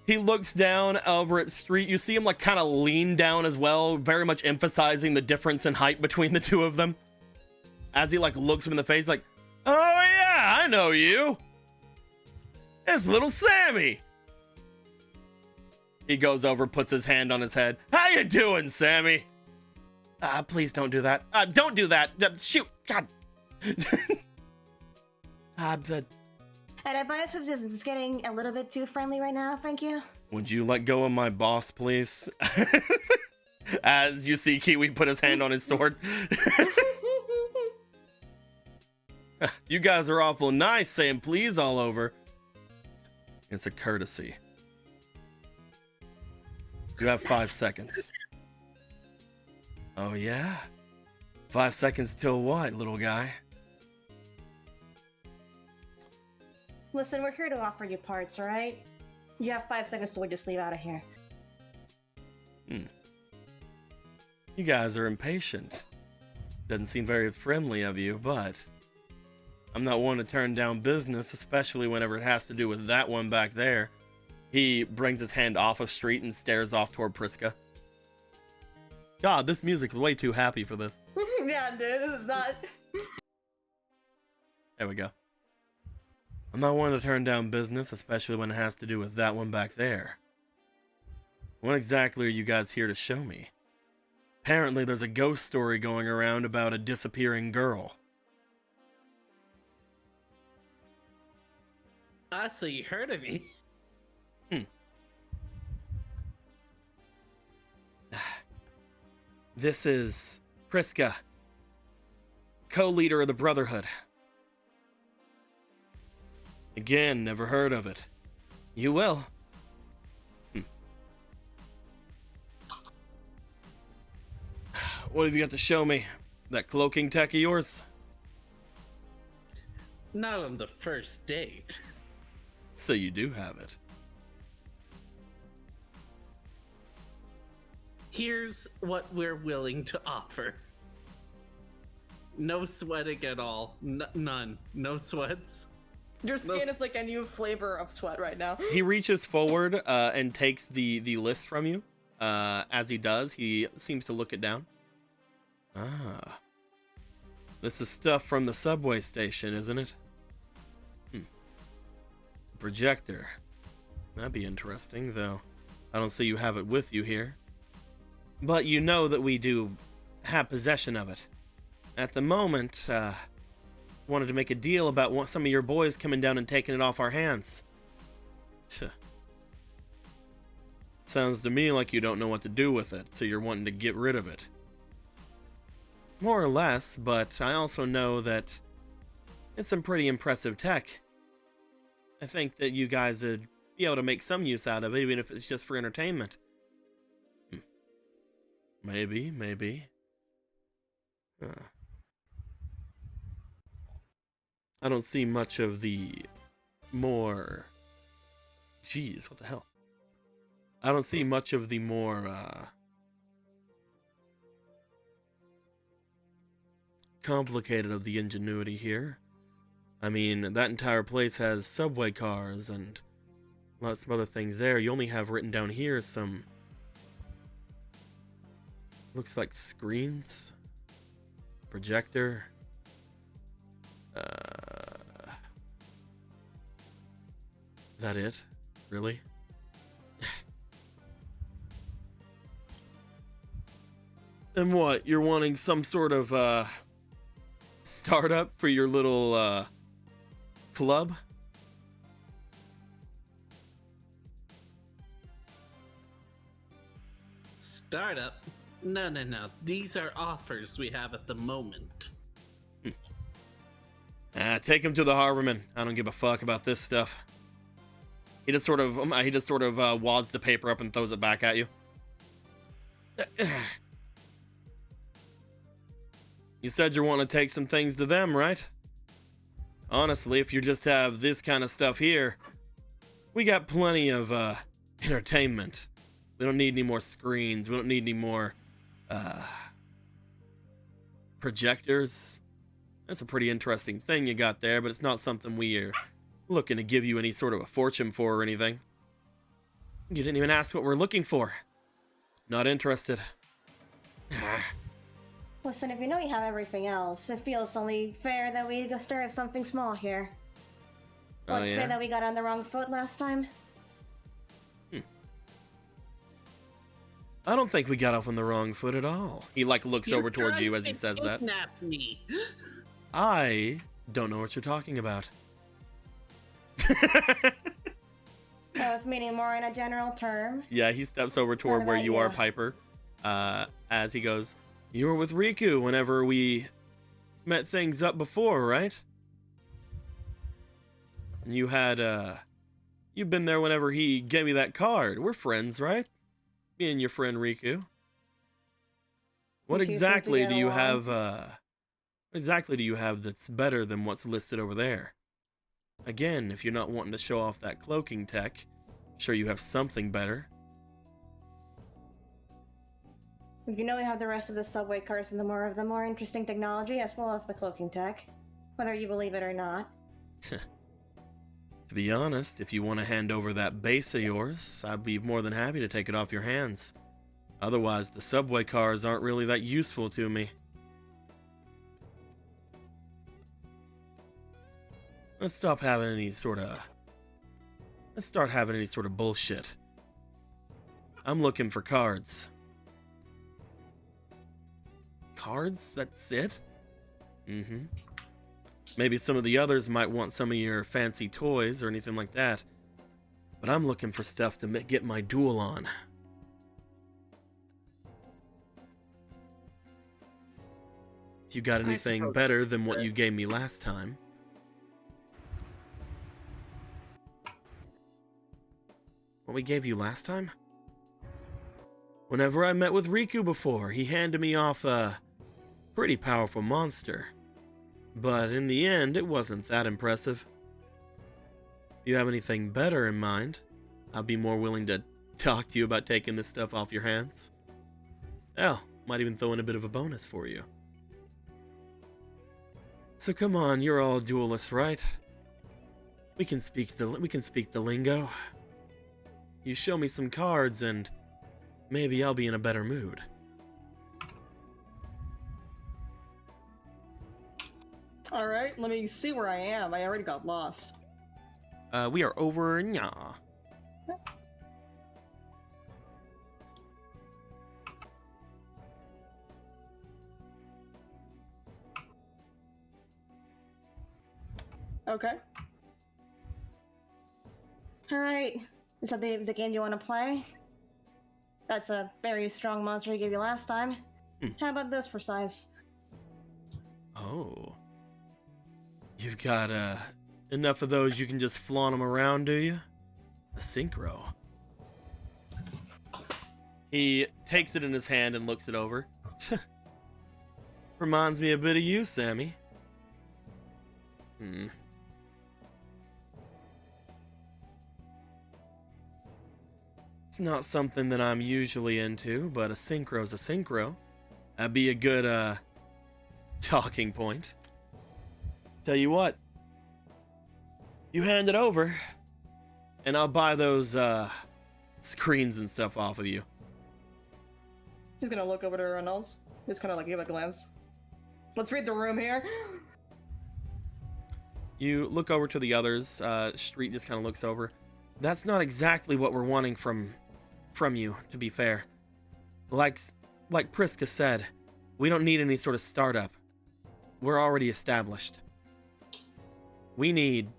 He looks down over at Street. You see him like kind of lean down as well, very much emphasizing the difference in height between the two of them. As he like looks him in the face, like, "Oh yeah, I know you. It's little Sammy." He goes over, puts his hand on his head. "How you doing, Sammy?" Please don't do that. Don't do that. Shoot. God. And advice was just getting a little bit too friendly right now, thank you. Would you let go of my boss, please? As you see Kiwi put his hand on his sword. You guys are awful nice, saying please all over. It's a courtesy. You have 5 seconds. Oh yeah? 5 seconds till what, little guy? Listen, we're here to offer you parts, all right? You have 5 seconds till we just leave out of here. You guys are impatient. Doesn't seem very friendly of you, but I'm not one to turn down business, especially whenever it has to do with that one back there. He brings his hand off of Street and stares off toward Priska. God, this music is way too happy for this. Yeah, dude, this is not. There we go. I'm not one to turn down business, especially when it has to do with that one back there. What exactly are you guys here to show me? Apparently there's a ghost story going around about a disappearing girl. so you heard of me. This is Priska, co-leader of the Brotherhood. Again, never heard of it. You will. What have you got to show me? That cloaking tech of yours? Not on the first date. So you do have it. Here's what we're willing to offer. No sweating at all. None. No sweats. Your skin is like a new flavor of sweat right now. He reaches forward and takes the list from you. As he does, he seems to look it down. Ah. This is stuff from the subway station, isn't it? Projector. That'd be interesting, though. I don't see you have it with you here. But you know that we do have possession of it. At the moment, wanted to make a deal about some of your boys coming down and taking it off our hands. Sounds to me like you don't know what to do with it, so you're wanting to get rid of it. More or less, but I also know that it's some pretty impressive tech. I think that you guys would be able to make some use out of it, even if it's just for entertainment. Maybe. I don't see much of the more... Jeez, what the hell? I don't see much of the more, complicated of the ingenuity here. I mean, that entire place has subway cars and lots of other things there. You only have written down here some... Looks like screens. Projector. That it? Really? And what? You're wanting some sort of, startup for your little, club? Startup? No. These are offers we have at the moment. Take him to the harborman. I don't give a fuck about this stuff. He just sort of wads the paper up and throws it back at you. You said you want to take some things to them, right? Honestly, if you just have this kind of stuff here, we got plenty of entertainment. We don't need any more screens. We don't need any more projectors. That's a pretty interesting thing you got there, but it's not something we are looking to give you any sort of a fortune for or anything. You didn't even ask what we're looking for. Not interested. Listen, if you know you have everything else, it feels only fair that we go start with something small here. Let's say that we got on the wrong foot last time. I don't think we got off on the wrong foot at all. He looks over towards you as he says that. Kidnap me. I don't know what you're talking about. I was meaning more in a general term. Yeah, he steps over toward where you are, Piper. As he goes, you were with Riku whenever we met things up before, right? And you had, you've been there whenever he gave me that card. We're friends, right? Me and your friend Riku. What exactly do you have, what exactly do you have that's better than what's listed over there? Again, if you're not wanting to show off that cloaking tech, I'm sure you have something better. You know we have the rest of the subway cars and the more interesting technology as well as the cloaking tech, whether you believe it or not. To be honest, if you want to hand over that base of yours, I'd be more than happy to take it off your hands. Otherwise, the subway cars aren't really that useful to me. Let's start having any sort of bullshit. I'm looking for cards. Cards? That's it? Mm-hmm. Maybe some of the others might want some of your fancy toys or anything like that. But I'm looking for stuff to get my duel on. If you got anything better than what you gave me last time. What we gave you last time? Whenever I met with Riku before, he handed me off a pretty powerful monster. But in the end, it wasn't that impressive. If you have anything better in mind, I'd be more willing to talk to you about taking this stuff off your hands. Hell, might even throw in a bit of a bonus for you. So come on, you're all duelists, right? We can speak the lingo. You show me some cards and maybe I'll be in a better mood. Alright, let me see where I am. I already got lost. We are over nya. Okay. Alright. Is that the game you want to play? That's a very strong monster I gave you last time. How about this for size? Oh. You've got, enough of those you can just flaunt them around, do you? A synchro. He takes it in his hand and looks it over. Reminds me a bit of you, Sammy. It's not something that I'm usually into, but a synchro's a synchro. That'd be a good, talking point. Tell you what. You hand it over, and I'll buy those, screens and stuff off of you. He's gonna look over to Reynolds. Just kind of like give a glance. Let's read the room here. You look over to the others. Street just kind of looks over. That's not exactly what we're wanting from you, to be fair. Like Priska said, we don't need any sort of startup. We're already established. We need...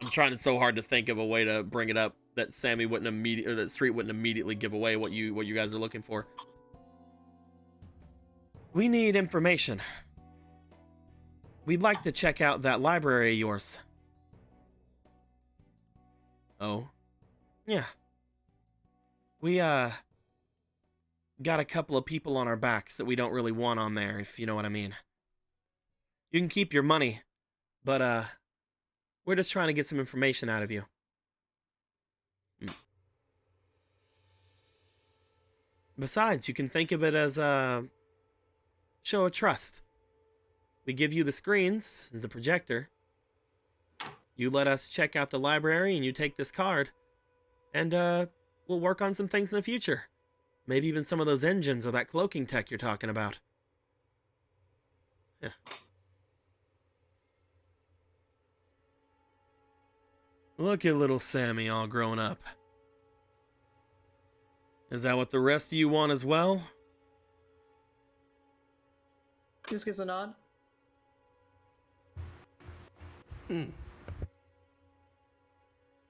I'm trying so hard to think of a way to bring it up that Sammy wouldn't immediately, or that Street wouldn't immediately give away what you guys are looking for. We need information. We'd like to check out that library of yours. Oh? Yeah. We, got a couple of people on our backs that we don't really want on there, if you know what I mean. You can keep your money, but, we're just trying to get some information out of you. Besides, you can think of it as a show of trust. We give you the screens, the projector. You let us check out the library, and you take this card. And, we'll work on some things in the future. Maybe even some of those engines or that cloaking tech you're talking about. Yeah. Look at little Sammy all grown up. Is that what the rest of you want as well? Just gives a nod.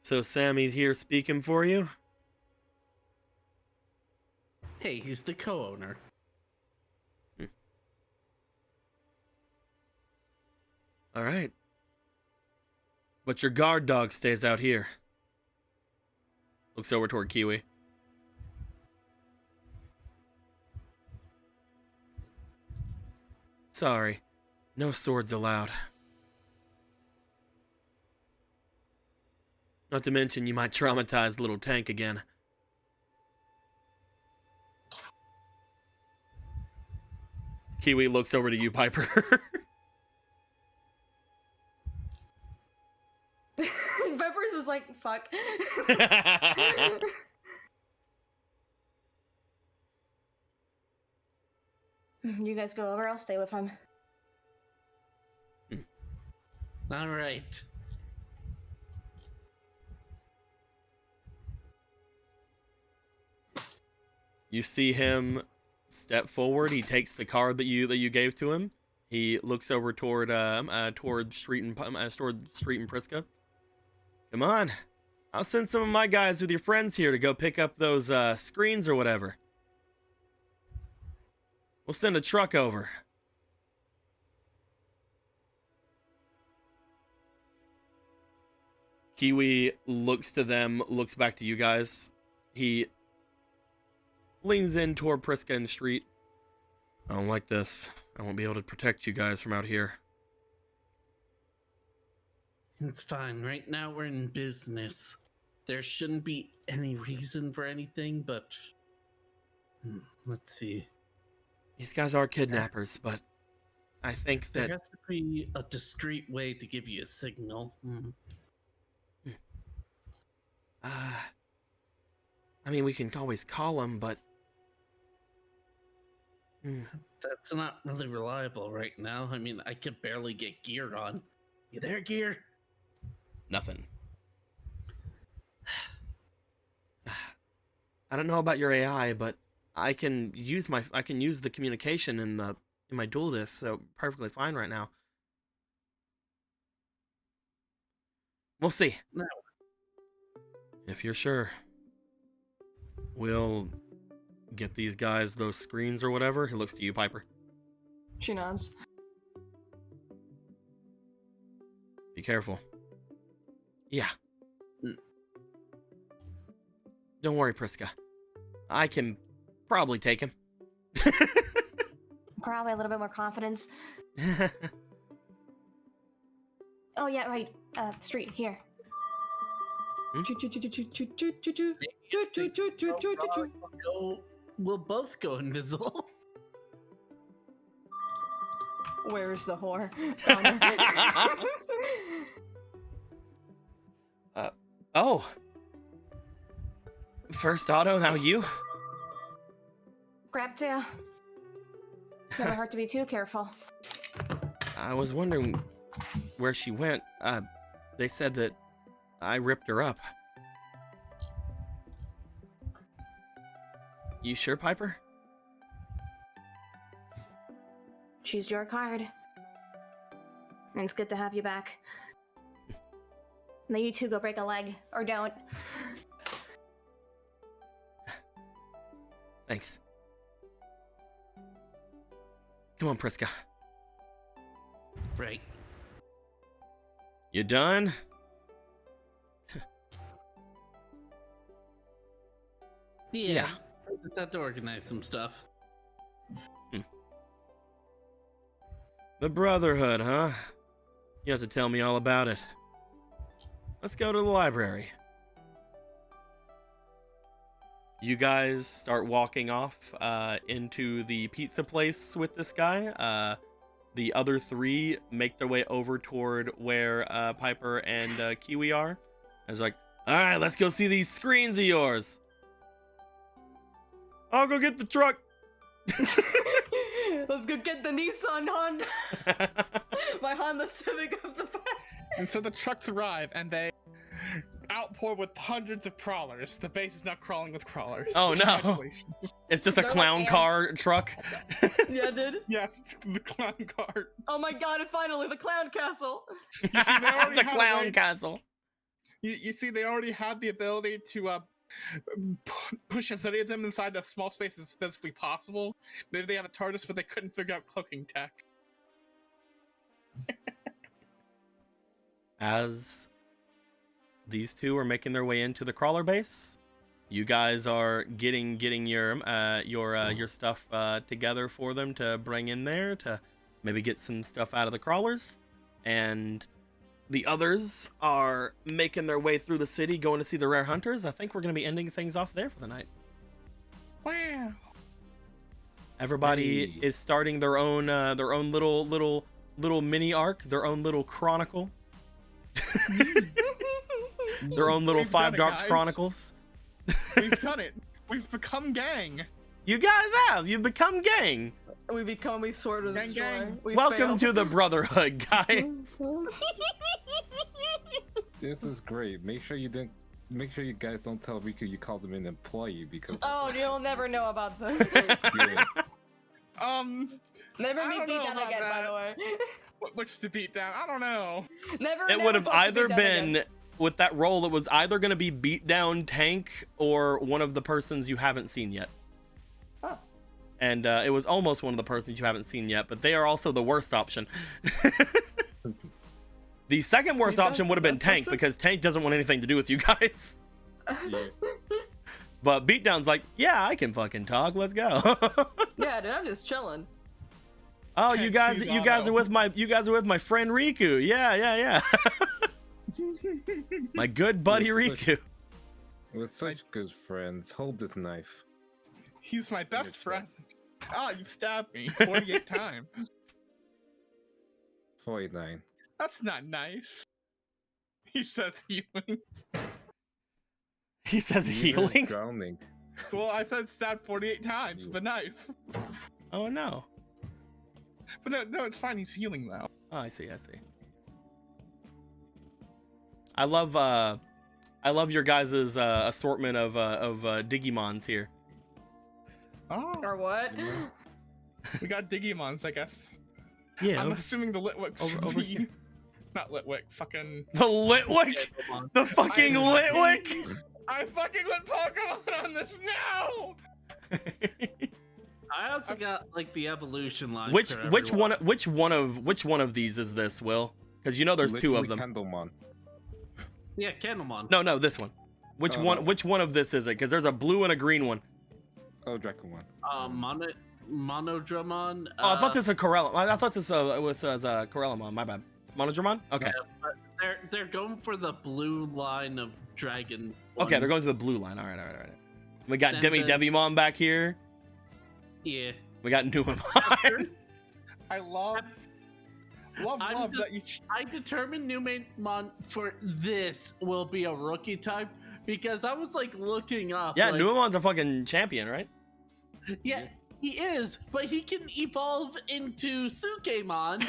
So Sammy's here speaking for you? Hey, he's the co-owner. All right. But your guard dog stays out here. Looks over toward Kiwi. Sorry. No swords allowed. Not to mention you might traumatize little Tank again. Kiwi looks over to you, Piper. Pepper's is like, fuck. You guys go over, I'll stay with him. All right. You see him step forward. He takes the card that you gave to him. He looks over toward Street and Priska. Come on, I'll send some of my guys with your friends here to go pick up those screens or whatever. We'll send a truck over. Kiwi looks to them, looks back to you guys. He leans in toward Priska and Street. I don't like this. I won't be able to protect you guys from out here. It's fine. Right now we're in business. There shouldn't be any reason for anything, but... let's see. These guys are kidnappers, but I think that... There has to be a discreet way to give you a signal. I mean, we can always call them, but... That's not really reliable right now. I mean, I could barely get Gear on. You there, Gear? Nothing. I don't know about your AI, but I can use the communication in my dual disc, so perfectly fine right now. We'll see. No. If you're sure. We'll get these guys those screens or whatever. He looks to you, Piper. She nods. Be careful. Yeah. Don't worry, Priska. I can probably take him. Probably a little bit more confidence. Oh yeah, right. Street here. We'll both go invisible. Where's the whore? Oh. First auto, now you? Grab two. Never hurt to be too careful. I was wondering where she went. They said that I ripped her up. You sure, Piper? She's your card. And it's good to have you back. Now you two go break a leg. Or don't. Thanks. Come on, Priska. Right. You done? Yeah. I just have to organize some stuff. The Brotherhood, huh? You have to tell me all about it. Let's go to the library. You guys start walking off into the pizza place with this guy. The other three make their way over toward where Piper and Kiwi are. I was like, all right, let's go see these screens of yours. I'll go get the truck. Let's go get the Nissan Honda. My Honda Civic of the back. And so the trucks arrive, and they outpour with hundreds of crawlers. The base is now crawling with crawlers. Oh, no. Congratulations. It's just a They're clown like car truck. Yeah, dude. Yes, the clown car. Oh my god, and finally, the clown castle. You see, they already The had a clown way- castle. You see, they already had the ability to push as many of them inside a small space as physically possible. Maybe they have a TARDIS, but they couldn't figure out cloaking tech. As these two are making their way into the crawler base, you guys are getting your stuff together for them to bring in there to maybe get some stuff out of the crawlers, and the others are making their way through the city, going to see the rare hunters. I think we're going to be ending things off there for the night. Wow. Everybody Hey. is starting their own little mini arc, their own little chronicle, their own little We've done 5Darps it, guys. Chronicles. We've done it. We've become gang. You guys have. You've become gang. We sort of Gang, destroy. gang. We Welcome failed. to the Brotherhood, guys. This is great. Make sure you guys don't tell Riku you called him an employee because Oh, you'll never know about this. yeah. Never I be don't beat know down about again, by that. the way. What looks to beat down? I don't know. Never. It never would have supposed to either beat down again. been, with that role, it was either going to be beat down tank or one of the persons you haven't seen yet. Oh. And it was almost one of the persons you haven't seen yet, but they are also the worst option. The second worst That's option would have been the best tank, option? because tank doesn't want anything to do with you guys. Yeah. But beatdown's like, yeah, I can fucking talk. Let's go. Yeah, dude, I'm just chilling. Oh, Tank you guys sees are auto. with my friend Riku. Yeah. My good buddy Yes, Riku. We're such good friends. Hold this knife. He's my best friend. chest. Ah, you stabbed me 48 times. 49. That's not nice. He says healing. He says Even healing. Drowning. Well, I said stabbed 48 times with the knife. Oh no. But no, it's fine. He's healing now. Oh, I see. I love your guys' assortment of Digimons here. Oh, Or what? we got Digimons, I guess. Yeah. I'm assuming the Litwicks should over be... here. Not Litwick, fucking... The Litwick? The fucking Litwick? I fucking went Pokemon on this now! I also got like the evolution lines. which for which one of these is this, Will? Because you know there's two of them. Candlemon. Yeah, Candlemon. No, this one. Which Oh, one? no. Which one of this is it? Because there's a blue and a green one. Oh, Draconmon. Monodramon. Oh, I thought this was a Corella. I thought this was a Corellamon. My bad. Monodramon? Okay. But they're going for the blue line of dragon. Okay, they're ones. going to the blue line. All right. We got Then Demi the- Devimon back here. Yeah. We got Numemon. I love I'm that you. I determined Numemon for this will be a rookie type because I was like looking up. Yeah, like, Numemon's a fucking champion, right? Yeah, he is, but he can evolve into Sukemon,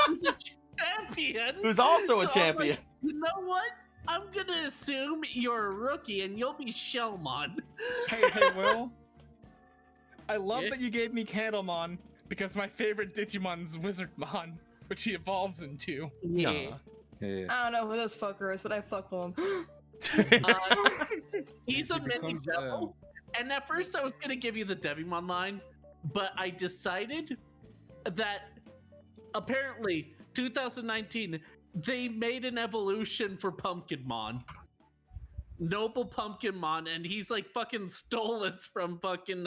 who's a champion. Who's also So a I'm champion. like, you know what? I'm gonna assume you're a rookie and you'll be Shellmon. Hey, Will. I love Yeah? that you gave me Candlemon because my favorite Digimon's Wizardmon, which he evolves into. Yeah. Yeah. I don't know who this fucker is, but I fuck with him. He's a He mini becomes, devil. And at first I was gonna give you the Devimon line, but I decided that apparently 2019 they made an evolution for Pumpkinmon. Noble Pumpkinmon, and he's like fucking stole it from fucking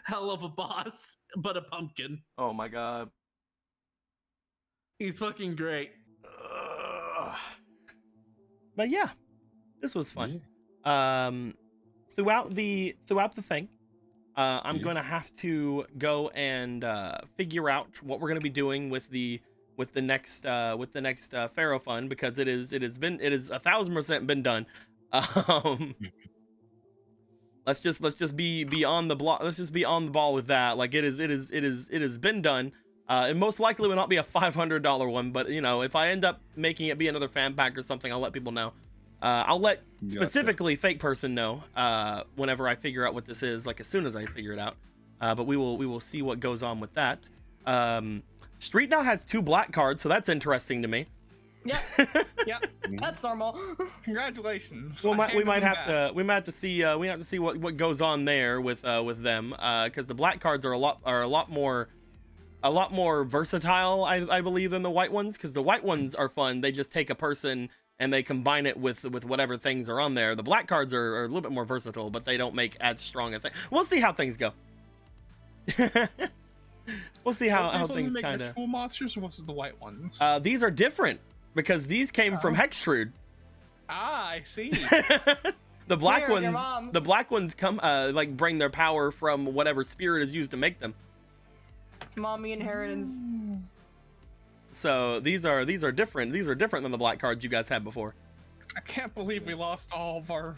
Hell of a Boss, but a pumpkin. Oh my god. He's fucking great. But yeah, this was fun. Throughout the thing, I'm Yeah. going to have to go and figure out what we're going to be doing with the next Pharaoh Fund, because it is 1,000% been done. Let's just be on the block. Let's just be on the ball with that. Like it has been done. It most likely will not be a $500 one, but you know, if I end up making it be another fan pack or something, I'll let people know. I'll let specifically Fake Person know whenever I figure out what this is, like as soon as I figure it out. But we will see what goes on with that. Street now has 2 black cards, so that's interesting to me. Yep, Yep. that's normal. Congratulations. Well, I we might handed have them back. to see what goes on there with them, because the black cards are a lot more versatile, I believe, than the white ones. Because the white ones are fun; they just take a person and they combine it with whatever things are on there. The black cards are a little bit more versatile, but they don't make as strong a thing. We'll see how things go. We'll see how These ones things make kind of. ritual monsters, or what's the white ones? These are different because these came from Hextrude. I see. The black Where, your ones, mom? the black ones come like bring their power from whatever spirit is used to make them. Mommy inheritance. So these are different. These are different than the black cards you guys had before. I can't believe we lost all of our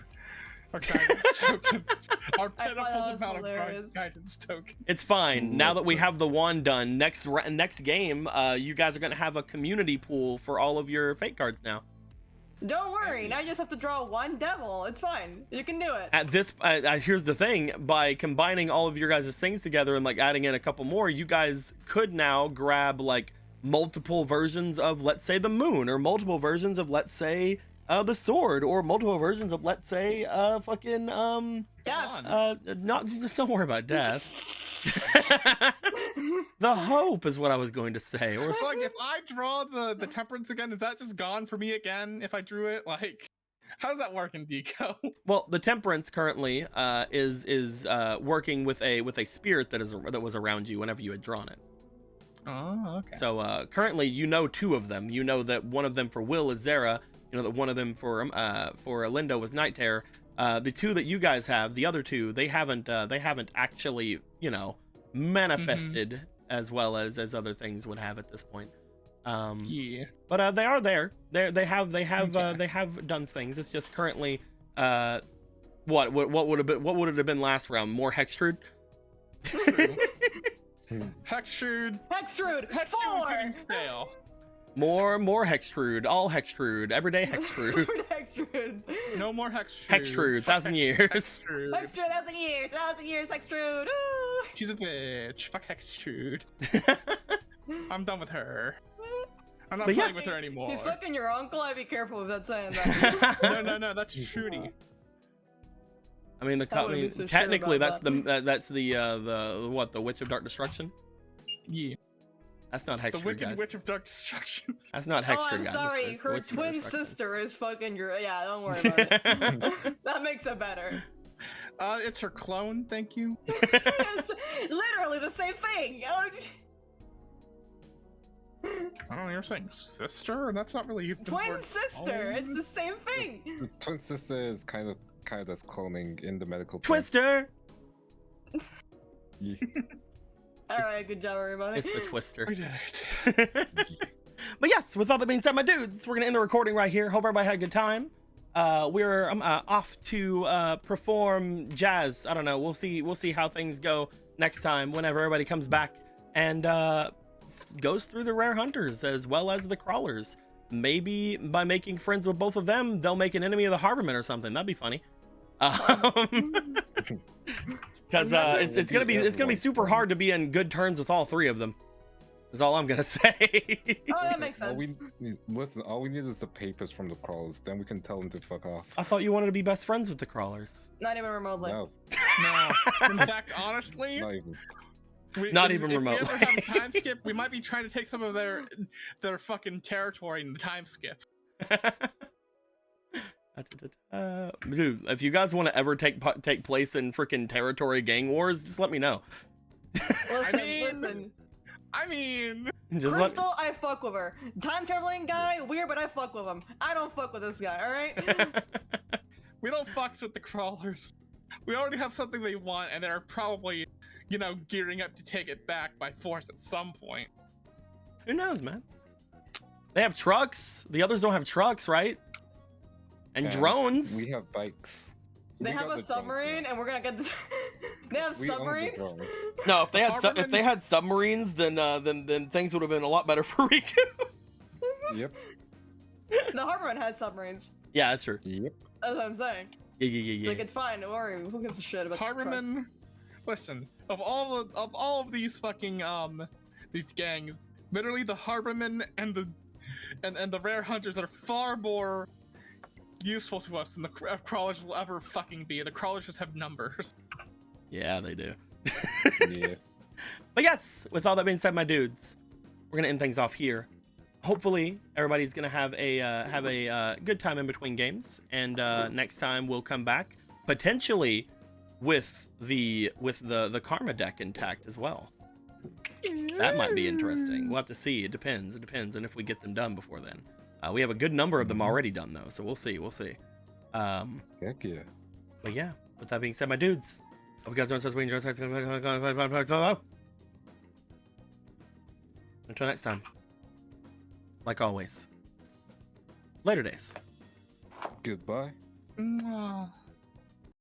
guidance tokens. Our I pitiful thought that was amount of hilarious. guidance tokens. It's fine. Now that we have the wand done, next game, you guys are gonna have a community pool for all of your fake cards now. Don't worry, now you just have to draw 1 devil. It's fine. You can do it. At this, here's the thing: by combining all of your guys' things together and like adding in a couple more, you guys could now grab like multiple versions of, let's say, the moon, or multiple versions of, let's say, the sword, or multiple versions of, let's say, fucking Yeah. not just don't worry about death. The hope is what I was going to say. Or It's like if I draw the temperance again, is that just gone for me again? If I drew it, like, how does that work in Deco? well, the temperance currently is working with a spirit that was around you whenever you had drawn it. Oh, okay. So currently, you know 2 of them. You know that one of them for Will is Zera. You know that one of them for Lindo was Night Terror. The 2 that you guys have, the other 2, they haven't actually, you know, manifested as well as other things would have at this point. Yeah. But they are there. They have Okay. they have done things. It's just currently what would it have been last round? More Hextrude? Hextrude. Hextrude! Hextrude is 4! getting stale. More Hextrude, all Hextrude, everyday Hextrude. Hextrude! No more Hextrude. Hextrude, Fuck 1,000 years. Hextrude. Hextrude, 1,000 years, Hextrude! Ooh. She's a bitch. Fuck Hextrude. I'm done with her. I'm not But yeah. playing with her anymore. He's fucking your uncle, I'd be careful with that saying that. No, that's Trudy. I mean, I wouldn't be so sure technically about that's the what, the Witch of Dark Destruction? Yeah. That's not The Hextrude, Wicked guys. Witch of Dark Destruction. That's not Oh, Hextrude, I'm guys. sorry, It's the her Witch of Dark twin Destruction. sister is fucking your. Yeah, don't worry about it. That makes it better. It's her clone, thank you. It's literally the same thing. I don't know, you're saying sister? And that's not really the Twin word sister. clone. It's the same thing. The twin sister is kind of as cloning in the medical term. Twister. Yeah. All right, good job, everybody. It's the Twister. We did it. But yes, with all that being said, my dudes, we're gonna end the recording right here. Hope everybody had a good time. We're off to perform jazz. I don't know. We'll see how things go next time whenever everybody comes back and goes through the rare hunters as well as the crawlers. Maybe by making friends with both of them, they'll make an enemy of the harbormen or something. That'd be funny. Because it's gonna be super hard to be in good terms with all three of them. Is all I'm gonna say. Oh, that makes All sense. all we need is the papers from the crawlers. Then we can tell them to fuck off. I thought you wanted to be best friends with the crawlers. Not even remotely. No, No. In fact, honestly, not even. Not even if remotely. we ever have a time skip, we might be trying to take some of their fucking territory in the time skip. Dude, if you guys want to ever take place in freaking territory gang wars, just let me know. Listen. I mean, Just Crystal, I fuck with her. Time traveling guy, weird, but I fuck with him. I don't fuck with this guy, alright? we don't fucks with the crawlers. We already have something they want, and they're probably, gearing up to take it back by force at some point. Who knows, man? They have trucks. The others don't have trucks, right? And drones. We have bikes. They We have got a the drones submarine, now. and we're gonna get the. They have We own the submarines. drones. No, if they had Harbormen- if they had submarines, then things would have been a lot better for Riku. Yep. The Harborman has submarines. Yeah, that's true. Yep. That's what I'm saying. Yeah. Like it's fine. Don't worry. Who gives a shit about the trucks? Harborman, listen, of all of these fucking these gangs, literally the Harbormen and the rare hunters are far more useful to us than the crawlers will ever fucking be. The crawlers just have numbers. Yeah, they do. Yeah. But yes, with all that being said, my dudes, we're gonna end things off here. Hopefully, everybody's gonna have a good time in between games, and next time we'll come back potentially with the karma deck intact as well. That might be interesting. We'll have to see. It depends, and if we get them done before then. We have a good number of them already done though, so we'll see. Heck yeah. But yeah, with that being said, my dudes, hope you guys don't until next time. Like always, later days. Goodbye. Mwah.